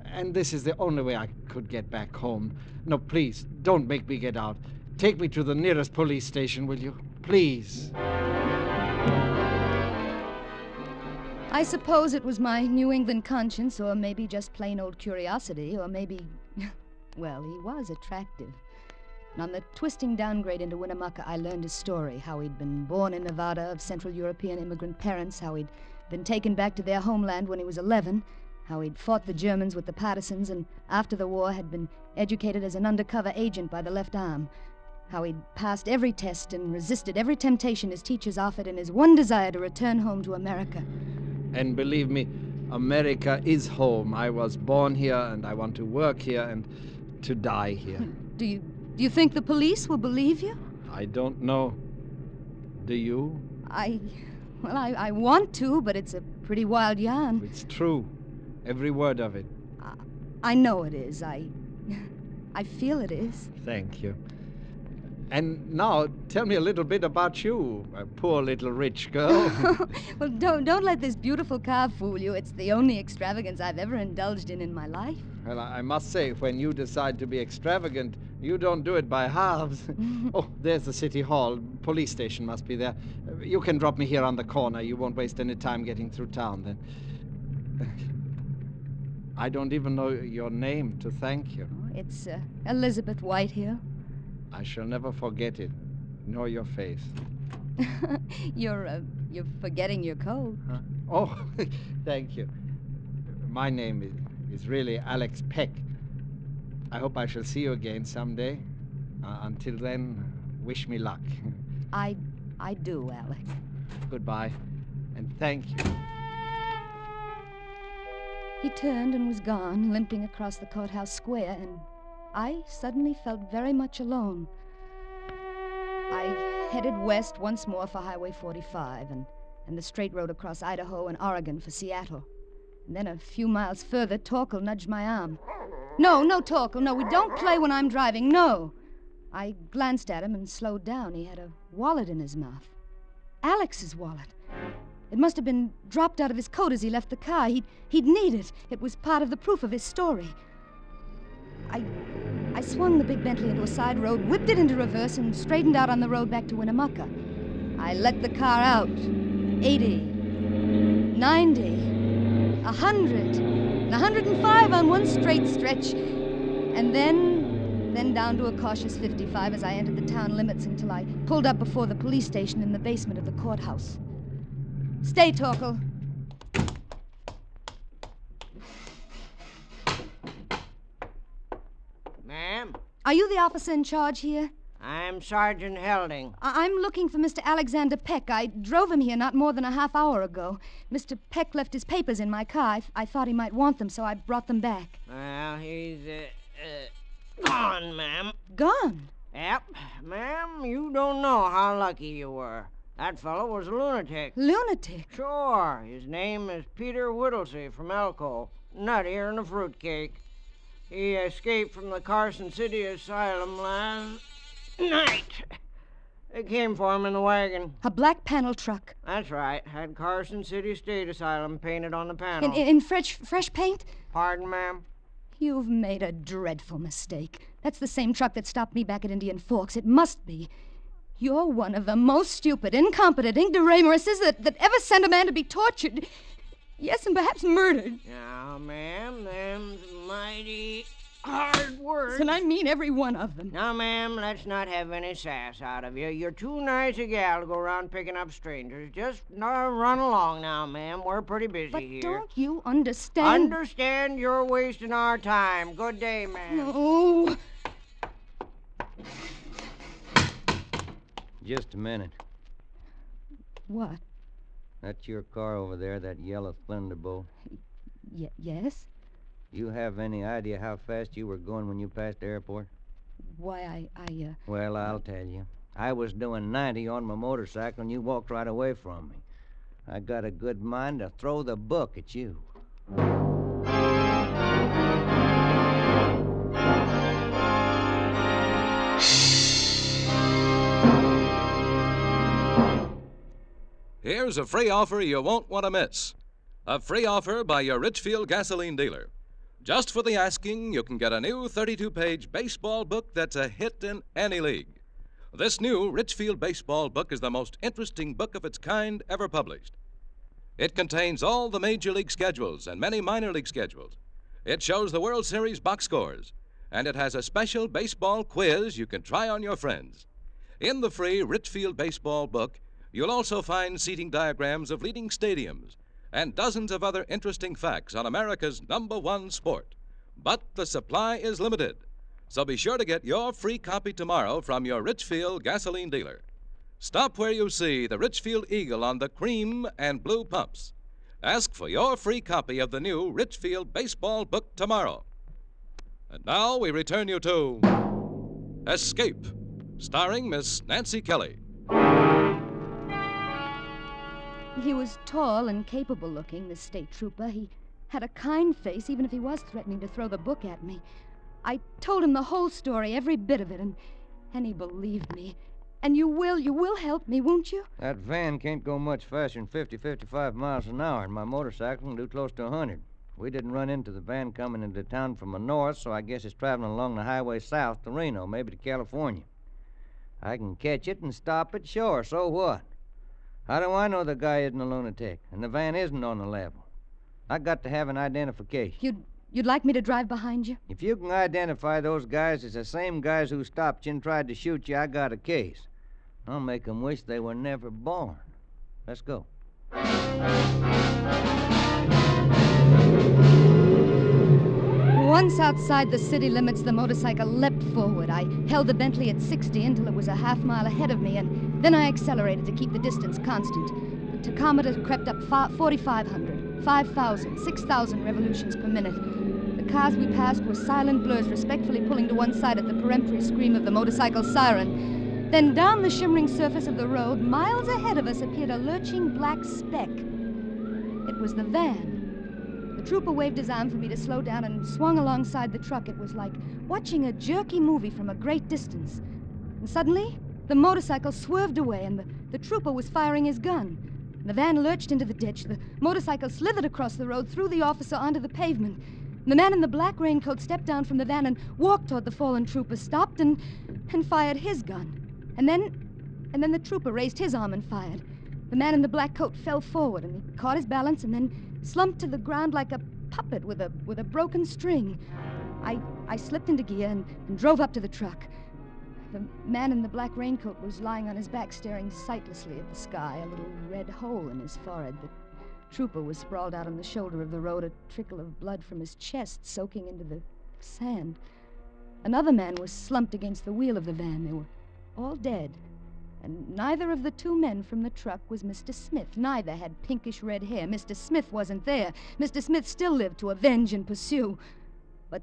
And this is the only way I could get back home. No, please, don't make me get out. Take me to the nearest police station, will you? Please. I suppose it was my New England conscience, or maybe just plain old curiosity, or maybe... Well, he was attractive. And on the twisting downgrade into Winnemucca, I learned his story, how he'd been born in Nevada of Central European immigrant parents, how he'd been taken back to their homeland when he was 11, how he'd fought the Germans with the partisans, and after the war had been educated as an undercover agent by the left arm, how he'd passed every test and resisted every temptation his teachers offered in his one desire to return home to America. And believe me, America is home. I was born here, and I want to work here and to die here. Do you think the police will believe you? I don't know. Do you? I want to, but it's a pretty wild yarn. It's true. Every word of it. I know it is. I feel it is. Thank you. And now, tell me a little bit about you, a poor little rich girl. Well, don't let this beautiful car fool you. It's the only extravagance I've ever indulged in my life. Well, I must say, when you decide to be extravagant, you don't do it by halves. Oh, there's the city hall. Police station must be there. You can drop me here on the corner. You won't waste any time getting through town, then. I don't even know your name to thank you. Oh, it's Elizabeth Whitehill. I shall never forget it, nor your face. You're You're forgetting your coat. Huh? Oh, thank you. My name is really Alex Peck. I hope I shall see you again someday. Until then, wish me luck. I do, Alex. Goodbye, and thank you. He turned and was gone, limping across the courthouse square, and I suddenly felt very much alone. I headed west once more for Highway 45 and the straight road across Idaho and Oregon for Seattle. And then a few miles further, Torkel nudged my arm. No, Torkel, no, we don't play when I'm driving, no. I glanced at him and slowed down. He had a wallet in his mouth. Alex's wallet. It must have been dropped out of his coat as he left the car. He'd need it. It was part of the proof of his story. I swung the big Bentley into a side road, whipped it into reverse, and straightened out on the road back to Winnemucca. I let the car out. 80, 90, 100, and 105 on one straight stretch. And then down to a cautious 55 as I entered the town limits until I pulled up before the police station in the basement of the courthouse. Stay, Torkel. Ma'am? Are you the officer in charge here? I'm Sergeant Helding. I'm looking for Mr. Alexander Peck. I drove him here not more than a half hour ago. Mr. Peck left his papers in my car. I thought he might want them, so I brought them back. Well, he's, gone, ma'am. Gone? Yep. Ma'am, you don't know how lucky you were. That fellow was a lunatic. Lunatic? Sure. His name is Peter Whittlesey from Elko. Nuttier than a fruitcake. He escaped from the Carson City Asylum last night. They came for him in the wagon. A black panel truck? That's right. Had Carson City State Asylum painted on the panel. In fresh paint? Pardon, ma'am? You've made a dreadful mistake. That's the same truck that stopped me back at Indian Forks. It must be. You're one of the most stupid, incompetent ignoramuses that ever sent a man to be tortured. Yes, and perhaps murdered. Now, ma'am, them's mighty hard words. And I mean every one of them. Now, ma'am, let's not have any sass out of you. You're too nice a gal to go around picking up strangers. Just run along now, ma'am. We're pretty busy here. But don't you understand? Understand you're wasting our time. Good day, ma'am. No. Just a minute. What? That's your car over there, that yellow Thunderbolt. Yes? You have any idea how fast you were going when you passed the airport? Why, Well, I'll tell you. I was doing 90 on my motorcycle, and you walked right away from me. I got a good mind to throw the book at you. Here's a free offer you won't want to miss. A free offer by your Richfield gasoline dealer. Just for the asking, you can get a new 32-page baseball book that's a hit in any league. This new Richfield baseball book is the most interesting book of its kind ever published. It contains all the major league schedules and many minor league schedules. It shows the World Series box scores, and it has a special baseball quiz you can try on your friends. In the free Richfield baseball book, you'll also find seating diagrams of leading stadiums and dozens of other interesting facts on America's #1 sport. But the supply is limited, so be sure to get your free copy tomorrow from your Richfield gasoline dealer. Stop where you see the Richfield Eagle on the cream and blue pumps. Ask for your free copy of the new Richfield baseball book tomorrow. And now we return you to Escape, starring Miss Nancy Kelly. He was tall and capable looking, this state trooper. He had a kind face, even if he was threatening to throw the book at me. I told him the whole story, every bit of it, and he believed me. And you will help me, won't you? That van can't go much faster than 50, 55 miles an hour, and my motorcycle can do close to 100. We didn't run into the van coming into town from the north, so I guess it's traveling along the highway south to Reno, maybe to California. I can catch it and stop it, sure, so what? How do I know the guy isn't a lunatic and the van isn't on the level? I got to have an identification. You'd like me to drive behind you? If you can identify those guys as the same guys who stopped you and tried to shoot you, I got a case. I'll make them wish they were never born. Let's go. Once outside the city limits, the motorcycle leapt forward. I held the Bentley at 60 until it was a half mile ahead of me, and then I accelerated to keep the distance constant. The tachometer crept up 4,500, 5,000, 6,000 revolutions per minute. The cars we passed were silent blurs, respectfully pulling to one side at the peremptory scream of the motorcycle siren. Then down the shimmering surface of the road, miles ahead of us, appeared a lurching black speck. It was the van. The trooper waved his arm for me to slow down and swung alongside the truck. It was like watching a jerky movie from a great distance. And suddenly, the motorcycle swerved away, and the trooper was firing his gun. The van lurched into the ditch. The motorcycle slithered across the road, threw the officer onto the pavement. The man in the black raincoat stepped down from the van and walked toward the fallen trooper, stopped and fired his gun. And then the trooper raised his arm and fired. The man in the black coat fell forward, and he caught his balance and then slumped to the ground like a puppet with a broken string. I slipped into gear and drove up to the truck. The man in the black raincoat was lying on his back, staring sightlessly at the sky, a little red hole in his forehead. The trooper was sprawled out on the shoulder of the road, a trickle of blood from his chest soaking into the sand. Another man was slumped against the wheel of the van. They were all dead. And neither of the two men from the truck was Mr. Smith. Neither had pinkish red hair. Mr. Smith wasn't there. Mr. Smith still lived to avenge and pursue. But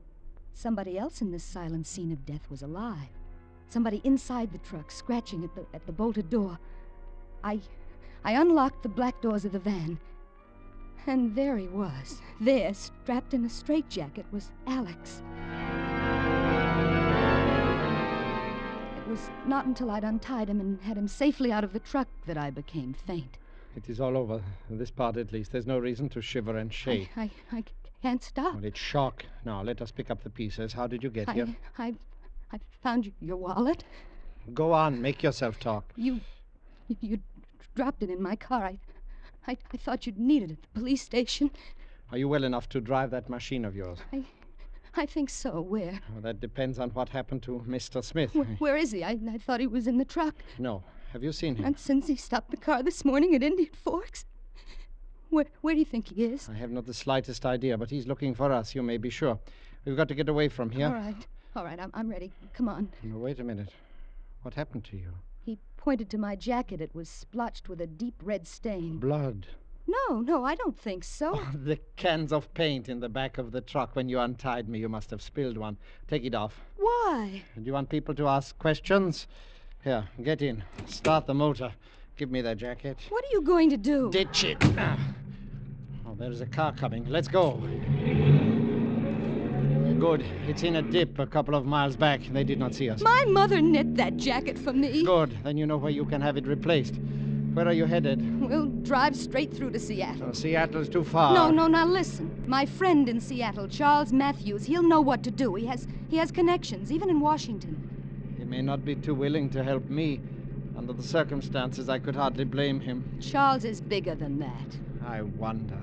somebody else in this silent scene of death was alive. Somebody inside the truck, scratching at the bolted door. I unlocked the black doors of the van. And there he was. There, strapped in a straitjacket, was Alex. It was not until I'd untied him and had him safely out of the truck that I became faint. It is all over. This part, at least. There's no reason to shiver and shake. I can't stop. Well, it's shock. Now, let us pick up the pieces. How did you get here? I found your wallet. Go on. Make yourself talk. You dropped it in my car. I thought you'd need it at the police station. Are you well enough to drive that machine of yours? I think so. Where? Well, that depends on what happened to Mr. Smith. Where is he? I thought he was in the truck. No. Have you seen him? And since he stopped the car this morning at Indian Forks? Where do you think he is? I have not the slightest idea, but he's looking for us, you may be sure. We've got to get away from here. All right, I'm ready. Come on. No, wait a minute. What happened to you? He pointed to my jacket. It was splotched with a deep red stain. Blood. No, I don't think so. Oh, the cans of paint in the back of the truck. When you untied me, you must have spilled one. Take it off. Why? Do you want people to ask questions? Here, get in. Start the motor. Give me that jacket. What are you going to do? Ditch it. Oh, there's a car coming. Let's go. Good. It's in a dip a couple of miles back. They did not see us. My mother knit that jacket for me. Good. Then you know where you can have it replaced. Where are you headed? We'll drive straight through to Seattle. Oh, Seattle's too far. No, now listen. My friend in Seattle, Charles Matthews, he'll know what to do. He has connections, even in Washington. He may not be too willing to help me. Under the circumstances, I could hardly blame him. Charles is bigger than that. I wonder.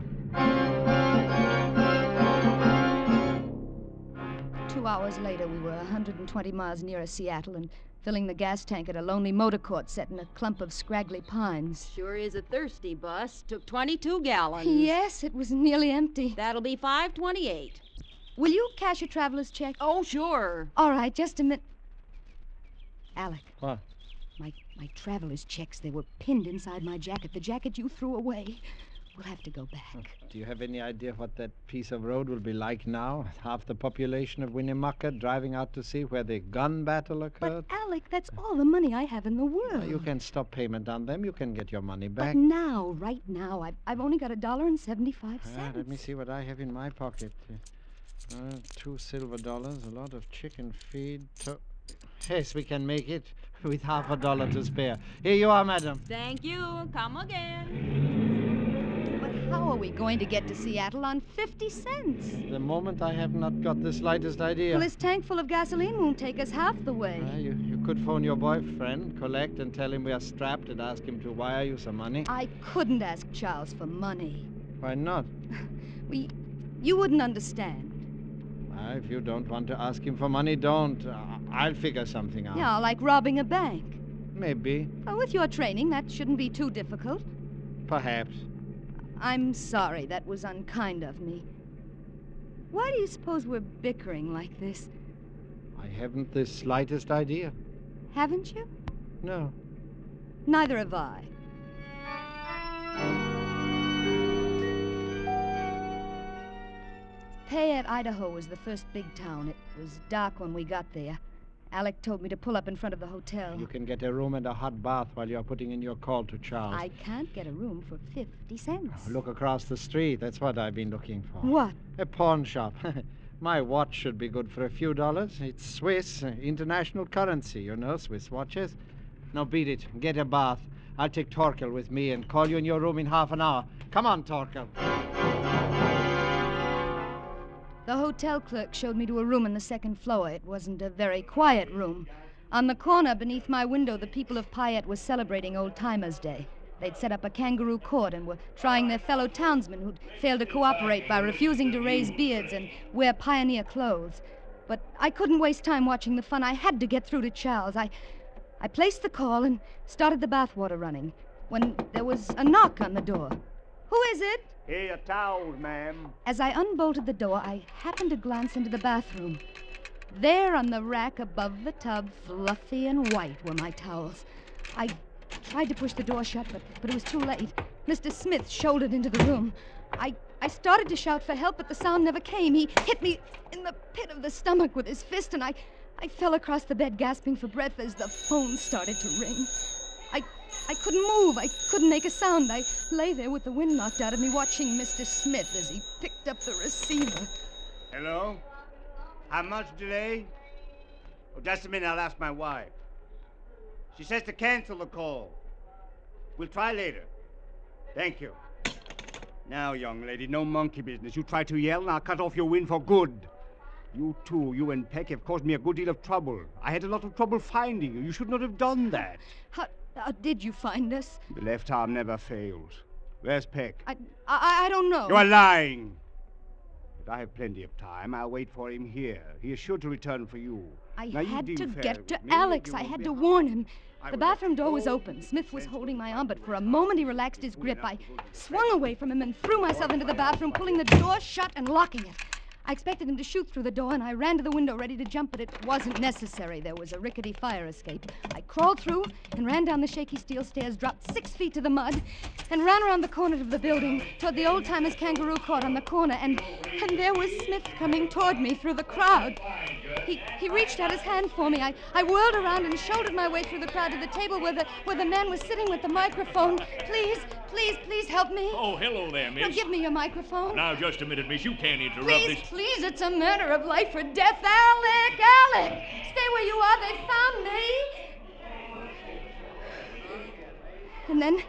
2 hours later, we were 120 miles nearer Seattle and filling the gas tank at a lonely motor court set in a clump of scraggly pines. Sure is a thirsty bus. Took 22 gallons. Yes, it was nearly empty. That'll be $5.28. Will you cash a traveler's check? Oh, sure. All right, just a minute. Alec. What? My traveler's checks, they were pinned inside my jacket. The jacket you threw away. We'll have to go back. Do you have any idea what that piece of road will be like now? Half the population of Winnemucca driving out to see where the gun battle occurred? But, Alec, that's all the money I have in the world. You can stop payment on them. You can get your money back. But now, right now, I've only got $1.75. Let me see what I have in my pocket. 2 silver dollars, a lot of chicken feed. Yes, we can make it with $50 to spare. Here you are, madam. Thank you. Come again. How are we going to get to Seattle on 50 cents? The moment I have not got the slightest idea. Well, this tank full of gasoline won't take us half the way. You could phone your boyfriend, collect, and tell him we are strapped and ask him to wire you some money. I couldn't ask Charles for money. Why not? You wouldn't understand. If you don't want to ask him for money, don't. I'll figure something out. Yeah, like robbing a bank. Maybe. With your training, that shouldn't be too difficult. Perhaps. I'm sorry. That was unkind of me. Why do you suppose we're bickering like this? I haven't the slightest idea. Haven't you? No. Neither have I. Payette, Idaho was the first big town. It was dark when we got there. Alec told me to pull up in front of the hotel. You can get a room and a hot bath while you're putting in your call to Charles. I can't get a room for 50 cents. Look across the street. That's what I've been looking for. What? A pawn shop. My watch should be good for a few dollars. It's Swiss, international currency, you know, Swiss watches. Now beat it. Get a bath. I'll take Torkel with me and call you in your room in half an hour. Come on, Torkel. The hotel clerk showed me to a room on the second floor. It wasn't a very quiet room. On the corner beneath my window, the people of Payette were celebrating Old Timers' Day. They'd set up a kangaroo court and were trying their fellow townsmen who'd failed to cooperate by refusing to raise beards and wear pioneer clothes. But I couldn't waste time watching the fun. I had to get through to Charles. I placed the call and started the bathwater running when there was a knock on the door. Who is it? Here, your towels, ma'am. As I unbolted the door, I happened to glance into the bathroom. There on the rack above the tub, fluffy and white, were my towels. I tried to push the door shut, but it was too late. Mr. Smith shouldered into the room. I started to shout for help, but the sound never came. He hit me in the pit of the stomach with his fist, and I fell across the bed, gasping for breath as the phone started to ring. I couldn't move. I couldn't make a sound. I lay there with the wind knocked out of me, watching Mr. Smith as he picked up the receiver. Hello? How much delay? Oh, just a minute, I'll ask my wife. She says to cancel the call. We'll try later. Thank you. Now, young lady, no monkey business. You try to yell, and I'll cut off your wind for good. You two, you and Peck, have caused me a good deal of trouble. I had a lot of trouble finding you. You should not have done that. How did you find us? The left arm never fails. Where's Peck? I don't know. You are lying. But I have plenty of time. I'll wait for him here. He is sure to return for you. I Now, had you to deal fair get with to me, Alex. you I will had be to hard. warn him. I The will bathroom door was go open. Smith was holding my arm, but for a moment he relaxed his grip. I swung away from him and threw myself into the bathroom, pulling the door shut and locking it. I expected him to shoot through the door, and I ran to the window ready to jump, but it wasn't necessary. There was a rickety fire escape. I crawled through and ran down the shaky steel stairs, dropped 6 feet to the mud, and ran around the corner of the building toward the old-timers kangaroo court on the corner, and there was Smith coming toward me through the crowd. He reached out his hand for me. I whirled around and shouldered my way through the crowd to the table where the man was sitting with the microphone. Please help me. Oh, hello there, miss. Now give me your microphone. Now, just a minute, miss. You can't interrupt this. Please, it's a matter of life or death. Alec! Stay where you are. They found me.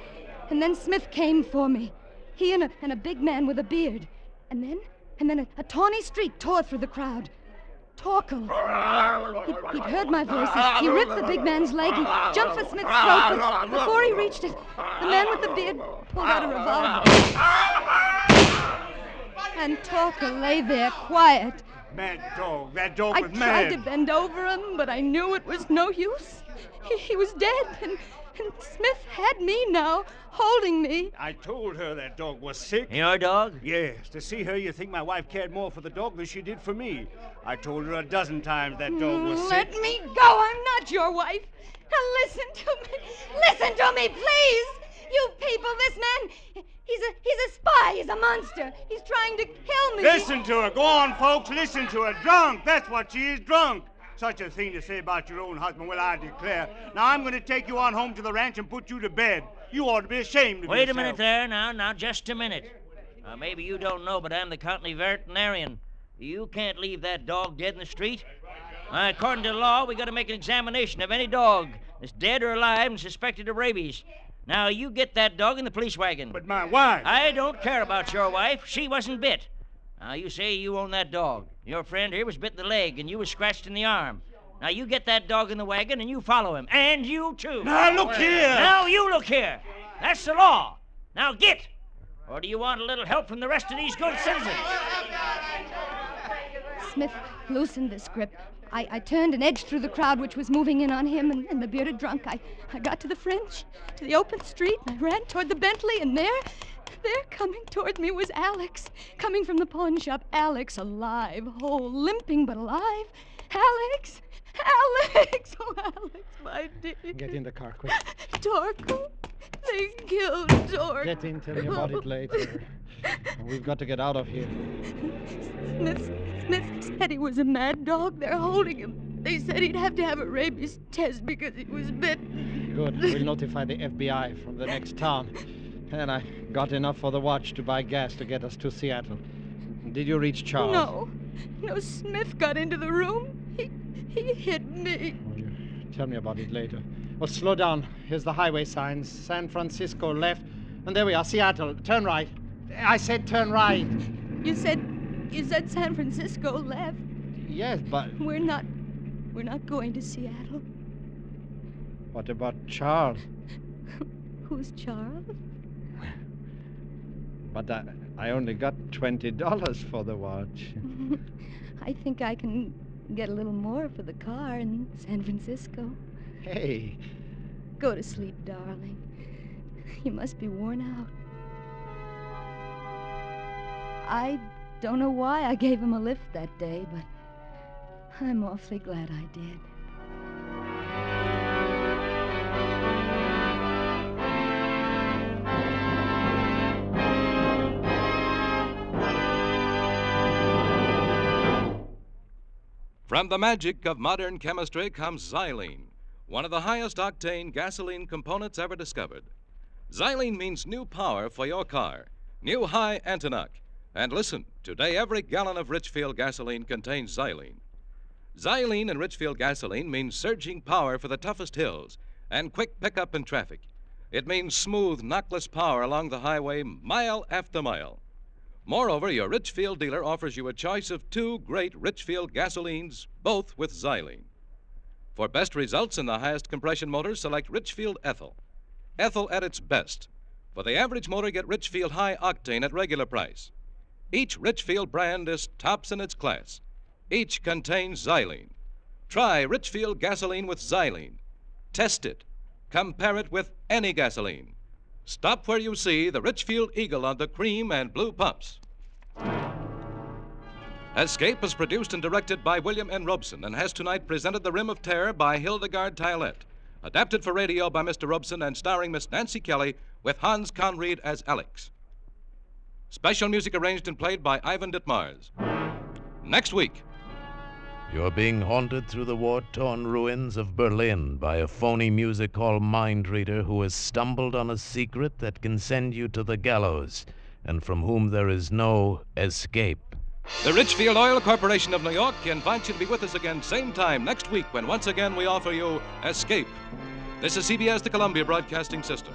And then Smith came for me. He and a big man with a beard. And then a tawny streak tore through the crowd. Torkel. He'd heard my voice. He ripped the big man's leg. He jumped for Smith's throat, but before he reached it, the man with the beard pulled out a revolver. And Torkel lay there quiet. Mad dog. That dog I was mad. tried to bend over him, but I knew it was no use. He was dead, and Smith had me now, holding me. I told her that dog was sick. Your dog? Yes. To see her, you think my wife cared more for the dog than she did for me. I told her a dozen times that dog was sick. Let me go. I'm not your wife. Now listen to me. Listen to me, please. You people, this man, he's a spy. He's a monster. He's trying to kill me. Listen to her. Go on, folks. Listen to her. Drunk. That's what she is, drunk. Such a thing to say about your own husband. Well, I declare. Now, I'm going to take you on home to the ranch and put you to bed. You ought to be ashamed of yourself. Wait a minute there, now, just a minute. Maybe you don't know, but I'm the county veterinarian. You can't leave that dog dead in the street. According to the law, we got to make an examination of any dog that's dead or alive and suspected of rabies. Now, you get that dog in the police wagon. But my wife... I don't care about your wife. She wasn't bit. Now, you say you own that dog. Your friend here was bit in the leg, and you was scratched in the arm. Now, you get that dog in the wagon, and you follow him. And you, too. Now, look here. Now, you look here. That's the law. Now, get. Or do you want a little help from the rest of these good citizens? Smith loosened his grip, I turned and edged through the crowd which was moving in on him and the bearded drunk. I got to the fringe, to the open street, and I ran toward the Bentley, and there coming toward me was Alex, coming from the pawn shop. Alex, alive, whole, limping but alive. Alex! Alex! Oh, Alex, my dear. Get in the car, quick. Torkel. They killed Torkel. Get in, tell me about it later. We've got to get out of here. Smith said he was a mad dog. They're holding him. They said he'd have to have a rabies test because he was bitten. Good. We'll notify the FBI from the next town. And I got enough for the watch to buy gas to get us to Seattle. Did you reach Charles? No, Smith got into the room. He hit me. Oh, you tell me about it later. Well, slow down. Here's the highway signs. San Francisco left. And there we are, Seattle. Turn right. I said turn right. You said San Francisco left. Yes, but... We're not going to Seattle. What about Charles? Who's Charles? But I only got $20 for the watch. I think I can get a little more for the car in San Francisco. Hey. Go to sleep, darling. You must be worn out. I don't know why I gave him a lift that day, but I'm awfully glad I did. From the magic of modern chemistry comes xylene, one of the highest octane gasoline components ever discovered. Xylene means new power for your car, new high Antonoc. And listen, today every gallon of Richfield gasoline contains xylene. Xylene in Richfield gasoline means surging power for the toughest hills and quick pickup in traffic. It means smooth, knockless power along the highway mile after mile. Moreover, your Richfield dealer offers you a choice of 2 great Richfield gasolines, both with xylene. For best results in the highest compression motors, select Richfield Ethyl. Ethyl at its best. For the average motor, get Richfield High Octane at regular price. Each Richfield brand is tops in its class. Each contains xylene. Try Richfield gasoline with xylene. Test it. Compare it with any gasoline. Stop where you see the Richfield Eagle on the cream and blue pumps. Escape is produced and directed by William N. Robeson and has tonight presented The Rim of Terror by Hildegard Tillett. Adapted for radio by Mr. Robeson and starring Miss Nancy Kelly with Hans Conried as Alex. Special music arranged and played by Ivan Ditmars. Next week. You're being haunted through the war-torn ruins of Berlin by a phony music hall mind reader who has stumbled on a secret that can send you to the gallows and from whom there is no escape. The Richfield Oil Corporation of New York invites you to be with us again same time next week when once again we offer you Escape. This is CBS, the Columbia Broadcasting System.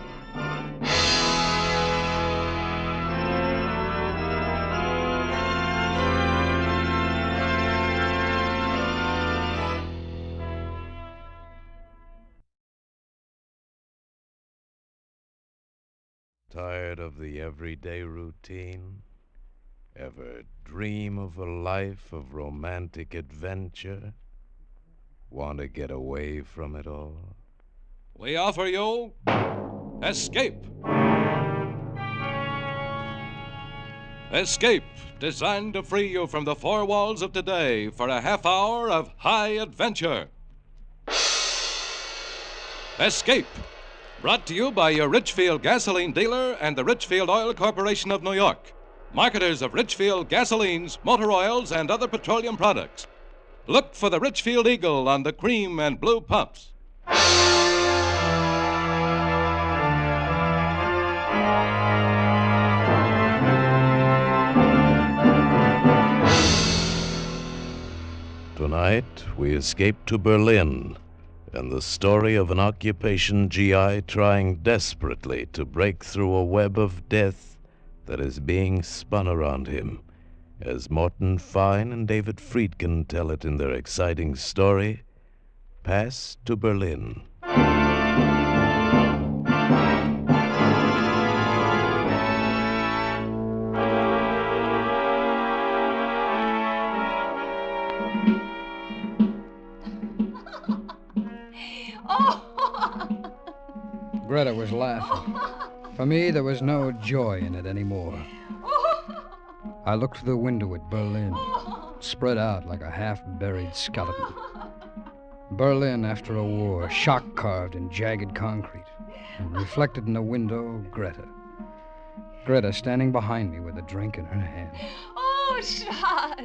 Tired of the everyday routine? Ever dream of a life of romantic adventure? Want to get away from it all? We offer you Escape. Escape, designed to free you from the 4 walls of today for a half hour of high adventure. Escape, brought to you by your Richfield gasoline dealer and the Richfield Oil Corporation of New York, marketers of Richfield gasolines, motor oils, and other petroleum products. Look for the Richfield Eagle on the cream and blue pumps. Tonight, we escape to Berlin and the story of an occupation GI trying desperately to break through a web of death that is being spun around him, as Morton Fine and David Friedkin tell it in their exciting story, Pass to Berlin. Greta was laughing. For me, there was no joy in it anymore. I looked through the window at Berlin, spread out like a half-buried skeleton. Berlin after a war, shock-carved in jagged concrete. And reflected in the window, Greta. Greta standing behind me with a drink in her hand. Oh, Schatz.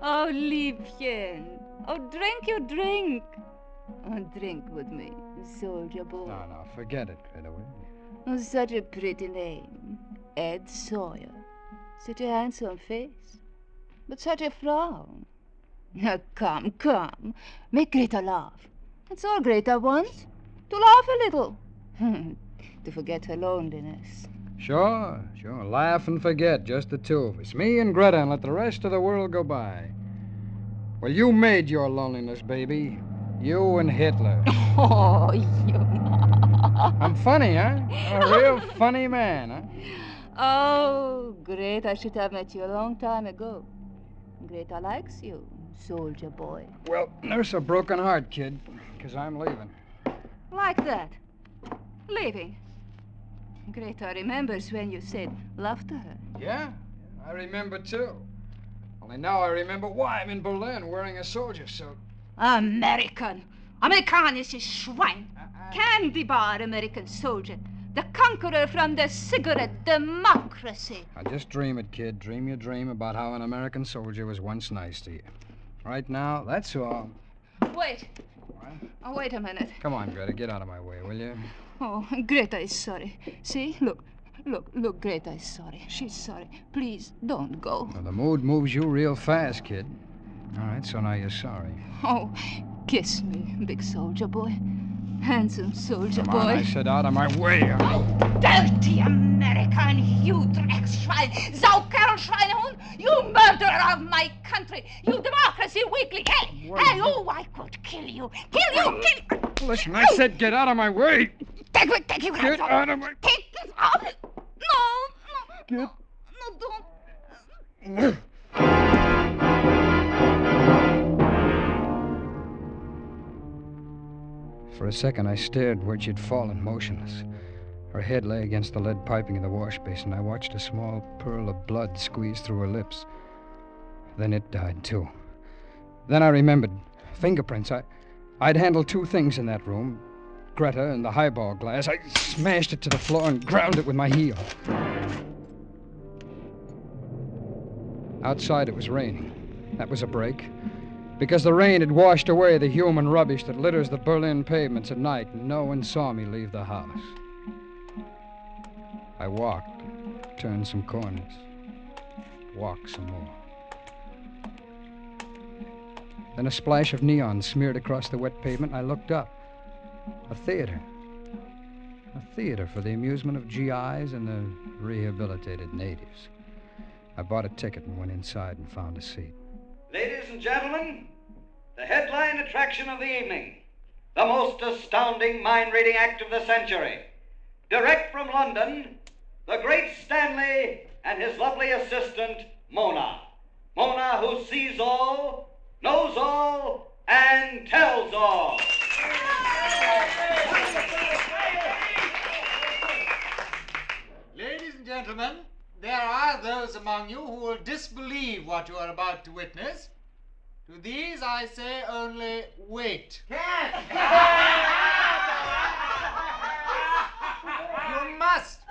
Oh, Liebchen. Oh, drink your drink. Oh, drink with me, soldier boy. No, forget it, Greta. Oh, such a pretty name. Ed Sawyer. Such a handsome face. But such a frown. Now, come. Make Greta laugh. That's all Greta wants. To laugh a little. To forget her loneliness. Sure. Laugh and forget, just the two of us. Me and Greta, and let the rest of the world go by. Well, you made your loneliness, baby. You and Hitler. Oh, you. I'm funny, huh? A real funny man, huh? Oh, great. I should have met you a long time ago. Greta likes you, soldier boy. Well, nurse a broken heart, kid, because I'm leaving. Like that. Leaving. Greta remembers when you said love to her. Yeah, I remember, too. Only now I remember why I'm in Berlin wearing a soldier suit. American. Amerikanisches Schwein. Candy bar American soldier. The conqueror from the cigarette democracy. Now, just dream it, kid. Dream your dream about how an American soldier was once nice to you. Right now, that's all. Wait. What? Oh, wait a minute. Come on, Greta, get out of my way, will you? Oh, Greta is sorry. See? Look, Greta is sorry. She's sorry. Please, don't go. Well, the mood moves you real fast, kid. All right, so now you're sorry. Oh, kiss me, big soldier boy. Handsome soldier Come boy. on, I said out of my way. Dirty American, you Dreckschwein, Saukerl Schweinehund, you murderer of my country, you democracy weakling. Hey, oh, I could kill you. Kill you. Listen, I said get out of my way. Take you Get out of my... Take this off. No, Get... no, don't. For a second, I stared where she'd fallen, motionless. Her head lay against the lead piping in the wash basin. I watched a small pearl of blood squeeze through her lips. Then it died, too. Then I remembered. Fingerprints. I'd handled two things in that room. Greta and the highball glass. I smashed it to the floor and ground it with my heel. Outside, it was raining. That was a break. Because the rain had washed away the human rubbish that litters the Berlin pavements at night, and no one saw me leave the house. I walked, turned some corners, walked some more. Then a splash of neon smeared across the wet pavement, and I looked up. A theater. A theater for the amusement of GIs and the rehabilitated natives. I bought a ticket and went inside and found a seat. Ladies and gentlemen, the headline attraction of the evening, the most astounding mind-reading act of the century. Direct from London, the great Stanley and his lovely assistant, Mona. Mona, who sees all, knows all, and tells all. Ladies and gentlemen, there are those among you who will disbelieve what you are about to witness. To these I say only, wait. You must.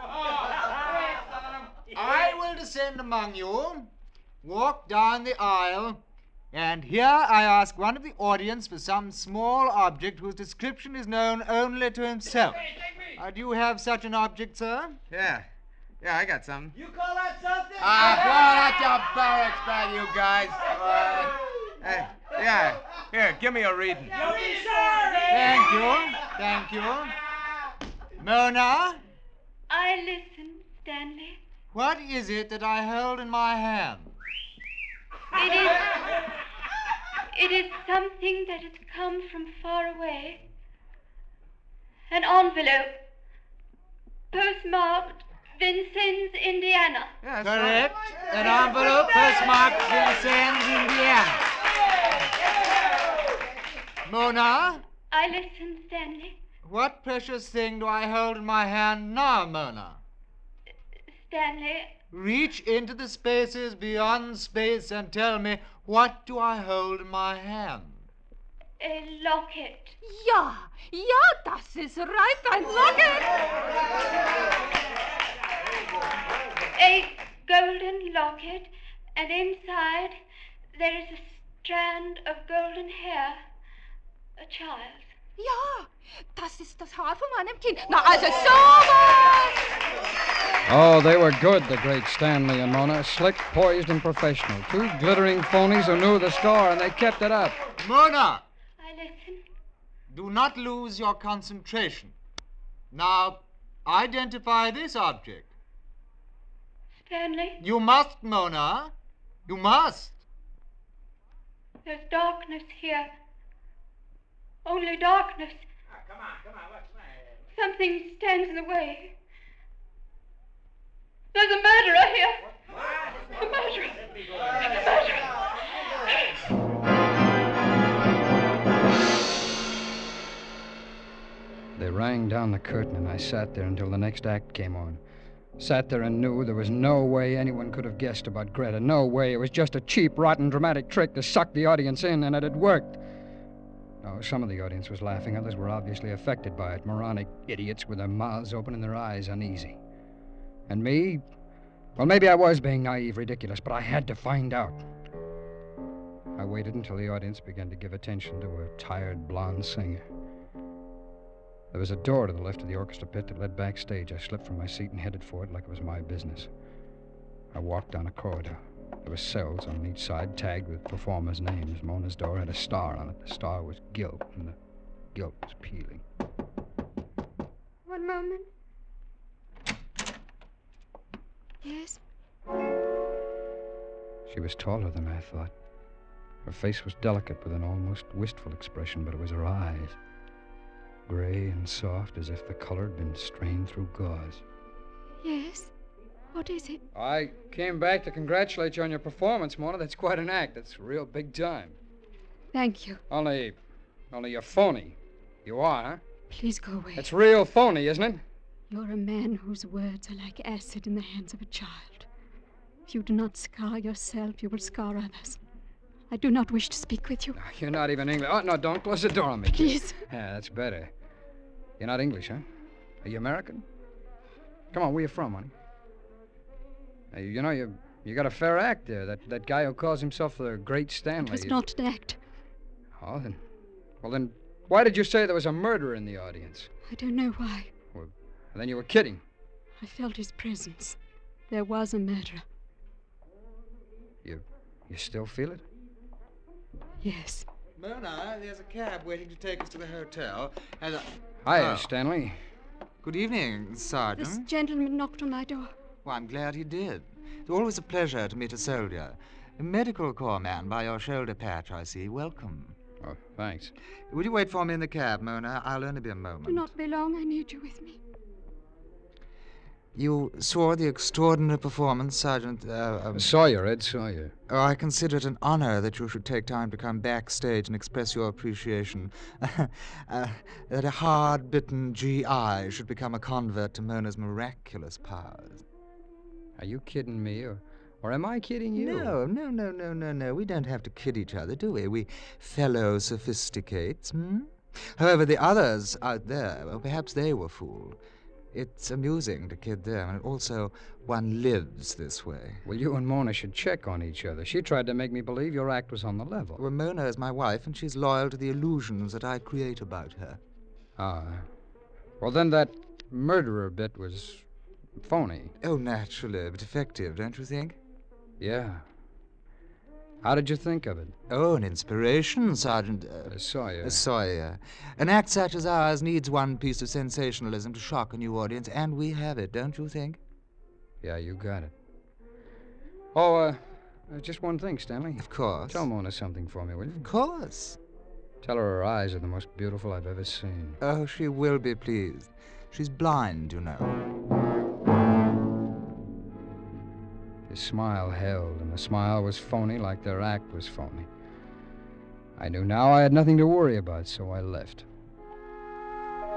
I will descend among you, walk down the aisle, and here I ask one of the audience for some small object whose description is known only to himself. Do you have such an object, sir? Yeah, I got something. You call that something? Blow out your barracks, man, you guys. Yeah, here, give me a reading. Thank you. Mona? I listen, Stanley. What is it that I hold in my hand? It is something that has come from far away. An envelope, postmarked Vincennes, Indiana. Yes, correct. Right. An envelope postmarked Vincennes, Indiana. Mona? I listen, Stanley. What precious thing do I hold in my hand now, Mona? Stanley, Reach into the spaces beyond space and tell me, what do I hold in my hand? a locket. Ja, das ist right, ein Locket. A golden locket, and inside there is a strand of golden hair. A child. Ja, das ist das Haar von meinem Kind. Na, also sowas! Oh, they were good, the great Stanley and Mona. Slick, poised, and professional. Two glittering phonies who knew the score, and they kept it up. Mona! I listen. Do not lose your concentration. Now, identify this object. Stanley, You must, Mona. You must. there's darkness here. Only darkness. Come on, what's the matter? Something stands in the way. There's a murderer here. A murderer. A murderer. They rang down the curtain, and I sat there until the next act came on. Sat there and knew there was no way anyone could have guessed about Greta. No way. It was just a cheap, rotten, dramatic trick to suck the audience in, and it had worked. No, some of the audience was laughing. Others were obviously affected by it. Moronic idiots with their mouths open and their eyes uneasy. And me? Well, maybe I was being naive, ridiculous, but I had to find out. I waited until the audience began to give attention to a tired blonde singer. There was a door to the left of the orchestra pit that led backstage. I slipped from my seat and headed for it like it was my business. I walked down a corridor. There were cells on each side tagged with performers' names. Mona's door had a star on it. The star was gilt, and the gilt was peeling. One moment. Yes? She was taller than I thought. Her face was delicate with an almost wistful expression, but it was her eyes. Gray and soft, as if the color had been strained through gauze. Yes? What is it? I came back to congratulate you on your performance, Mona. That's quite an act. That's real big time. Thank you. Only you're phony. You are, huh? Please go away. It's real phony, isn't it? You're a man whose words are like acid in the hands of a child. If you do not scar yourself, you will scar others. I do not wish to speak with you. You're not even English. Oh, no, don't close the door on me. Please. Yeah, that's better. You're not English, huh? Are you American? Come on, where you from, honey? You know, you got a fair act there. That guy who calls himself the Great Stanley. It was not an act. Oh, then why did you say there was a murderer in the audience? I don't know why. Well, then you were kidding. I felt his presence. There was a murderer. You still feel it? Yes. Mona, there's a cab waiting to take us to the hotel. And Hi, Stanley. Good evening, Sergeant. This gentleman knocked on my door. Well, I'm glad he did. It's always a pleasure to meet a soldier. A medical corps man by your shoulder patch, I see. Welcome. Oh, thanks. Will you wait for me in the cab, Mona? I'll only be a moment. Do not be long. I need you with me. You saw the extraordinary performance, Sergeant... Sawyer, Ed Sawyer. Oh, I consider it an honor that you should take time to come backstage and express your appreciation. That a hard-bitten GI should become a convert to Mona's miraculous powers. Are you kidding me, or am I kidding you? No. We don't have to kid each other, do we? We fellow sophisticates, However, the others out there, well, perhaps they were fooled. It's amusing to kid them, and also one lives this way. Well, you and Mona should check on each other. She tried to make me believe your act was on the level. Well, Mona is my wife, and she's loyal to the illusions that I create about her. Ah. Well, then that murderer bit was phony. Oh, naturally, but effective, don't you think? Yeah. How did you think of it? Oh, an inspiration, Sergeant... Sawyer. Sawyer. An act such as ours needs one piece of sensationalism to shock a new audience, and we have it, don't you think? Yeah, you got it. Oh, just one thing, Stanley. Of course. Tell Mona something for me, will you? Of course. Tell her her eyes are the most beautiful I've ever seen. Oh, she will be pleased. She's blind, you know. His smile held, and the smile was phony like their act was phony. I knew now I had nothing to worry about, so I left.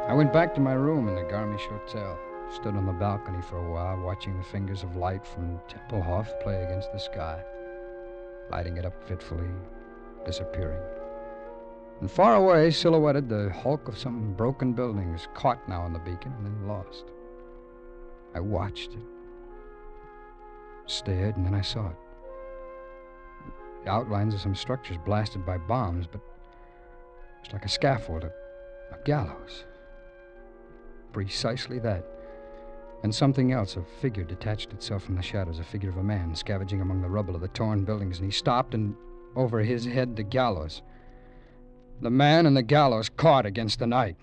I went back to my room in the Garmisch Hotel. Stood on the balcony for a while, watching the fingers of light from Tempelhof play against the sky, lighting it up fitfully, disappearing. And far away, silhouetted, the hulk of some broken buildings, caught now on the beacon and then lost. I watched it, stared, and then I saw it. The outlines of some structures blasted by bombs, but it's like a scaffold, a gallows. Precisely that. And something else, a figure detached itself from the shadows, a figure of a man scavenging among the rubble of the torn buildings, and he stopped, and over his head, the gallows. The man and the gallows caught against the night.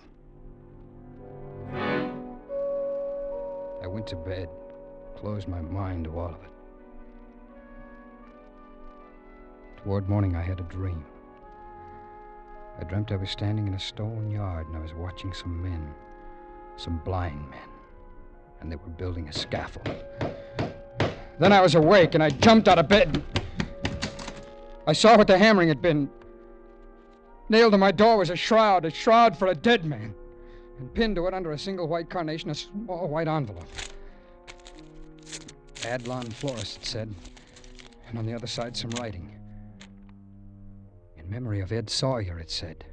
I went to bed, closed my mind to all of it. Toward morning, I had a dream. I dreamt I was standing in a stone yard, and I was watching some men, some blind men, and they were building a scaffold. Then I was awake, and I jumped out of bed. I saw what the hammering had been. Nailed to my door was a shroud for a dead man, and pinned to it under a single white carnation, a small white envelope. Adlon Florist, it said, and on the other side some writing. In memory of Ed Sawyer, it said,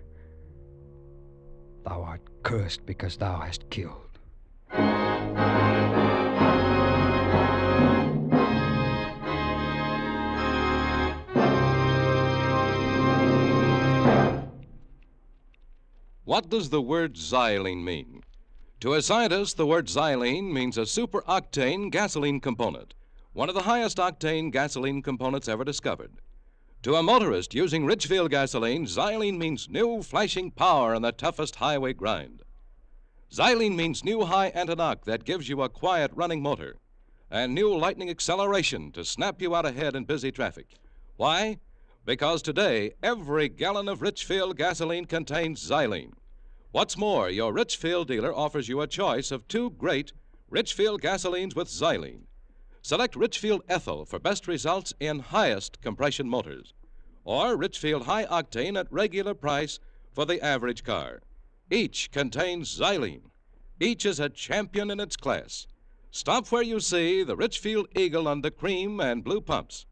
"Thou art cursed because thou hast killed." What does the word xylene mean? To a scientist, the word xylene means a superoctane gasoline component, one of the highest octane gasoline components ever discovered. To a motorist using Ridgefield gasoline, xylene means new flashing power in the toughest highway grind. Xylene means new high anti-knock that gives you a quiet running motor, and new lightning acceleration to snap you out ahead in busy traffic. Why? Because today, every gallon of Richfield gasoline contains xylene. What's more, your Richfield dealer offers you a choice of 2 great Richfield gasolines with xylene. Select Richfield Ethyl for best results in highest compression motors, or Richfield High Octane at regular price for the average car. Each contains xylene. Each is a champion in its class. Stop where you see the Richfield Eagle on the cream and blue pumps.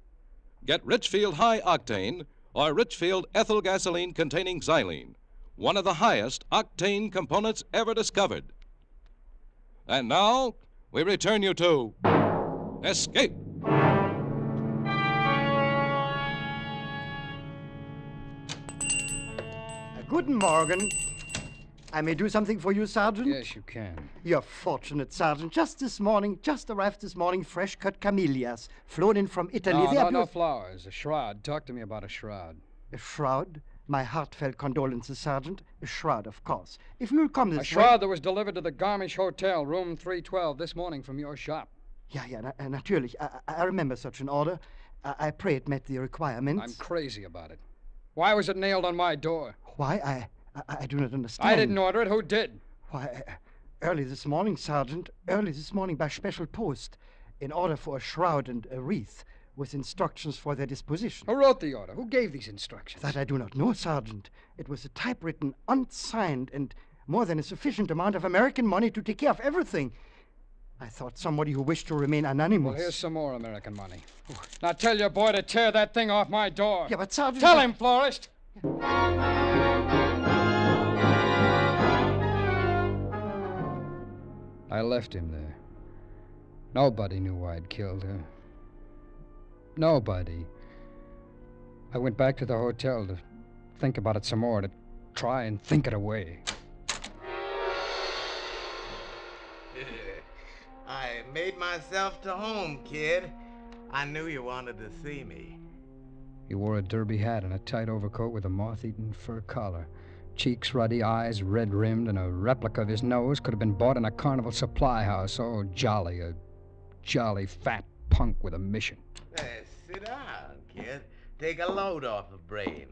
Get Richfield High Octane or Richfield Ethyl gasoline containing xylene, one of the highest octane components ever discovered. And now, we return you to Escape. Guten Morgen. I may do something for you, Sergeant? Yes, you can. You're fortunate, Sergeant. Just arrived this morning, fresh-cut camellias, flown in from Italy. No flowers. A shroud. Talk to me about a shroud. A shroud? My heartfelt condolences, Sergeant. A shroud, of course. If you'll come this way... A shroud that was delivered to the Garmisch Hotel, room 312, this morning from your shop. Yeah, natürlich. I remember such an order. I pray it met the requirements. I'm crazy about it. Why was it nailed on my door? Why? I do not understand. I didn't order it. Who did? Why, early this morning, Sergeant. Early this morning by special post. In order for a shroud and a wreath, with instructions for their disposition. Who wrote the order? Who gave these instructions? That I do not know, Sergeant. It was a typewritten, unsigned, and more than a sufficient amount of American money to take care of everything. I thought somebody who wished to remain anonymous. Well, here's some more American money. Now tell your boy to tear that thing off my door. Yeah, but Sergeant... Tell him, Florist! I left him there. Nobody knew I'd killed her. Nobody. I went back to the hotel to think about it some more, to try and think it away. I made myself to home, kid. I knew you wanted to see me. He wore a derby hat and a tight overcoat with a moth-eaten fur collar. Cheeks ruddy, eyes red-rimmed, and a replica of his nose could have been bought in a carnival supply house. Oh, jolly, a jolly fat punk with a mission. Sit down, kid. Take a load off the brain.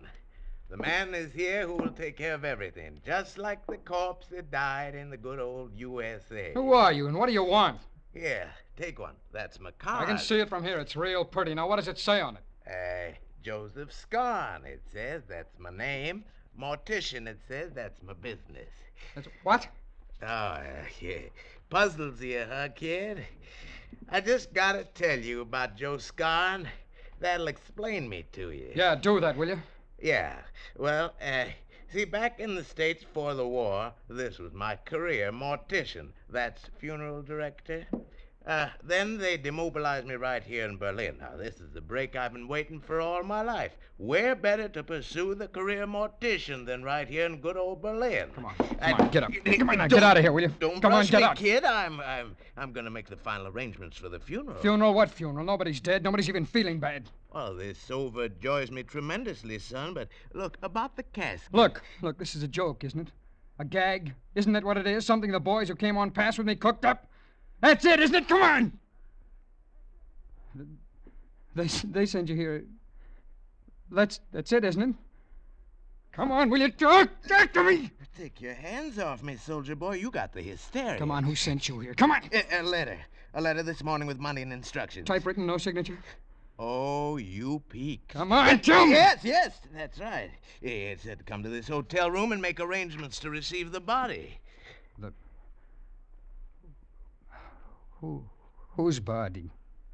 The man is here who will take care of everything, just like the corpse that died in the good old USA. Who are you, and what do you want? Here, take one. That's my card. I can see it from here. It's real pretty. Now, what does it say on it? Joseph Scarn, it says. That's my name. Mortician, it says. That's my business. What? Oh, yeah. Puzzles you, huh, kid? I just gotta tell you about Joe Scarn. That'll explain me to you. Yeah, do that, will you? Yeah. Well, see, back in the States before the war, this was my career, mortician. That's funeral director. Then they demobilized me right here in Berlin. Now, this is the break I've been waiting for all my life. Where better to pursue the career mortician than right here in good old Berlin? Come on, get up. Come on, now, get out of here, will you? Don't Come on, rush get me, out. kid. I'm gonna make the final arrangements for the funeral. Funeral? What funeral? Nobody's dead. Nobody's even feeling bad. Well, this overjoys me tremendously, son, but look, about the casket. Look, this is a joke, isn't it? A gag? Isn't that what it is? Something the boys who came on past with me cooked up? That's it, isn't it? Come on! They sent you here. That's it, isn't it? Come on, will you talk? Talk to me! Take your hands off me, soldier boy. You got the hysteria. Come on, who sent you here? Come on! A letter. A letter this morning with money and instructions. Typewritten, no signature? Oh, you peak. Come on, tell me! Yes, that's right. It said to come to this hotel room and make arrangements to receive the body. Whose body?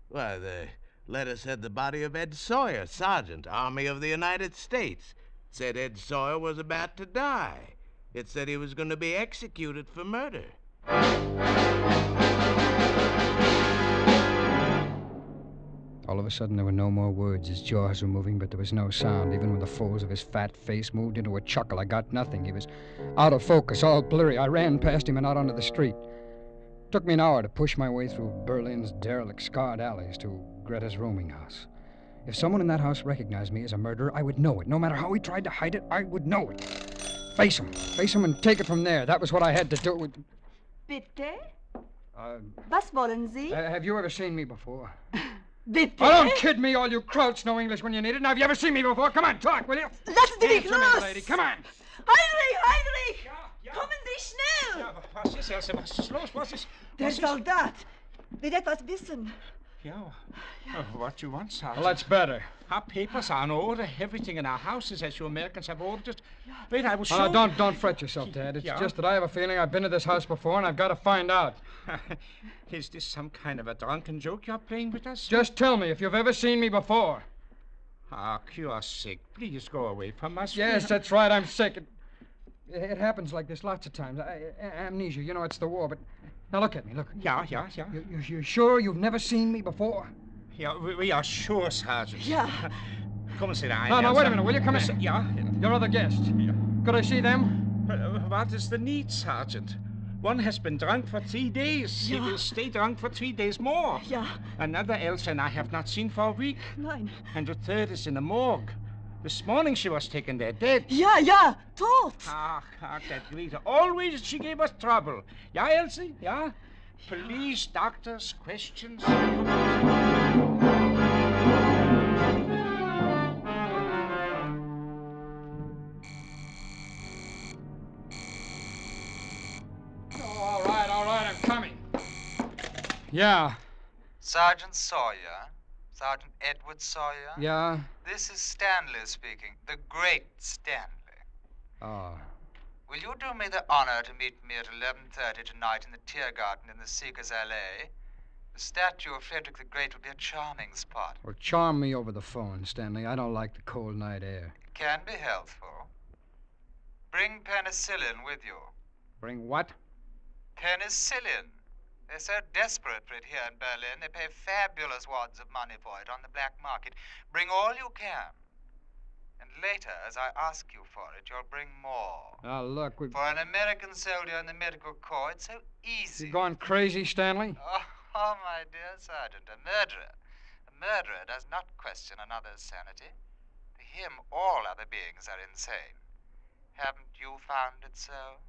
Why, the letter said the body of Ed Sawyer, Sergeant, Army of the United States. It said Ed Sawyer was about to die. It said he was going to be executed for murder. All of a sudden, there were no more words. His jaws were moving, but there was no sound. Even when the folds of his fat face moved into a chuckle, I got nothing. He was out of focus, all blurry. I ran past him and out onto the street. It took me an hour to push my way through Berlin's derelict, scarred alleys to Greta's rooming house. If someone in that house recognized me as a murderer, I would know it. No matter how he tried to hide it, I would know it. Face him and take it from there. That was what I had to do with... Bitte? Was wollen Sie? Have you ever seen me before? Bitte? Oh, don't kid me, all you krauts know English when you need it. Now, have you ever seen me before? Come on, talk, will you? Lassen Sie mich Answer me, los! lady. Come on. Heinrich! Kommen Sie schnell! Was ist, Else? Was ist los? Der Soldat will etwas wissen. Yeah. What do you want, Sergeant? Well, that's better. Our papers are in order. Everything in our house is as you Americans have ordered it. Wait, I will show Oh, you. don't fret yourself, Dad. It's just that I have a feeling I've been to this house before, and I've got to find out. Is this some kind of a drunken joke you're playing with us? Just tell me if you've ever seen me before. Ah, you're sick. Please go away from us. Yes, that's right. I'm sick. It happens like this lots of times. Amnesia, you know, it's the war, but... Now, look at me, look. Yeah. You're sure you've never seen me before? Yeah, we are sure, Sergeant. Yeah. Come and sit down. No, wait a minute, will you? Come in. Yeah. Your other guests. Yeah. Could I see them? What is the need, Sergeant? One has been drunk for 3 days. Ja. He will stay drunk for 3 days more. Ja. Another Else and I have not seen for a week. Nein. And the third is in the morgue. This morning she was taken there dead. Ja, tot. Ach, that Greta. Always she gave us trouble. Yeah, Elsie? Yeah? Police, doctors, questions. All right, I'm coming. Yeah. Sergeant Sawyer? Sergeant Edward Sawyer? Yeah? This is Stanley speaking, the great Stanley. Oh. Will you do me the honor to meet me at 11:30 tonight in the Tiergarten in the Seekers Alley? The statue of Frederick the Great would be a charming spot. Well, charm me over the phone, Stanley. I don't like the cold night air. It can be healthful. Bring penicillin with you. Bring what? Penicillin. They're so desperate for it here in Berlin, they pay fabulous wads of money for it on the black market. Bring all you can. And later, as I ask you for it, you'll bring more. Now, look, For an American soldier in the medical corps, it's so easy. You gone crazy, Stanley? Oh, my dear Sergeant, a murderer. A murderer does not question another's sanity. To him, all other beings are insane. Haven't you found it so?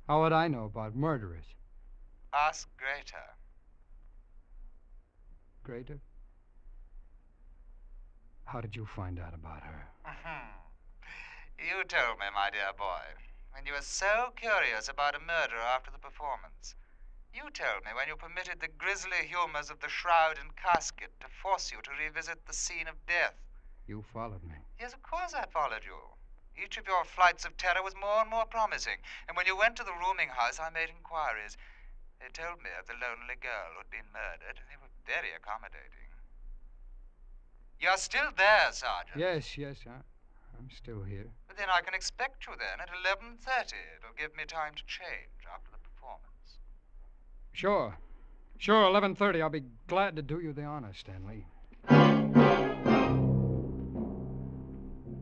How would I know about murderers? Ask Greta. Greta? How did you find out about her? You told me, my dear boy, when you were so curious about a murder after the performance. You told me when you permitted the grisly humors of the shroud and casket to force you to revisit the scene of death. You followed me. Yes, of course I followed you. Each of your flights of terror was more and more promising, and when you went to the rooming house, I made inquiries. They told me of the lonely girl who'd been murdered, and they were very accommodating. You're still there, Sergeant. Yes, I'm still here. But then I can expect you then at 11:30. It'll give me time to change after the performance. Sure, 11:30. I'll be glad to do you the honor, Stanley.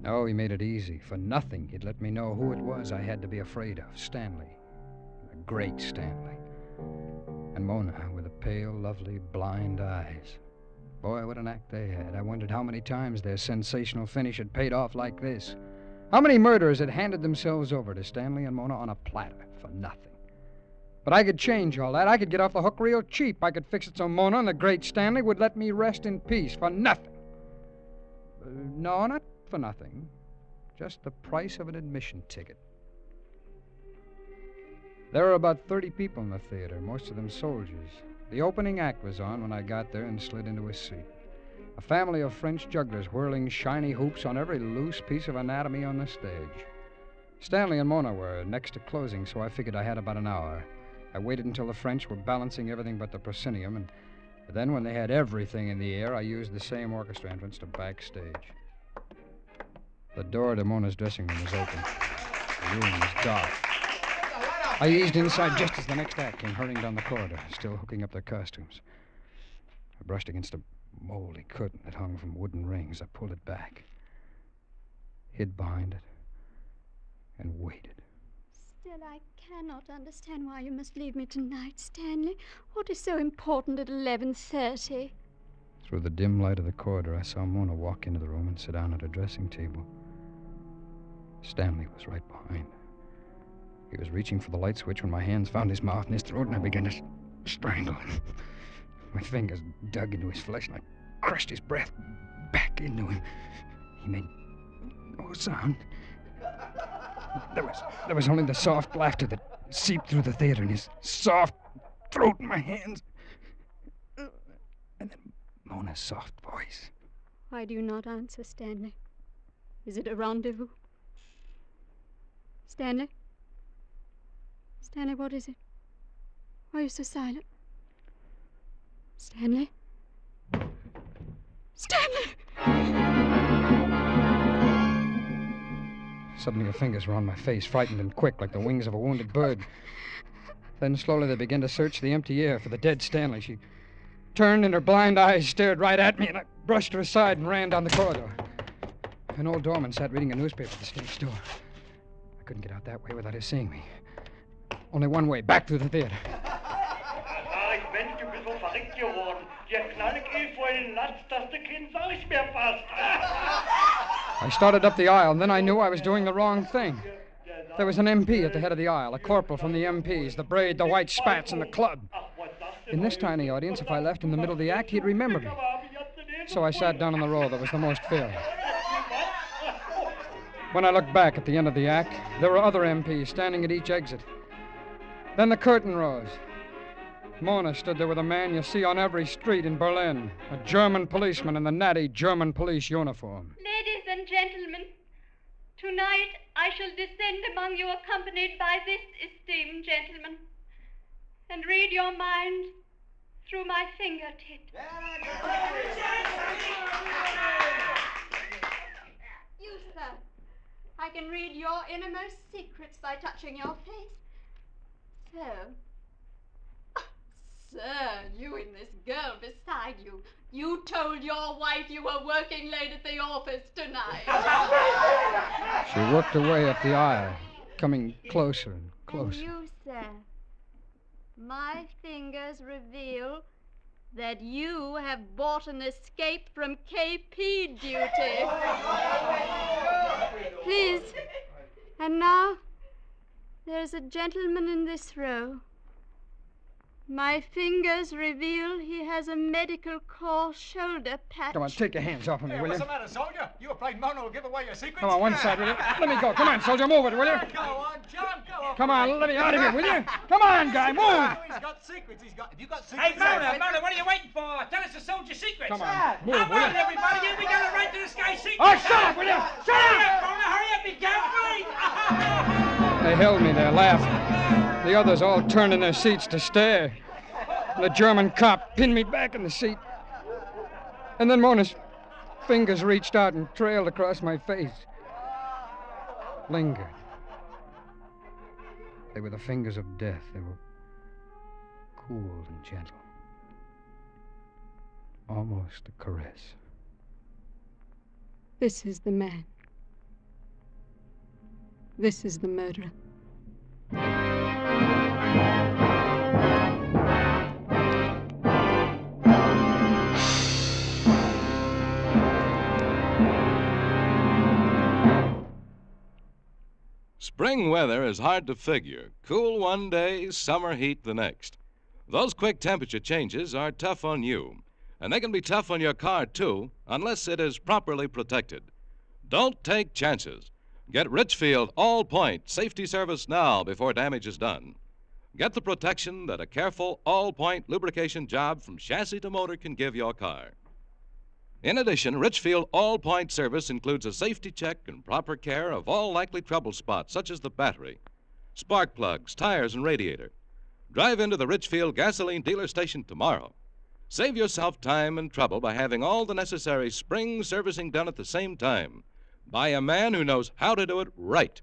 Oh, he made it easy. For nothing, he'd let me know who it was I had to be afraid of. Stanley. The great Stanley. And Mona with the pale, lovely, blind eyes. Boy, what an act they had. I wondered how many times their sensational finish had paid off like this. How many murderers had handed themselves over to Stanley and Mona on a platter for nothing. But I could change all that. I could get off the hook real cheap. I could fix it so Mona and the great Stanley would let me rest in peace for nothing. No, not for nothing. Just the price of an admission ticket. There were about 30 people in the theater, most of them soldiers. The opening act was on when I got there and slid into a seat. A family of French jugglers whirling shiny hoops on every loose piece of anatomy on the stage. Stanley and Mona were next to closing, so I figured I had about an hour. I waited until the French were balancing everything but the proscenium, and then when they had everything in the air, I used the same orchestra entrance to backstage. The door to Mona's dressing room was open. The room was dark. I eased inside just as the next act came hurrying down the corridor, still hooking up their costumes. I brushed against a moldy curtain that hung from wooden rings. I pulled it back, hid behind it, and waited. Still, I cannot understand why you must leave me tonight, Stanley. What is so important at 11:30? Through the dim light of the corridor, I saw Mona walk into the room and sit down at her dressing table. Stanley was right behind her. He was reaching for the light switch when my hands found his mouth and his throat, and I began to strangle him. My fingers dug into his flesh, and I crushed his breath back into him. He made no sound. There was only the soft laughter that seeped through the theater, and his soft throat in my hands. And then Mona's soft voice. Why do you not answer, Stanley? Is it a rendezvous? Stanley? Stanley, what is it? Why are you so silent? Stanley? Stanley! Suddenly her fingers were on my face, frightened and quick, like the wings of a wounded bird. Then slowly they began to search the empty air for the dead Stanley. She turned and her blind eyes stared right at me, and I brushed her aside and ran down the corridor. An old doorman sat reading a newspaper at the stage door. I couldn't get out that way without his seeing me. Only one way, back through the theater. Ich bin ein bisschen verrückt geworden. Der Knallke vor den Letztaste-Kind sag ich mir fast. I started up the aisle, and then I knew I was doing the wrong thing. There was an MP at the head of the aisle, a corporal from the MPs, the braid, the white spats, and the club. In this tiny audience, if I left in the middle of the act, he'd remember me. So I sat down on the row that was the most filled. When I looked back at the end of the act, there were other MPs standing at each exit. Then the curtain rose. Mona stood there with a man you see on every street in Berlin, a German policeman in the natty German police uniform. Ladies and gentlemen, tonight I shall descend among you accompanied by this esteemed gentleman and read your mind through my fingertips. You, sir, I can read your innermost secrets by touching your face. So, sir, you and this girl beside you, you told your wife you were working late at the office tonight. She worked her way up the aisle, coming closer and closer. And you, sir, my fingers reveal that you have bought an escape from KP duty. Please, and now, there's a gentleman in this row. My fingers reveal he has a medical corps shoulder patch. Come on, take your hands off of me, will you? What's the matter, soldier? You afraid Mona will give away your secrets? Come on, one side, will you? Let me go. Come on, soldier, move it, will you? Go on, John, go on. Come on, let me out of here, will you? Come on, guy, move! He's got secrets. Have you got Hey, secrets? Mona, what are you waiting for? Tell us the soldier secrets. Come on, move, Come will on, you? everybody, here we got a right to the sky secrets. Oh, shut up, will you? Shut up! Hurry up, Mona, hurry up, you go. They held me there, laughing. The others all turned in their seats to stare. The German cop pinned me back in the seat. And then Mona's fingers reached out and trailed across my face. Lingered. They were the fingers of death. They were cool and gentle. Almost a caress. This is the man. This is the murderer. Spring weather is hard to figure. Cool one day, summer heat the next. Those quick temperature changes are tough on you, and they can be tough on your car, too, unless it is properly protected. Don't take chances. Get Richfield All-Point safety service now before damage is done. Get the protection that a careful All-Point lubrication job from chassis to motor can give your car. In addition, Richfield All-Point service includes a safety check and proper care of all likely trouble spots, such as the battery, spark plugs, tires, and radiator. Drive into the Richfield gasoline dealer station tomorrow. Save yourself time and trouble by having all the necessary spring servicing done at the same time by a man who knows how to do it right.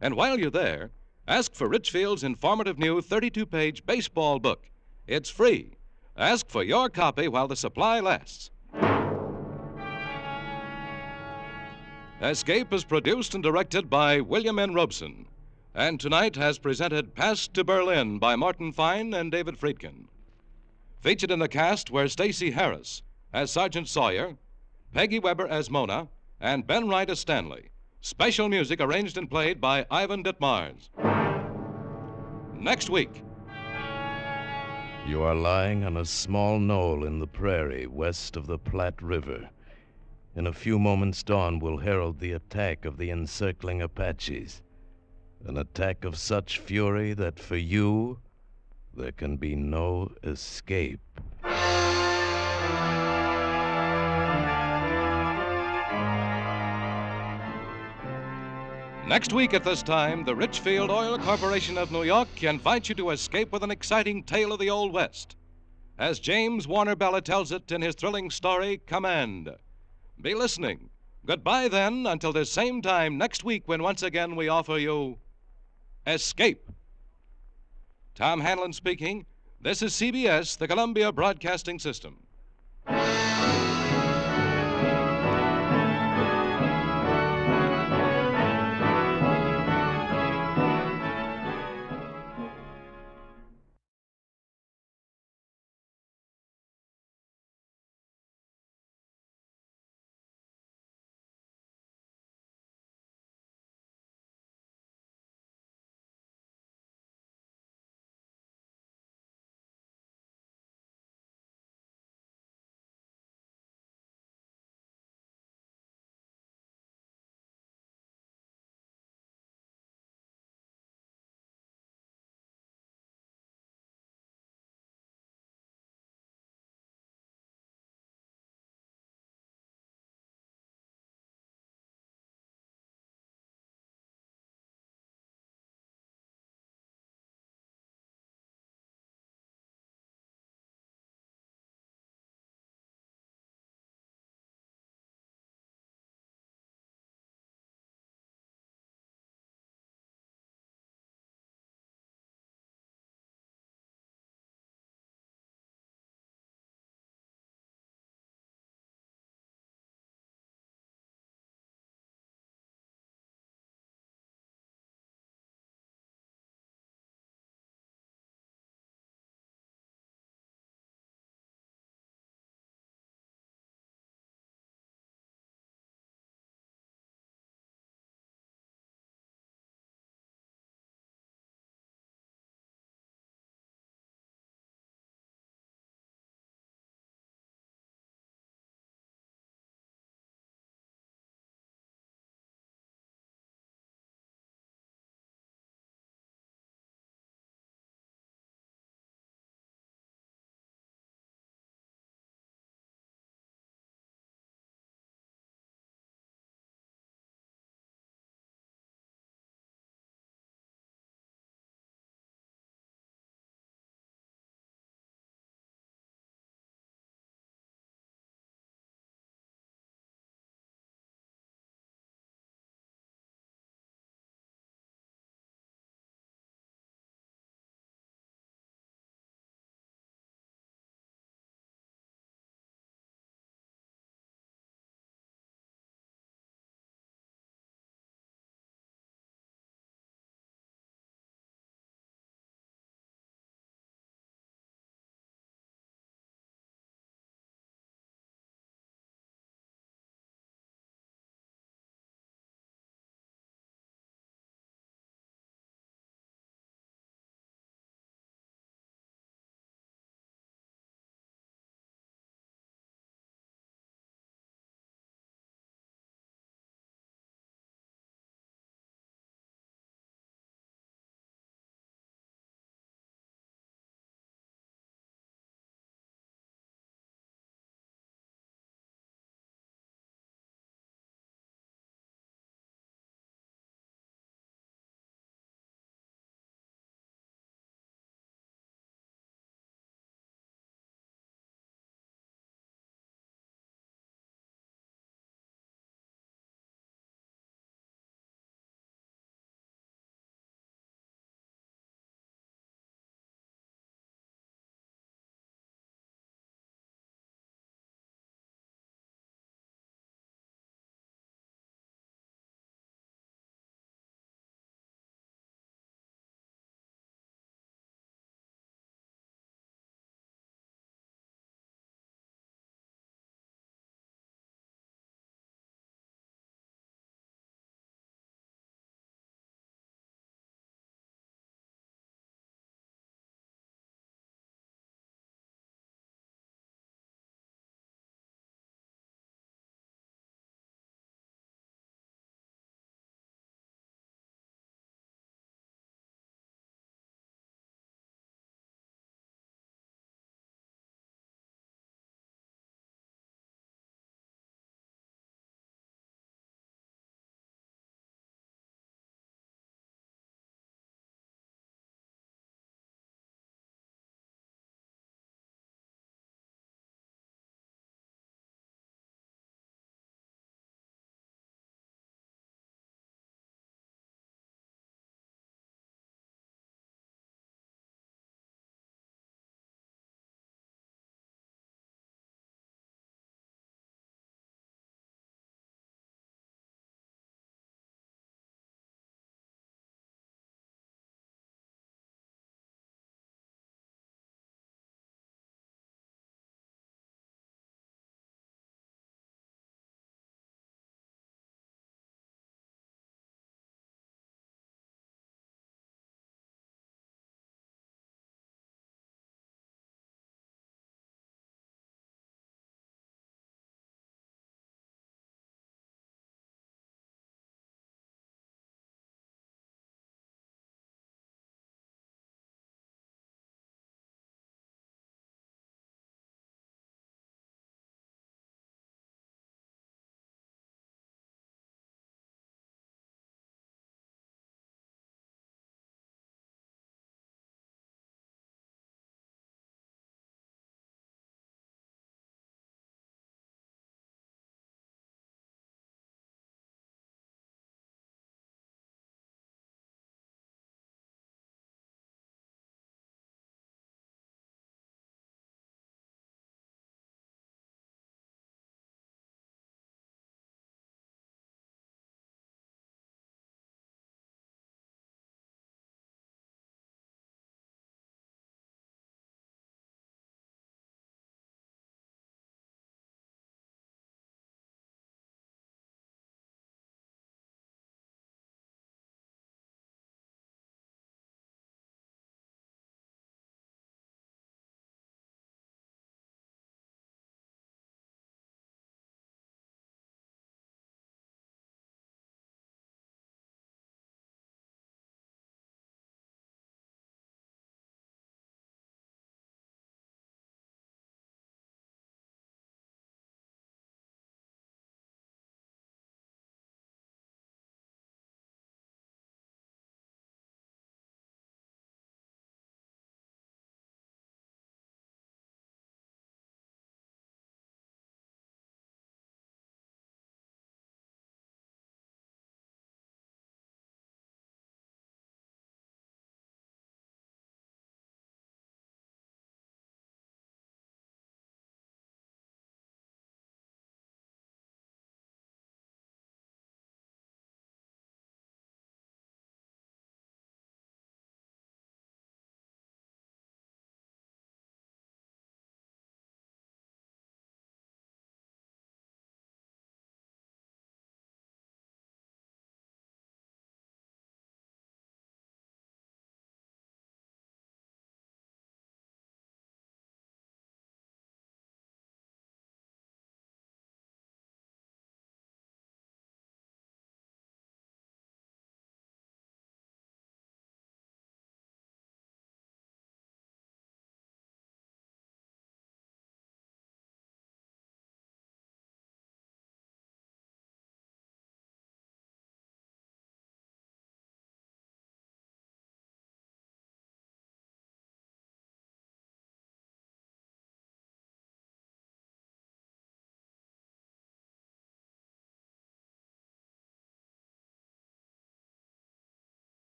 And while you're there, ask for Richfield's informative new 32-page baseball book. It's free. Ask for your copy while the supply lasts. Escape is produced and directed by William N. Robeson, and tonight has presented Past to Berlin by Morton Fine and David Friedkin. Featured in the cast were Stacey Harris as Sergeant Sawyer, Peggy Weber as Mona, and Ben Wright as Stanley. Special music arranged and played by Ivan Ditmars. Next week. You are lying on a small knoll in the prairie west of the Platte River. In a few moments, dawn will herald the attack of the encircling Apaches. An attack of such fury that for you, there can be no escape. Next week at this time, the Richfield Oil Corporation of New York invites you to escape with an exciting tale of the Old West, as James Warner Bella tells it in his thrilling story, Command. Be listening. Goodbye, then, until this same time next week when once again we offer you Escape. Tom Hanlon speaking. This is CBS, the Columbia Broadcasting System.